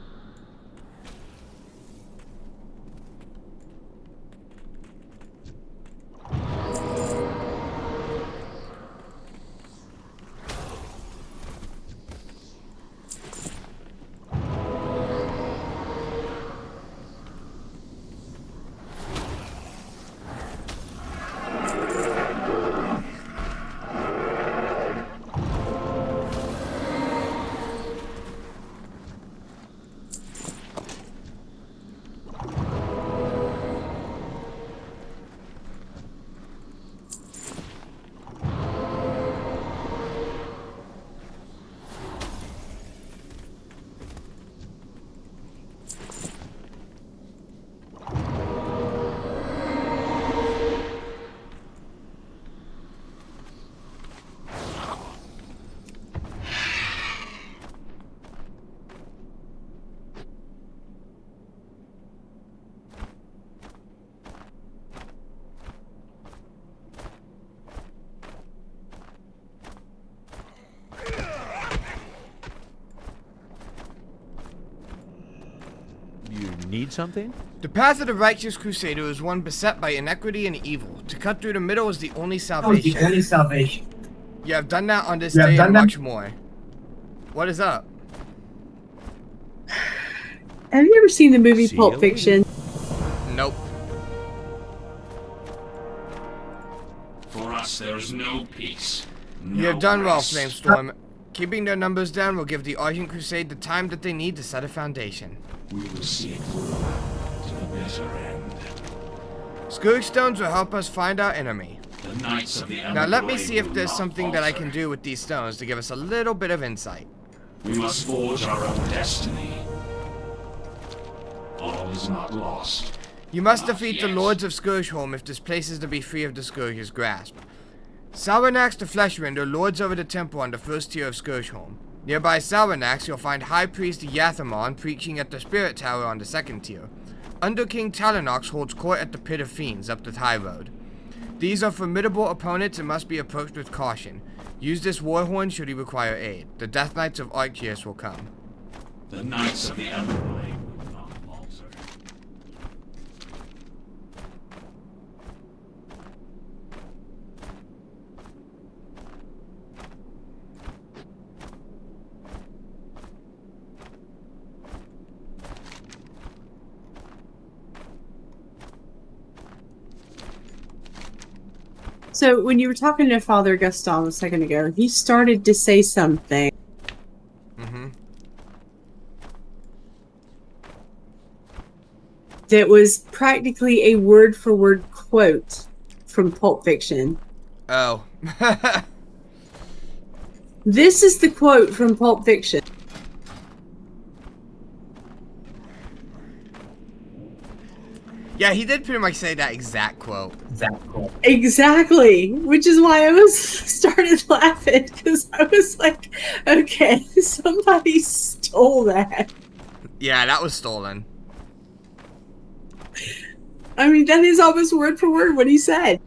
Need something? The path of the righteous crusader is one beset by inequity and evil. To cut through the middle is the only salvation. The only salvation. You have done that on this You have day done and that? much more. What is up? Have you ever seen the movie See Pulp you Fiction? Nope. For us, there is no peace. You have done well, Flamestorm. Keeping their numbers down will give the Argent Crusade the time that they need to set a foundation. We will see it through to the bitter end. Scourge Stones will help us find our enemy. The Knights of the Now let me see if will there's not something that I can falter. do with these stones to give us a little bit of insight. We must forge our own destiny. All is not lost. You must Not defeat the yet. Lords of Scourgeholm if this place is to be free of the Scourge's grasp. Sauernax the Fleshrender lords over the temple on the first tier of Scourgeholm. Nearby Sauernax, you'll find High Priest Yathamon preaching at the Spirit Tower on the second tier. Under King Talanox holds court at the Pit of Fiends up the High Road. These are formidable opponents and must be approached with caution. Use this warhorn should he require aid. The Death Knights of Arceus will come. The Knights of the Everblade will not falter. So when you were talking to Father Gaston a second ago, he started to say something. Mm-hmm. That was practically a word-for-word quote from Pulp Fiction. Oh. This is the quote from Pulp Fiction. Yeah, he did pretty much say that exact quote. Exactly. Exactly, which is why I was started laughing, because I was like, okay, somebody stole that. Yeah, that was stolen. I mean, that is almost word for word what he said.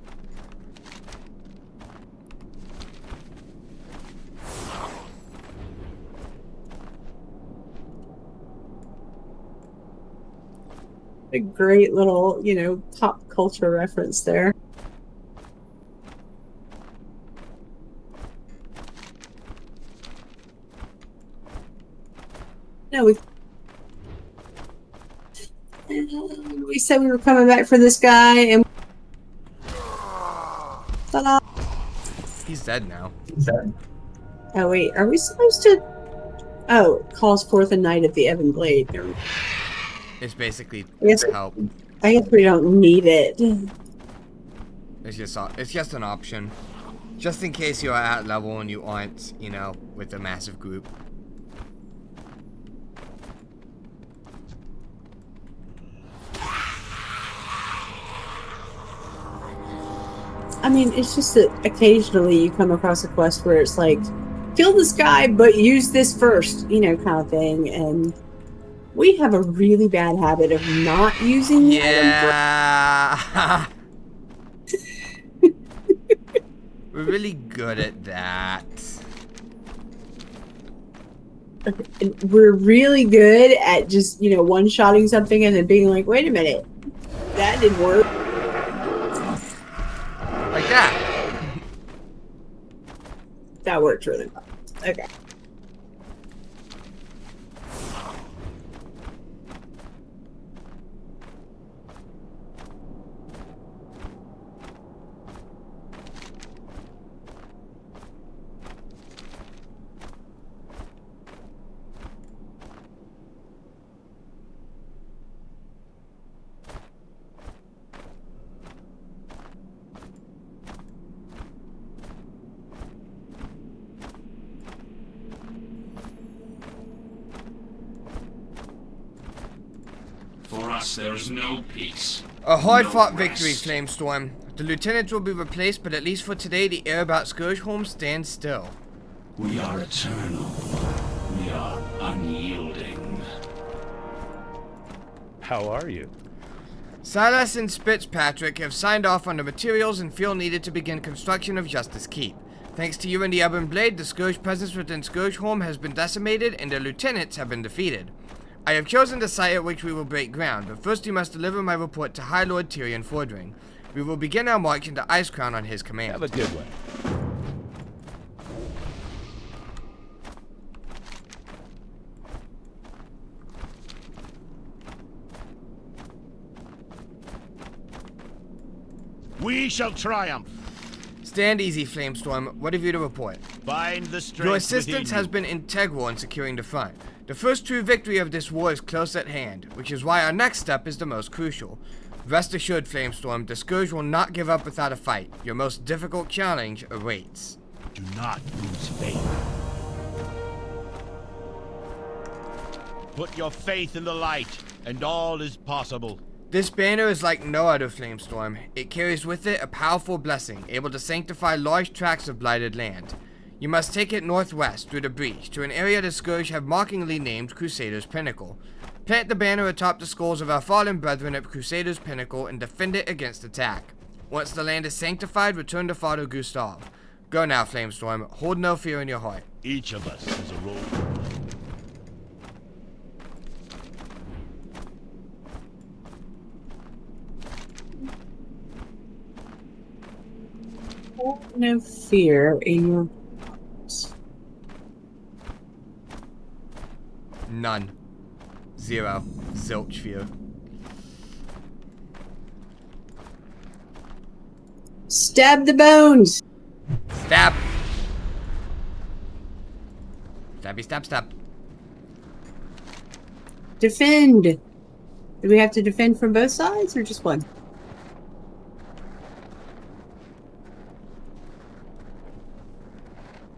A great little, pop culture reference there. No, we said we were coming back for this guy, and He's dead now. He's dead. Oh wait, are we supposed to? Oh, calls forth a knight of the Ebon Blade. It's basically Yes. to help. I guess we don't need it. It's just an option. Just in case you're at level and you aren't, you know, with a massive group. I mean, it's just that occasionally you come across a quest where it's like, kill this guy, but use this first, you know, kind of thing. And we have a really bad habit of not using the Yeah. We're really good at that. And we're really good at just, you know, one-shotting something and then being like, wait a minute, that didn't work. Like that. That worked really well. Okay. For us, there's no peace. A hard-fought victory, Flamestorm. The lieutenants will be replaced, but at least for today, the air about Scourgeholm stands still. We are eternal. We are unyielding. How are you? Silas and Fitzpatrick have signed off on the materials and fuel needed to begin construction of Justice Keep. Thanks to you and the Ebon Blade, the Scourge presence within Scourgeholm has been decimated and their lieutenants have been defeated. I have chosen the site at which we will break ground, but first you must deliver my report to High Lord Tyrion Fordring. We will begin our march into Icecrown on his command. Have a good one. We shall triumph. Stand easy, Flamestorm. What have you to report? Find the strength Your assistance within has you. been integral in securing the front. The first true victory of this war is close at hand, which is why our next step is the most crucial. Rest assured, Flamestorm, the Scourge will not give up without a fight. Your most difficult challenge awaits. Do not lose faith. Put your faith in the light, and all is possible. This banner is like no other, Flamestorm. It carries with it a powerful blessing, able to sanctify large tracts of blighted land. You must take it northwest through the breach to an area the Scourge have mockingly named Crusader's Pinnacle. Plant the banner atop the skulls of our fallen brethren at Crusader's Pinnacle and defend it against attack. Once the land is sanctified, return to Father Gustav. Go now, Flamestorm. Hold no fear in your heart. Each of us has a role. Hold no fear in your hearts. None. Zero. Zilch fear. Stab the bones! Stab! Stabby stab stab. Defend! Do we have to defend from both sides or just one?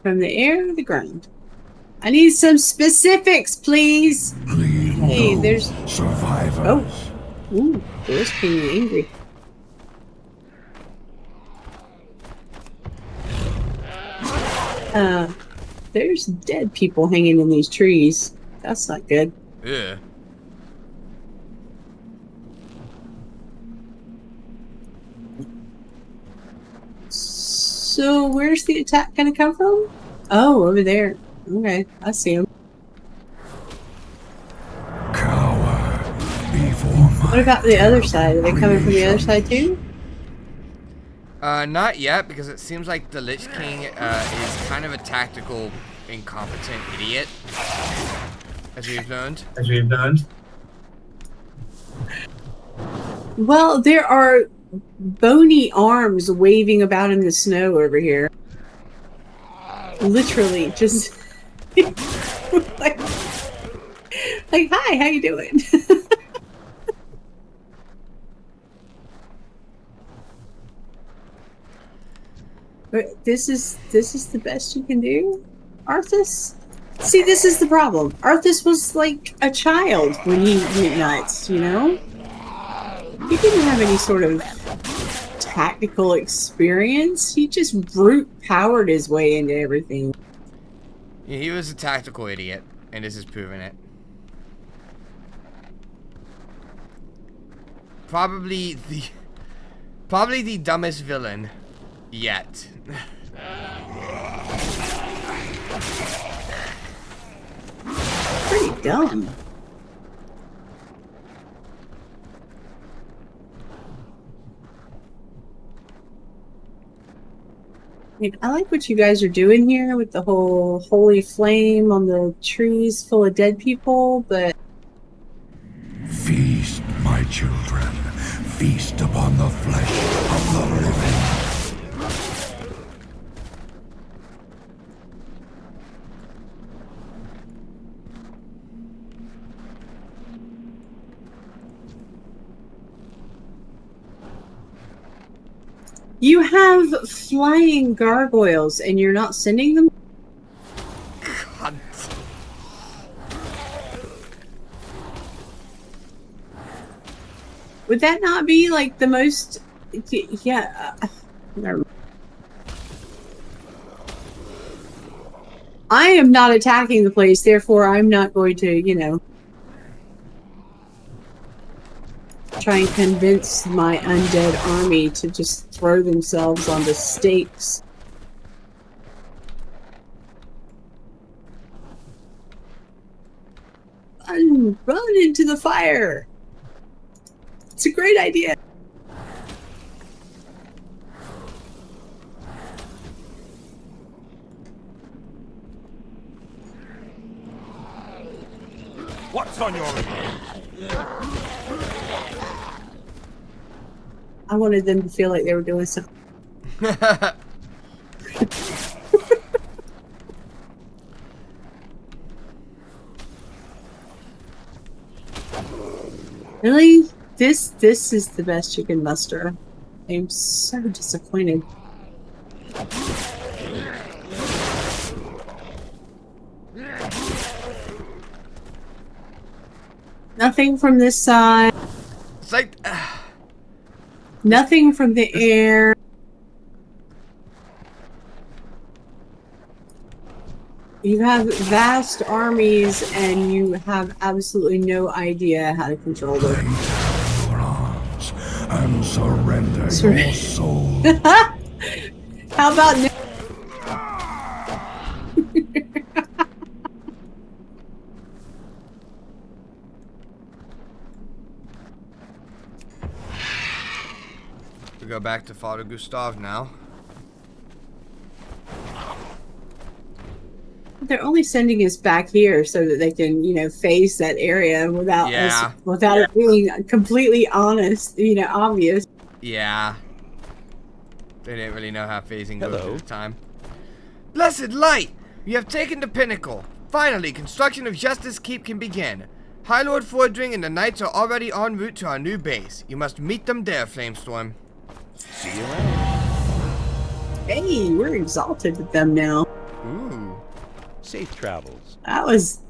From the air to the ground. I need some specifics, please! Hey, there's... survivors. Oh! Ooh, there's being angry. There's dead people hanging in these trees. That's not good. Ugh. So, where's the attack gonna come from? Oh, over there. Okay, I see him. Coward before What about the other side? Are they coming from the other side too? Not yet, because it seems like the Lich King, is kind of a tactical, incompetent idiot. As we've learned. As we've learned. Well, there are bony arms waving about in the snow over here. literally just like, hi, how you doing? But this is the best you can do, Arthas? See, this is the problem. Arthas was like a child when he went nuts, you know? He didn't have any sort of tactical experience. He just brute powered his way into everything. Yeah, he was a tactical idiot, and this is proving it. Probably the dumbest villain yet. Pretty dumb. I mean, I like what you guys are doing here with the whole holy flame on the trees full of dead people, but... Feast, my children. Feast upon the flesh of the living. You have flying gargoyles and you're not sending them? God. Would that not be like the most... Yeah. I am not attacking the place, therefore I'm not going to, you know, try and convince my undead army to just throw themselves on the stakes. Run into the fire! It's a great idea! What's on your mind? I wanted them to feel like they were doing something. Really? This is the best you can muster. I'm so disappointed. Nothing from this side. It's like... Nothing from the air. You have vast armies and you have absolutely no idea how to control them. Your arms and surrender your soul. How about no? We go back to Father Gustav now. They're only sending us back here so that they can, you know, phase that area without us, without it being completely honest, you know, obvious. Yeah. They didn't really know how phasing goes at the time. Blessed light! You have taken the pinnacle. Finally, construction of Justice Keep can begin. High Lord Fordring and the Knights are already en route to our new base. You must meet them there, Flamestorm. See you around. Hey, we're exalted with them now. Ooh. Safe travels. That was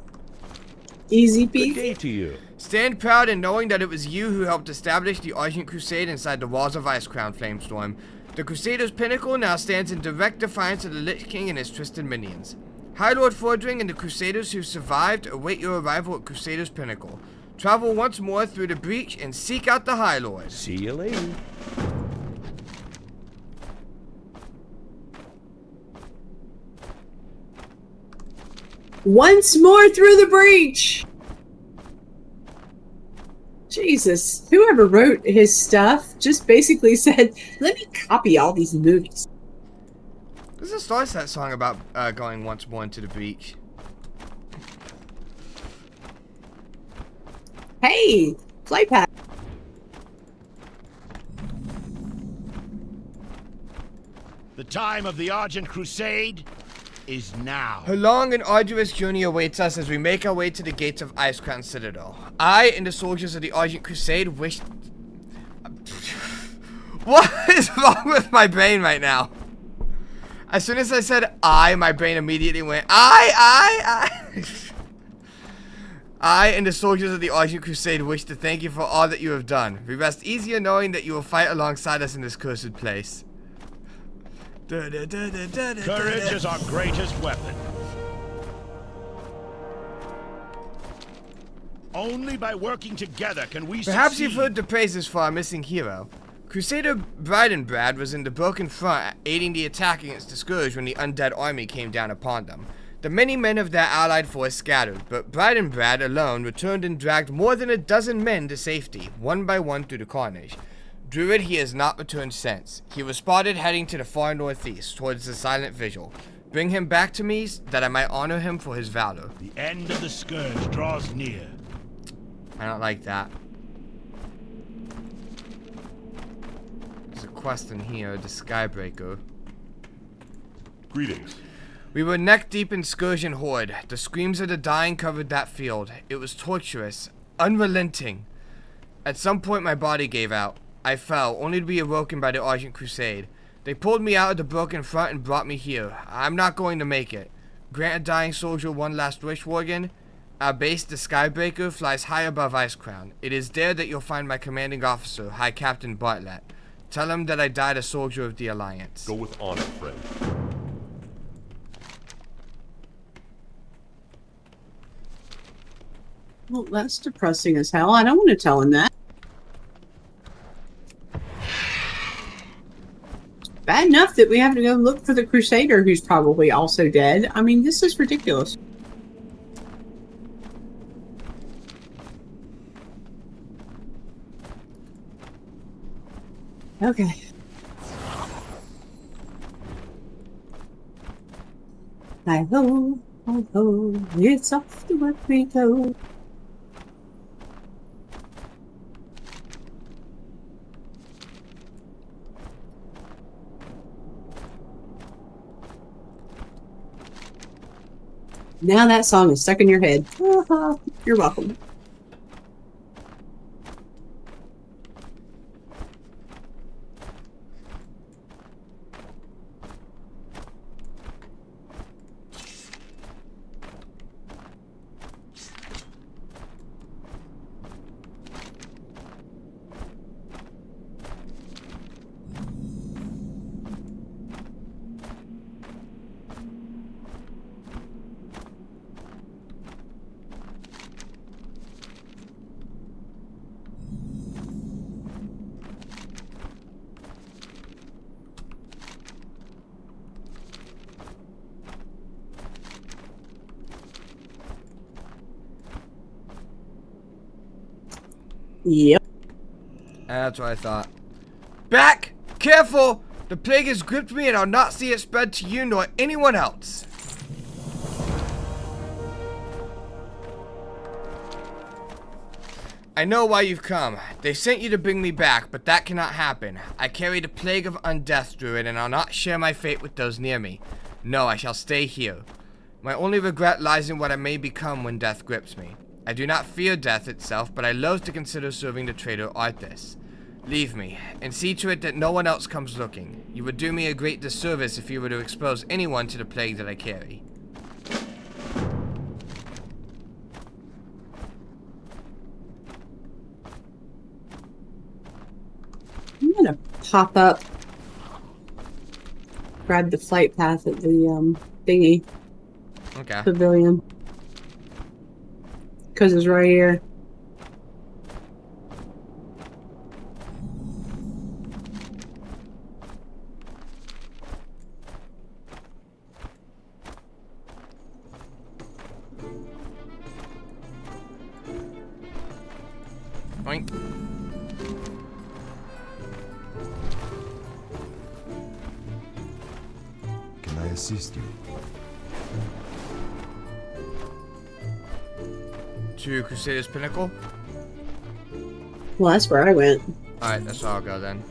easy peasy. Good day to you. Stand proud in knowing that it was you who helped establish the Argent Crusade inside the walls of Icecrown, Flamestorm. The Crusader's pinnacle now stands in direct defiance of the Lich King and his twisted minions. High Lord Fordring and the Crusaders who survived await your arrival at Crusader's pinnacle. Travel once more through the breach and seek out the High Lord. See you later. Once more through the breach! Jesus, whoever wrote his stuff just basically said, let me copy all these movies. This is starts that song about going once more into the breach. Hey, flight path. The time of the Argent Crusade? is now. A long and arduous journey awaits us as we make our way to the gates of Icecrown Citadel. I and the soldiers of the Argent Crusade wish... What is wrong with my brain right now? As soon as I said my brain immediately went, I and the soldiers of the Argent Crusade wish to thank you for all that you have done. We rest easier knowing that you will fight alongside us in this cursed place. Courage is our greatest weapon. Only by working together can we Perhaps succeed. you've heard the praises for our missing hero. Crusader Bridenbrad was in the broken front, aiding the attack against the Scourge when the undead army came down upon them. The many men of their allied force scattered, but Bridenbrad alone returned and dragged more than a dozen men to safety, one by one through the carnage. Druid, he has not returned since. He was spotted heading to the far northeast, towards the Silent Vigil. Bring him back to me, that I might honor him for his valor. The end of the Scourge draws near. I don't like that. There's a quest in here, the Skybreaker. Greetings. We were neck deep in Scourge and Horde. The screams of the dying covered that field. It was torturous, unrelenting. At some point my body gave out. I fell, only to be awoken by the Argent Crusade. They pulled me out of the broken front and brought me here. I'm not going to make it. Grant a dying soldier one last wish, Worgen. Our base, the Skybreaker, flies high above Icecrown. It is there that you'll find my commanding officer, High Captain Bartlett. Tell him that I died a soldier of the Alliance. Go with honor, friend. Well, that's depressing as hell. I don't want to tell him that. Bad enough that we have to go look for the Crusader who's probably also dead. I mean, this is ridiculous. Okay. Hi-ho, hi-ho, it's off to work we go. Now that song is stuck in your head. You're welcome. Yep. That's what I thought. Back! Careful! The plague has gripped me and I'll not see it spread to you nor anyone else. I know why you've come. They sent you to bring me back, but that cannot happen. I carry the plague of undeath, Druid, and I'll not share my fate with those near me. No, I shall stay here. My only regret lies in what I may become when death grips me. I do not fear death itself, but I loathe to consider serving the traitor Arthas. Leave me, and see to it that no one else comes looking. You would do me a great disservice if you were to expose anyone to the plague that I carry. I'm gonna pop up, grab the flight path at the thingy. Okay. Pavilion. Because it's right here. Boink. Can I assist you? To Crusader's Pinnacle? Well, that's where I went. Alright, that's where I'll go then.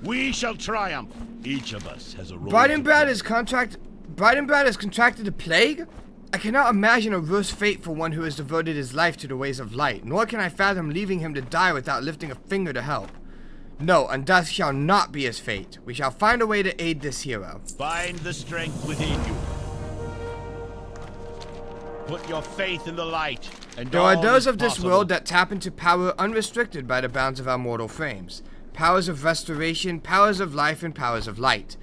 We shall triumph. Each of us has a role. Bridenbrad has contracted a plague? I cannot imagine a worse fate for one who has devoted his life to the ways of light, nor can I fathom leaving him to die without lifting a finger to help. No, and death shall not be his fate. We shall find a way to aid this hero. Find the strength within you. Put your faith in the light, and There are all those is of this possible. world that tap into power unrestricted by the bounds of our mortal frames. Powers of restoration, powers of life, and powers of light.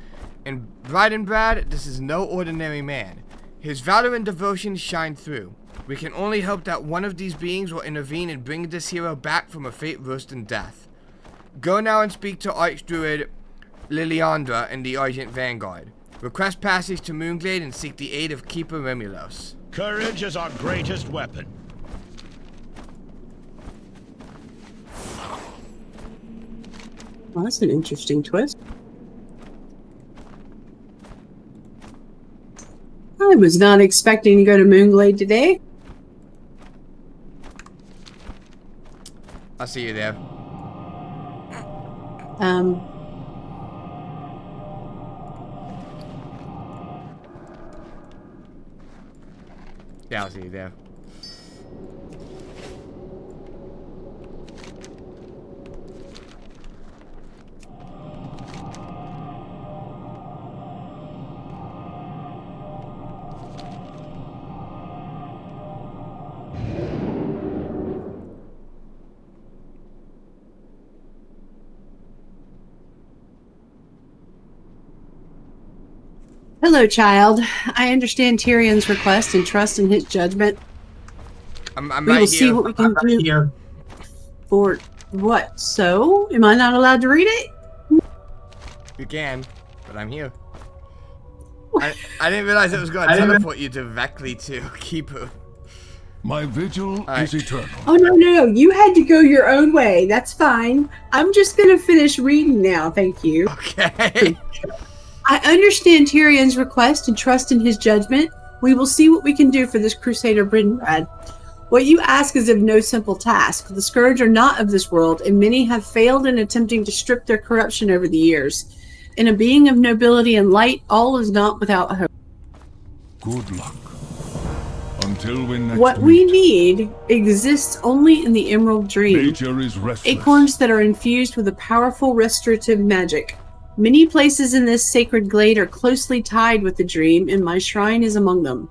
In Bridenbrad, this is no ordinary man. His valor and devotion shine through. We can only hope that one of these beings will intervene and bring this hero back from a fate worse than death. Go now and speak to Archdruid Liliandra in the Argent Vanguard. Request passage to Moonglade and seek the aid of Keeper Remulos. Courage is our greatest weapon. Well, that's an interesting twist. I was not expecting to go to Moonglade today. I'll see you there. Yeah, I'll see you there. Hello, child. I understand Tyrion's request and trust in his judgment. I'm We right will see here. what we can I'm do. here. For what? So? Am I not allowed to read it? You can, but I'm here. I didn't realize it was going I to didn't- teleport you directly to Keeper. My vigil is eternal. Oh, no. You had to go your own way. That's fine. I'm just going to finish reading now. Thank you. Okay. I understand Tyrion's request and trust in his judgment. We will see what we can do for this Crusader Bridenbrad. What you ask is of no simple task. The Scourge are not of this world, and many have failed in attempting to strip their corruption over the years. In a being of nobility and light, all is not without hope. Good luck. Until we next What we need exists only in the Emerald Dream. Nature is restless. Acorns that are infused with a powerful restorative magic. Many places in this sacred glade are closely tied with the dream, and my shrine is among them.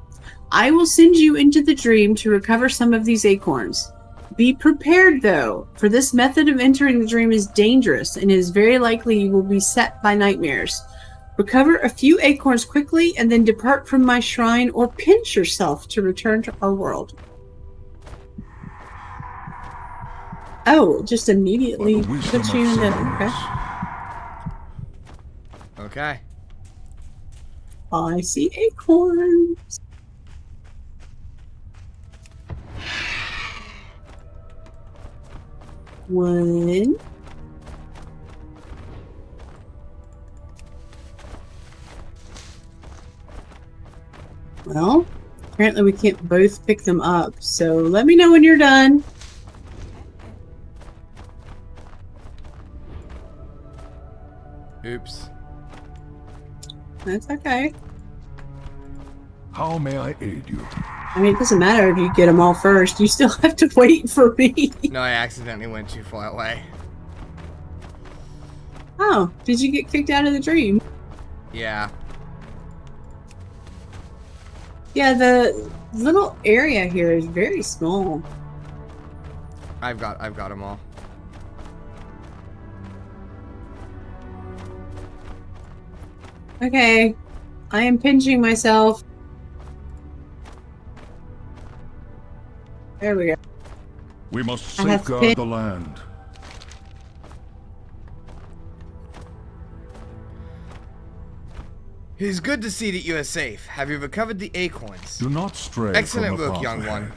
I will send you into the dream to recover some of these acorns. Be prepared, though, for this method of entering the dream is dangerous, and it is very likely you will be set by nightmares. Recover a few acorns quickly, and then depart from my shrine, or pinch yourself to return to our world. Oh, just immediately puts you in the... Okay. Okay. I see acorns. One. Well, apparently we can't both pick them up, so let me know when you're done. Oops. That's okay. How may I aid you? I mean, it doesn't matter if you get them all first. You still have to wait for me. No, I accidentally went too far away. Oh, did you get kicked out of the dream? Yeah. Yeah, the little area here is very small. I've got them all. Okay, I am pinching myself. There we go. We must I have safeguard the land. It is good to see that you are safe. Have you recovered the acorns? Do not stray. Excellent from the work, path young ahead. one.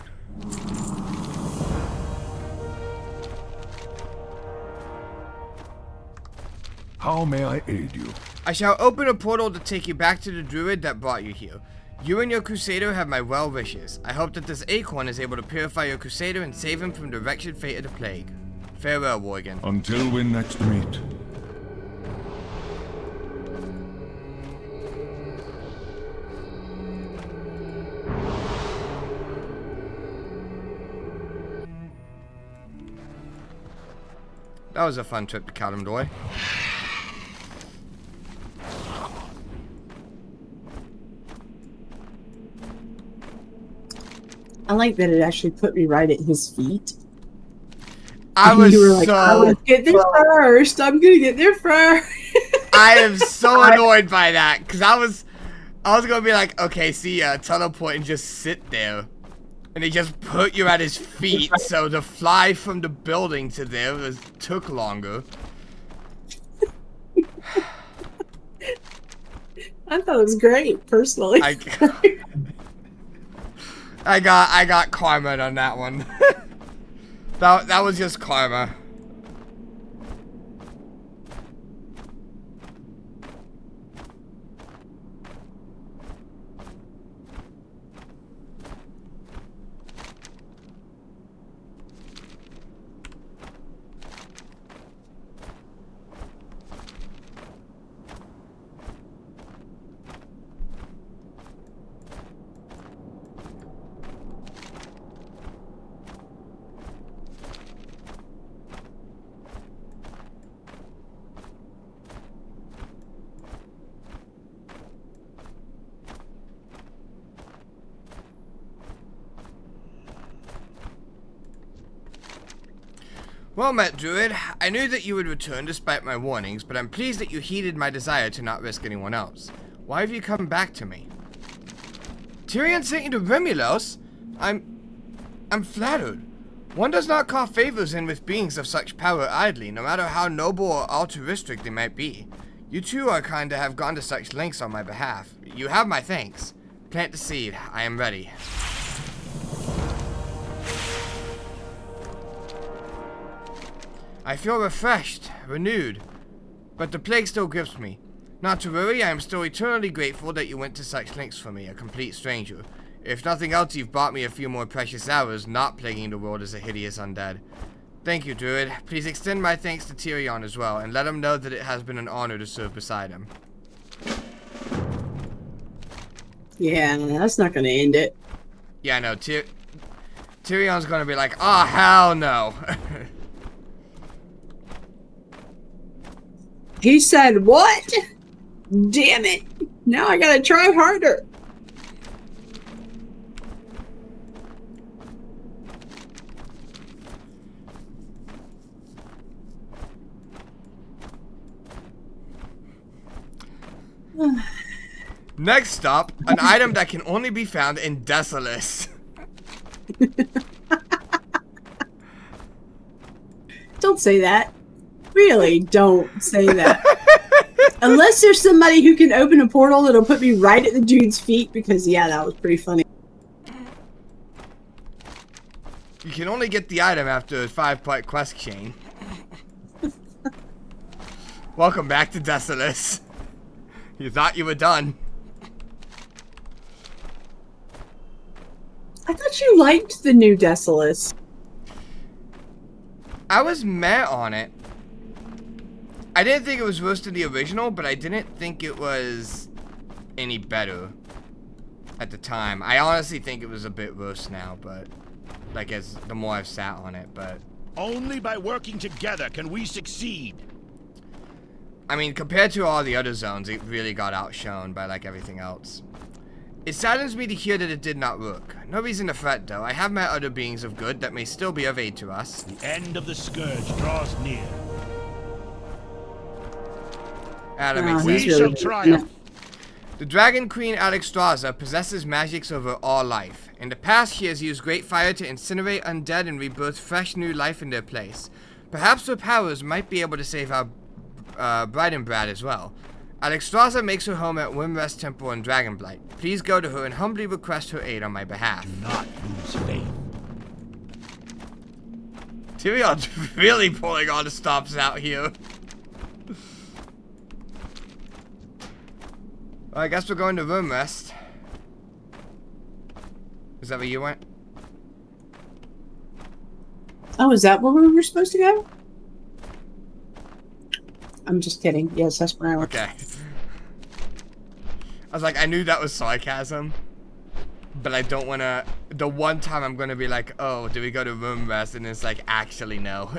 How may I aid you? I shall open a portal to take you back to the druid that brought you here. You and your crusader have my well wishes. I hope that this acorn is able to purify your crusader and save him from the wretched fate of the plague. Farewell, Worgen. Until we next meet. That was a fun trip to Kalimdor. I like that it actually put me right at his feet. I And was you were like, so... I'm gonna get there first. I'm gonna get there first. I am so annoyed by that, because I was gonna be like, okay, see ya, teleport and just sit there. And they just put you at his feet, so to fly from the building to there took longer. I thought it was great, personally. I got karma on that one. that was just karma. Well met, Druid. I knew that you would return despite my warnings, but I'm pleased that you heeded my desire to not risk anyone else. Why have you come back to me? Tyrion sent you to Remulos? I'm flattered. One does not call favors in with beings of such power idly, no matter how noble or altruistic they might be. You too are kind to have gone to such lengths on my behalf. You have my thanks. Plant the seed. I am ready. I feel refreshed, renewed, but the plague still grips me. Not to worry, I am still eternally grateful that you went to such lengths for me, a complete stranger. If nothing else, you've bought me a few more precious hours, not plaguing the world as a hideous undead. Thank you, Druid. Please extend my thanks to Tyrion as well, and let him know that it has been an honor to serve beside him. Yeah, that's not gonna end it. Yeah, no, Tyrion's gonna be like, oh, hell no. He said, what? Damn it. Now I gotta try harder. Next stop, an item that can only be found in Desolus. Don't say that. Really, don't say that. Unless there's somebody who can open a portal that'll put me right at the dude's feet, because yeah, that was pretty funny. You can only get the item after a 5-part quest chain. Welcome back to Desolus. You thought you were done. I thought you liked the new Desolus. I was meh on it. I didn't think it was worse than the original, but I didn't think it was any better at the time. I honestly think it was a bit worse now, but like as the more I've sat on it, but only by working together can we succeed. I mean, compared to all the other zones, it really got outshone by like everything else. It saddens me to hear that it did not work. No reason to fret though. I have met other beings of good that may still be of aid to us. The end of the scourge draws near. Adam, we shall triumph. The Dragon Queen Alexstrasza possesses magics over all life. In the past, she has used great fire to incinerate undead and rebirth fresh new life in their place. Perhaps her powers might be able to save our Bridenbrad as well. Alexstrasza makes her home at Wimrest Temple in Dragonblight. Please go to her and humbly request her aid on my behalf. Do not lose faith. Tyrion's really pulling all the stops out here. Well, I guess we're going to Wimrest. Is that where you went? Oh, is that where we were supposed to go? I'm just kidding. Yes, that's where I went. Okay. I was like, I knew that was sarcasm. But I don't want to... The one time I'm going to be like, oh, do we go to Wimrest? And it's like, actually, no.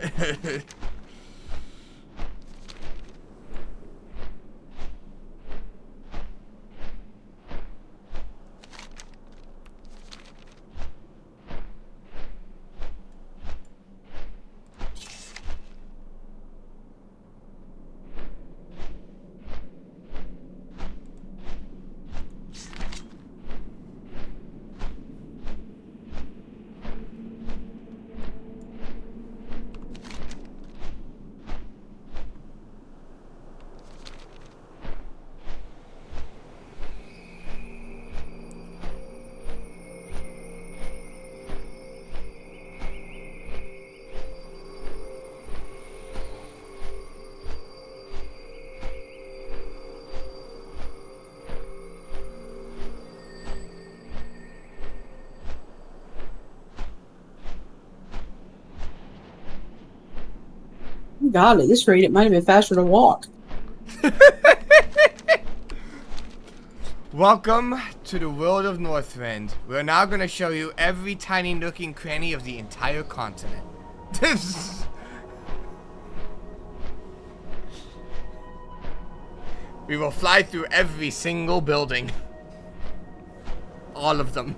God, at this rate, it might have been faster to walk. Welcome to the world of Northrend. We're now going to show you every tiny nook and cranny of the entire continent. We will fly through every single building. All of them.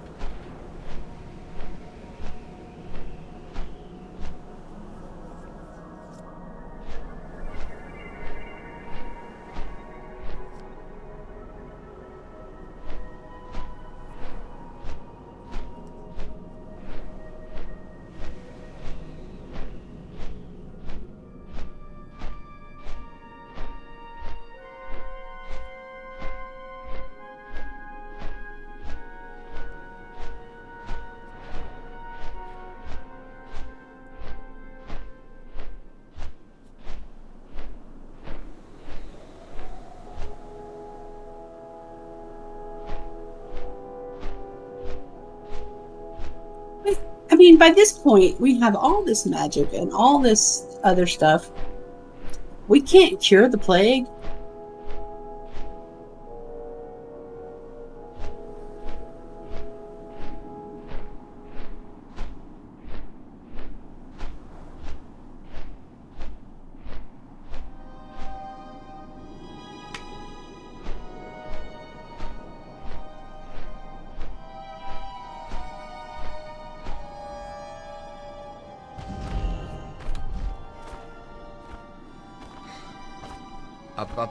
I mean, by this point, we have all this magic and all this other stuff. We can't cure the plague.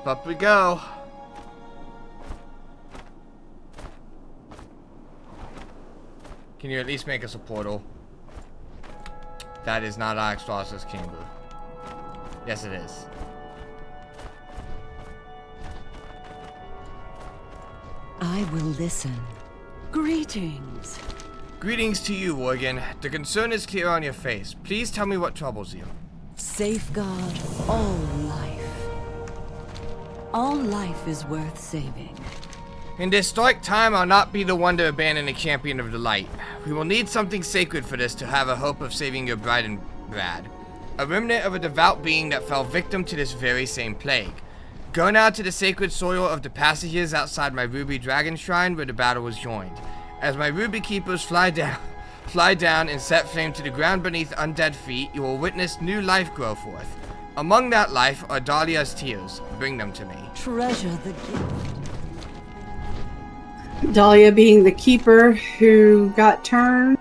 Up we go. Can you at least make us a portal? That is not Alexstrasza's chamber. Yes, it is. I will listen. Greetings. Greetings to you, Worgen. The concern is clear on your face. Please tell me what troubles you. Safeguard all life. All life is worth saving. In this dark time, I'll not be the one to abandon a champion of the light. We will need something sacred for this to have a hope of saving your bride and Brad. A remnant of a devout being that fell victim to this very same plague. Go now to the sacred soil of the passages outside my ruby dragon shrine where the battle was joined. As my ruby keepers fly down and set flame to the ground beneath undead feet, you will witness new life grow forth. Among that life are Dahlia's tears. Bring them to me. Treasure the gift. Dahlia being the keeper who got turned.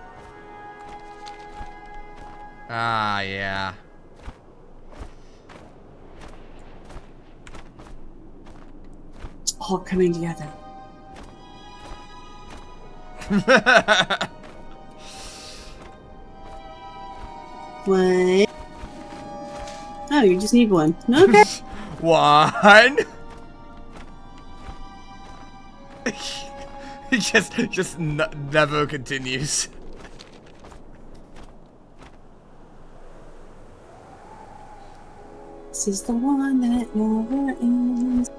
Ah, yeah. It's all coming together. What? Oh, you just need one. Okay. One. He just never continues. This is the one that never ends.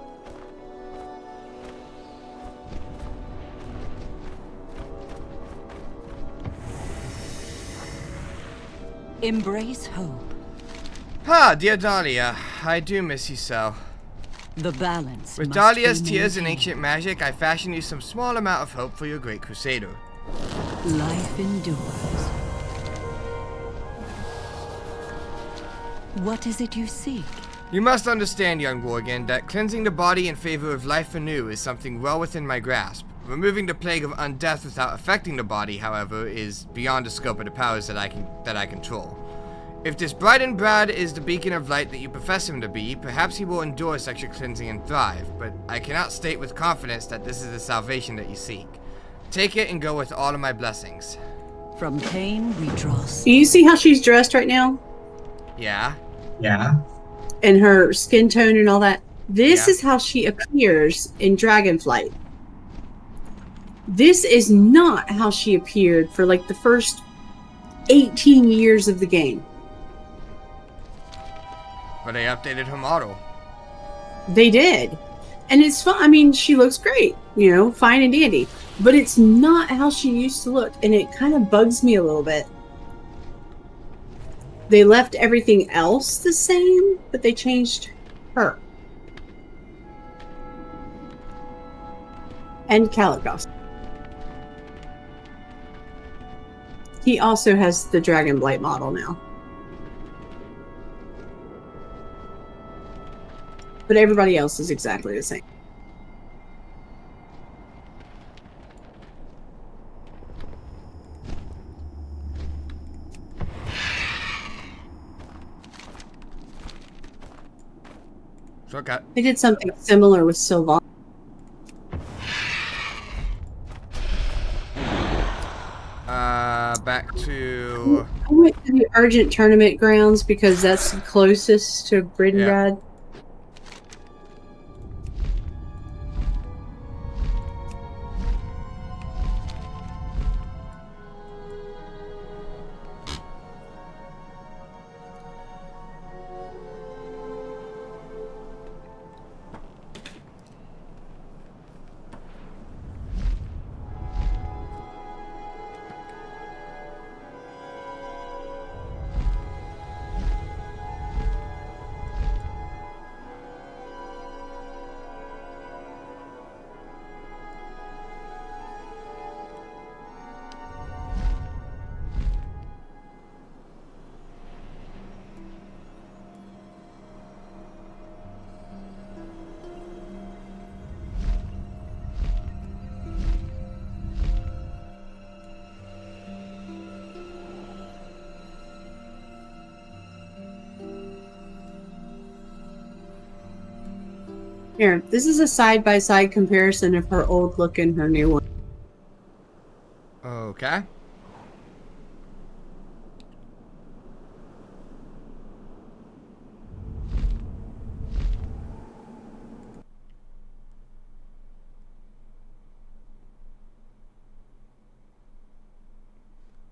Embrace hope. Ah, dear Dahlia, I do miss you so. The balance. With must Dahlia's be tears and maintained. ancient magic, I fashion you some small amount of hope for your great crusader. Life endures. What is it you seek? You must understand, young Worgen, that cleansing the body in favor of life anew is something well within my grasp. Removing the plague of undeath without affecting the body, however, is beyond the scope of the powers that I control. If this Brighton Brad is the beacon of light that you profess him to be, perhaps he will endure such a cleansing and thrive, but I cannot state with confidence that this is the salvation that you seek. Take it and go with all of my blessings. From pain we draw. Do you see how she's dressed right now? Yeah? Yeah. And her skin tone and all that? This Yeah. is how she appears in Dragonflight. This is not how she appeared for like the first 18 years of the game. But they updated her model. They did. And it's fun. I mean, she looks great, you know, fine and dandy. But it's not how she used to look. And it kind of bugs me a little bit. They left everything else the same, but they changed her. And Caligos. He also has the Dragonblight model now. But everybody else is exactly the same. Shortcut. They did something similar with Sylvan. Back to... I went to the Urgent Tournament grounds because that's closest to Bridenbrad. Yeah. Here, this is a side-by-side comparison of her old look and her new one. Okay.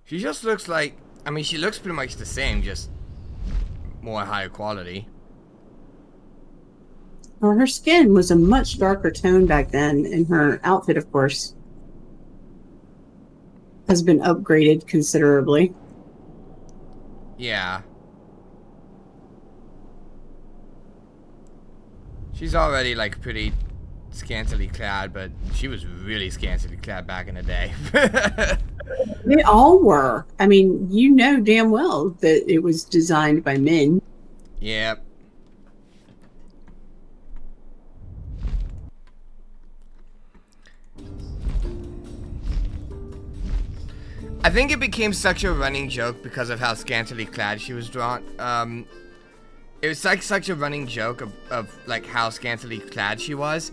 She just looks like... I mean, she looks pretty much the same, just more higher quality. Well, her skin was a much darker tone back then, and her outfit, of course, has been upgraded considerably. Yeah. She's already, like, pretty scantily clad, but she was really scantily clad back in the day. They all were. I mean, you know damn well that it was designed by men. Yep. I think it became such a running joke because of how scantily clad she was drawn. It was like such a running joke of like how scantily clad she was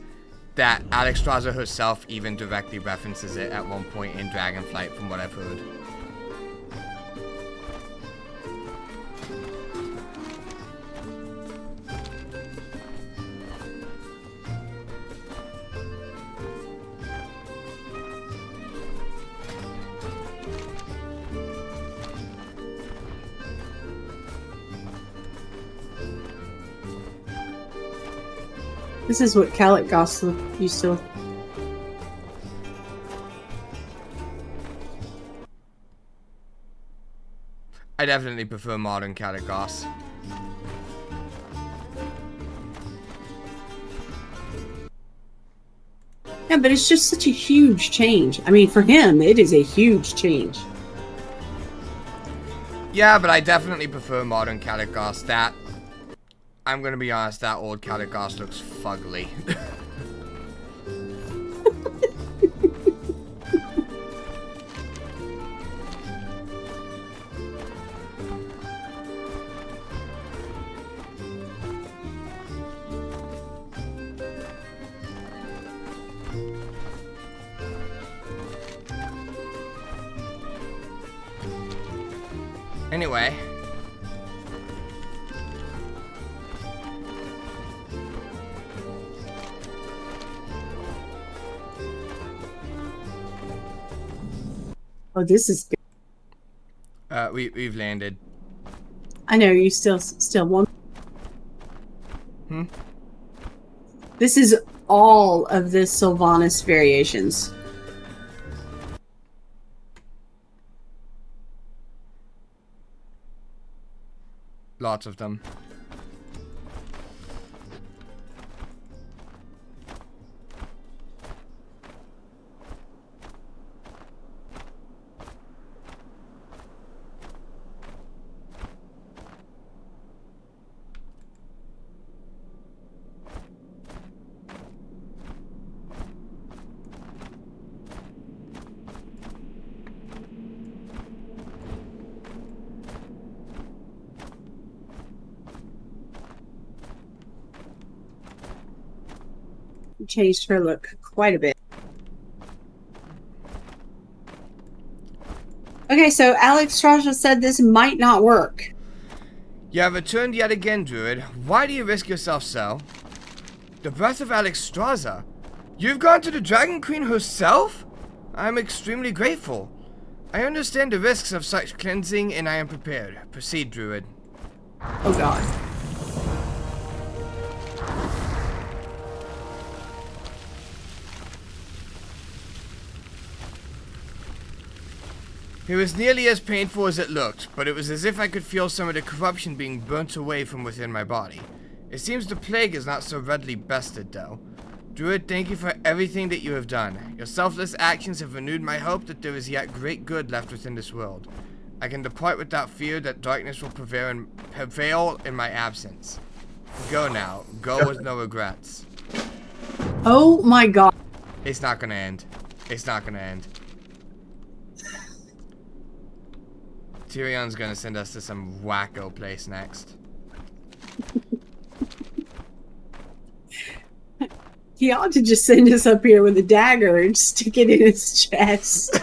that Alex Strasser herself even directly references it at one point in Dragonflight, from what I've heard. This is what Caligos used to look. I definitely prefer modern Caligos. Yeah, but it's just such a huge change. I mean, for him, it is a huge change. Yeah, but I definitely prefer modern Caligos. That, I'm gonna be honest, that old Caligos looks fugly. Anyway. Oh, this is good. We've landed. I know, you still one. This is all of the Sylvanas variations. Lots of them. Changed her look quite a bit. Okay, so Alex Straja said this might not work. You have returned yet again, Druid. Why do you risk yourself so? The breath of Alex Straza? You've gone to the Dragon Queen herself? I am extremely grateful. I understand the risks of such cleansing and I am prepared. Proceed, Druid. Oh god. It was nearly as painful as it looked, but it was as if I could feel some of the corruption being burnt away from within my body. It seems the plague is not so readily bested, though. Druid, thank you for everything that you have done. Your selfless actions have renewed my hope that there is yet great good left within this world. I can depart without fear that darkness will prevail in my absence. Go now. Go with no regrets. Oh my god. It's not gonna end. It's not gonna end. Tyrion's gonna send us to some wacko place next. He ought to just send us up here with a dagger and stick it in his chest.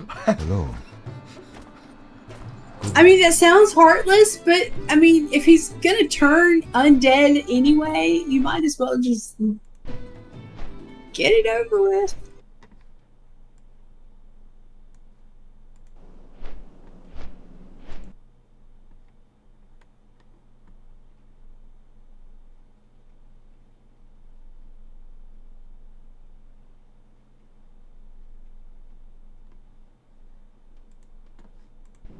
Hello. I mean, that sounds heartless, but I mean, if he's gonna turn undead anyway, you might as well just get it over with.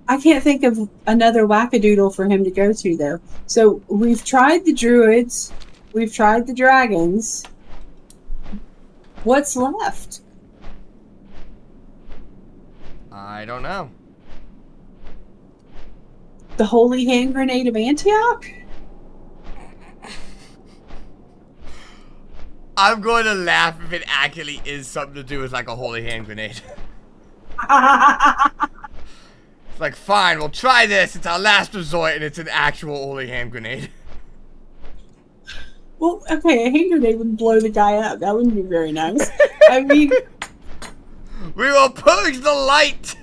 I can't think of another wackadoodle for him to go to, though. So we've tried the druids, we've tried the dragons. What's left? I don't know. The Holy Hand Grenade of Antioch? I'm going to laugh if it actually is something to do with like a holy hand grenade. It's like, fine, we'll try this. It's our last resort, and it's an actual holy hand grenade. Well, okay, a hand grenade would blow the guy up. That wouldn't be very nice. I mean... We will purge the light!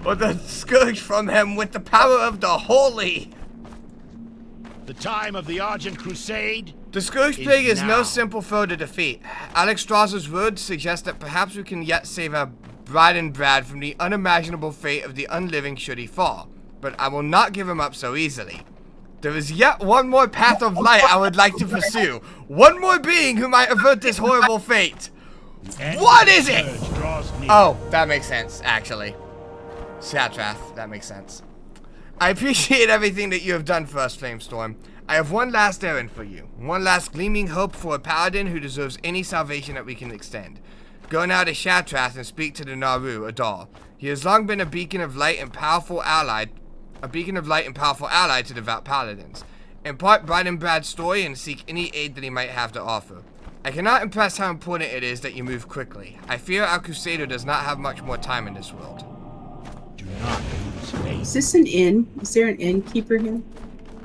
Or the scourge from him with the power of the holy! The time of the Argent Crusade? The Scourge Plague is no now. simple foe to defeat. Alex Strasser's words suggest that perhaps we can yet save our bride and Brad from the unimaginable fate of the unliving should he fall. But I will not give him up so easily. There is yet one more path of light I would like to pursue. One more being who might avert this horrible fate. What is it? Oh, that makes sense, actually. Shatrath, that makes sense. I appreciate everything that you have done for us, Flamestorm. I have one last errand for you. One last gleaming hope for a paladin who deserves any salvation that we can extend. Go now to Shatrath and speak to the Naru, Adar. He has long been a beacon of light and powerful ally to devout paladins. Impart Bride and Brad's story and seek any aid that he might have to offer. I cannot impress how important it is that you move quickly. I fear our Crusader does not have much more time in this world. Do not lose faith. Is this an inn? Is there an innkeeper here?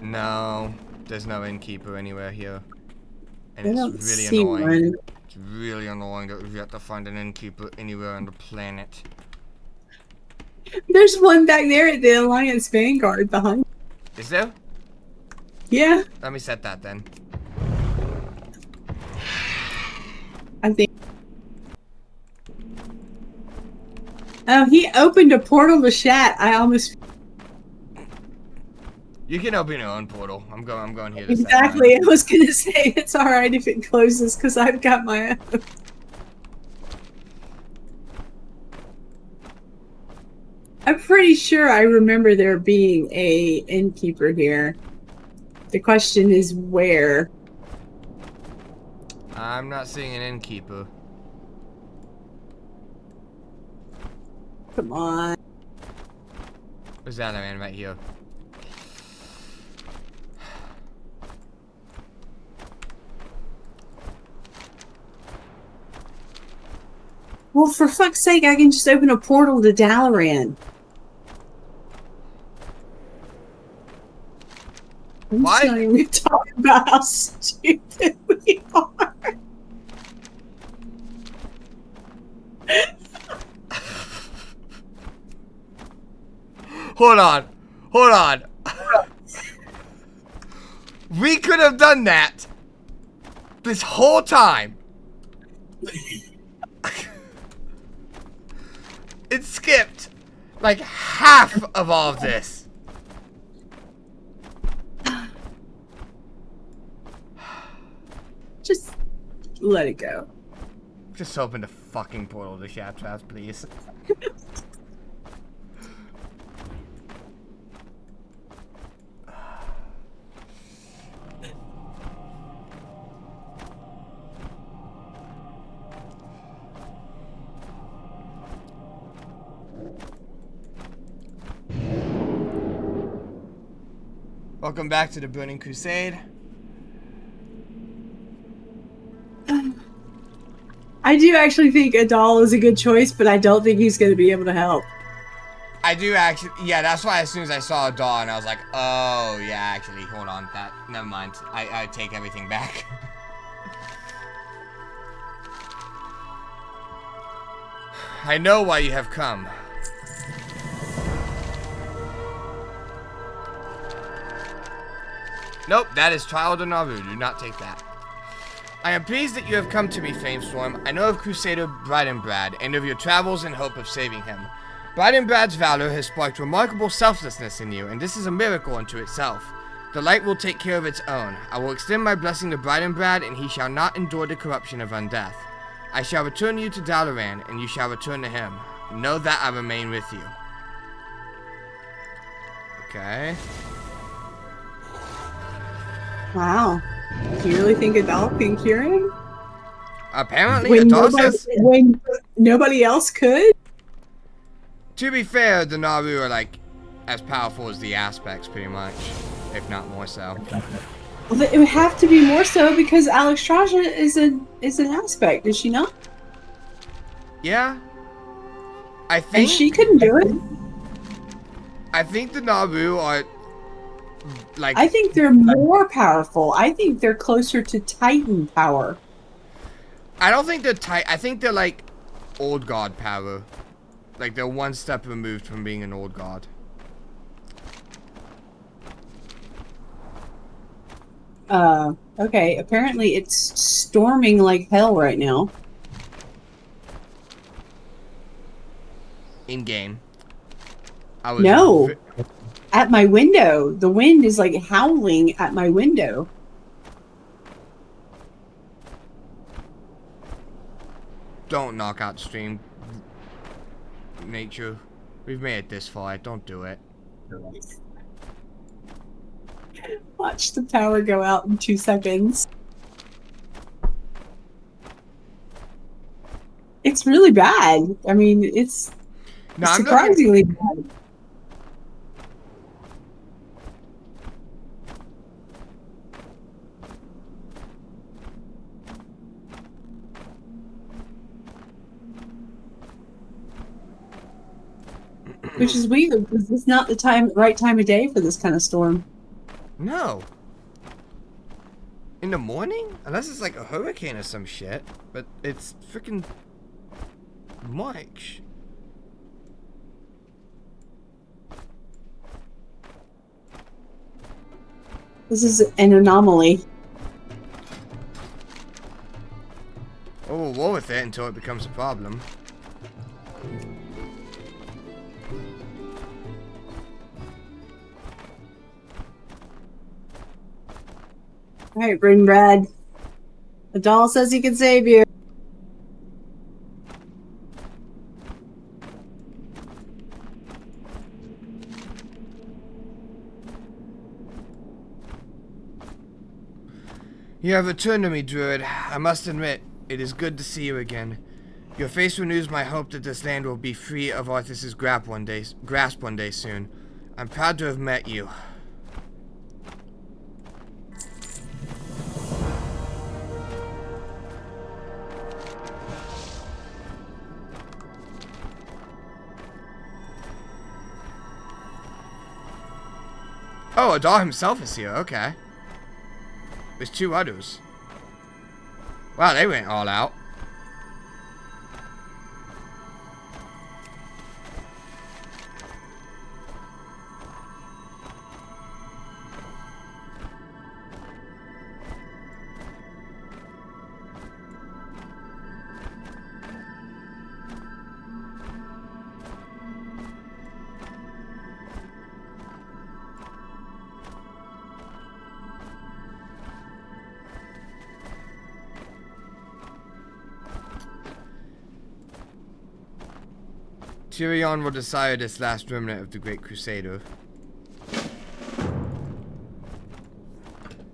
No, there's no innkeeper anywhere here. And I it's don't really see annoying. one. It's really annoying that we've yet to find an innkeeper anywhere on the planet. There's one back there at the Alliance Vanguard behind. Is there? Yeah, Let me set that then. I think. Oh, he opened a portal to Shat. I almost... You can open your own portal. I'm going here to set Exactly. I mine. was gonna say it's alright if it closes because I've got my own. I'm pretty sure I remember there being a innkeeper here. The question is where. I'm not seeing an innkeeper. Come on. Where's that man right here? Well, for fuck's sake, I can just open a portal to Dalaran. I'm Why? just not even talking about how stupid we are. Hold on. Hold on. We could have done that this whole time. It skipped like half of all of this. Just let it go. Just open the fucking portal to Shattrath, please. Welcome back to the Burning Crusade. I do actually think Adal is a good choice, but I don't think he's going to be able to help. I do actually, yeah, that's why as soon as I saw a dawn, I was like, oh, yeah, actually, hold on, never mind. I take everything back. I know why you have come. Nope, that is Child of Naru. Do not take that. I am pleased that you have come to me, Flamestorm. I know of Crusader Bridenbrad and of your travels in hope of saving him. Bridenbrad's valor has sparked remarkable selflessness in you, and this is a miracle unto itself. The light will take care of its own. I will extend my blessing to Bridenbrad, and he shall not endure the corruption of undeath. I shall return you to Dalaran, and you shall return to him. Know that I remain with you. Okay. Wow. Do you really think Adal can cure him? Apparently, when nobody else could? To be fair, the Naru are like as powerful as the aspects, pretty much, if not more so. Well, it would have to be more so because Alexstrasza is an aspect, is she not? Yeah. I think. And she couldn't do it. I think the Naru are like. I think they're more powerful. I think they're closer to Titan power. I don't think they're I think they're like old god power. Like they're one step removed from being an old god. Okay. Apparently it's storming like hell right now. In game. No. At my window. The wind is like howling at my window. Don't knock out the stream. Nature. We've made it this far. Don't do it. Watch the power go out in 2 seconds. It's really bad. I mean, it's surprisingly bad. Which is weird because it's not the right time of day for this kind of storm. No. In the morning? Unless it's like a hurricane or some shit. But it's freaking March. This is an anomaly. Oh, we'll roll with it until it becomes a problem. Alright, bring Brad. The doll says he can save you. You have returned to me, Druid. I must admit, it is good to see you again. Your face renews my hope that this land will be free of Arthas's grasp one day soon. I'm proud to have met you. Oh, Adar himself is here, okay. There's 2 others. Wow, they went all out. Tyrion will desire this last remnant of the Great Crusader.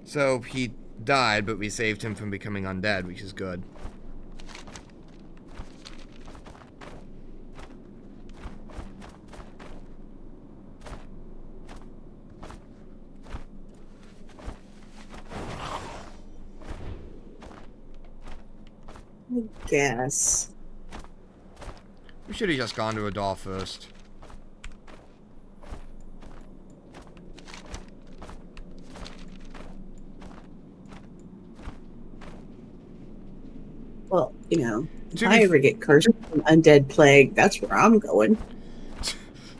So, he died, but we saved him from becoming undead, which is good. I guess. We should have just gone to Adar first. Well, you know, if I ever get cursed with an undead plague, that's where I'm going.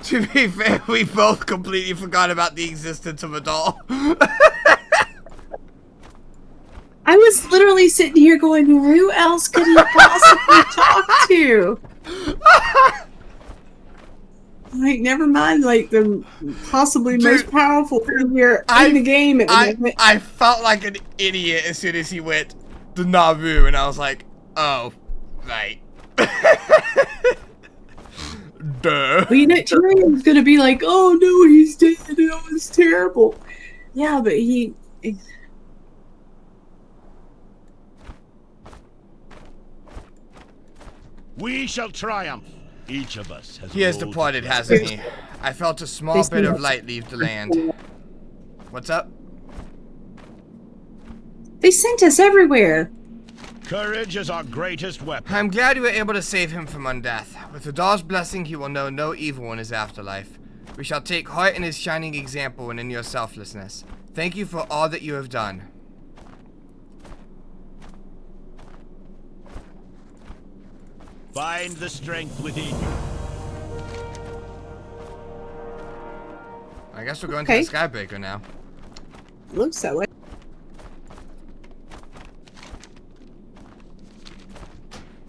To be fair, we both completely forgot about the existence of Adar. I was literally sitting here going, who else could he possibly talk to? Like, never mind, like, the possibly most powerful figure in the game. I felt like an idiot as soon as he went to Naru, and I was like, oh, right. Duh. Well, you know, Tyrion's gonna be like, oh no, he's dead, that was terrible. Yeah, but he... We shall triumph. Each of us has. He has departed, hasn't he? I felt a small bit of light leave the land. What's up? They sent us everywhere. Courage is our greatest weapon. I'm glad you were able to save him from undeath. With Adar's blessing, he will know no evil in his afterlife. We shall take heart in his shining example and in your selflessness. Thank you for all that you have done. Find the strength within you. I guess we're going to the Skybreaker now. Looks that way.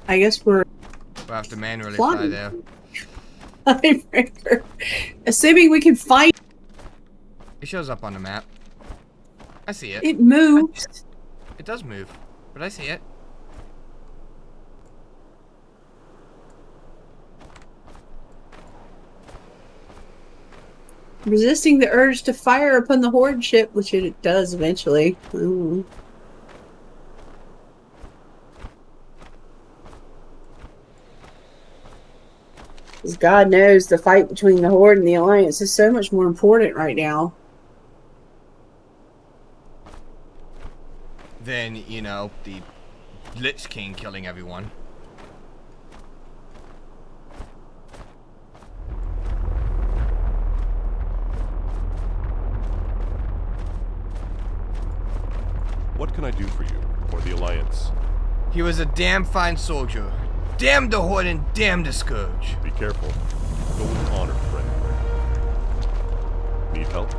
I guess we'll have to manually fly there. Assuming we can fight. It shows up on the map. I see it. It moves. It does move, but I see it. Resisting the urge to fire upon the Horde ship, which it does eventually. Ooh. Because God knows the fight between the Horde and the Alliance is so much more important right now. Than, you know, the Lich King killing everyone. What can I do for you, or the Alliance? He was a damn fine soldier. Damn the Horde and damn the Scourge. Be careful. Go with honor, friend. Need help?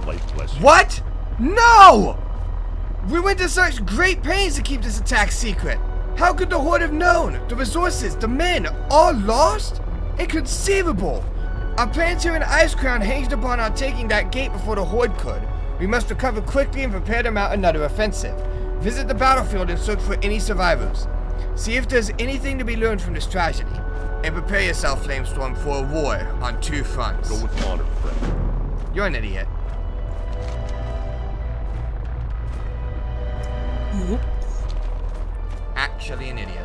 Light bless you. What? No! We went to such great pains to keep this attack secret. How could the Horde have known? The resources, the men, all lost? Inconceivable. Our plans here in Icecrown hinged upon our taking that gate before the Horde could. We must recover quickly and prepare to mount another offensive. Visit the battlefield and search for any survivors. See if there's anything to be learned from this tragedy. And prepare yourself, Flamestorm, for a war on 2 fronts. Go with honor, friend. You're an idiot. Actually an idiot.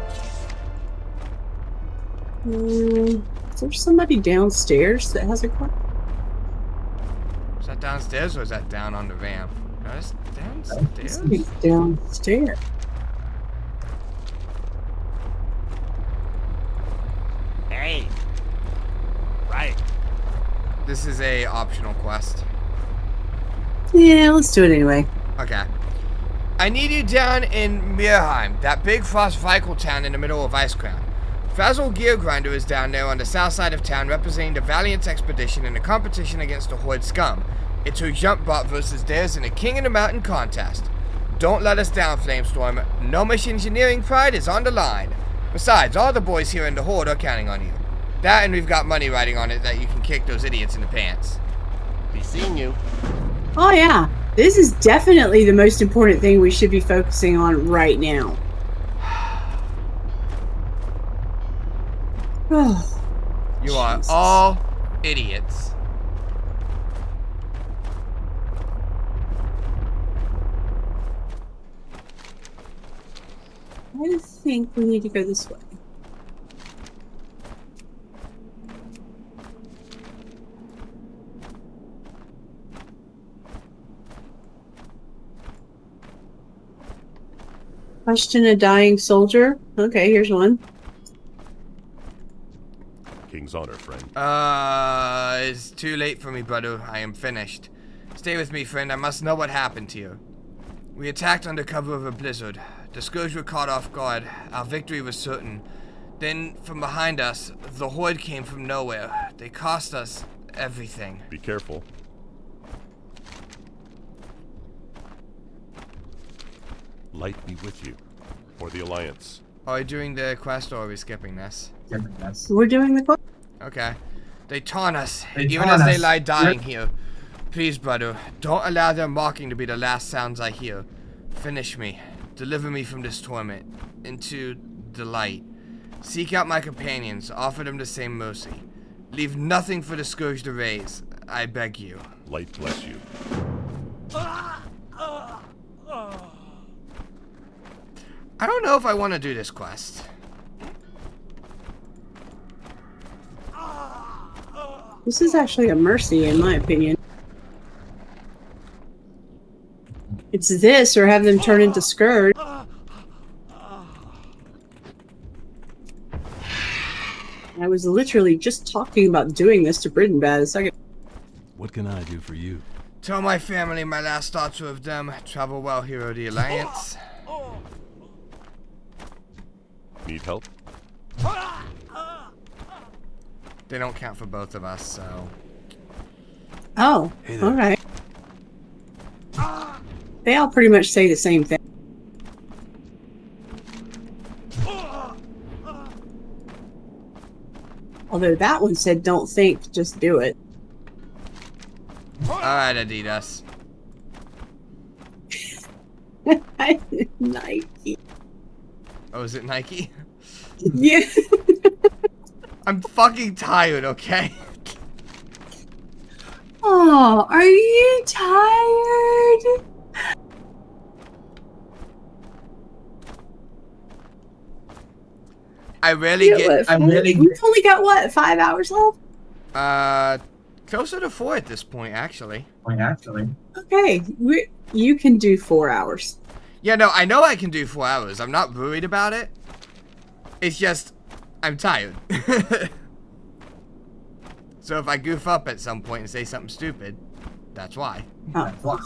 Is there somebody downstairs that has a car? Is that downstairs or is that down on the ramp? No, it's downstairs. Somebody's downstairs. Hey. Right. This is a optional quest. Yeah, let's do it anyway. Okay. I need you down in Mirheim, that big frost Vikel town in the middle of Ice Crown. Frazzle Gear Grinder is down there on the south side of town representing the Valiant expedition in a competition against the Horde scum. It's her jump bot versus theirs in a King of the Mountain contest. Don't let us down, Flamestorm. No mission engineering pride is on the line. Besides, all the boys here in the Horde are counting on you. That and we've got money riding on it that you can kick those idiots in the pants. Be seeing you. Oh yeah, this is definitely the most important thing we should be focusing on right now. Oh, You are all idiots. I think we need to go this way. Question a dying soldier. Okay, here's one. King's honor, friend. It's too late for me, brother. I am finished. Stay with me, friend. I must know what happened to you. We attacked under cover of a blizzard. The Scourge were caught off guard. Our victory was certain. Then, from behind us, the Horde came from nowhere. They cost us everything. Be careful. Light be with you. For the Alliance. Are we doing the quest or are we skipping this? We're doing the quest. Okay. They taunt us, They even taunt as they us. lie dying here. Please, brother, don't allow their mocking to be the last sounds I hear. Finish me. Deliver me from this torment. Into the light. Seek out my companions. Offer them the same mercy. Leave nothing for the Scourge to raise. I beg you. Light bless you. I don't know if I want to do this quest. This is actually a mercy, in my opinion. It's this, or have them turn into Scourge. I was literally just talking about doing this to Brittenbad a second. What can I do for you? Tell my family my last thoughts are of them. Travel well, hero of the Alliance. Need help? They don't count for both of us, so... Oh, Hey there. alright. They all pretty much say the same thing. Although that one said, don't think, just do it. Alright, Adidas. Nike. Oh, is it Nike? Yeah. I'm fucking tired, okay? Oh, are you tired? I rarely get... We've only got, what, 5 hours left? Closer to 4 at this point, actually. Okay, you can do 4 hours. Yeah, no, I know I can do 4 hours. I'm not worried about it. It's just, I'm tired. So if I goof up at some point and say something stupid, that's why. Oh.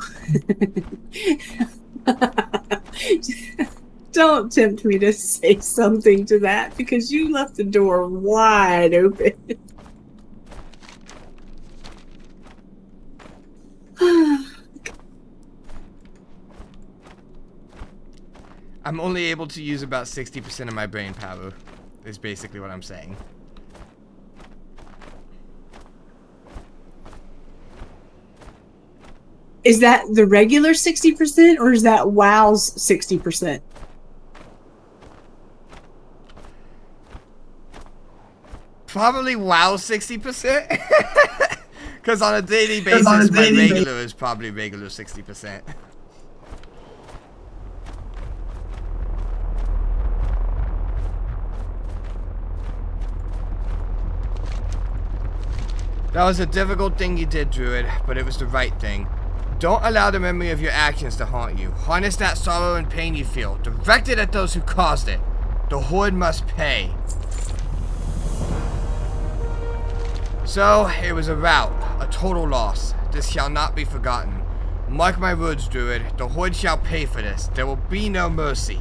Don't tempt me to say something to that, because you left the door wide open. I'm only able to use about 60% of my brain power, is basically what I'm saying. Is that the regular 60%, or is that WoW's 60%? Probably WoW 60%. Because on a daily basis, my regular is probably regular 60%. That was a difficult thing you did, Druid, but it was the right thing. Don't allow the memory of your actions to haunt you. Harness that sorrow and pain you feel. Direct it at those who caused it. The Horde must pay. So, it was a rout, a total loss. This shall not be forgotten. Mark my words, Druid. The Horde shall pay for this. There will be no mercy.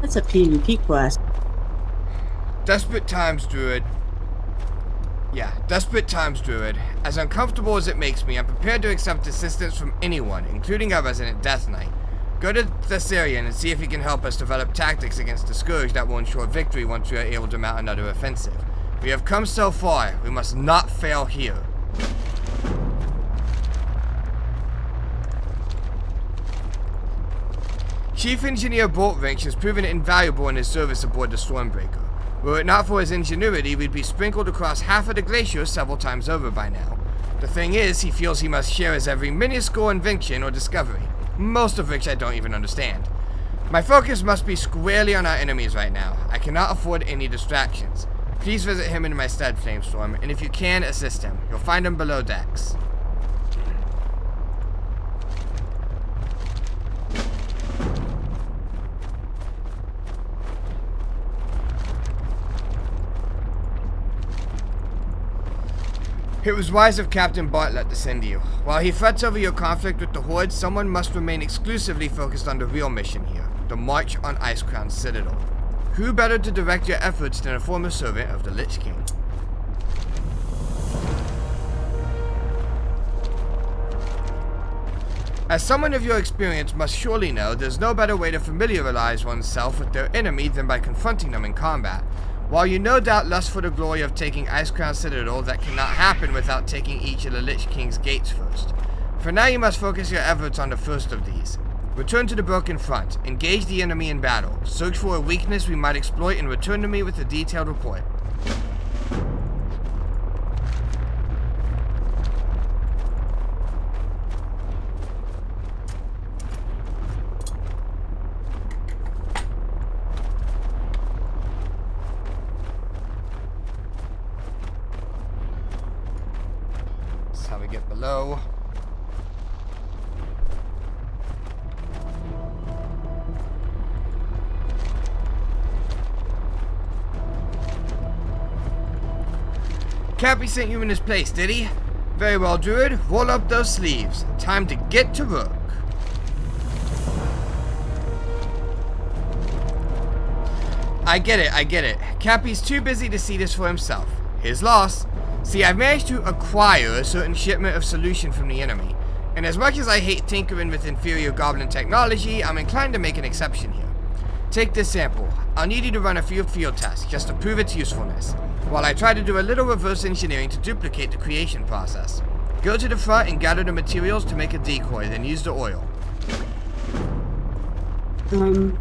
That's a PvP quest. Desperate times, Druid. Yeah, desperate times, Druid. As uncomfortable as it makes me, I'm prepared to accept assistance from anyone, including our resident Death Knight. Go to Thessarian and see if he can help us develop tactics against the Scourge that will ensure victory once we are able to mount another offensive. We have come so far, we must not fail here. Chief Engineer Boltwrench has proven invaluable in his service aboard the Stormbreaker. Were it not for his ingenuity, we'd be sprinkled across half of the glacier several times over by now. The thing is, he feels he must share his every minuscule invention or discovery, most of which I don't even understand. My focus must be squarely on our enemies right now. I cannot afford any distractions. Please visit him in my stead, Flamestorm, and if you can, assist him. You'll find him below decks. It was wise of Captain Bartlett to send you. While he frets over your conflict with the Horde, someone must remain exclusively focused on the real mission here, the march on Icecrown Citadel. Who better to direct your efforts than a former servant of the Lich King? As someone of your experience must surely know, there's no better way to familiarize oneself with their enemy than by confronting them in combat. While you no doubt lust for the glory of taking Icecrown Citadel, that cannot happen without taking each of the Lich King's gates first. For now you must focus your efforts on the first of these. Return to the broken front, engage the enemy in battle, search for a weakness we might exploit and return to me with a detailed report. That's how we get below. Cappy sent you in his place, did he? Very well, Druid. Roll up those sleeves. Time to get to work. I get it. Cappy's too busy to see this for himself. His loss. See, I've managed to acquire a certain shipment of solution from the enemy. And as much as I hate tinkering with inferior goblin technology, I'm inclined to make an exception here. Take this sample. I'll need you to run a few field tests, just to prove its usefulness, while I try to do a little reverse engineering to duplicate the creation process. Go to the front and gather the materials to make a decoy, then use the oil. You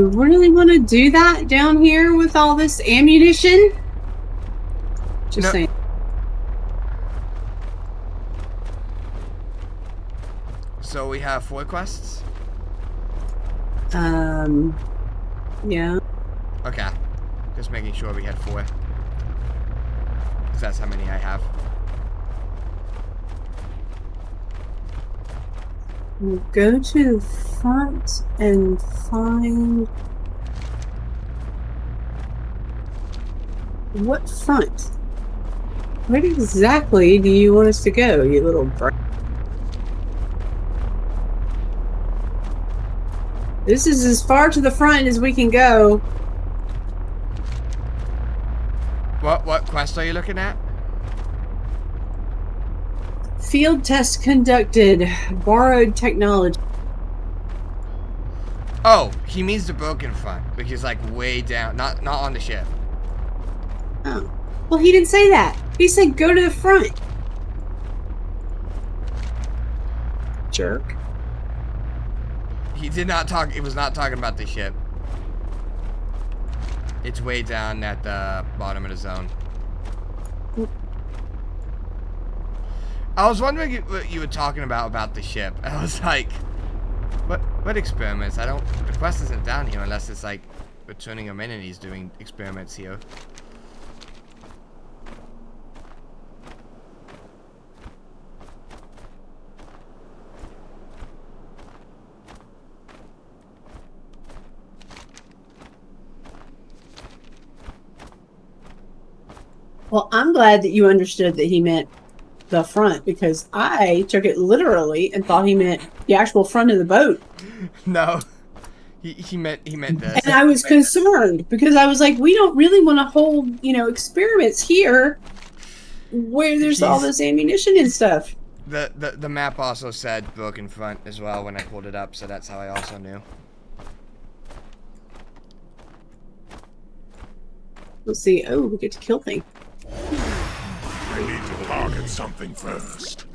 really want to do that down here with all this ammunition? Just saying. So we have 4 quests? Yeah. Okay. Just making sure we had 4. Because that's how many I have. We'll go to the front and find... What front? Where exactly do you want us to go, you little brat? This is as far to the front as we can go. What quest are you looking at? Field test conducted. Borrowed technology. Oh, he means the broken front, which is like way down, not on the ship. Oh. Well, he didn't say that. He said go to the front. Jerk. He did not talk, he was not talking about the ship. It's way down at the bottom of the zone. I was wondering what you were talking about the ship. I was like, What experiments? I don't... The quest isn't down here unless it's like returning him in and he's doing experiments here. Well, I'm glad that you understood that he meant the front, because I took it literally and thought he meant the actual front of the boat. No. He meant this. And I was concerned because I was like, we don't really want to hold, experiments here where there's all this ammunition and stuff. The map also said broken front as well when I pulled it up, so that's how I also knew. Let's see. Oh, we get to kill things. I need to target something first.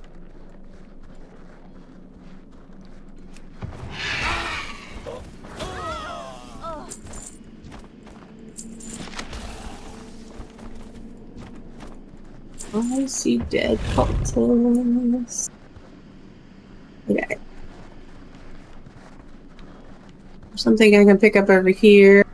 I see dead cultists. Okay. Something I can pick up over here.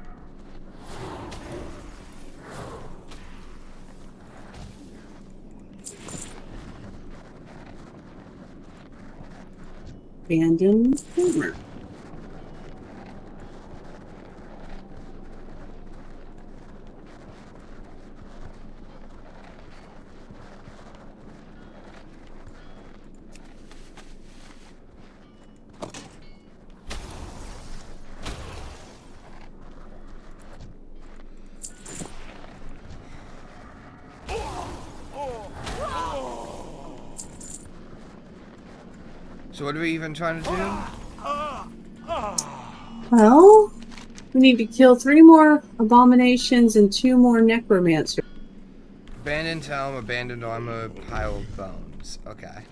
Abandoned rumor. So what are we even trying to do? Well, we need to kill 3 more abominations and 2 more necromancers. Abandoned helm, abandoned armor, pile of bones. Okay.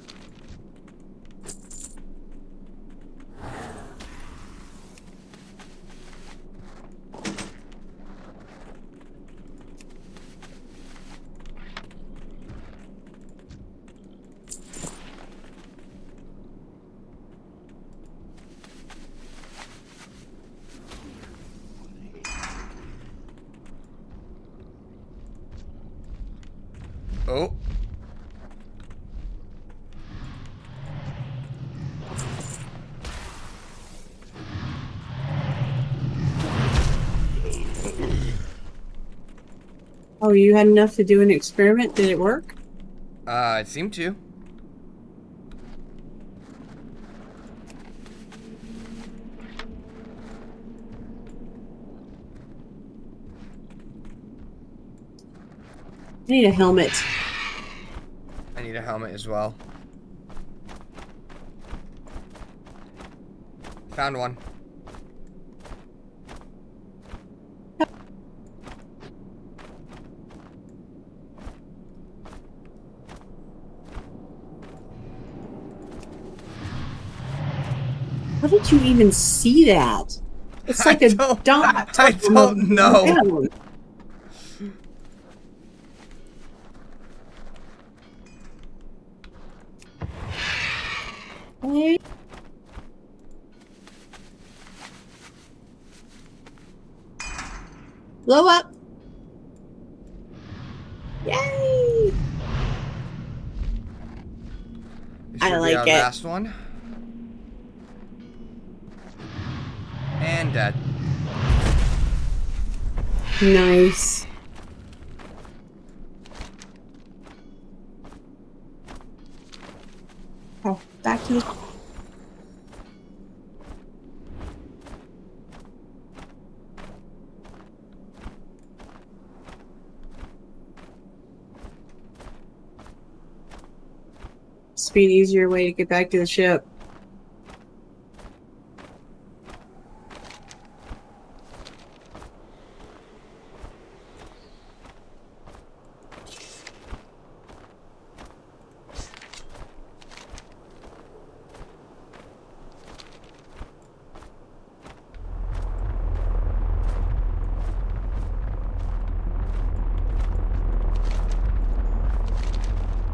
Oh. Oh, you had enough to do an experiment? Did it work? It seemed to. I need a helmet. I need a helmet as well. Found one. How did you even see that? It's like a dot. I don't know. Okay. Blow up. Yay! I like our it. Last one. And dead. Nice. Oh, back to the... Speed easier way to get back to the ship.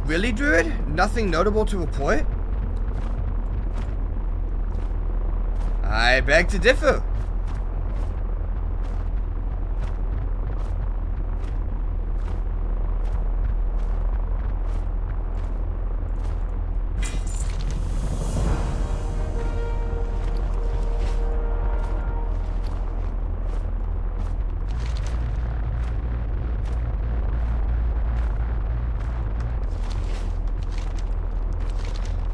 Really, Druid? Nothing notable to report? I beg to differ.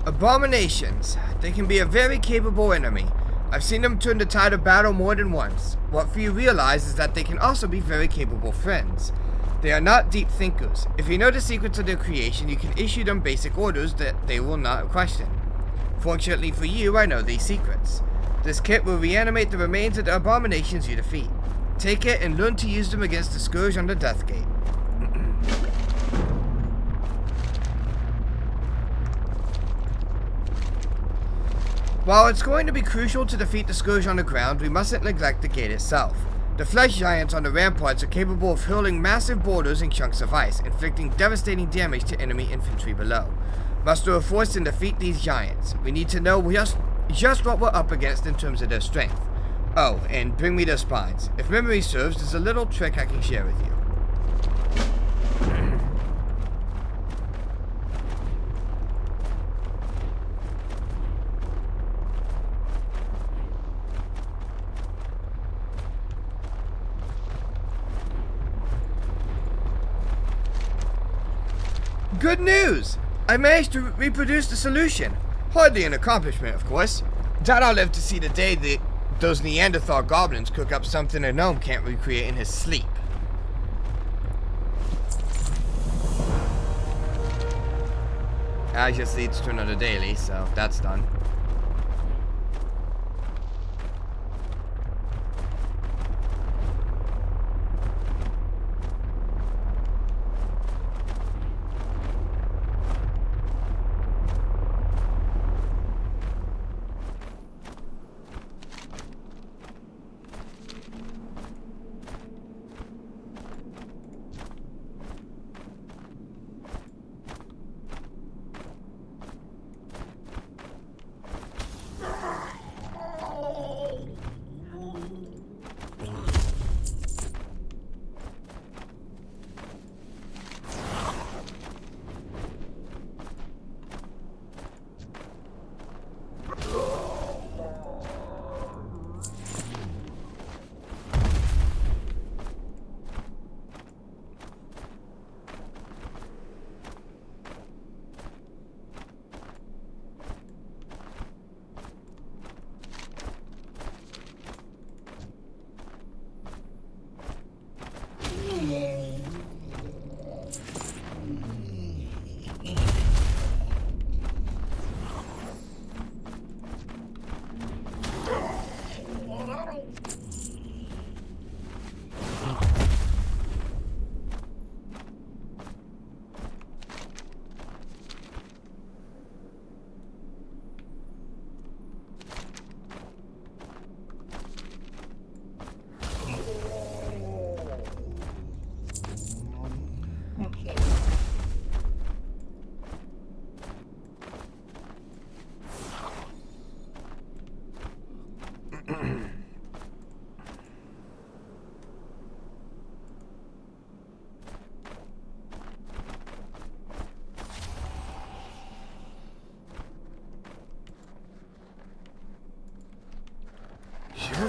Abominations. They can be a very capable enemy. I've seen them turn the tide of battle more than once. What few realize is that they can also be very capable friends. They are not deep thinkers. If you know the secrets of their creation, you can issue them basic orders that they will not question. Fortunately for you, I know these secrets. This kit will reanimate the remains of the abominations you defeat. Take it and learn to use them against the Scourge on the Death Gate. While it's going to be crucial to defeat the Scourge on the ground, we mustn't neglect the gate itself. The flesh giants on the ramparts are capable of hurling massive boulders and chunks of ice, inflicting devastating damage to enemy infantry below. Muster a force and defeat these giants. We need to know just what we're up against in terms of their strength. Oh, and bring me their spines. If memory serves, there's a little trick I can share with you. Good news! I managed to reproduce the solution. Hardly an accomplishment, of course. Doubt I'll live to see the day that those Neanderthal goblins cook up something a gnome can't recreate in his sleep. That just leads to another daily, so that's done.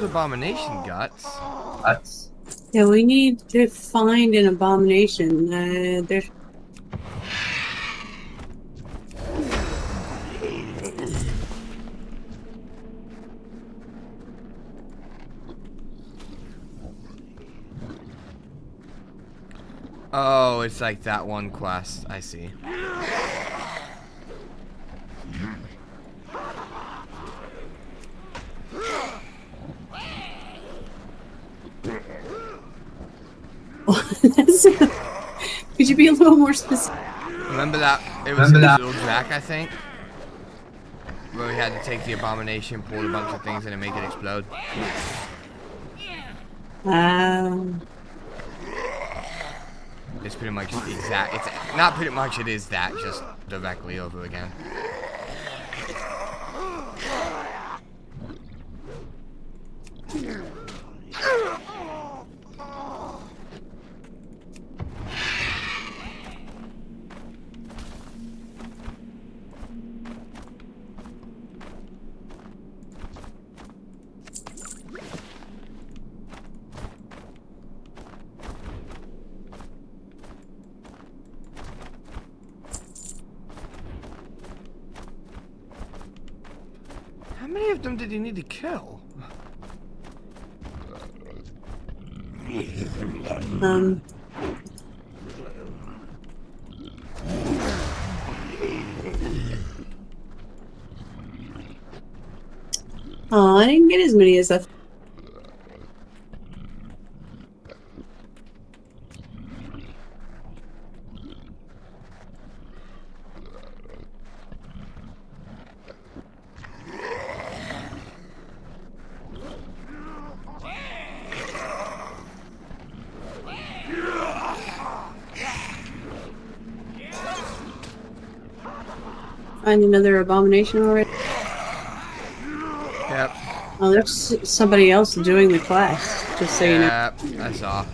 Abomination guts. Guts. Yeah, we need to find an abomination. There's. Oh, it's like that one quest. I see. Could you be a little more specific? Remember that? It was in the little track, I think, where we had to take the abomination, pull a bunch of things, and then make it explode. It's pretty much the exact. It's not pretty much. It is that, just directly over again. How many of them did he need to kill? Oh, I didn't get as many as I thought. Find another abomination already? Yep. Oh, there's somebody else doing the quest, just so you know. Yep, I saw.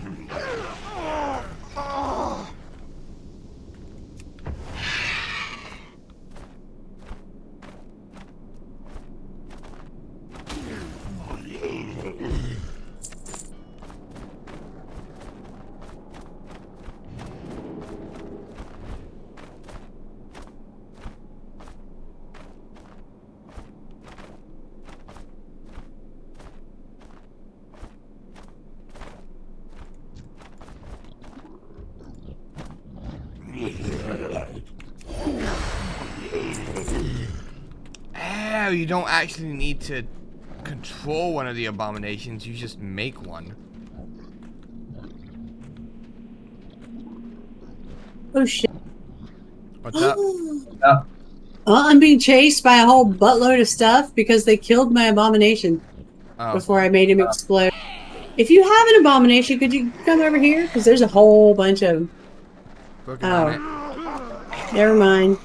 Oh, you don't actually need to control one of the abominations, you just make one. Oh shit. What's up? Oh, I'm being chased by a whole buttload of stuff because they killed my abomination before I made him explode. If you have an abomination, could you come over here? Because there's a whole bunch of... Working on it. Never mind.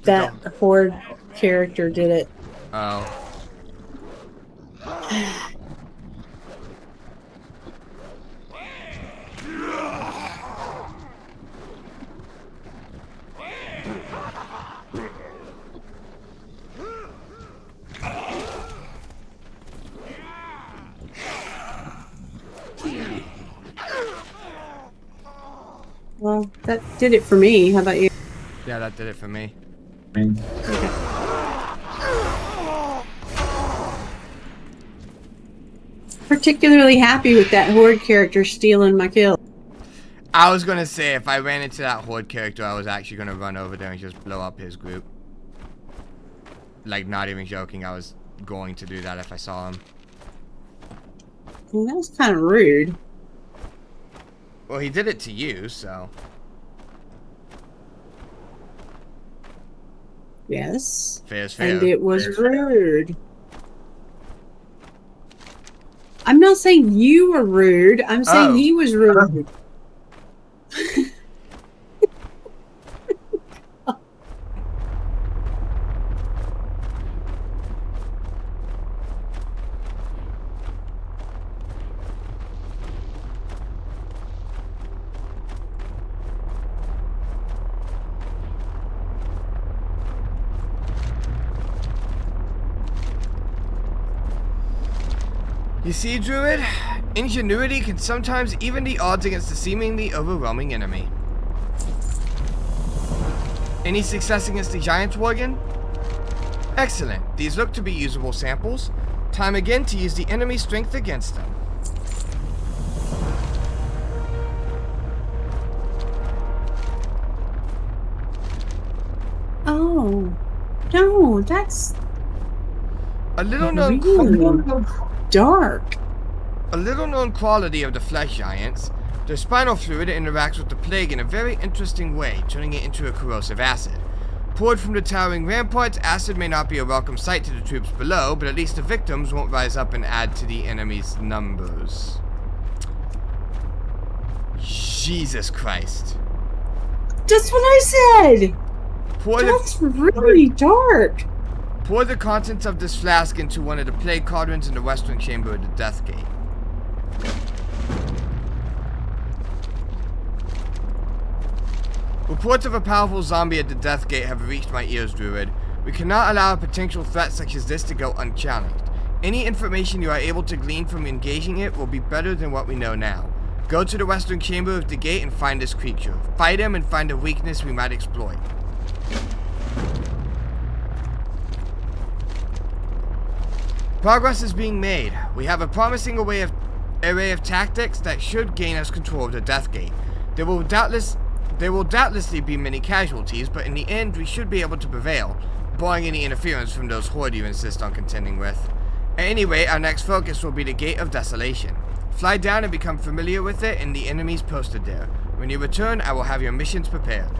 That horde character did it. Oh. Well, that did it for me. How about you? Yeah, that did it for me. Particularly happy with that horde character stealing my kill. I was gonna say, if I ran into that horde character, I was actually gonna run over there and just blow up his group. Like, not even joking, I was going to do that if I saw him. Well, that was kind of rude. Well, he did it to you, so... Yes. Fair's fair. And it was rude. I'm not saying you were rude. I'm saying he was rude. You see, Druid? Ingenuity can sometimes even the odds against a seemingly overwhelming enemy. Any success against the Giant Worgen? Excellent. These look to be usable samples. Time again to use the enemy's strength against them. Oh. No, that's... A little known... dark. A little known quality of the flesh giants, their spinal fluid interacts with the plague in a very interesting way, turning it into a corrosive acid. Poured from the towering ramparts, acid may not be a welcome sight to the troops below, but at least the victims won't rise up and add to the enemy's numbers. Jesus Christ. That's what I said! Pour That's really dark. Pour the contents of this flask into one of the plague cauldrons in the western chamber of the Death Gate. Reports of a powerful zombie at the Death Gate have reached my ears, Druid. We cannot allow a potential threat such as this to go unchallenged. Any information you are able to glean from engaging it will be better than what we know now. Go to the western chamber of the gate and find this creature. Fight him and find a weakness we might exploit. Progress is being made. We have a promising array of tactics that should gain us control of the Death Gate. There will doubtlessly be many casualties, but in the end we should be able to prevail, barring any interference from those horde you insist on contending with. At any rate, our next focus will be the Gate of Desolation. Fly down and become familiar with it and the enemies posted there. When you return, I will have your missions prepared.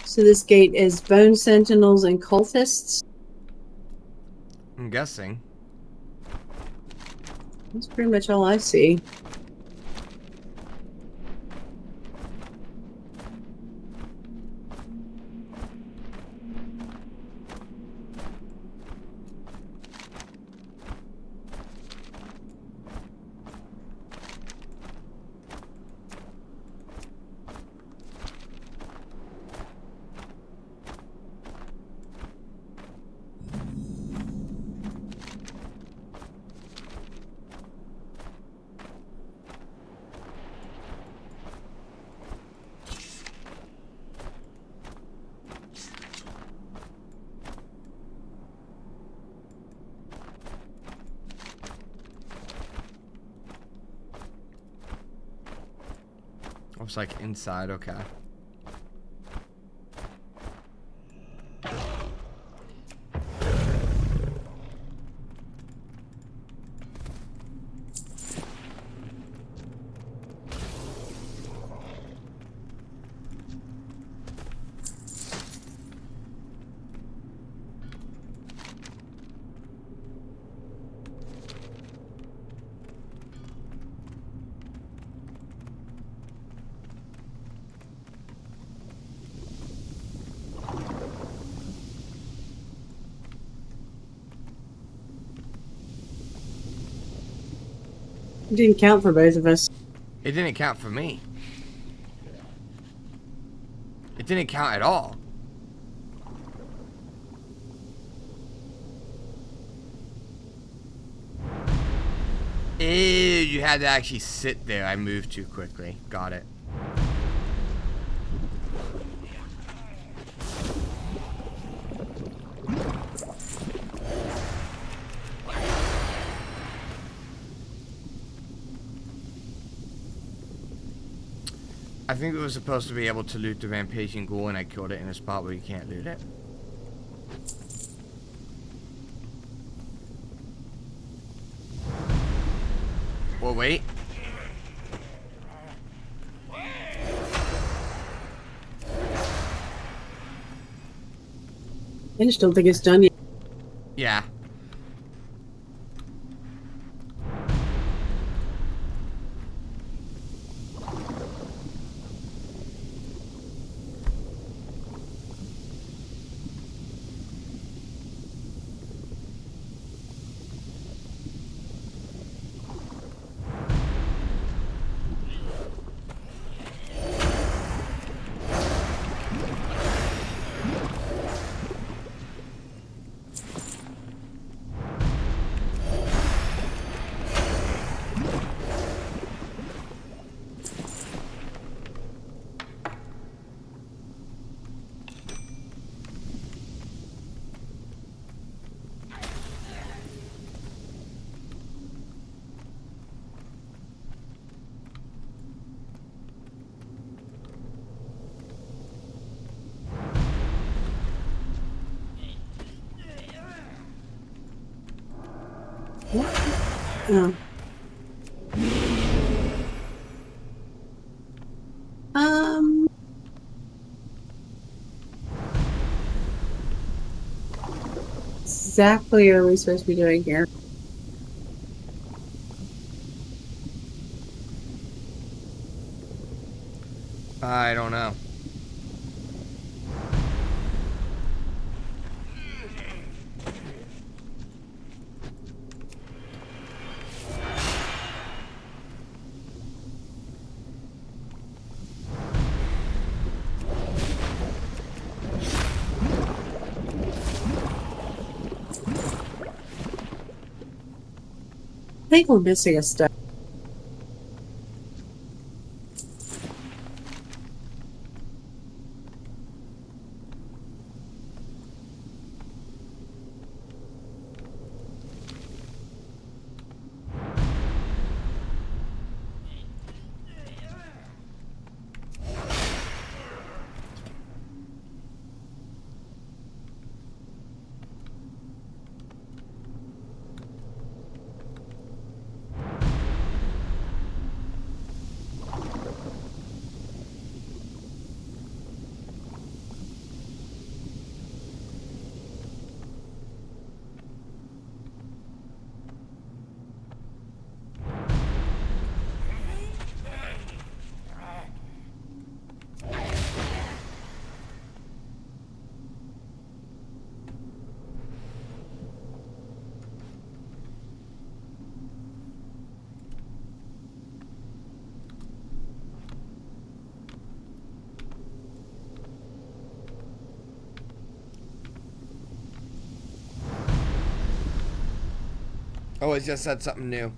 So this gate is bone sentinels and cultists? I'm guessing. That's pretty much all I see. Looks like inside, okay. It didn't count for both of us. It didn't count for me. It didn't count at all. Ew, you had to actually sit there. I moved too quickly. Got it. I think it was supposed to be able to loot the rampaging ghoul, and I killed it in a spot where you can't loot it. Well, wait. I just don't think it's done yet. Yeah. Oh. Exactly are we supposed to be doing here? I don't know. I think we're missing a step. Oh, it just said something new.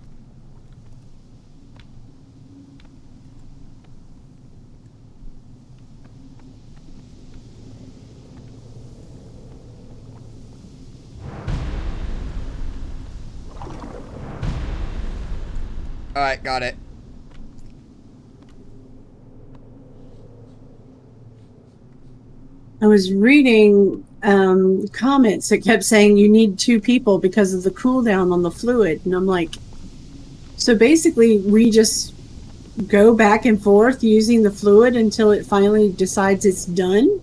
Alright, got it. I was reading comments that kept saying you need 2 people because of the cooldown on the fluid. And I'm like, so basically we just go back and forth using the fluid until it finally decides it's done?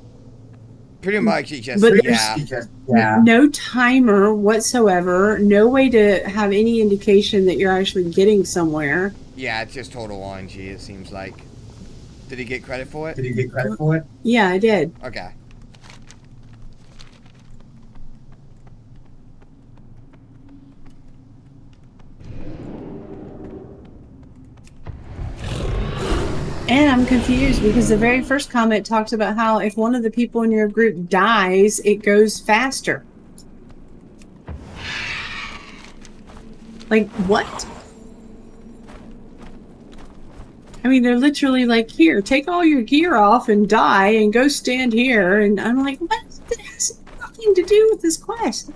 Pretty much, it just, But yeah. No timer whatsoever, no way to have any indication that you're actually getting somewhere. Yeah, it's just total RNG, it seems like. Did he get credit for it? Did you get credit for it? Yeah, I did. Okay. And I'm confused because the very first comment talks about how if one of the people in your group dies, it goes faster. Like, what? I mean, they're literally like, here, take all your gear off and die and go stand here. And I'm like, what? That has nothing to do with this quest.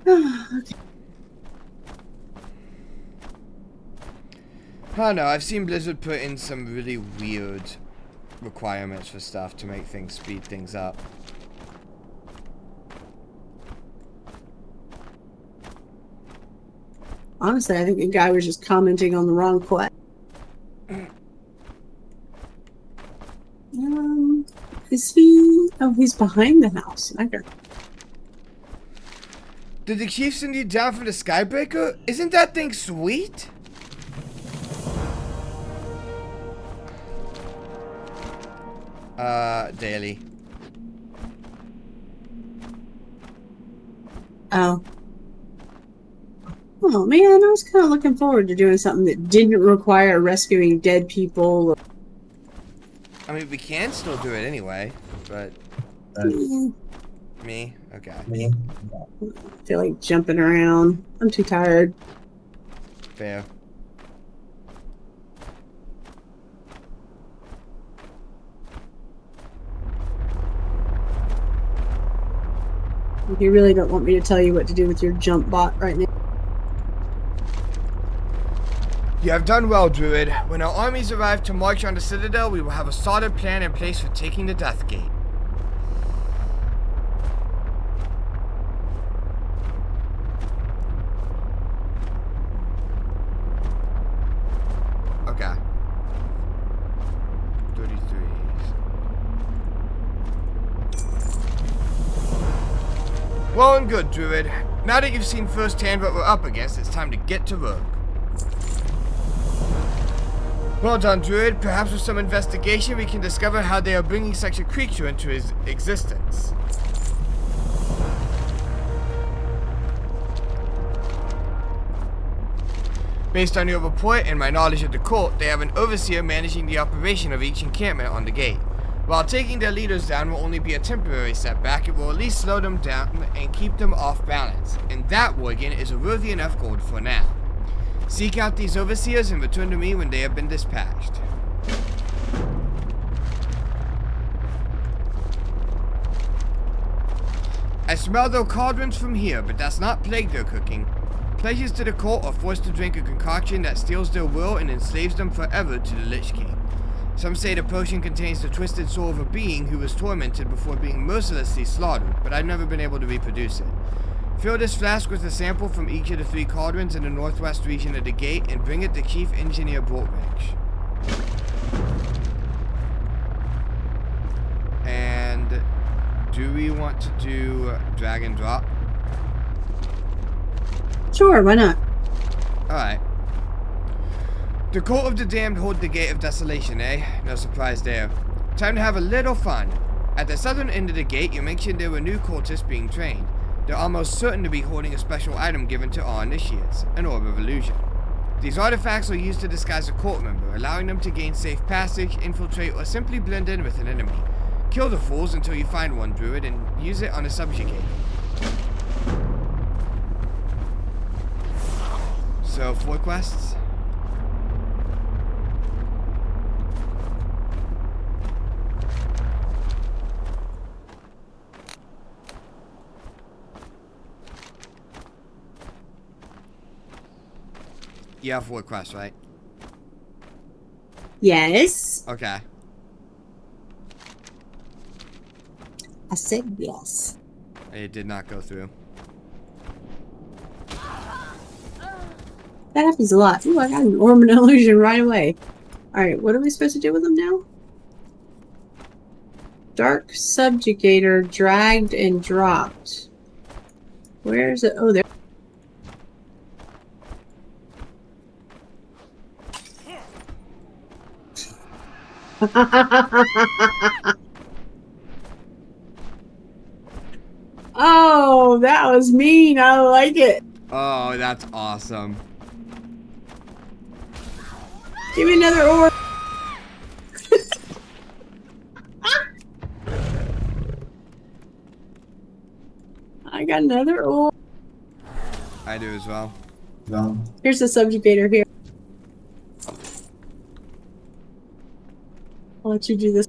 Okay. I don't know, I've seen Blizzard put in some really weird requirements for stuff to make things speed things up. Honestly, I think the guy was just commenting on the wrong quest. Is he? Oh, he's behind the house. Okay. Did the chief send you down for the Skybreaker? Isn't that thing sweet? Daily. Oh. Oh man, I was kind of looking forward to doing something that didn't require rescuing dead people. I mean, we can still do it anyway, but... Me? Okay. Me? I feel like jumping around. I'm too tired. Fair. You really don't want me to tell you what to do with your jump bot right now. You have done well, Druid. When our armies arrive to march on the Citadel, we will have a solid plan in place for taking the Death Gate. Well and good, Druid. Now that you've seen firsthand what we're up against, it's time to get to work. Well done, Druid. Perhaps with some investigation we can discover how they are bringing such a creature into his existence. Based on your report and my knowledge of the cult, they have an overseer managing the operation of each encampment on the gate. While taking their leaders down will only be a temporary setback, it will at least slow them down and keep them off balance. And that, Worgen, is a worthy enough goal for now. Seek out these overseers and return to me when they have been dispatched. I smell their cauldrons from here, but that's not plague their cooking. Pledges to the cult are forced to drink a concoction that steals their will and enslaves them forever to the Lich King. Some say the potion contains the twisted soul of a being who was tormented before being mercilessly slaughtered, but I've never been able to reproduce it. Fill this flask with a sample from each of the 3 cauldrons in the northwest region of the gate and bring it to Chief Engineer Boltwrench. And do we want to do drag and drop? Sure, why not? Alright. The Cult of the Damned hold the Gate of Desolation, eh? No surprise there. Time to have a little fun. At the southern end of the gate, you mentioned there were new cultists being trained. They're almost certain to be holding a special item given to all initiates, an Orb of Illusion. These artifacts are used to disguise a cult member, allowing them to gain safe passage, infiltrate, or simply blend in with an enemy. Kill the fools until you find one, Druid, and use it on a subjugator. So, 4 quests? You have 4 quests, right? Yes. Okay. I said yes. It did not go through. That happens a lot. Ooh, I got an Orb of Illusion right away. Alright, what are we supposed to do with them now? Dark Subjugator dragged and dropped. Where is it? Oh, there. Oh, that was mean. I don't like it. Oh, that's awesome. Give me another orb. I got another orb. I do as well. Well, Here's the subjugator here. I'll let you do this.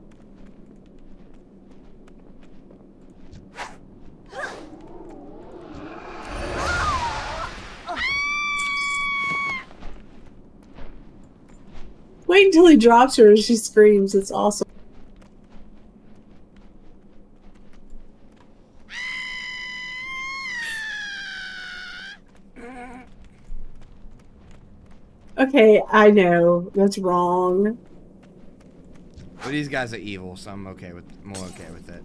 Wait until he drops her and she screams. It's awesome. Okay, I know. That's wrong. But these guys are evil, so I'm okay with more okay with it.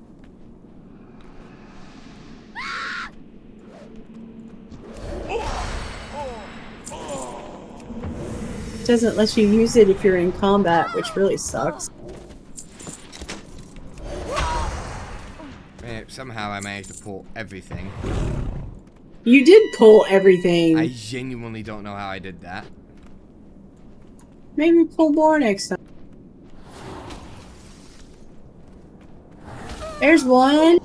Doesn't let you use it if you're in combat, which really sucks. Somehow I managed to pull everything. You did pull everything. I genuinely don't know how I did that. Maybe pull more next time. There's one.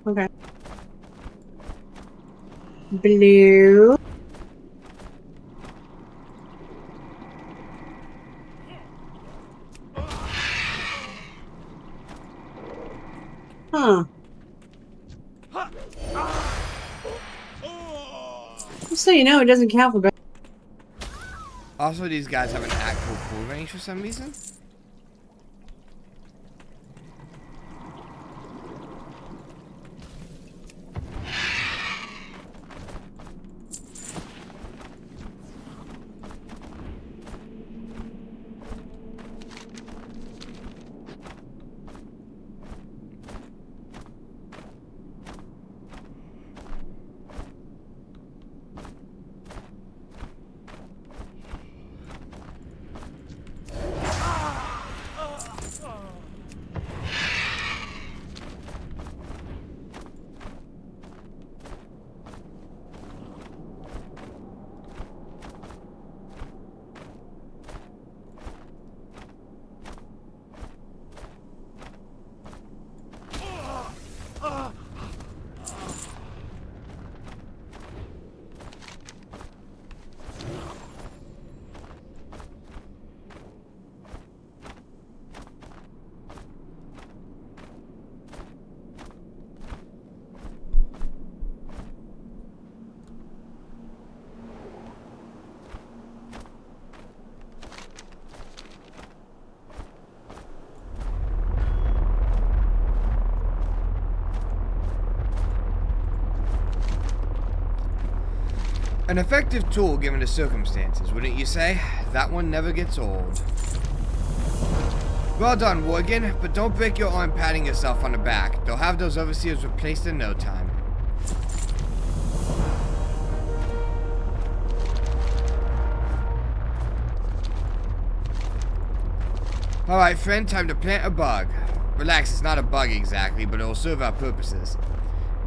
Okay. Blue. Huh. Just so you know, it doesn't count for. Also, these guys have an actual pull range for some reason. An effective tool given the circumstances, wouldn't you say? That one never gets old. Well done, Worgen, but don't break your arm patting yourself on the back. They'll have those overseers replaced in no time. Alright, friend, time to plant a bug. Relax, it's not a bug exactly, but it'll serve our purposes.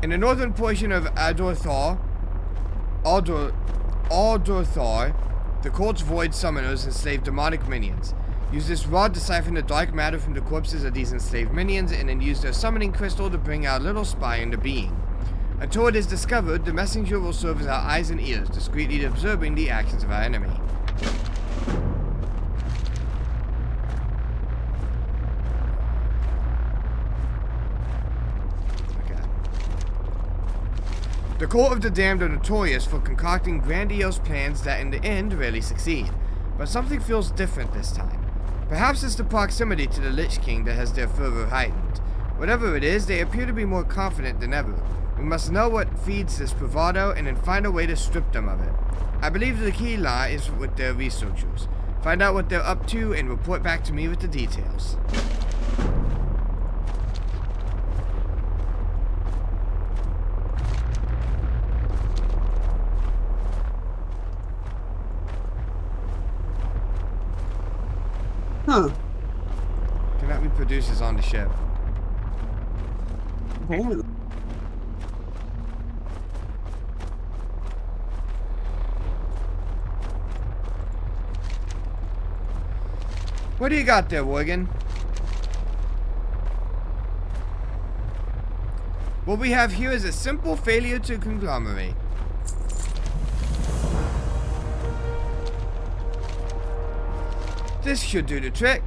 In the northern portion of Aldorthor, the court's void summoners enslave demonic minions. Use this rod to siphon the dark matter from the corpses of these enslaved minions, and then use their summoning crystal to bring our little spy into being. Until it is discovered, the messenger will serve as our eyes and ears, discreetly observing the actions of our enemy. The Court of the Damned are notorious for concocting grandiose plans that in the end rarely succeed. But something feels different this time. Perhaps it's the proximity to the Lich King that has their fervor heightened. Whatever it is, they appear to be more confident than ever. We must know what feeds this bravado and then find a way to strip them of it. I believe the key lies with their researchers. Find out what they're up to and report back to me with the details. Huh. Cannot be producers on the ship. Apparently. What do you got there, Worgen? What we have here is a simple failure to conglomerate. This should do the trick.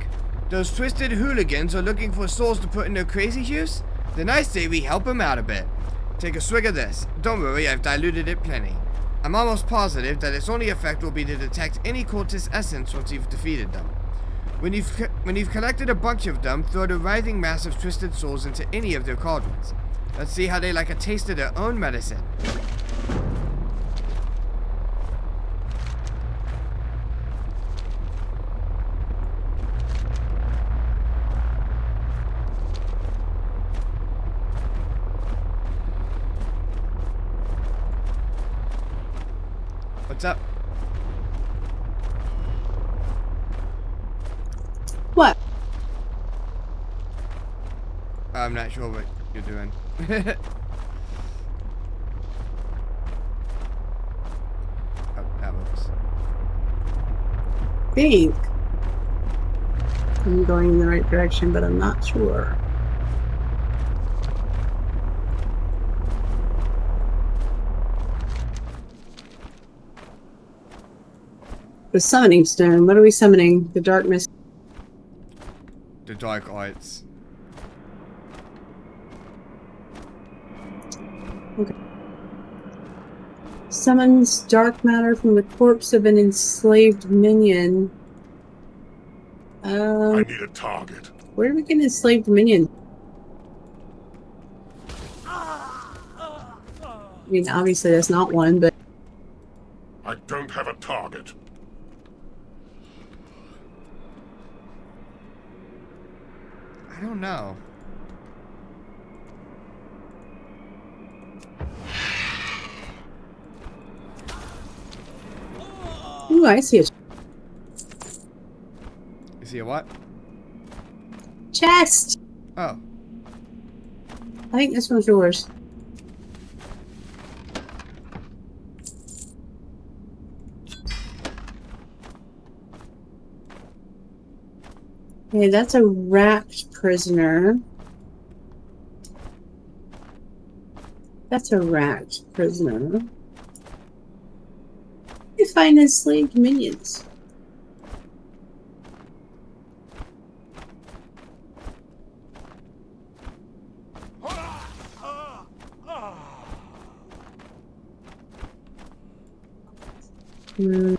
Those twisted hooligans are looking for souls to put in their crazy juice? Then I say we help them out a bit. Take a swig of this. Don't worry, I've diluted it plenty. I'm almost positive that its only effect will be to detect any cultist essence once you've defeated them. When you've collected a bunch of them, throw the writhing mass of twisted souls into any of their cauldrons. Let's see how they like a taste of their own medicine. What's up? What? I'm not sure what you're doing. Oh, that works. Think I'm going in the right direction, but I'm not sure. The summoning stone. What are we summoning? The darkness. The dark arts. Okay. Summons dark matter from the corpse of an enslaved minion. I need a target. Where do we get an enslaved minion? I mean, obviously that's not one, but... I don't have a target. I don't know. Ooh, I see a You see a what? chest! Oh. I think this one's yours. Okay, that's a racked prisoner. That's a racked prisoner. You find enslaved minions. Hmm.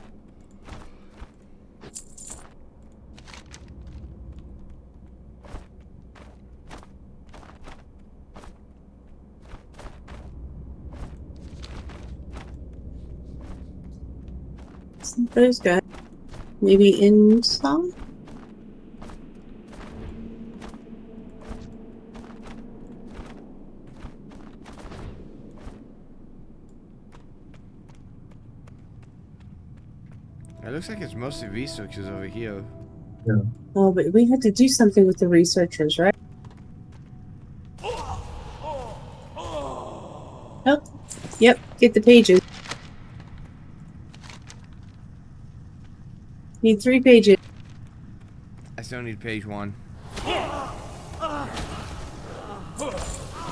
Those guys. Maybe inside? It looks like it's mostly researchers over here. Yeah. Oh, but we had to do something with the researchers, right? Oh, yep, get the pages. Need 3 pages. I still need page 1.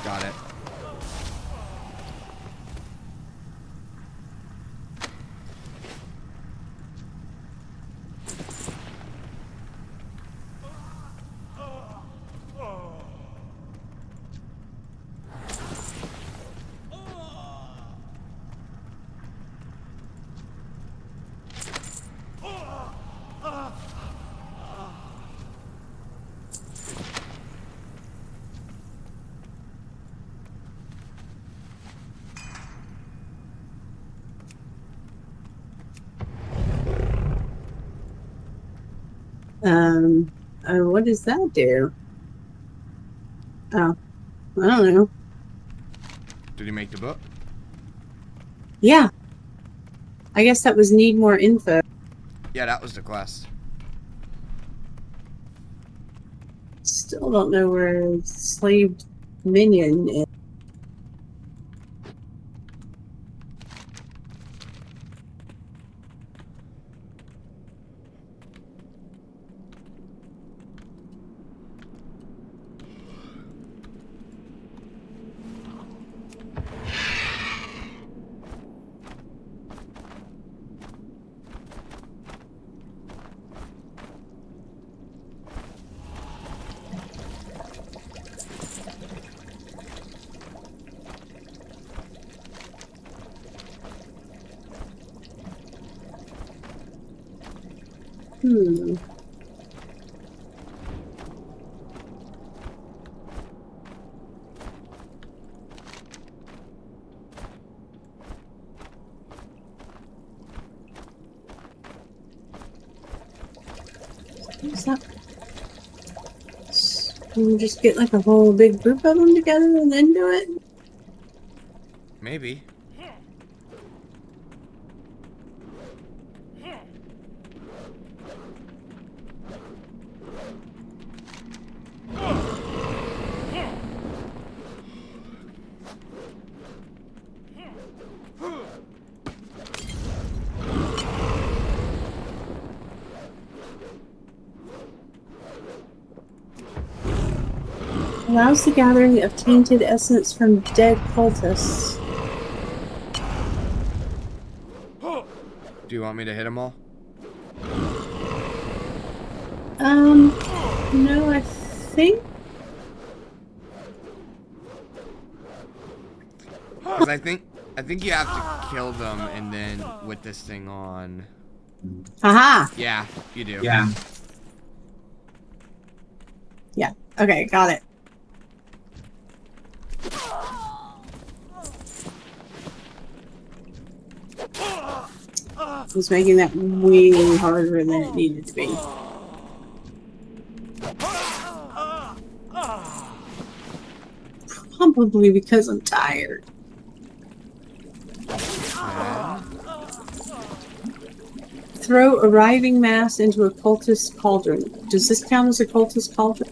Got it. What does that do? Oh, I don't know. Did you make the book? Yeah. I guess that was need more info. Yeah, that was the quest. Still don't know where enslaved minion is. Hmm. What's that? Can you just get like a whole big group of them together and then do it? Maybe. Allows the gathering of tainted essence from dead cultists. Do you want me to hit them all? No, I think. Because I think you have to kill them and then with this thing on. Haha. Yeah, you do. Yeah. Yeah. Okay, got it. It's making that way harder than it needed to be. Probably because I'm tired. Throw arriving mass into a cultist cauldron. Does this count as a cultist cauldron?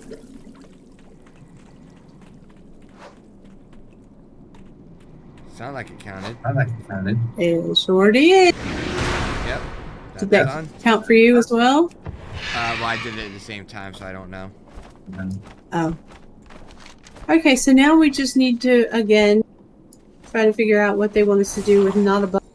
Sound like it counted. I like it counted. It sure did. Yep. Did that count for you as well? Well, I did it at the same time, so I don't know. Oh. Okay, so now we just need to, again, try to figure out what they want us to do with not a button.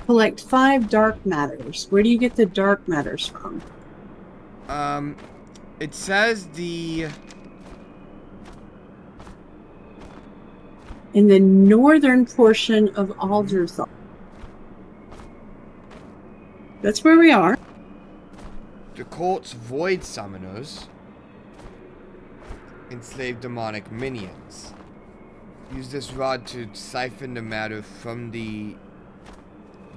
Collect 5 dark matters. Where do you get the dark matters from? It says in the northern portion of Alderthal. That's where we are. the cult's void summoners enslave demonic minions. Use this rod to siphon the matter from the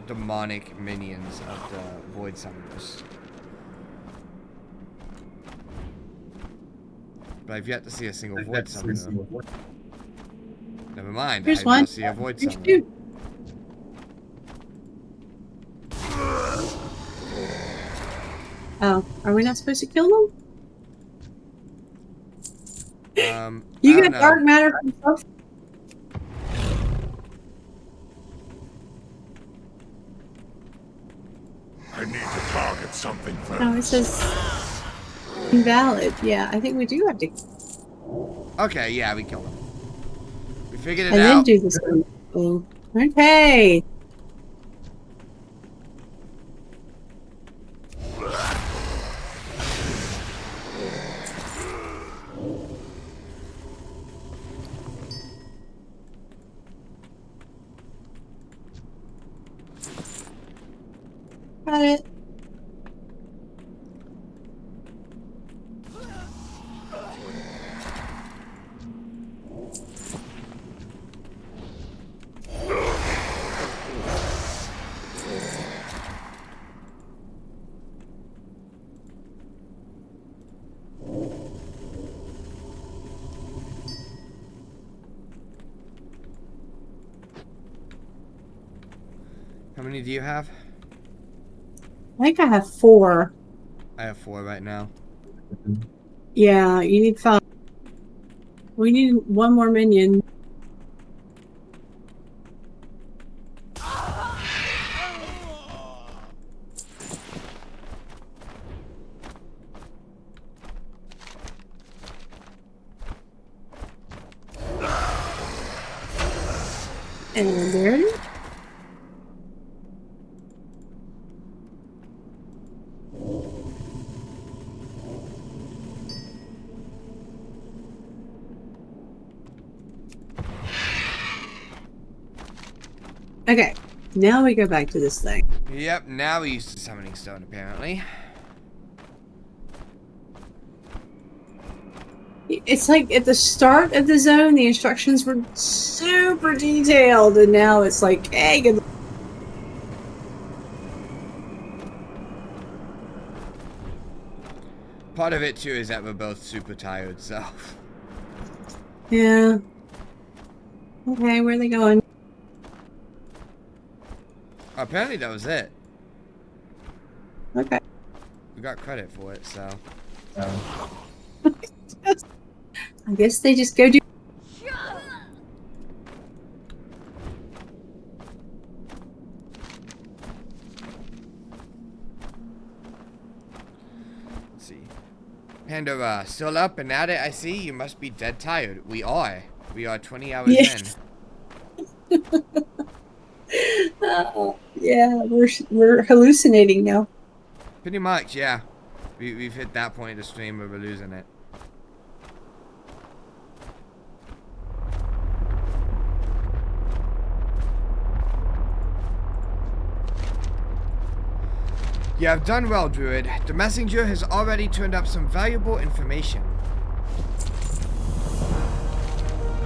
demonic minions of the void summoners. But I've yet to see a single void summoner. Never mind. Here's I one. don't see a void summoner. Shoot. Oh, are we not supposed to kill them? You get dark matter from stuff? I need to target something first. No, it says invalid. Yeah, I think we do have to. Okay, yeah, we killed him. We figured it And out. then do this thing. Okay. Got it. How many do you have? I think I have 4. I have 4 right now. Yeah, you need 5. We need 1 more minion. And there it is. Okay, now we go back to this thing. Yep, now we use the summoning stone apparently. It's like at the start of the zone, the instructions were super detailed, and now it's like, hey, good. Part of it too is that we're both super tired, so. Yeah. Okay, where are they going? Apparently that was it. Okay. We got credit for it, so. I guess they just go do. Let's see. Panda, still up and at it, I see. You must be dead tired. We are. We are 20 hours Yes. Yeah, we're hallucinating now. Pretty much, yeah. We've hit that point of the stream where we're losing it. You have done well, Druid. The messenger has already turned up some valuable information.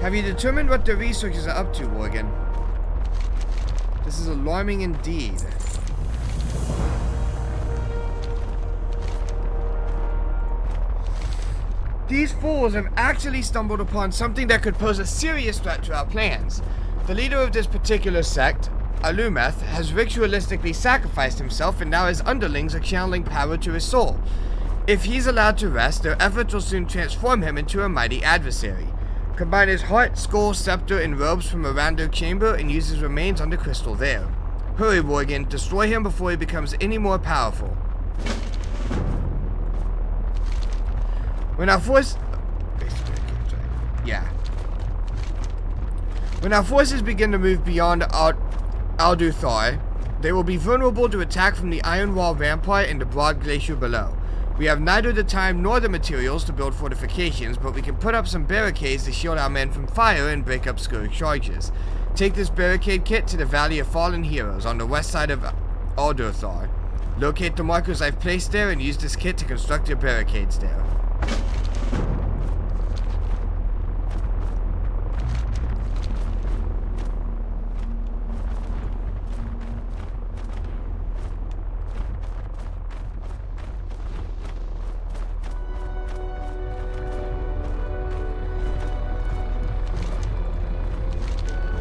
Have you determined what the researchers are up to, Morgan? This is alarming indeed. These fools have actually stumbled upon something that could pose a serious threat to our plans. The leader of this particular sect, Alumeth, has ritualistically sacrificed himself, and now his underlings are channeling power to his soul. If he's allowed to rest, their efforts will soon transform him into a mighty adversary. Combine his heart, skull, scepter, and robes from around their chamber and use his remains on the crystal there. Hurry, Morgan, destroy him before he becomes any more powerful. When our forces begin to move beyond Alduthar, they will be vulnerable to attack from the Iron Wall rampart and the broad glacier below. We have neither the time nor the materials to build fortifications, but we can put up some barricades to shield our men from fire and break up Scourge charges. Take this barricade kit to the Valley of Fallen Heroes on the west side of Alduthar. Locate the markers I've placed there and use this kit to construct your barricades there.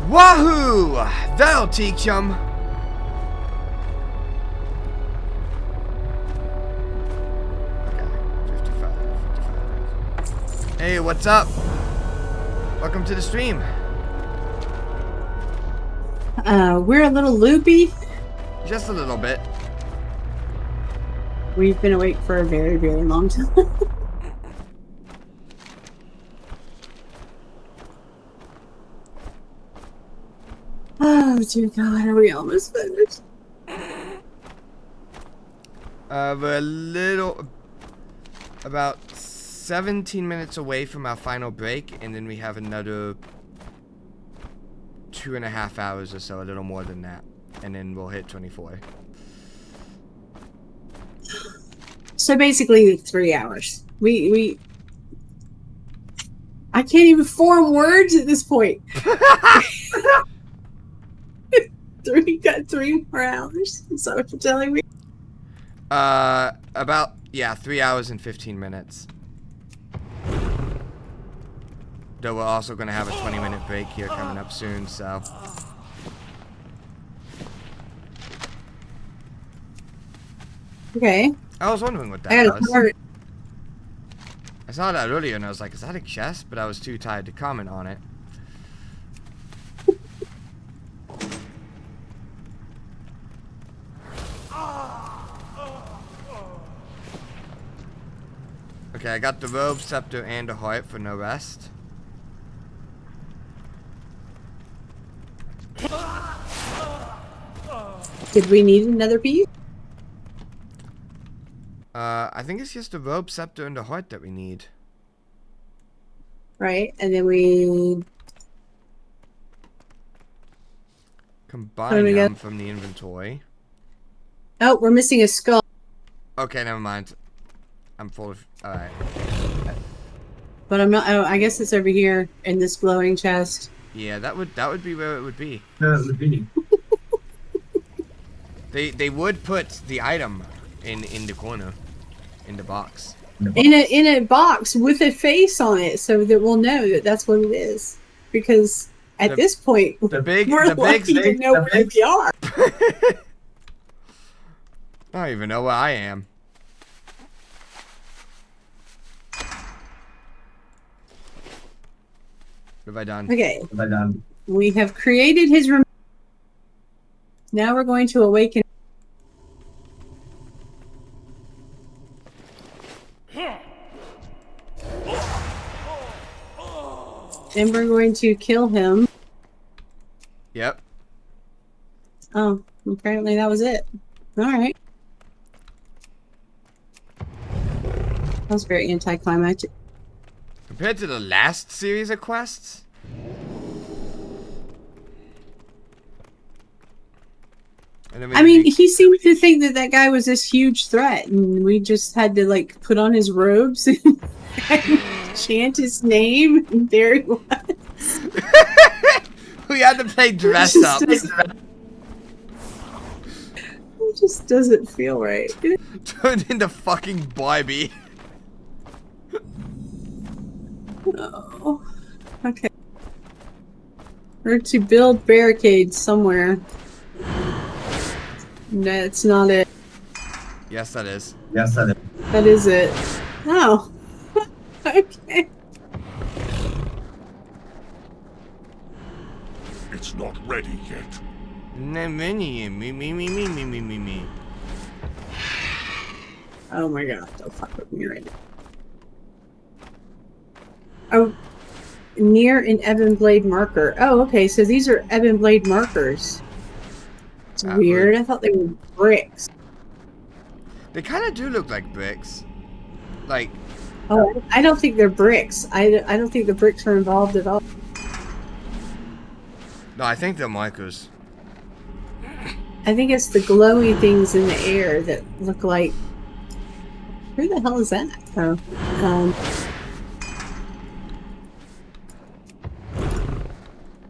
Wahoo! That'll teach 'em. Okay, 55. Hey, what's up? Welcome to the stream. We're a little loopy. Just a little bit. We've been awake for a very, very long time. Oh dear God, are we almost finished? We're about 17 minutes away from our final break, and then we have another 2.5 hours or so, a little more than that, and then we'll hit 24. So basically 3 hours. I can't even form words at this point. Got 3 more hours. Is that what you're telling me? About, yeah, 3 hours and 15 minutes. Though we're also going to have a 20-minute break here coming up soon, so. Okay. I was wondering what that was. Heart. I saw that earlier and I was like, is that a chest? But I was too tired to comment on it. Okay, I got the robe, scepter, and a heart for no rest. Did we need another piece? I think it's just the robe, scepter, and the heart that we need. Right, and then we combine them from the inventory. Oh, we're missing a skull. Okay, never mind. I'm full of. Alright. But I'm not. Oh, I guess it's over here in this glowing chest. Yeah, that would be where it would be. No, it would be. They would put the item in the corner, in the box. In a box with a face on it, so that we'll know that that's what it is. Because at this point, we're lucky to know where we are. I don't even know where I am. What have I done? Okay. What have I done? We have created his now we're going to awaken. And we're going to kill him. Yep. Oh, apparently that was it. Alright. That was very anticlimactic. Compared to the last series of quests? I mean, he seemed to think that that guy was this huge threat, and we just had to, like, put on his robes and chant his name, and there he was. We had to play dress up. It just doesn't feel right. Turned into fucking Barbie. Oh. Okay. We're to build barricades somewhere. That's not it. Yes, that is. Yes, that is. That is it. Oh. Okay. It's not ready yet. Me. Oh my god, don't fuck with me right now. Oh, near an ebon blade marker. Oh, okay, so these are ebon blade markers. It's weird. I thought they were bricks. They kind of do look like bricks. Like. Oh, I don't think they're bricks. I don't think the bricks are involved at all. No, I think they're markers. I think it's the glowy things in the air that look like. Who the hell is that? Oh,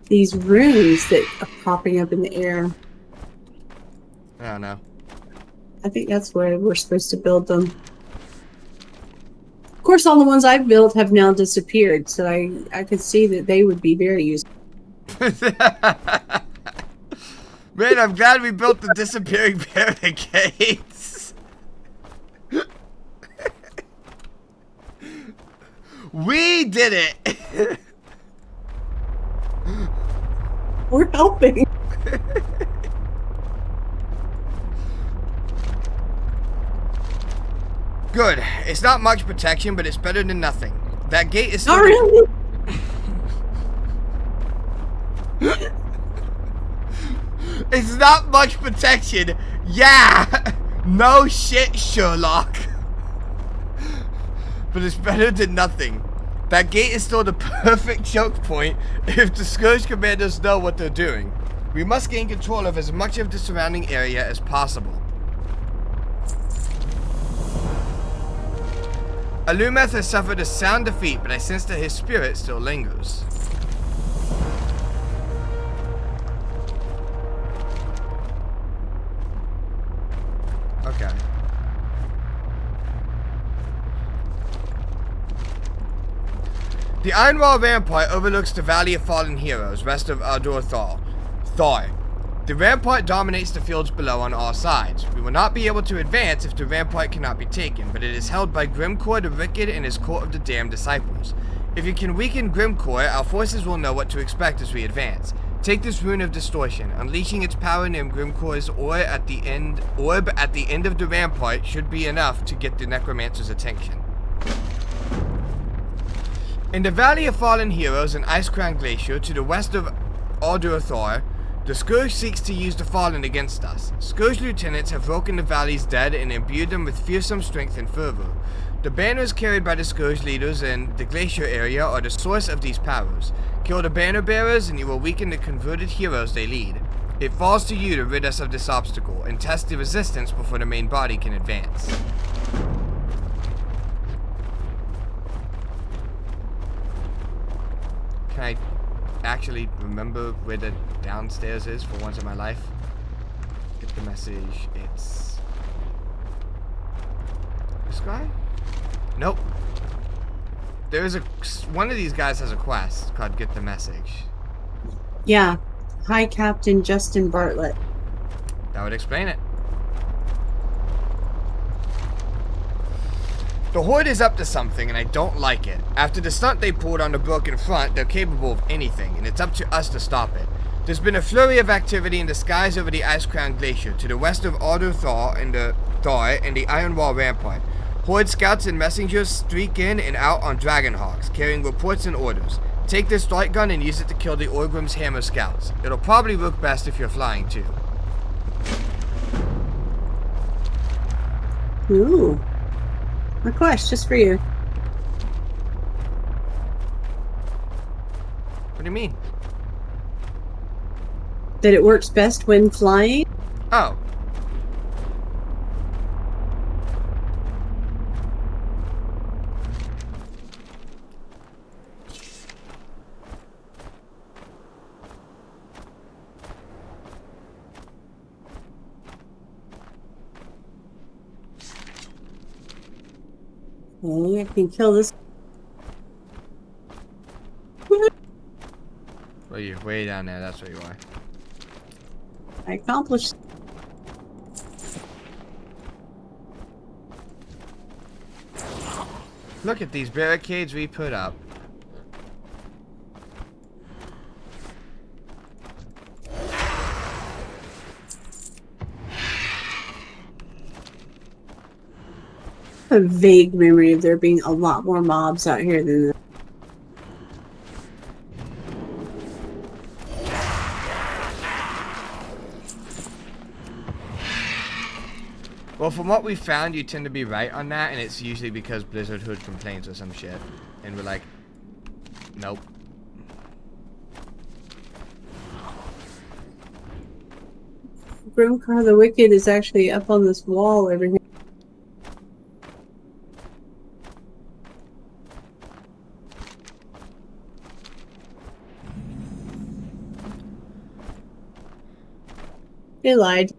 these runes that are popping up in the air. I don't know. I think that's where we're supposed to build them. Of course, all the ones I've built have now disappeared, so I could see that they would be very useful. Man, I'm glad we built the disappearing barricades. We did it. We're helping. Good. It's not much protection, but it's better than nothing. That gate is still... Not really. It's not much protection. Yeah. No shit, Sherlock. But it's better than nothing. That gate is still the perfect choke point if the Scourge commanders know what they're doing. We must gain control of as much of the surrounding area as possible. Alumeth has suffered a sound defeat, but I sense that his spirit still lingers. Okay. The Iron Wall Rampart overlooks the Valley of Fallen Heroes, west of Ardor Thar. The rampart dominates the fields below on all sides. We will not be able to advance if the rampart cannot be taken, but it is held by Grimcore the Wicked and his court of the Damned Disciples. If you can weaken Grimcore, our forces will know what to expect as we advance. Take this Rune of Distortion. Unleashing its power near Grimcore's orb at the end of the rampart should be enough to get the Necromancer's attention. In the Valley of Fallen Heroes and Icecrown Glacier to the west of Ardor Thar, the Scourge seeks to use the Fallen against us. Scourge lieutenants have broken the Valley's dead and imbued them with fearsome strength and fervor. The banners carried by the Scourge leaders in the Glacier area are the source of these powers. Kill the banner bearers and you will weaken the converted heroes they lead. It falls to you to rid us of this obstacle and test the resistance before the main body can advance. Can I actually remember where the downstairs is for once in my life? Get the message. It's this guy? Nope. There is one of these guys has a quest called Get the Message. Yeah. Hi, Captain Justin Bartlett. That would explain it. The Horde is up to something, and I don't like it. After the stunt they pulled on the broken front, they're capable of anything, and it's up to us to stop it. There's been a flurry of activity in the skies over the Ice-Crown Glacier, to the west of Alder Thar and the Iron Wall Rampart. Horde scouts and messengers streak in and out on Dragonhawks, carrying reports and orders. Take this light gun and use it to kill the Orgrim's Hammer scouts. It'll probably work best if you're flying, too. Ooh. Request just for you. What do you mean? That it works best when flying? Oh. Okay, I can kill this. Well, you're way down there, that's where you are. I accomplished. Look at these barricades we put up. A vague memory of there being a lot more mobs out here than that. Well, from what we found, you tend to be right on that, and it's usually because Blizzard Hood complains or some shit. And we're like, nope. Grimcar the Wicked is actually up on this wall over here. You lied.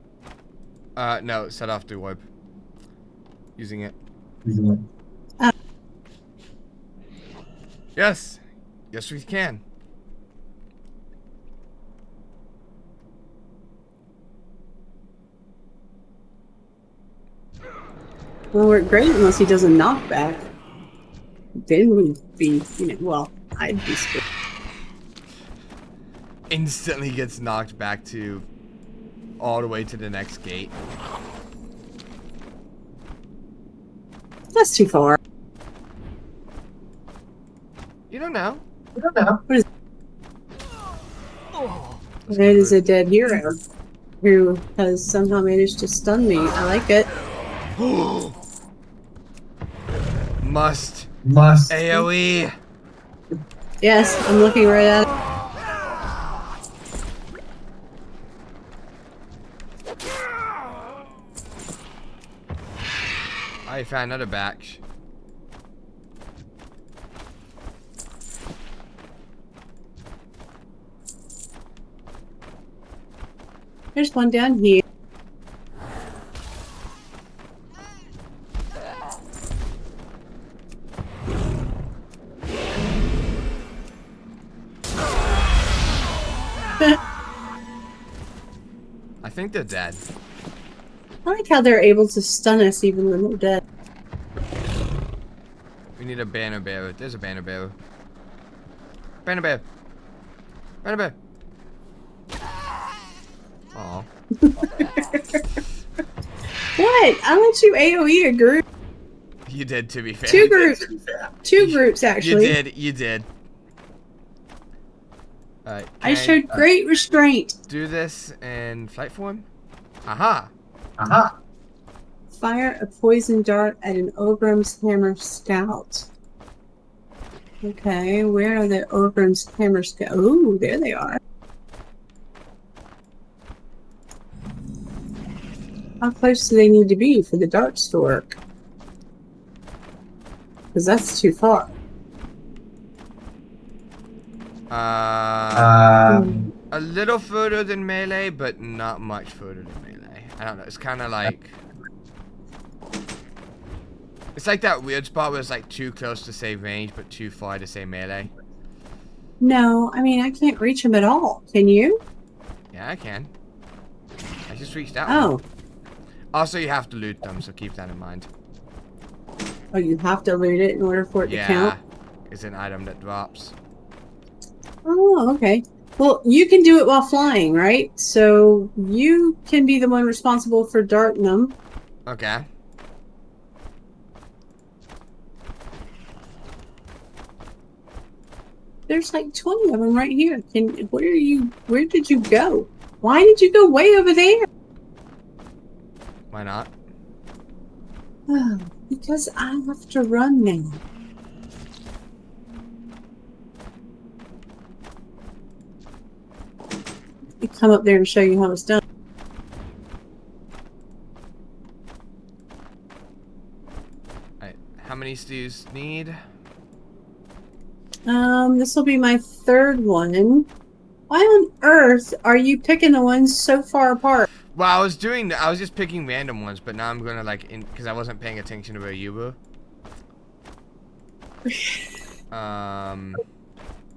No, set off the warp. Using it. Yes. Yes, we can. Well, we're great unless he does a knockback. Then we'd be, you know, well, I'd be scared. Instantly gets knocked back to all the way to the next gate. That's too far. You don't know. I don't know. What is It is a dead hero who has somehow managed to stun me. I like it. Must Must. AoE. Yes, I'm looking right at it. I found another batch. There's one down here. I think they're dead. I like how they're able to stun us even when we're dead. We need a banner bearer. There's a banner bearer. Banner bear. Banner bear. Aw. What? I let you AoE a group. You did, to be fair. Two groups. Two groups, actually. You did. Alright. I showed great restraint. Do this in flight form? Aha! Aha! Fire a poison dart at an Ogrim's Hammer Scout. Okay, where are the Ogrim's Hammer Scout? Ooh, there they are. How close do they need to be for the darts to work? Because that's too far. A little further than melee, but not much further than melee. I don't know. It's kind of like... It's like that weird spot where it's like too close to say range, but too far to say melee. No, I mean, I can't reach them at all. Can you? Yeah, I can. I just reached out. Oh. Also, you have to loot them, so keep that in mind. Oh, you have to loot it in order for it to count? It's an item that drops. Oh, okay. Well, you can do it while flying, right? So you can be the one responsible for darting them. Okay. There's like 20 of them right here. Where did you go? Why did you go way over there? Why not? Oh, because I have to run now. I come up there and show you how it's done. Alright, how many stews need? This will be my third one. Why on earth are you picking the ones so far apart? Well, I was just picking random ones, but now I'm gonna because I wasn't paying attention to where you were.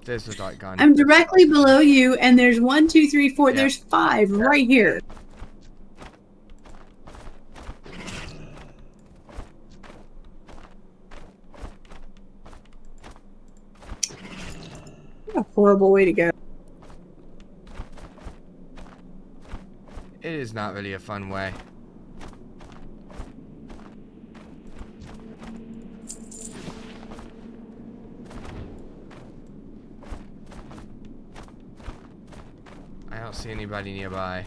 There's the dark gun. I'm directly below you, and there's 1, 2, 3, 4. Yep. There's 5 right here. What a horrible way to go. It is not really a fun way. I don't see anybody nearby.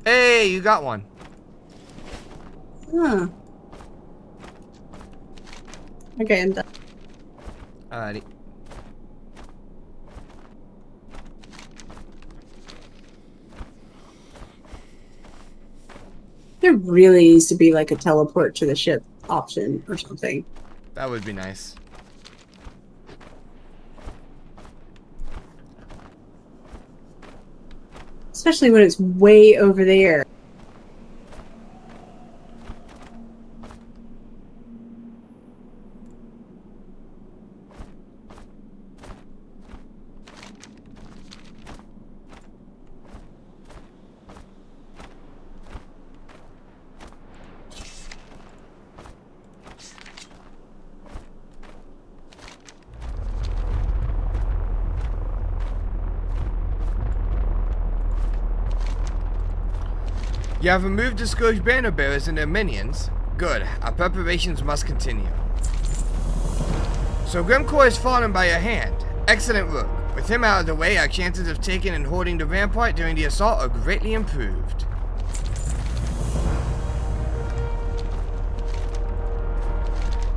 Hey, you got one. Huh. Okay, I'm done. Alrighty. There really needs to be like a teleport to the ship option or something. That would be nice. Especially when it's way over there. You have removed the Scourge banner bearers and their minions. Good. Our preparations must continue. So Grimcore is fallen by your hand. Excellent work. With him out of the way, our chances of taking and holding the rampart during the assault are greatly improved.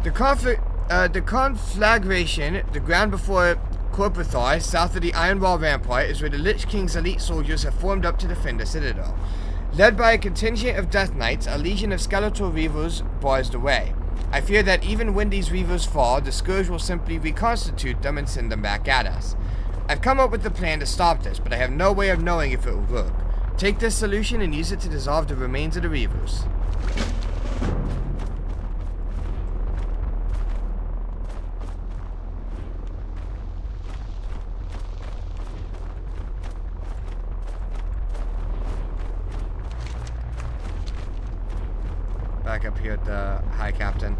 The conflagration, the ground before Corporathai, south of the Iron Wall rampart, is where the Lich King's elite soldiers have formed up to defend the citadel. Led by a contingent of Death Knights, a legion of skeletal reavers bars the way. I fear that even when these reavers fall, the Scourge will simply reconstitute them and send them back at us. I've come up with a plan to stop this, but I have no way of knowing if it will work. Take this solution and use it to dissolve the remains of the reavers. Back up here at the High Captain.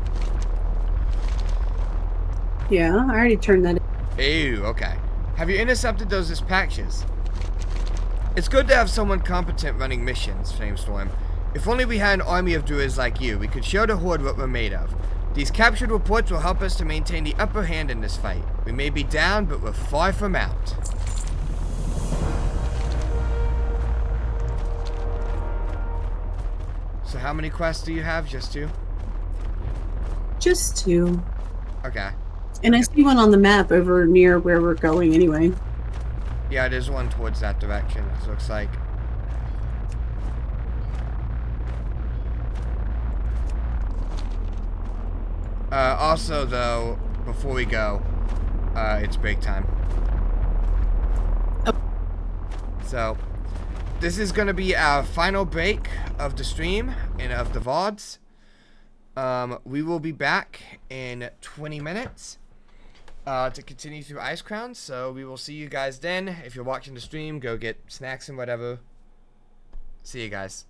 Yeah, I already turned that in. Ew, okay. Have you intercepted those dispatches? It's good to have someone competent running missions, Flamestorm. If only we had an army of druids like you, we could show the Horde what we're made of. These captured reports will help us to maintain the upper hand in this fight. We may be down, but we're far from out. So how many quests do you have? Just 2? Just 2. Okay. And I see one on the map over near where we're going anyway. Yeah, there's one towards that direction, it looks like. Also, though, before we go, it's break time. Oh. So, this is going to be our final break of the stream and of the VODs. We will be back in 20 minutes to continue through Ice Crown. So we will see you guys then. If you're watching the stream, go get snacks and whatever. See you guys.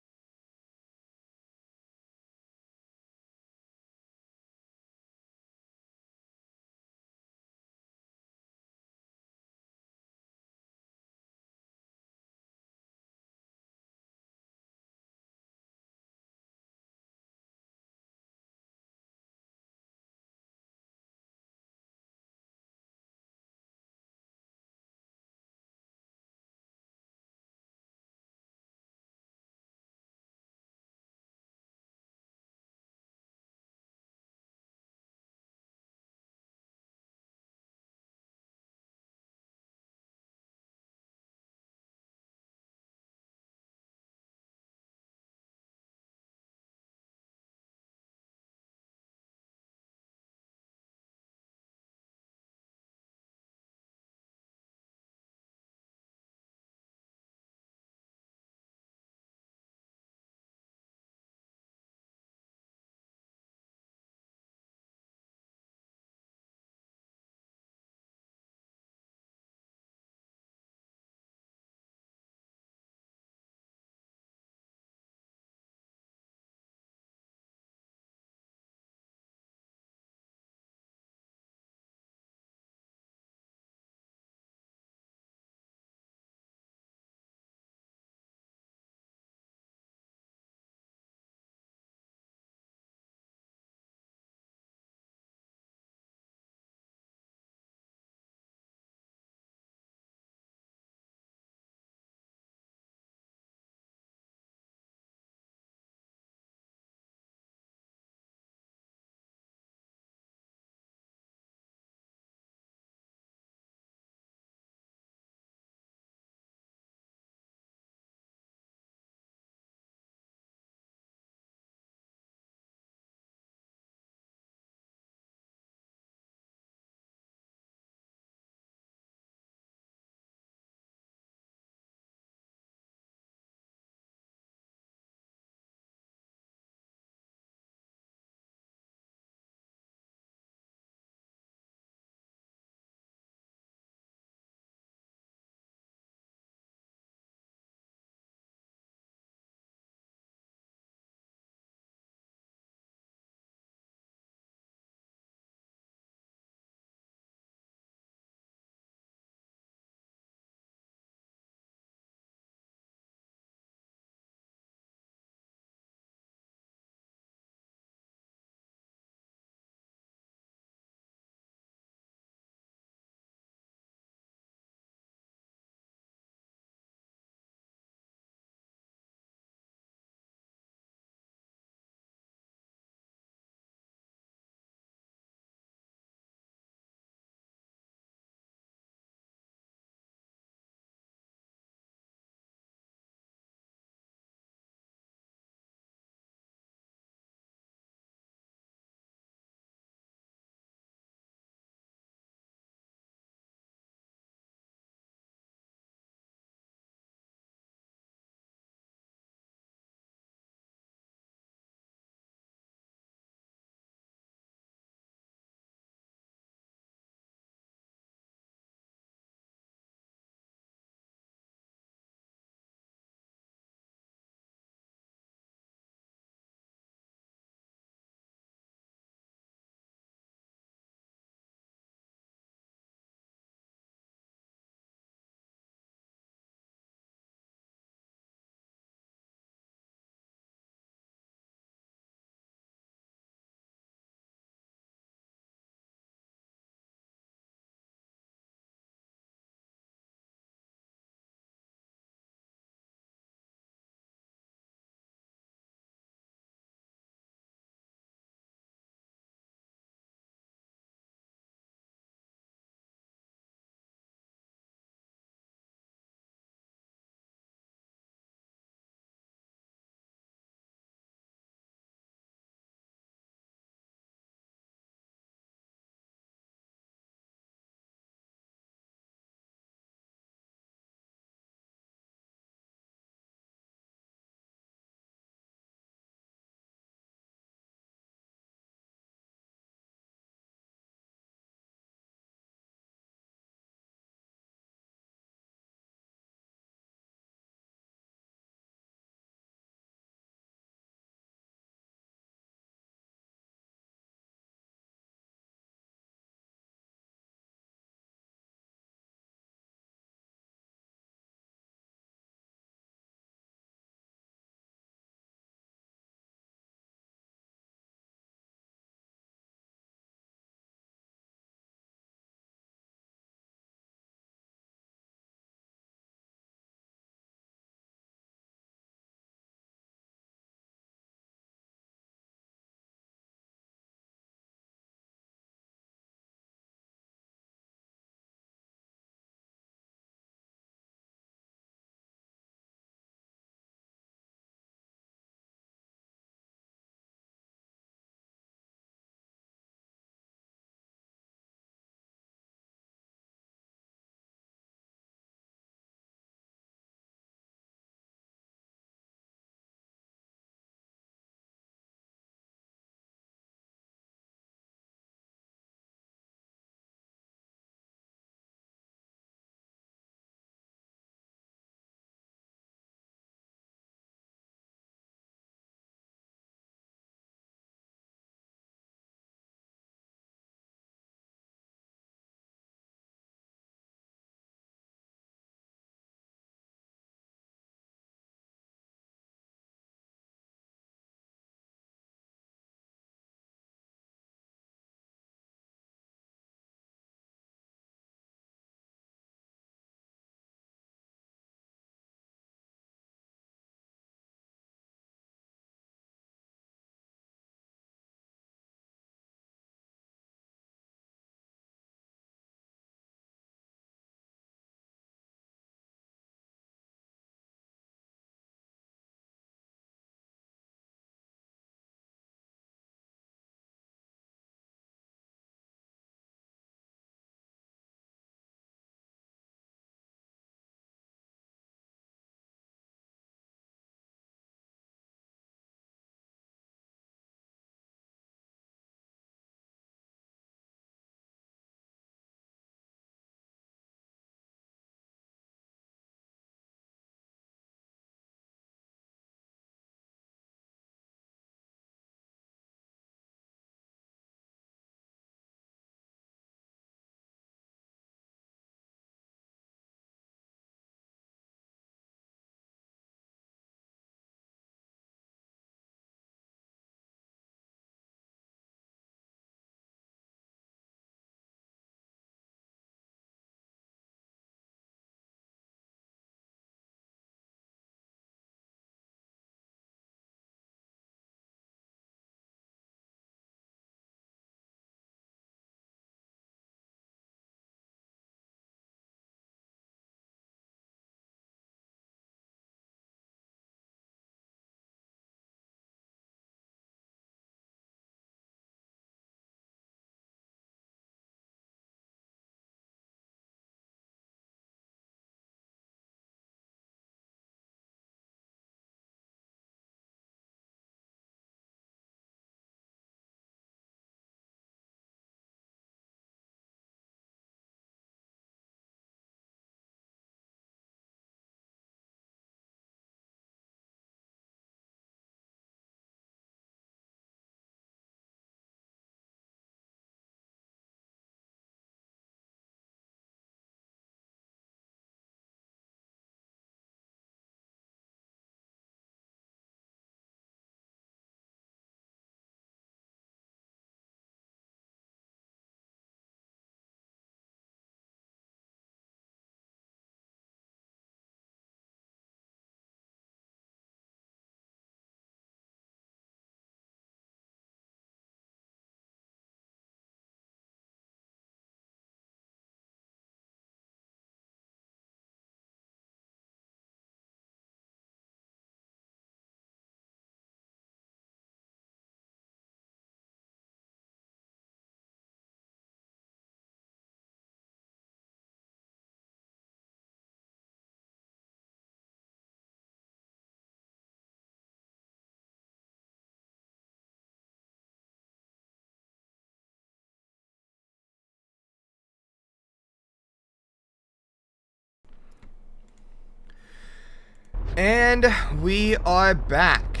And we are back.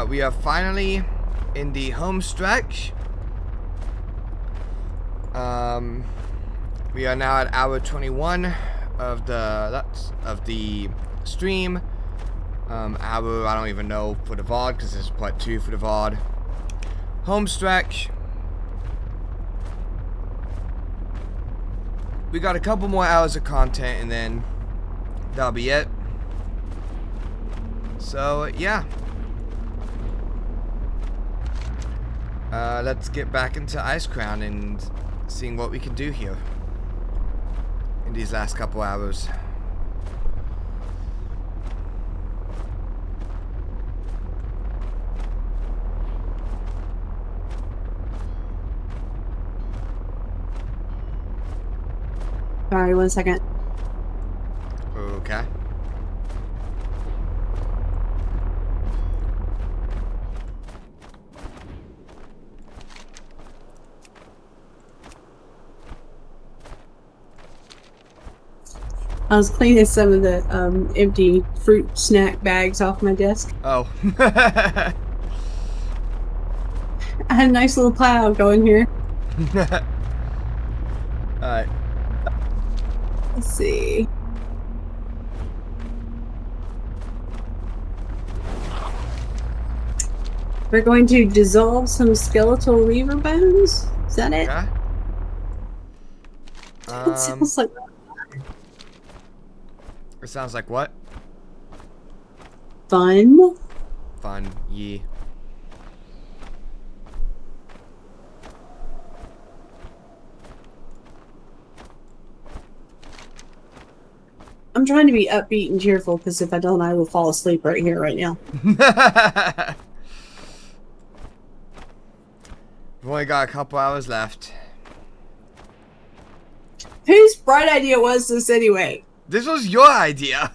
We are finally in the home stretch. We are now at hour 21 of the stream. Hour, I don't even know for the VOD because this is part 2 for the VOD. Home stretch. We got a couple more hours of content and then that'll be it. So, yeah. Let's get back into Ice Crown and seeing what we can do here in these last couple hours. Sorry, 1 second. Okay. I was cleaning some of the empty fruit snack bags off my desk. Oh. I had a nice little pile going here. Alright. Let's see. We're going to dissolve some skeletal reaver bones. Is that it? Okay. It sounds like. It sounds like what? Fun. Fun, yeah. I'm trying to be upbeat and cheerful because if I don't, I will fall asleep right here, right now. We've only got a couple hours left. Whose bright idea was this anyway? This was your idea.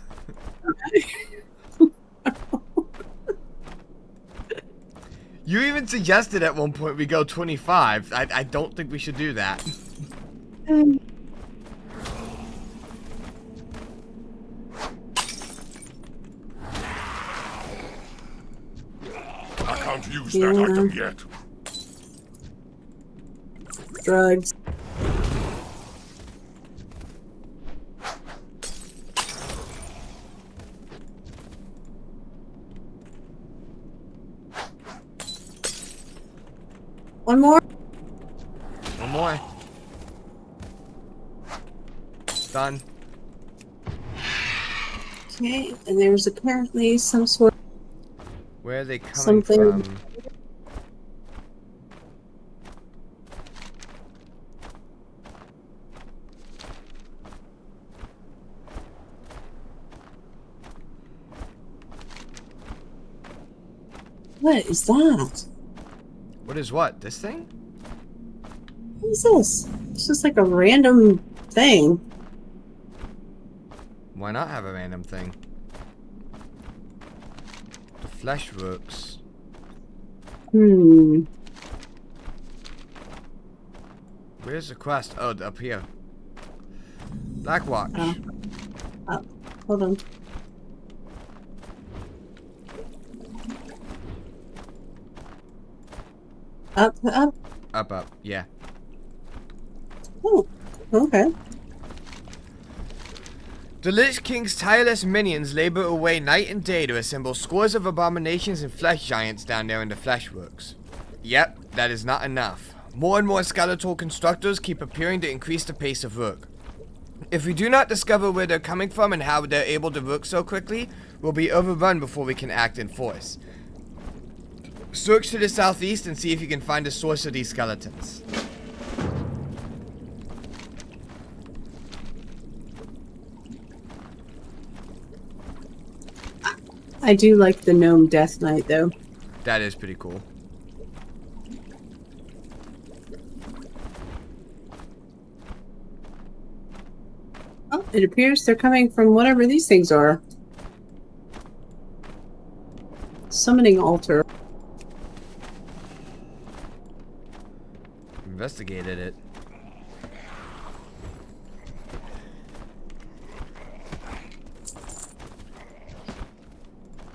You even suggested at one point we go 25. I don't think we should do that. I can't use that item yet. Drugs. One more? One more. Done. Okay, and there's apparently some sort of Where are they coming something from? What is that? What is what? This thing? What is this? It's just like a random thing. Why not have a random thing? The flesh works. Where's the quest? Oh, up here. Blackwatch. Oh, hold on. Up, up. Up, yeah. Oh, okay. The Lich King's tireless minions labor away night and day to assemble scores of abominations and flesh giants down there in the Fleshworks. Yep, that is not enough. More and more skeletal constructors keep appearing to increase the pace of work. If we do not discover where they're coming from and how they're able to work so quickly, we'll be overrun before we can act in force. Search to the southeast and see if you can find the source of these skeletons. I do like the gnome death knight though. That is pretty cool. Oh, it appears they're coming from whatever these things are. Summoning altar. Investigated it.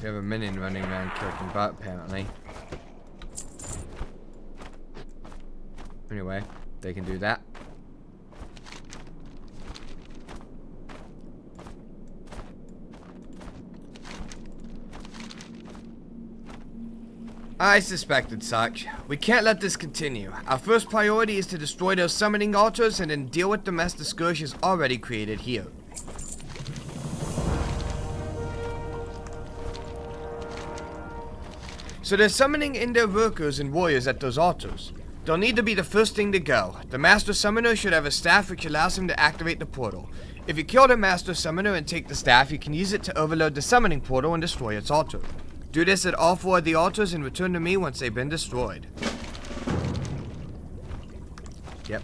We have a minion running around kicking butt, apparently. Anyway, they can do that. I suspected such. We can't let this continue. Our first priority is to destroy those summoning altars and then deal with the mess the Scourge has already created here. So they're summoning in their workers and warriors at those altars. They'll need to be the first thing to go. The Master Summoner should have a staff which allows him to activate the portal. If you kill the Master Summoner and take the staff, you can use it to overload the summoning portal and destroy its altar. Do this at all 4 of the altars and return to me once they've been destroyed. Yep.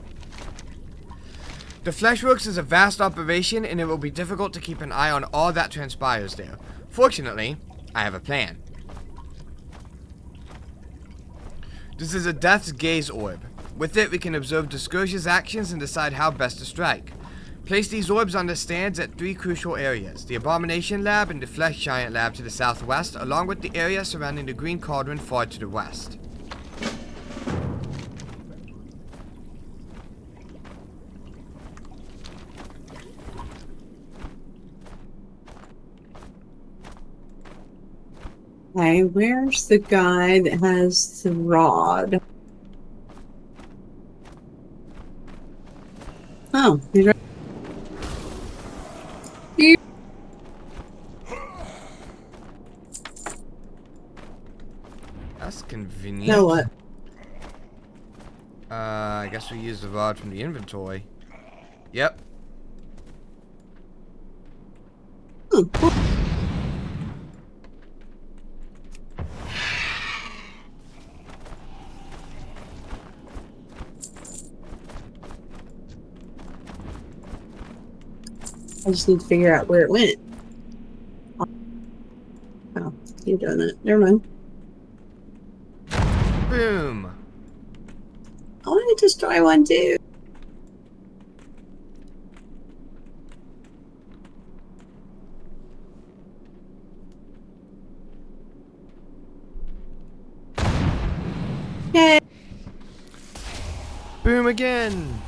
The Fleshworks is a vast operation and it will be difficult to keep an eye on all that transpires there. Fortunately, I have a plan. This is a Death's Gaze orb. With it, we can observe the Scourge's actions and decide how best to strike. Place these orbs on the stands at 3 crucial areas: the Abomination Lab and the Flesh Giant Lab to the southwest, along with the area surrounding the Green Cauldron far to the west. Okay, where's the guy that has the rod? Oh, he's right. That's convenient. Now what? I guess we use the rod from the inventory. Yep. Oh, cool. I just need to figure out where it went. Oh, you're doing it. Never mind. Boom. I want to destroy one too. Yay! Boom again.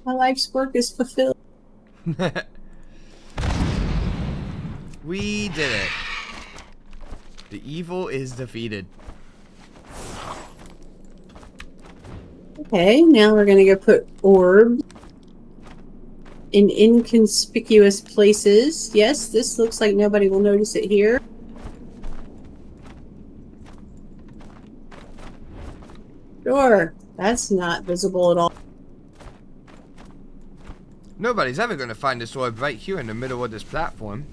My life's work is fulfilled. We did it. The evil is defeated. Okay, now we're gonna go put orbs in inconspicuous places. Yes, this looks like nobody will notice it here. Sure, that's not visible at all. Nobody's ever going to find this orb right here in the middle of this platform.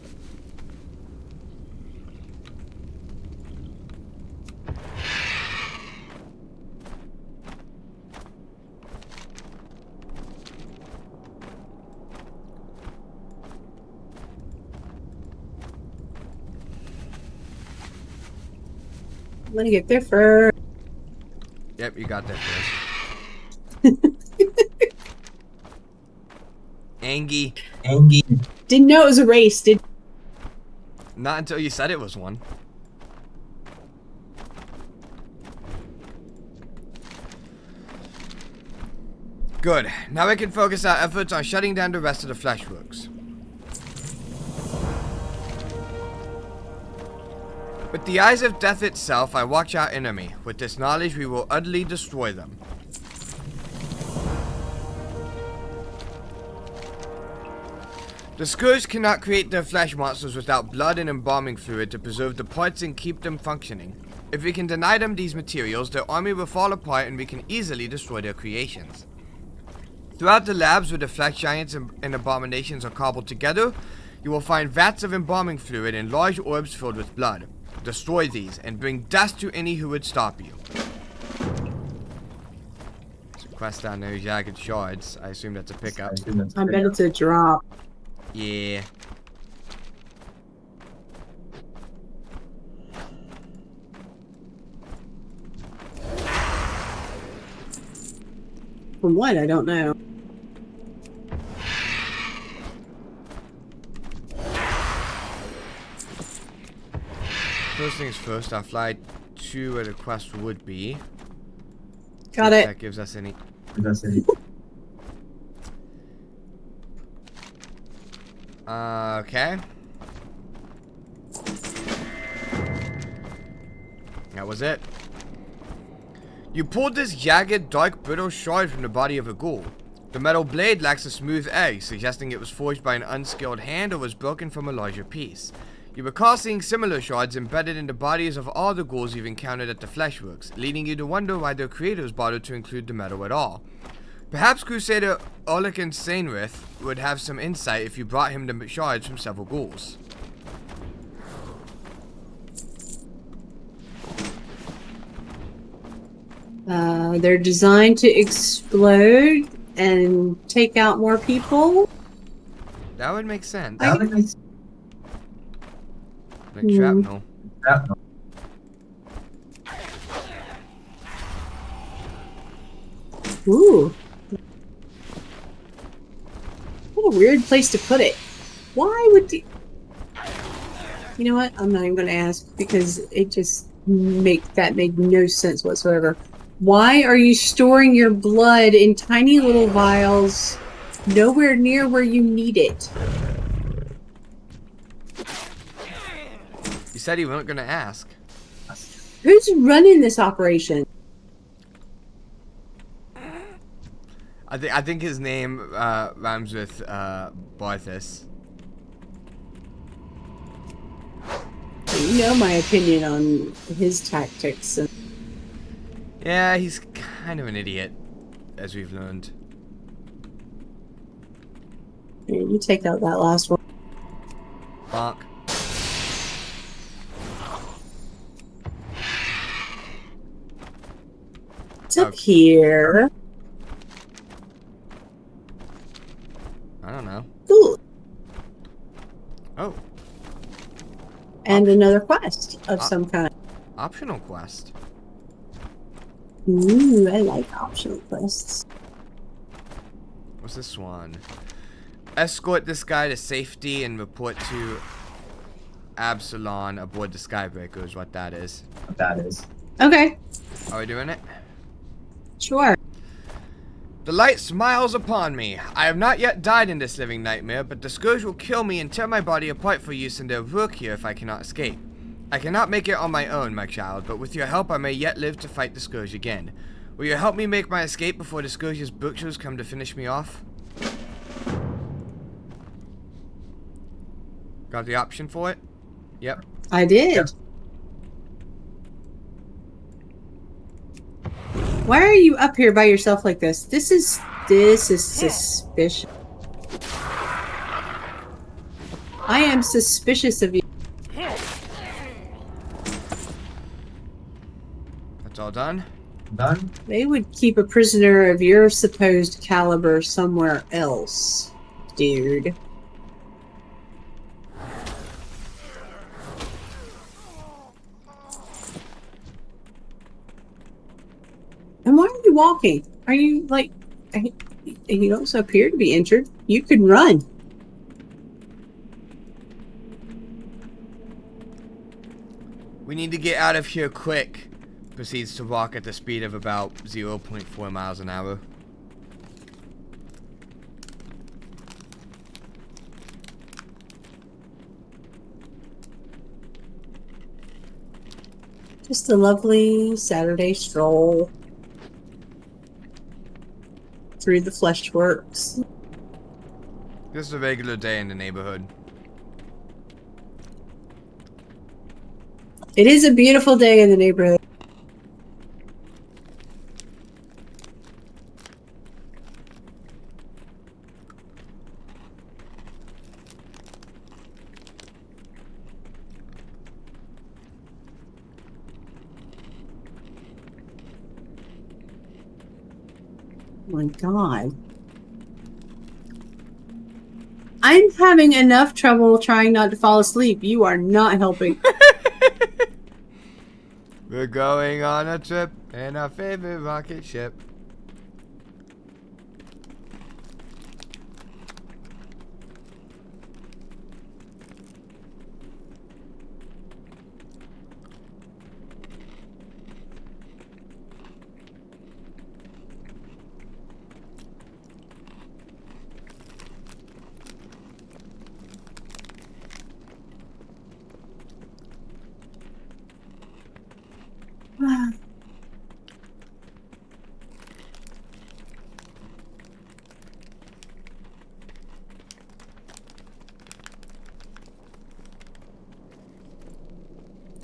I'm gonna get there first. Yep, you got that first. Angie. Didn't know it was a race, did Not until you said it was one. Good. Now we can focus our efforts on shutting down the rest of the Fleshworks. With the eyes of death itself, I watch our enemy. With this knowledge, we will utterly destroy them. The Scourge cannot create their flesh monsters without blood and embalming fluid to preserve the parts and keep them functioning. If we can deny them these materials, their army will fall apart and we can easily destroy their creations. Throughout the labs where the flesh giants and abominations are cobbled together, you will find vats of embalming fluid and large orbs filled with blood. Destroy these and bring death to any who would stop you. There's a quest down there, jagged shards. I assume that's a pickup. I bet it's a drop. Yeah. From what? I don't know. First things first, I'll fly to where the quest would be. Got if it. That gives us any. That's it. Okay. That was it. You pulled this jagged, dark, brittle shard from the body of a ghoul. The metal blade lacks a smooth edge, suggesting it was forged by an unskilled hand or was broken from a larger piece. You recall seeing similar shards embedded in the bodies of all the ghouls you've encountered at the Fleshworks, leading you to wonder why their creators bothered to include the metal at all. Perhaps Crusader Orlican Sainrith would have some insight if you brought him the shards from several ghouls. They're designed to explode and take out more people. That would make sense. That would make sense. Like shrapnel. Shrapnel. Ooh. What a weird place to put it. Why would you... You know what? I'm not even going to ask because it just made no sense whatsoever. Why are you storing your blood in tiny little vials nowhere near where you need it? You said you weren't going to ask. Who's running this operation? I think his name rhymes with Barthus. You know my opinion on his tactics. Yeah, he's kind of an idiot, as we've learned. Here, you take out that last one. Bonk. It's up here. I don't know. Cool. Oh. And another quest of some kind. Optional quest. Ooh, I like optional quests. What's this one? Escort this guy to safety and report to Absalon aboard the Skybreaker is what that is. What that is. Okay. Are we doing it? Sure. The light smiles upon me. I have not yet died in this living nightmare, but the Scourge will kill me and tear my body apart for use in their work here if I cannot escape. I cannot make it on my own, my child, but with your help I may yet live to fight the Scourge again. Will you help me make my escape before the Scourge's butchers come to finish me off? Got the option for it? Yep. I did. Yep. Why are you up here by yourself like this? This is suspicious. I am suspicious of you. That's all done? Done? They would keep a prisoner of your supposed caliber somewhere else, dude. And why are you walking? Are you like... You don't appear to be injured. You could run. We need to get out of here quick. Proceeds to walk at the speed of about 0.4 miles an hour. Just a lovely Saturday stroll through the Fleshworks. This is a regular day in the neighborhood. It is a beautiful day in the neighborhood. Oh my God. I'm having enough trouble trying not to fall asleep. You are not helping. We're going on a trip in our favorite rocket ship.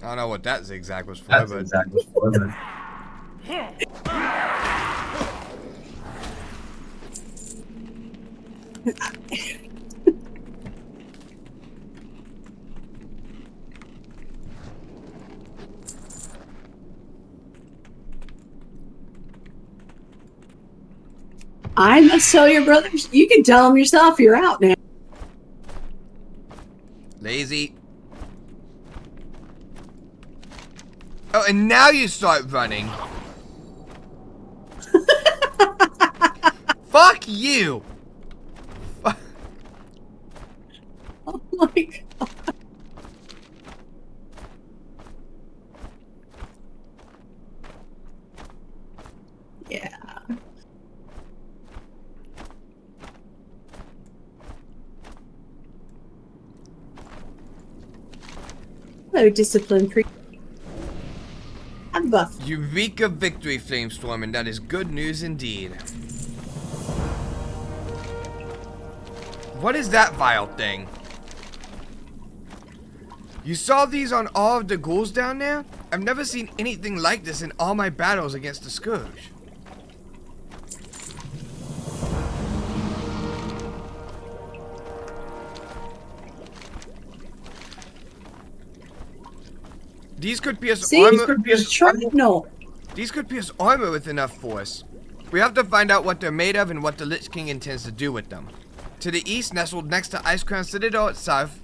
I don't know what that zigzag was for, That's but exactly what it was. I must tell your brothers, you can tell them yourself. You're out now. lazy. Oh, and now you start running. Fuck you. Oh my god. Yeah. Hello, discipline creep. I'm buff. Eureka victory, Flamestorm, and that is good news indeed. What is that vile thing? You saw these on all of the ghouls down there? I've never seen anything like this in all my battles against the Scourge. These could pierce armor. No. These could pierce armor with enough force. We have to find out what they're made of and what the Lich King intends to do with them. To the east, nestled next to Icecrown Citadel itself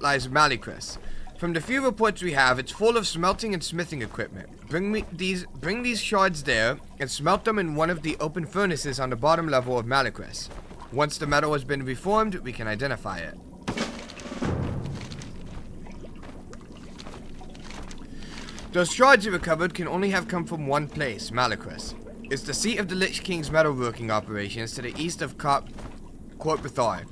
lies Malicris. From the few reports we have, it's full of smelting and smithing equipment. Bring these shards there and smelt them in one of the open furnaces on the bottom level of Malicris. Once the metal has been reformed, we can identify it. Those shards you recovered can only have come from one place, Malicris. It's the seat of the Lich King's metalworking operations to the east of Court Bethar.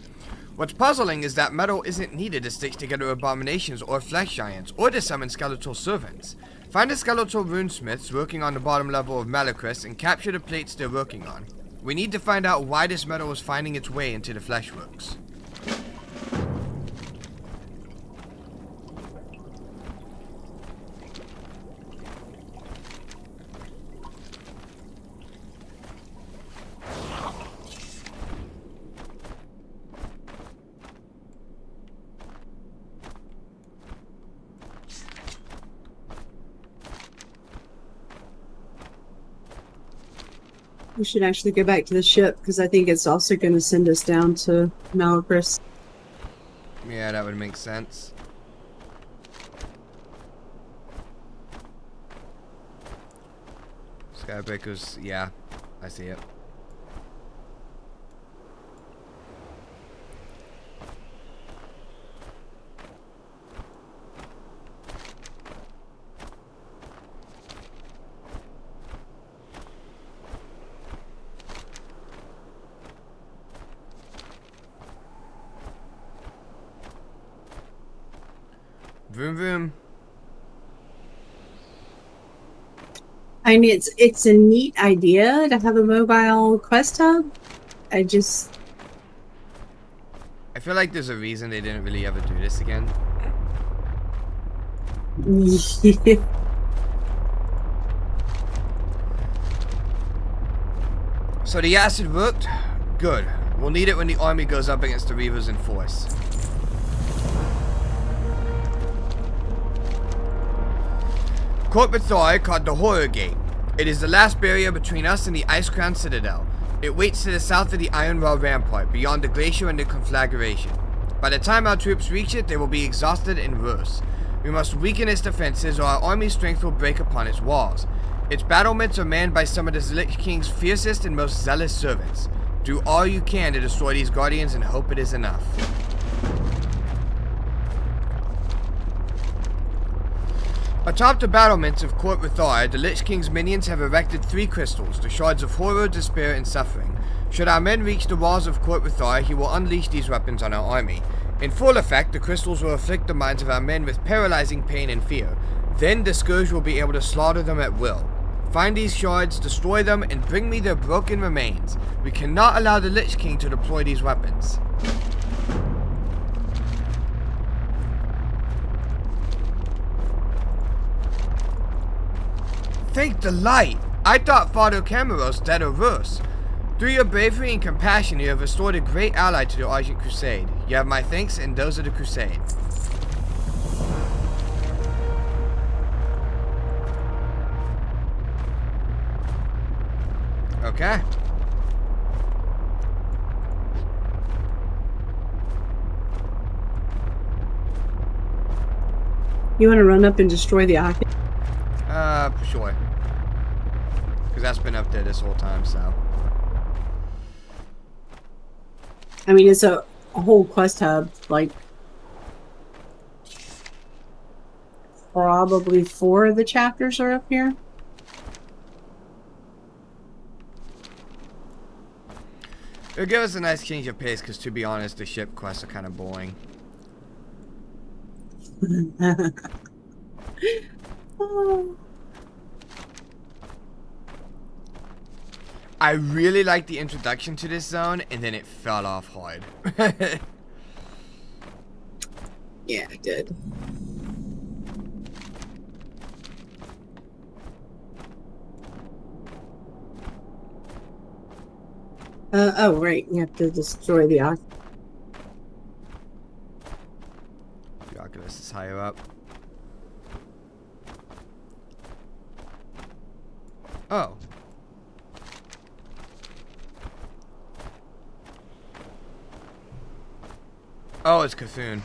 What's puzzling is that metal isn't needed to stitch together abominations or flesh giants, or to summon skeletal servants. Find the skeletal runesmiths working on the bottom level of Malicris and capture the plates they're working on. We need to find out why this metal is finding its way into the fleshworks. We should actually go back to the ship because I think it's also going to send us down to Malicris. Yeah, that would make sense. Skybreakers, yeah, I see it. Vroom vroom. I mean, it's a neat idea to have a mobile quest hub. I feel like there's a reason they didn't really ever do this again. Yeah. So the acid worked? Good. We'll need it when the army goes up against the Reavers in force. Court Bethar called the Horror Gate. It is the last barrier between us and the Icecrown Citadel. It waits to the south of the Iron Wall Rampart, beyond the glacier and the conflagration. By the time our troops reach it, they will be exhausted and worse. We must weaken its defenses or our army's strength will break upon its walls. Its battlements are manned by some of the Lich King's fiercest and most zealous servants. Do all you can to destroy these guardians and hope it is enough. Atop the battlements of Court Bethar, the Lich King's minions have erected 3 crystals, the shards of horror, despair, and suffering. Should our men reach the walls of Court Bethar, he will unleash these weapons on our army. In full effect, the crystals will afflict the minds of our men with paralyzing pain and fear. Then the Scourge will be able to slaughter them at will. Find these shards, destroy them, and bring me their broken remains. We cannot allow the Lich King to deploy these weapons. Thank the light. I thought Father Cameros dead or worse. Through your bravery and compassion, you have restored a great ally to the Argent Crusade. You have my thanks, and those of the Crusade. Okay. You want to run up and destroy the Oculus? Sure. Because that's been up there this whole time, so. I mean, it's a whole quest hub. Like, probably 4 of the chapters are up here. It'll give us a nice change of pace, because to be honest, the ship quests are kind of boring. Oh. I really liked the introduction to this zone, and then it fell off hard. Yeah, it did. Oh, right. You have to destroy the Oculus. The Oculus is higher up. Oh. Oh, it's Cthulhu.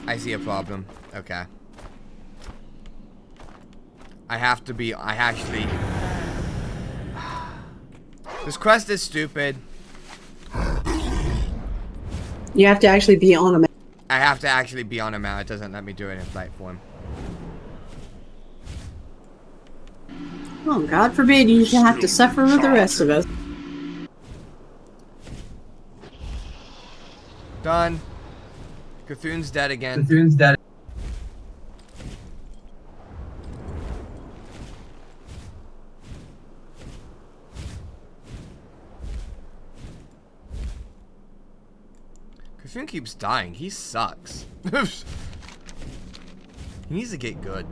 I see a problem. Okay. I actually... This quest is stupid. You have to actually be on a map. I have to actually be on a mount. It doesn't let me do it in flight form. Oh, God forbid you have to suffer with the rest of us. Done. Cthulhu's dead again. Cthulhu's dead. Cthulhu keeps dying. He sucks. He needs to get good.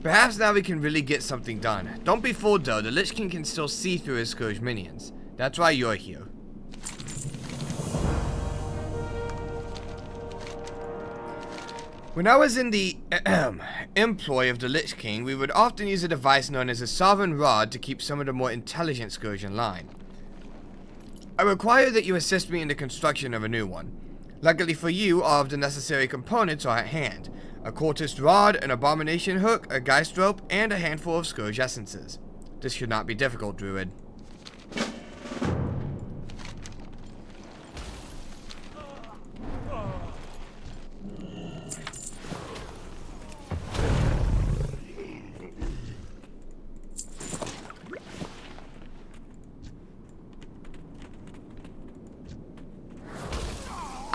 Perhaps now we can really get something done. Don't be fooled though. The Lich King can still see through his Scourge minions. That's why you're here. When I was in the employ of the Lich King, we would often use a device known as a Sovereign Rod to keep some of the more intelligent Scourge in line. I require that you assist me in the construction of a new one. Luckily for you, all of the necessary components are at hand. A Cultist Rod, an Abomination Hook, a Geist Rope, and a handful of Scourge Essences. This should not be difficult, Druid.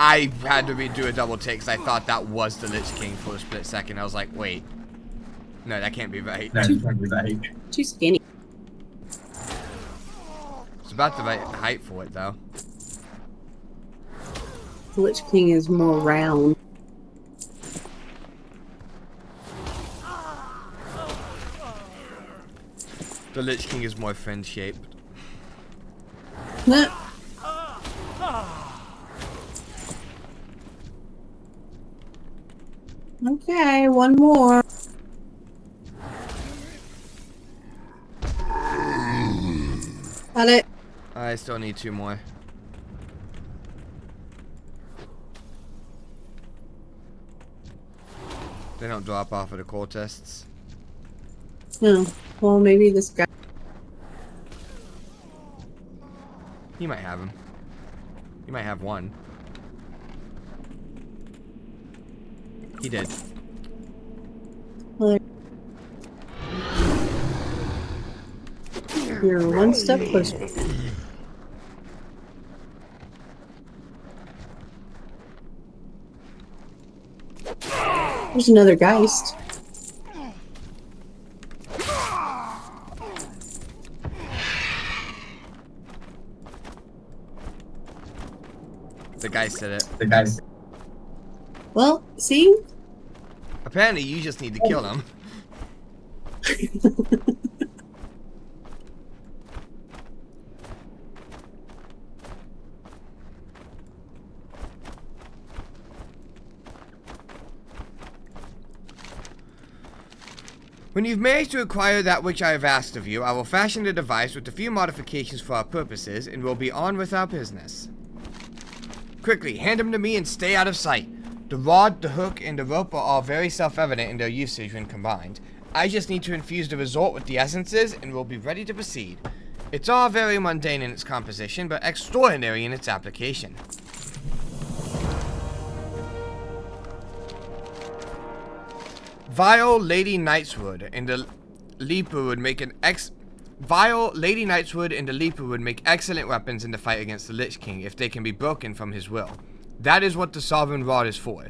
I had to redo a double take because I thought that was the Lich King for a split second. I was like, wait. No, that can't be right. No, that can't be right. Too skinny. It's about the right height for it, though. The Lich King is more round. The Lich King is more friend-shaped. Okay, one more. Got it. I still need 2 more. They don't drop off of the cultists. No. Well, maybe this guy. He might have him. He might have one. He did. Well, you're one step closer. There's another Geist. The guy said it. The guy's. Well, see? Apparently, you just need to kill him. When you've managed to acquire that which I have asked of you, I will fashion the device with a few modifications for our purposes, and we'll be on with our business. Quickly, hand them to me and stay out of sight. The rod, the hook, and the rope are all very self-evident in their usage when combined. I just need to infuse the resort with the essences, and we'll be ready to proceed. It's all very mundane in its composition, but extraordinary in its application. Vile Lady Knightswood and the Leaper would make excellent weapons in the fight against the Lich King if they can be broken from his will. That is what the Sovereign Rod is for.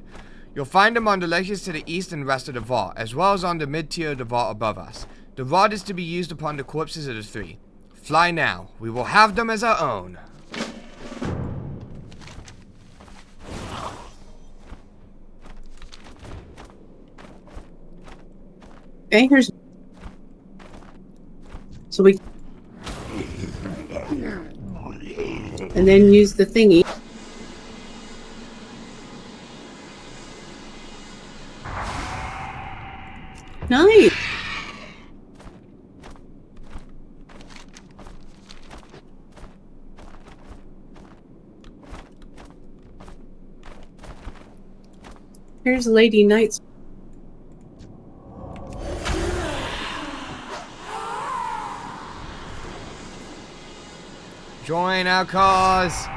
You'll find them on the ledges to the east and west of the vault, as well as on the mid-tier of the vault above us. The rod is to be used upon the corpses of the three. Fly now. We will have them as our own. Okay, here's... So we... And then use the thingy. Nice! Here's Lady Knight's. Join our cause.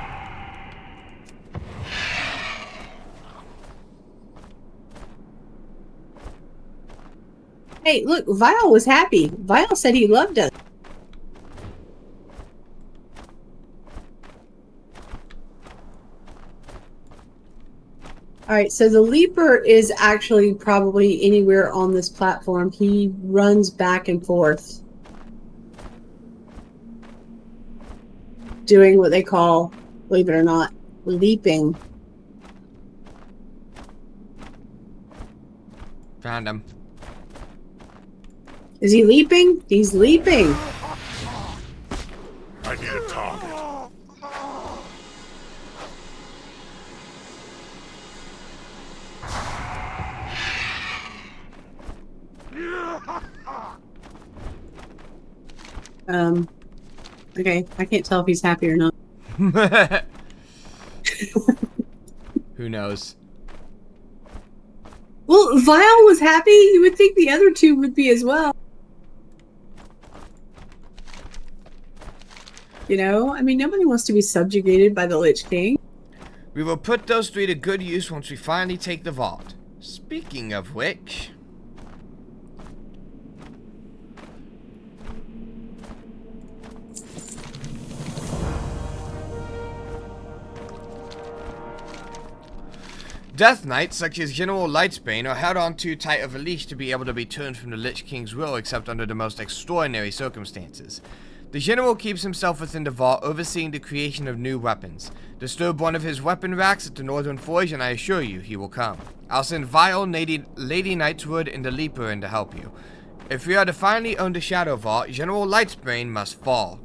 Hey, look, Vile was happy. Vile said he loved us. Alright, so the Leaper is actually probably anywhere on this platform. He runs back and forth, doing what they call, believe it or not, leaping. Found him. Is he leaping? He's leaping. I need a target. Okay, I can't tell if he's happy or not. Who knows? Well, Vile was happy. You would think the other two would be as well. You know, I mean, nobody wants to be subjugated by the Lich King. We will put those three to good use once we finally take the vault. Speaking of which... Death Knights, such as General Lightsbane, are held on too tight of a leash to be able to be turned from the Lich King's will except under the most extraordinary circumstances. The General keeps himself within the vault, overseeing the creation of new weapons. Disturb one of his weapon racks at the Northern Forge, and I assure you, he will come. I'll send Vile, Lady Knightswood, and the Leaper in to help you. If we are to finally own the Shadow Vault, General Lightsbane must fall.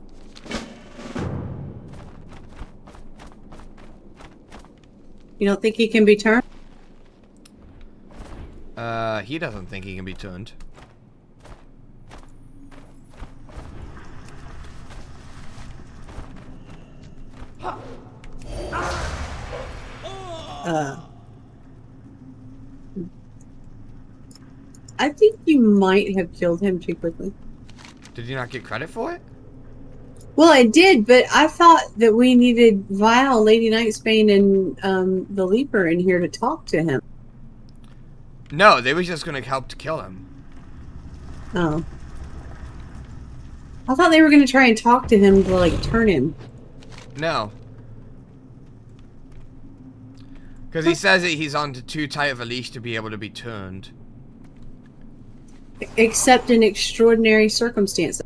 You don't think he can be turned? He doesn't think he can be turned. I think you might have killed him too quickly. Did you not get credit for it? Well, I did, but I thought that we needed Vile, Lady Knightsbane, and the Leaper in here to talk to him. No, they were just going to help to kill him. Oh. I thought they were going to try and talk to him to, like, turn him. No. Because he says that he's on too tight of a leash to be able to be turned. Except in extraordinary circumstances.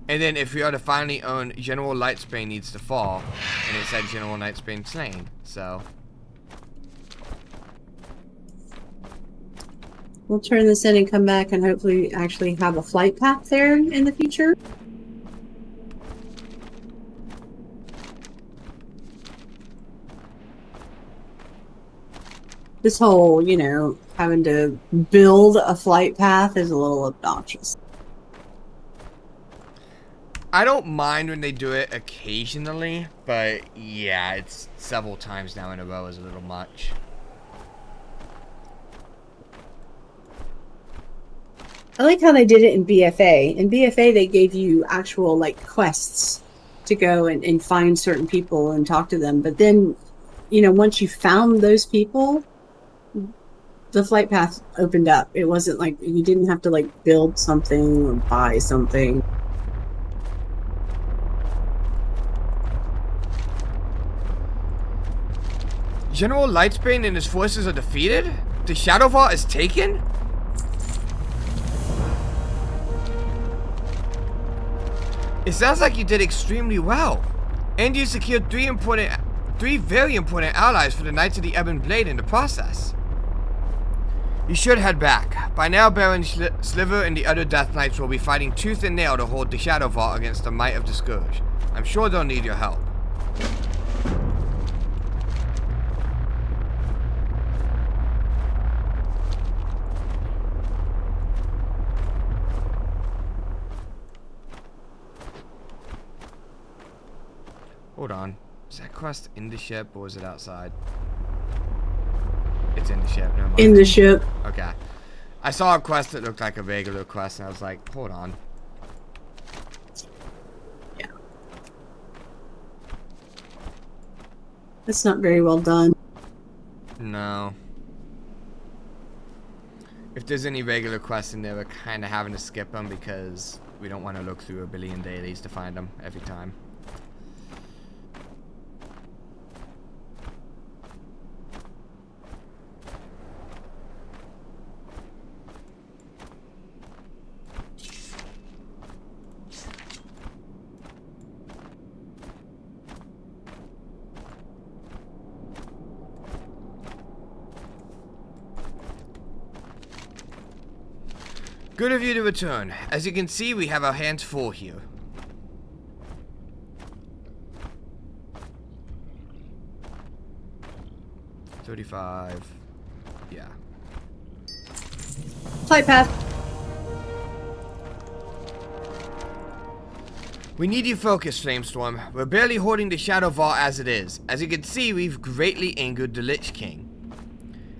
And then if we are to finally own General Lightsbane needs to fall, and it said General Lightsbane slain, so. We'll turn this in and come back and hopefully actually have a flight path there in the future. This whole, you know, having to build a flight path is a little obnoxious. I don't mind when they do it occasionally, but yeah, it's several times now in a row is a little much. I like how they did it in BFA. In BFA, they gave you actual, like, quests to go and find certain people and talk to them. But then, you know, once you found those people, the flight path opened up. It wasn't like you didn't have to, like, build something or buy something. General Lightsbane and his forces are defeated? The Shadow Vault is taken? It sounds like you did extremely well. And you secured three very important allies for the Knights of the Ebon Blade in the process. You should head back. By now, Baron Sliver and the other Death Knights will be fighting tooth and nail to hold the Shadow Vault against the might of the Scourge. I'm sure they'll need your help. Hold on. Is that quest in the ship or is it outside? It's in the ship. Never mind. In the ship. Okay. I saw a quest that looked like a regular quest and I was like, hold on. Yeah. That's not very well done. No. If there's any regular quests in there, we're kind of having to skip them because we don't want to look through a billion dailies to find them every time. Good of you to return. As you can see, we have our hands full here. $35. Yeah. Flight path. We need you focused, Flamestorm. We're barely holding the Shadow Vault as it is. As you can see, we've greatly angered the Lich King.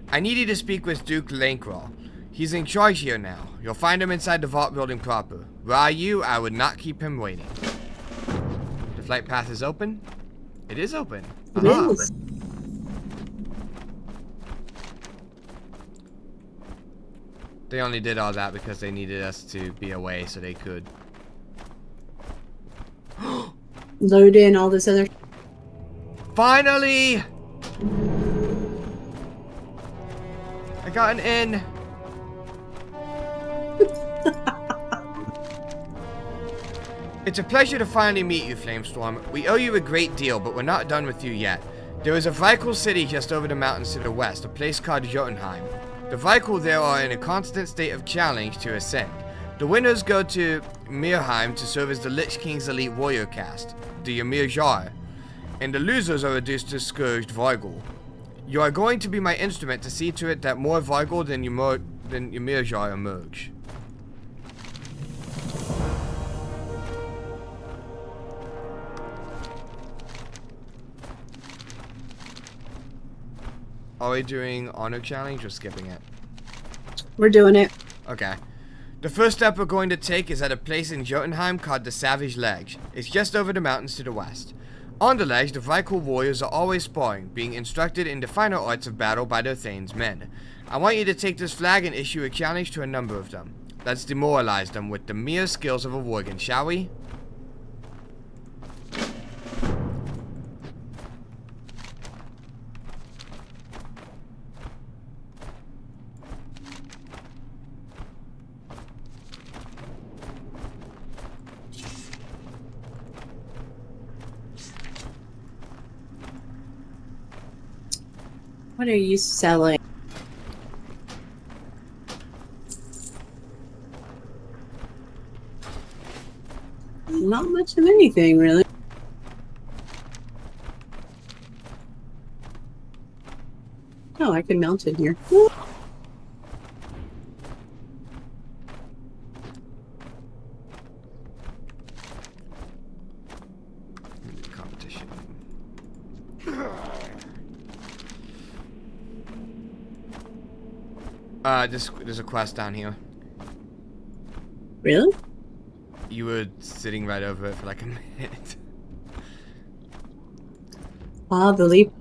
I need you to speak with Duke Lankraw. He's in charge here now. You'll find him inside the vault building proper. Were I you, I would not keep him waiting. The flight path is open? It is open. It is. They only did all that because they needed us to be away so they could. Load in all this other... Finally! I got an in. It's a pleasure to finally meet you, Flamestorm. We owe you a great deal, but we're not done with you yet. There is a Vikul city just over the mountains to the west, a place called Jotunheim. The Vikul there are in a constant state of challenge to ascend. The winners go to Mirheim to serve as the Lich King's elite warrior caste, the Ymir Jar, and the losers are reduced to scourged Vargul. You are going to be my instrument to see to it that more Vargul than Ymir Jar emerge. Are we doing honor challenge or skipping it? We're doing it. Okay. The first step we're going to take is at a place in Jotunheim called the Savage Ledge. It's just over the mountains to the west. On the ledge, the Vikul warriors are always sparring, being instructed in the finer arts of battle by their Thane's men. I want you to take this flag and issue a challenge to a number of them. Let's demoralize them with the mere skills of a worgen, shall we? What are you selling? Not much of anything, really. Oh, I can mount it here. Competition. There's a quest down here. Really? You were sitting right over it for like a minute. Ah, the leap.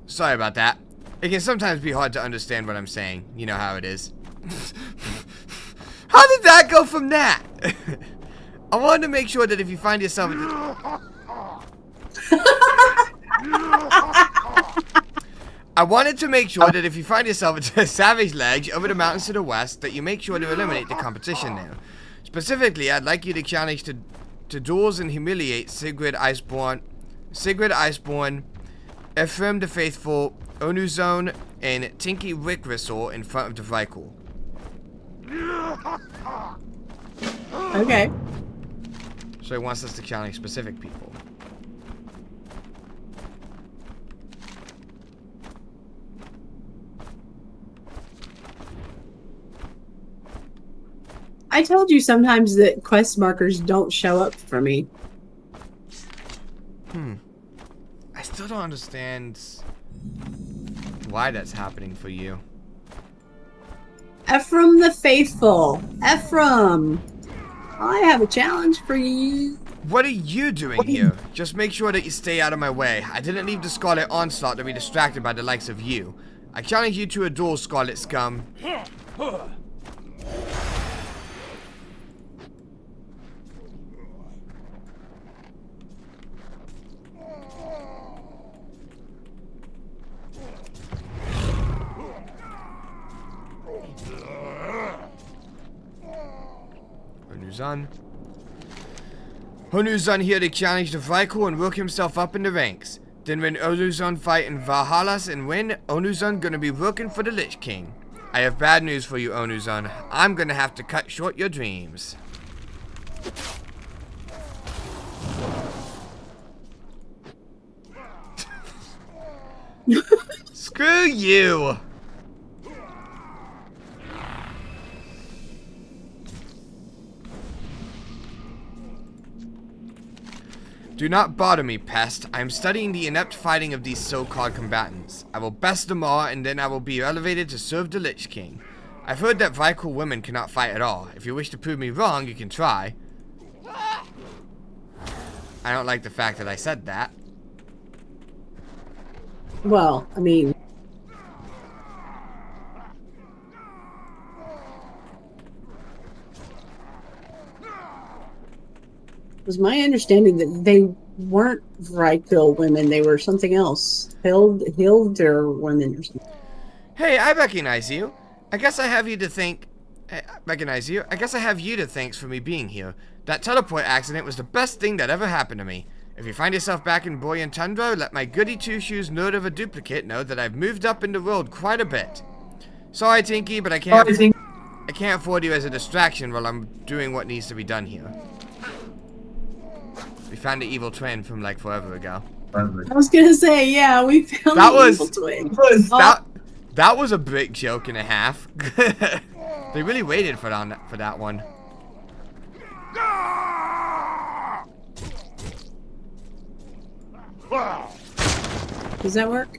Sorry about that. It can sometimes be hard to understand what I'm saying. You know how it is. How did that go from that? I wanted to make sure that if you find yourself... I wanted to make sure that if you find yourself at a savage ledge over the mountains to the west, that you make sure to eliminate the competition there. Specifically, I'd like you to challenge to duels and humiliate Sigrid Iceborne, Ephraim the Faithful, Onuzone, and Tinky Rickristle in front of the Vrykul. Okay. So he wants us to challenge specific people. I told you sometimes that quest markers don't show up for me. I still don't understand why that's happening for you. Ephraim the Faithful. Ephraim, I have a challenge for you. What are you doing here? Just make sure that you stay out of my way. I didn't leave the Scarlet Onslaught to be distracted by the likes of you. I challenge you to a duel, Scarlet Scum. Onuzon here to challenge the Vrykul and work himself up in the ranks. Then when Onuzon fight in Valhallas and win, Onuzon gonna be working for the Lich King. I have bad news for you, Onuzon. I'm gonna have to cut short your dreams. Screw you! Do not bother me, pest. I am studying the inept fighting of these so-called combatants. I will best them all, and then I will be elevated to serve the Lich King. I've heard that Vrykul women cannot fight at all. If you wish to prove me wrong, you can try. I don't like the fact that I said that. Well, I mean... It was my understanding that they weren't Vrykul women, they were something else. Hilder women or something. Hey, I recognize you. I guess I have you to thank... I guess I have you to thanks for me being here. That teleport accident was the best thing that ever happened to me. If you find yourself back in Boyan Tundra, let my goody two-shoes nerd of a duplicate know that I've moved up in the world quite a bit. Sorry, Tinky, but I can't afford you as a distraction while I'm doing what needs to be done here. We found the evil twin from like forever ago. I was gonna say, yeah, we found the evil twin. That was a big joke and a half. They really waited for that one. Does that work?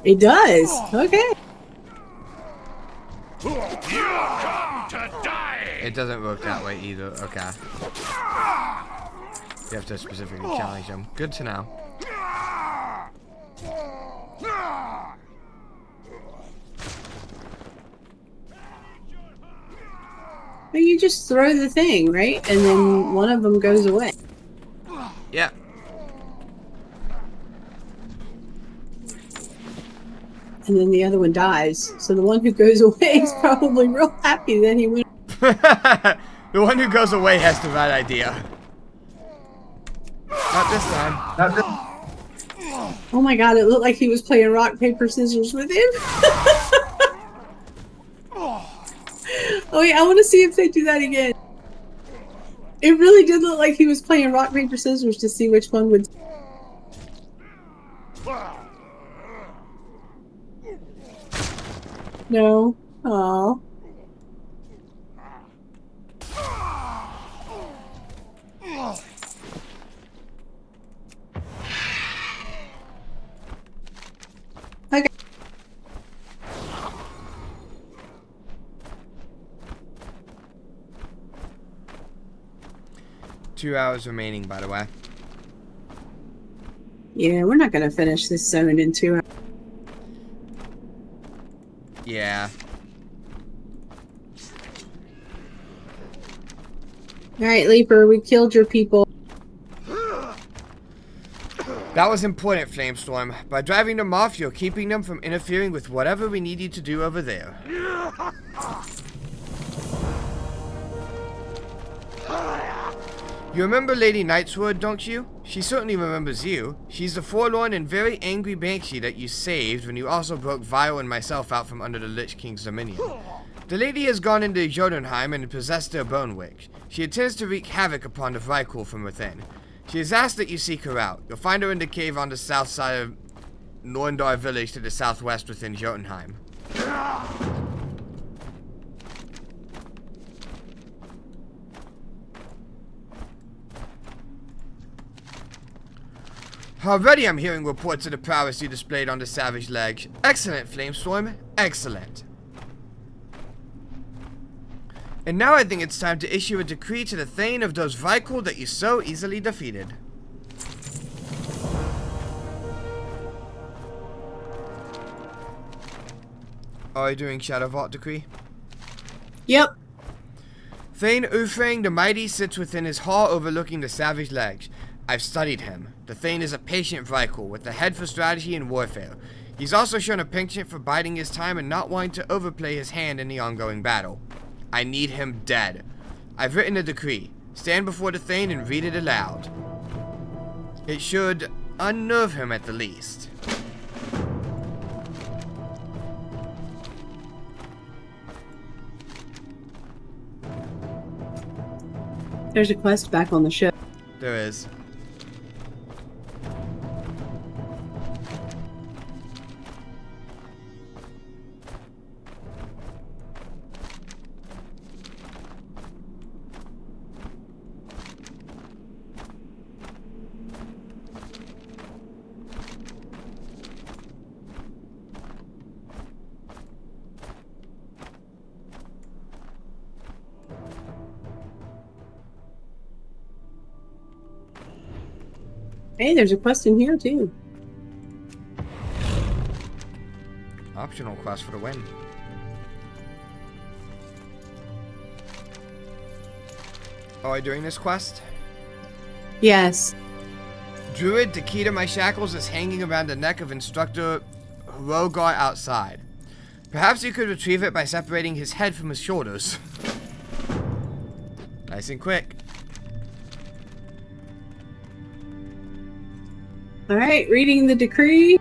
It does. Okay. It doesn't work that way either. Okay. You have to specifically challenge them. Good to know. But you just throw the thing, right? And then one of them goes away. Yeah. And then the other one dies. So the one who goes away is probably real happy that he went. The one who goes away has the right idea. Not this time. Not this. Oh my god, it looked like he was playing rock, paper, scissors with him. Oh yeah, I want to see if they do that again. It really did look like he was playing rock, paper, scissors to see which one would... No. Aww. Okay. Two hours remaining, by the way. Yeah, we're not gonna finish this zone in 2 hours. Yeah. Alright, Leaper, we killed your people. That was important, Flamestorm. By driving them off, you're keeping them from interfering with whatever we need you to do over there. You remember Lady Nightsword, don't you? She certainly remembers you. She's the forlorn and very angry banshee that you saved when you also broke Vile and myself out from under the Lich King's dominion. The lady has gone into Jotunheim and possessed their bone witch. She intends to wreak havoc upon the Vrykul from within. She has asked that you seek her out. You'll find her in the cave on the south side of Norndar village to the southwest within Jotunheim. Already I'm hearing reports of the prowess you displayed on the Savage Ledge. Excellent, Flamestorm. Excellent. And now I think it's time to issue a decree to the Thane of those Vrykul that you so easily defeated. Are you doing Shadow Vault decree? Yep. Thane Ufrang the Mighty sits within his hall overlooking the Savage Ledge. I've studied him. The Thane is a patient Vrykul with a head for strategy and warfare. He's also shown a penchant for biding his time and not wanting to overplay his hand in the ongoing battle. I need him dead. I've written a decree. Stand before the Thane and read it aloud. It should unnerve him at the least. There's a quest back on the ship. There is. Hey, there's a quest in here too. Optional quest for the win. Are you doing this quest? Yes. Druid, the key to my shackles is hanging around the neck of Instructor Rogar outside. Perhaps you could retrieve it by separating his head from his shoulders. Nice and quick. Alright, reading the decree.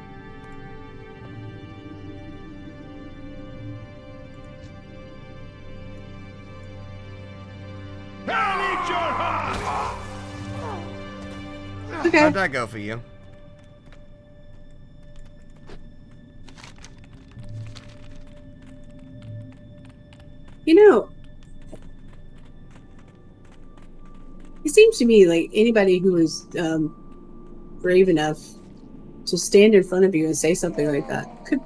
Okay. How'd that go for you? You know, it seems to me like anybody who is brave enough to stand in front of you and say something like that could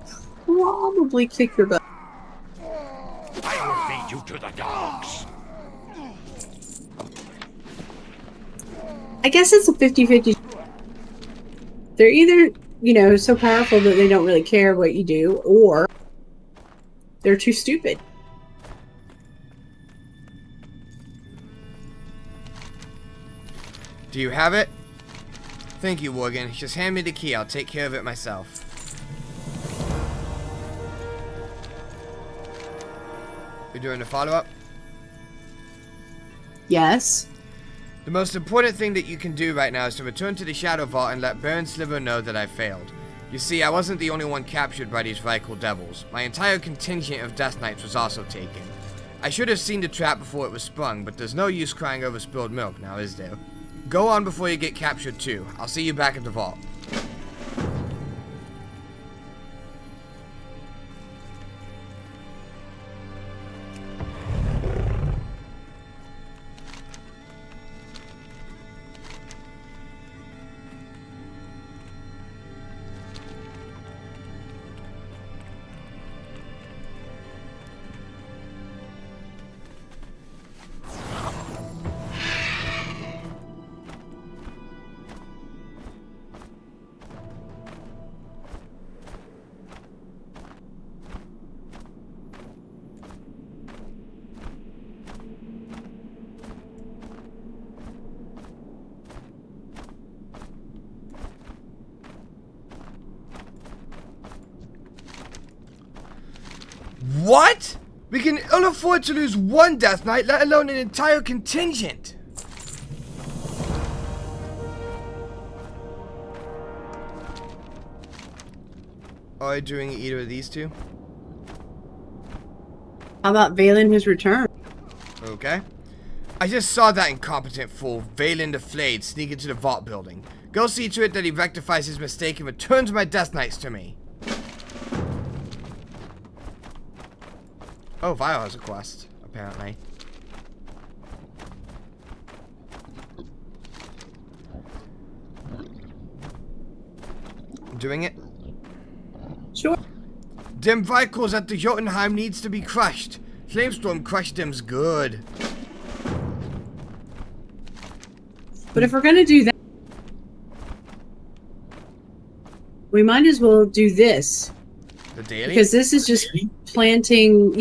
probably kick your butt. I will feed you to the dogs. I guess it's a 50-50. They're either, you know, so powerful that they don't really care what you do, or they're too stupid. Do you have it? Thank you, Worgen. Just hand me the key. I'll take care of it myself. You're doing the follow-up? Yes. The most important thing that you can do right now is to return to the Shadow Vault and let Baron Sliver know that I failed. You see, I wasn't the only one captured by these Reichel devils. My entire contingent of Death Knights was also taken. I should have seen the trap before it was sprung, but there's no use crying over spilled milk now, is there? Go on before you get captured too. I'll see you back at the vault. What? We can ill afford to lose one Death Knight, let alone an entire contingent. Are you doing either of these two? How about veiling his return? Okay. I just saw that incompetent fool, Valen the Flayed, sneak into the vault building. Go see to it that he rectifies his mistake and returns my Death Knights to me. Oh, Vile has a quest, apparently. Doing it? Sure. Dem Vikors at the Jotunheim needs to be crushed. Flamestorm crushed them's good. But if we're gonna do that, we might as well do this. The daily? Because this is just planting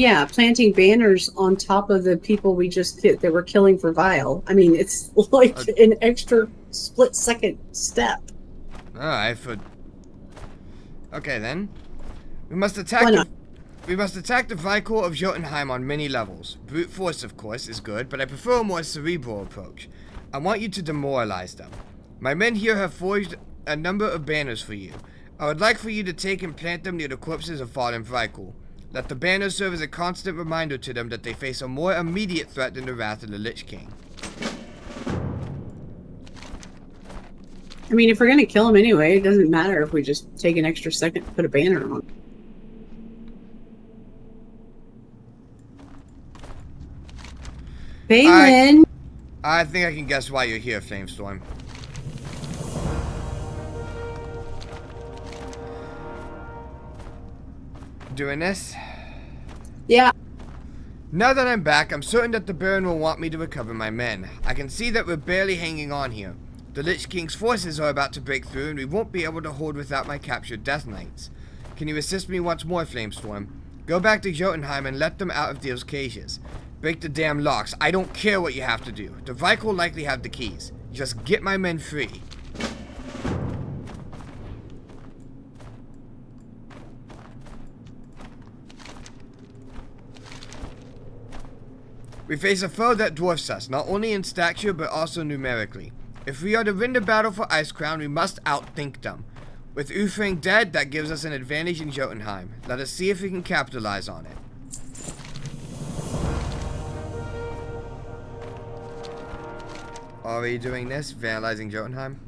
banners on top of the people we just that we're killing for Vile. I mean, it's like an extra split-second step. Alright, okay then. We must attack the Vikor of Jotunheim on many levels. Brute force, of course, is good, but I prefer a more cerebral approach. I want you to demoralize them. My men here have forged a number of banners for you. I would like for you to take and plant them near the corpses of fallen Vrykul. Let the banners serve as a constant reminder to them that they face a more immediate threat than the wrath of the Lich King. I mean, if we're gonna kill him anyway, it doesn't matter if we just take an extra second to put a banner on. Balin! I think I can guess why you're here, Flamestorm. Doing this? Yeah. Now that I'm back, I'm certain that the Baron will want me to recover my men. I can see that we're barely hanging on here. The Lich King's forces are about to break through, and we won't be able to hold without my captured Death Knights. Can you assist me once more, Flamestorm? Go back to Jotunheim and let them out of those cages. Break the damn locks. I don't care what you have to do. The Vrykul likely have the keys. Just get my men free. We face a foe that dwarfs us, not only in stature but also numerically. If we are to win the battle for Icecrown, we must outthink them. With Ufring dead, that gives us an advantage in Jotunheim. Let us see if we can capitalize on it. Are we doing this? Vandalizing Jotunheim?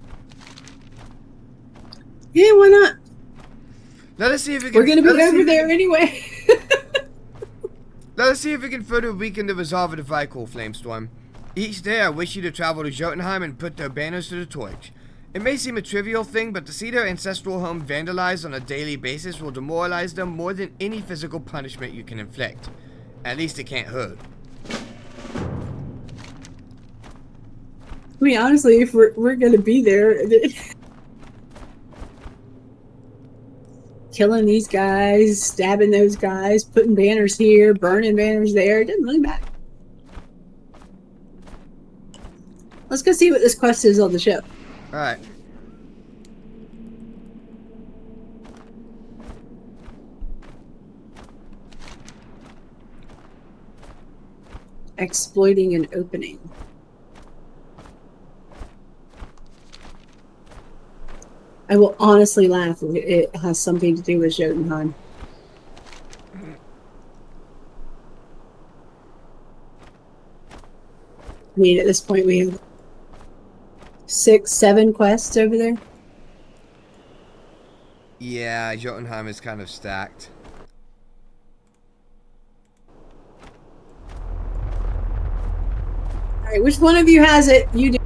Yeah, why not? Let us see if we can... We're gonna be over there anyway. Let us see if we can further weaken the resolve of the Vrykul, Flamestorm. Each day I wish you to travel to Jotunheim and put their banners to the torch. It may seem a trivial thing, but to see their ancestral home vandalized on a daily basis will demoralize them more than any physical punishment you can inflict. At least it can't hurt. I mean, honestly, if we're gonna be there, killing these guys, stabbing those guys, putting banners here, burning banners there, it doesn't really matter. Let's go see what this quest is on the ship. Alright. Exploiting an opening. I will honestly laugh if it has something to do with Jotunheim. I mean, at this point, we have 6, 7 quests over there. Yeah, Jotunheim is kind of stacked. All right, which one of you has it? You do.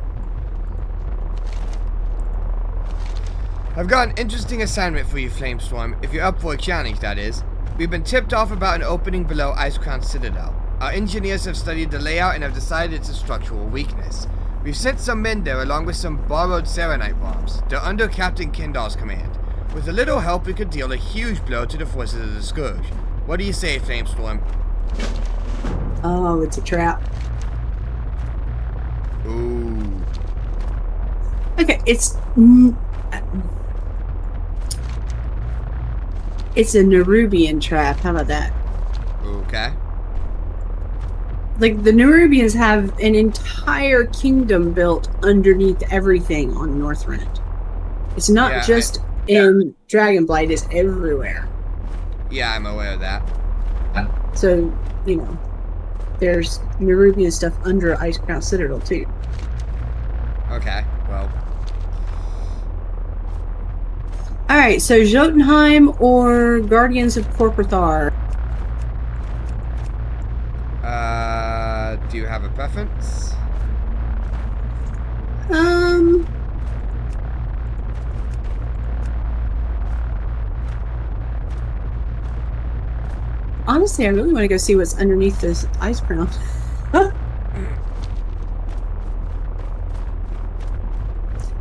I've got an interesting assignment for you, Flamestorm, if you're up for a challenge, that is. We've been tipped off about an opening below Icecrown Citadel. Our engineers have studied the layout and have decided it's a structural weakness. We've sent some men there along with some borrowed Serenite bombs. They're under Captain Kindar's command. With a little help, we could deal a huge blow to the forces of the Scourge. What do you say, Flamestorm? Oh, it's a trap. Ooh. Okay, it's a Nerubian trap. How about that? Okay. Like, the Nerubians have an entire kingdom built underneath everything on Northrend. It's not just in Dragonblight, it's everywhere. Yeah, I'm aware of that. So, you know, there's Nerubian stuff under Icecrown Citadel, too. Okay, well. Alright, so Jotunheim or Guardians of Corporathar? Do you have a preference? Honestly, I really want to go see what's underneath this ice crown.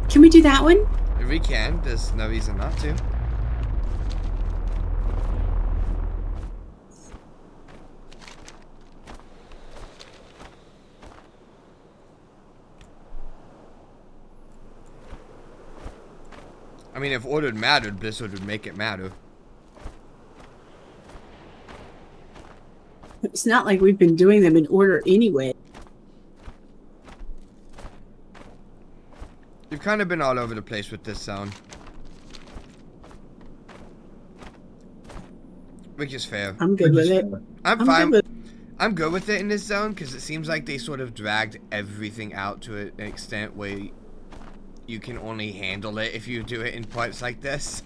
Can we do that one? If we can, there's no reason not to. I mean, if ordered mattered, Blizzard would make it matter. It's not like we've been doing them in order anyway. You've kind of been all over the place with this zone. Which is fair. I'm good with it. I'm fine. I'm good with it in this zone because it seems like they sort of dragged everything out to an extent where you can only handle it if you do it in parts like this.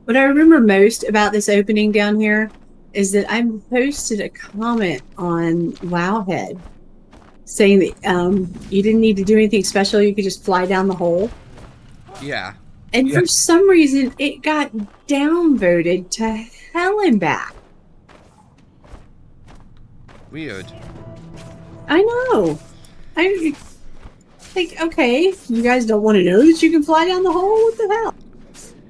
What I remember most about this opening down here is that I posted a comment on Wowhead saying that you didn't need to do anything special, you could just fly down the hole. Yeah. And for some reason, it got downvoted to hell and back. Weird. I know. I think, okay, you guys don't want to know that you can fly down the hole? What the hell?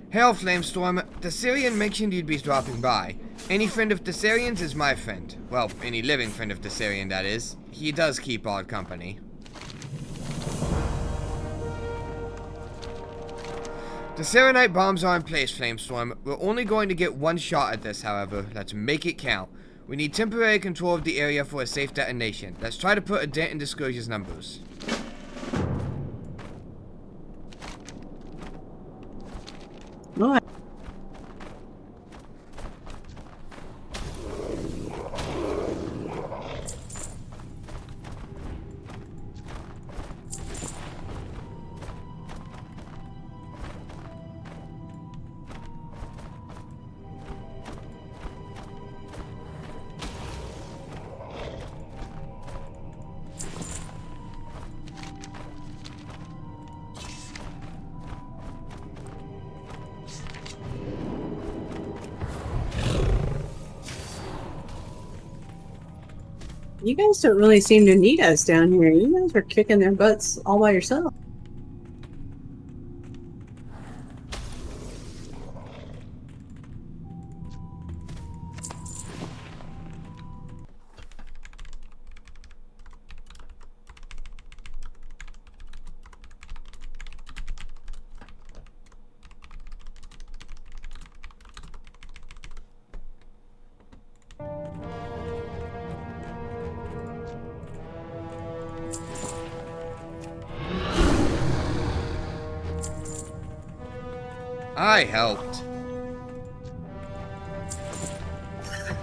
Hail, Flamestorm. The Syrian mentioned you'd be dropping by. Any friend of the Syrian's is my friend. Well, any living friend of the Syrian, that is. He does keep odd company. The Serenite bombs are in place, Flamestorm. We're only going to get one shot at this, however. Let's make it count. We need temporary control of the area for a safe detonation. Let's try to put a dent in the Scourge's numbers. Alright. You guys don't really seem to need us down here. You guys are kicking their butts all by yourself. I helped.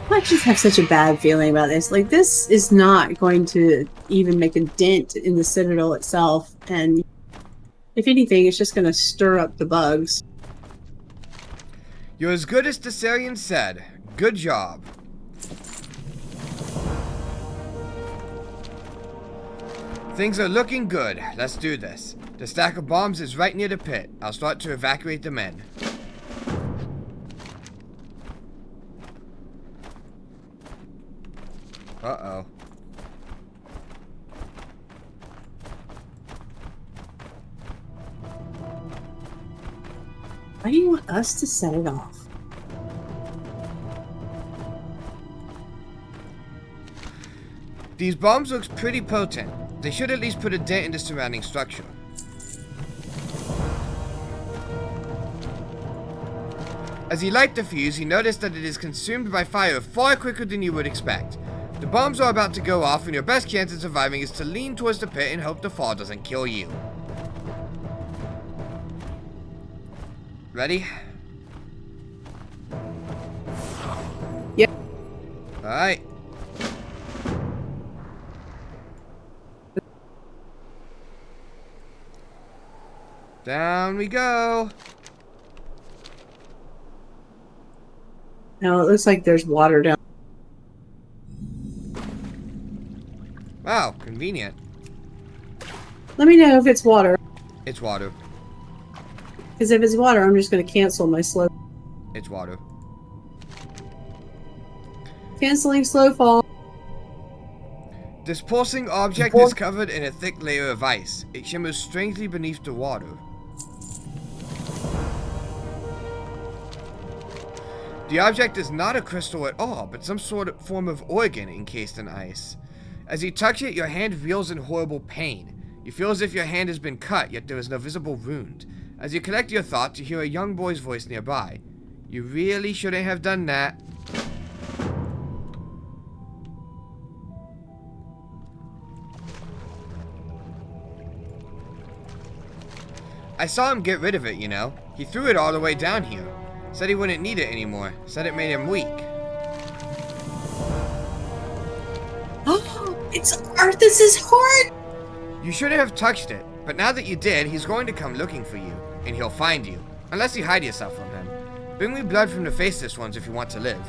I just have such a bad feeling about this. Like, this is not going to even make a dent in the Citadel itself, and if anything, it's just going to stir up the bugs. You're as good as Tessarian said. Good job. Things are looking good. Let's do this. The stack of bombs is right near the pit. I'll start to evacuate the men. Uh-oh. Why do you want us to set it off? These bombs looks pretty potent. They should at least put a dent in the surrounding structure. As he lighted the fuse, he noticed that it is consumed by fire far quicker than you would expect. The bombs are about to go off, and your best chance of surviving is to lean towards the pit and hope the fall doesn't kill you. Ready? Yep. Alright. Down we go. Now it looks like there's water down. Wow, convenient. Let me know if it's water. It's water. Because if it's water, I'm just going to cancel my slow. It's water. Canceling slow fall. This pulsing object is covered in a thick layer of ice. It shimmers strangely beneath the water. The object is not a crystal at all, but some sort of form of organ encased in ice. As you touch it, your hand reels in horrible pain. You feel as if your hand has been cut, yet there is no visible wound. As you collect your thoughts, you hear a young boy's voice nearby. You really shouldn't have done that. I saw him get rid of it, you know. He threw it all the way down here. Said he wouldn't need it anymore. Said it made him weak. Oh, it's Arthas's heart! You shouldn't have touched it, but now that you did, he's going to come looking for you, and he'll find you. Unless you hide yourself from him. Bring me blood from the faceless ones if you want to live.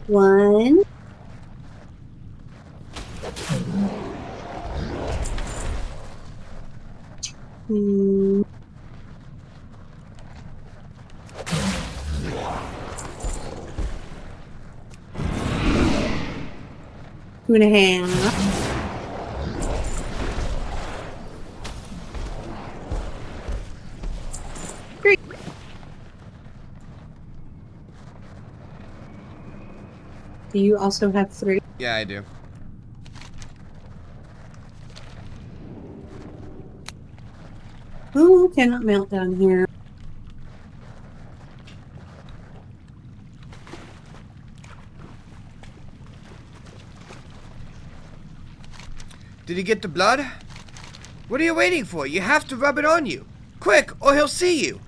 One. Two. 2.5. Do you also have 3? Yeah, I do. Oh, cannot melt down here. Did he get the blood? What are you waiting for? You have to rub it on you. Quick, or he'll see you.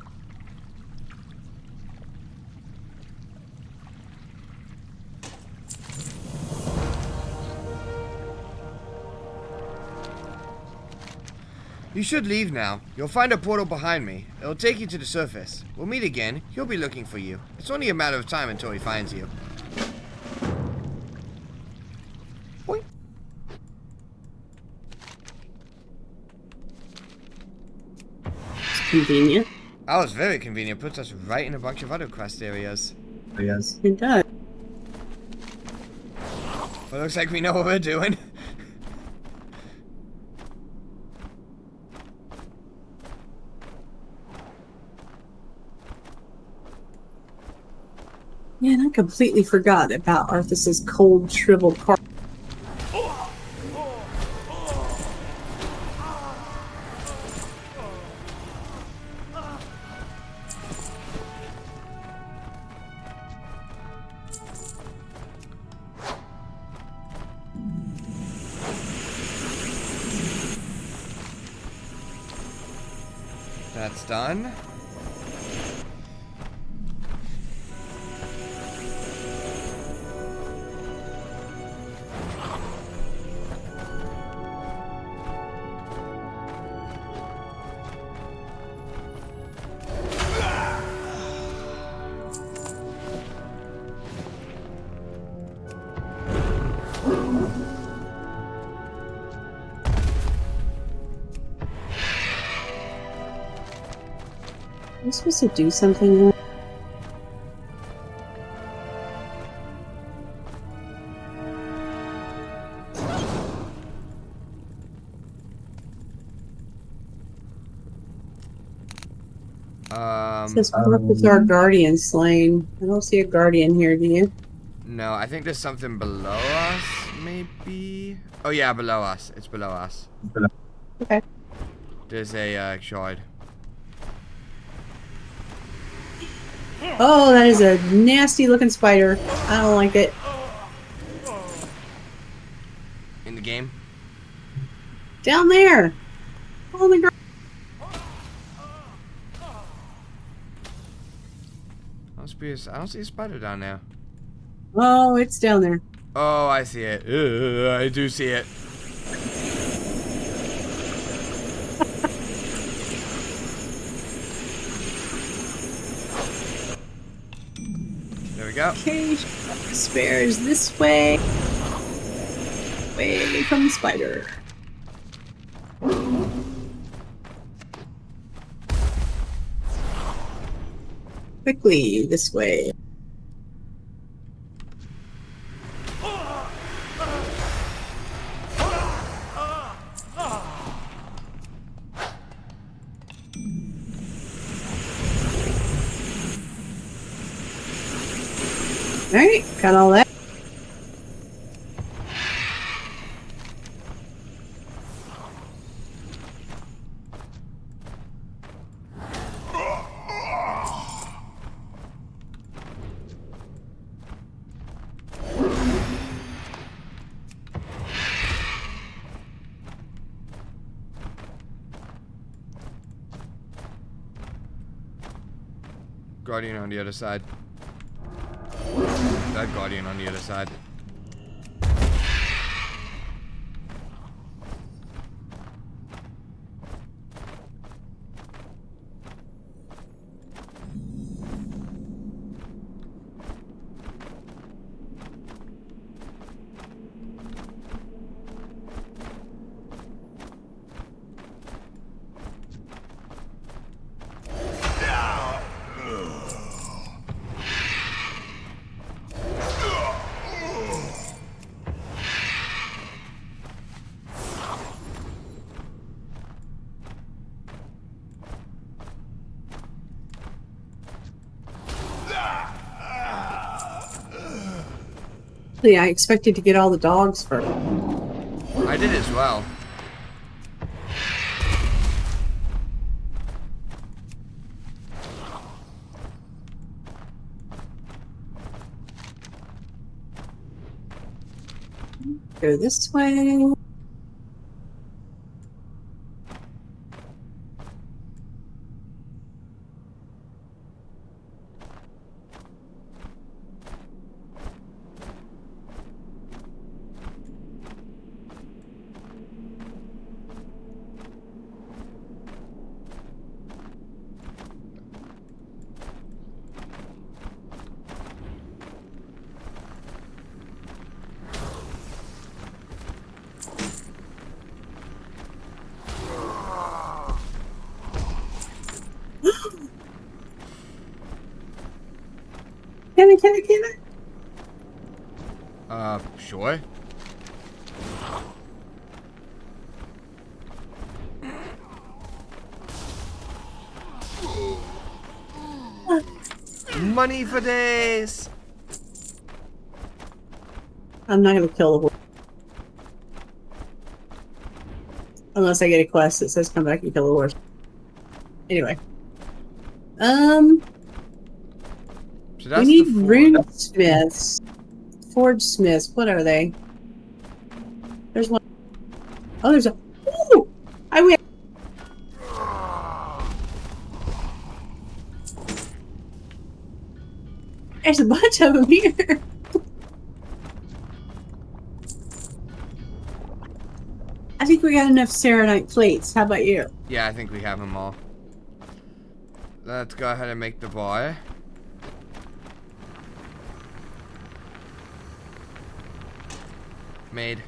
You should leave now. You'll find a portal behind me. It'll take you to the surface. We'll meet again. He'll be looking for you. It's only a matter of time until he finds you. Boing. It's convenient. That was very convenient. Puts us right in a bunch of other quest areas. Yes. It does. Well, looks like we know what we're doing. Man, I completely forgot about Arthas's cold, shriveled corpse. That's done. Am I supposed to do something? It says with our guardian slain. I don't see a guardian here, do you? No, I think there's something below us, maybe. Oh yeah, below us. It's below us. Okay. There's a shard. Oh, that is a nasty looking spider. I don't like it. In the game? Down there! On the ground. I don't see a spider down there. Oh, it's down there. Oh, I see it. I do see it. There we go. Okay, spares this way. Away from the spider. Quickly, this way. Alright, got all that. Guardian on the other side. That guardian on the other side. I expected to get all the dogs first. I did as well. Go this way. Can I? Sure. Money for days! I'm not gonna kill the horse. Unless I get a quest that says come back and kill the horse. Anyway. So We that's need the forge. rune smiths. Forge smiths. What are they? There's one. Oh, there's a. Ooh! I win. There's a bunch of them here. I think we got enough Serenite plates. How about you? Yeah, I think we have them all. Let's go ahead and make the bar. Made.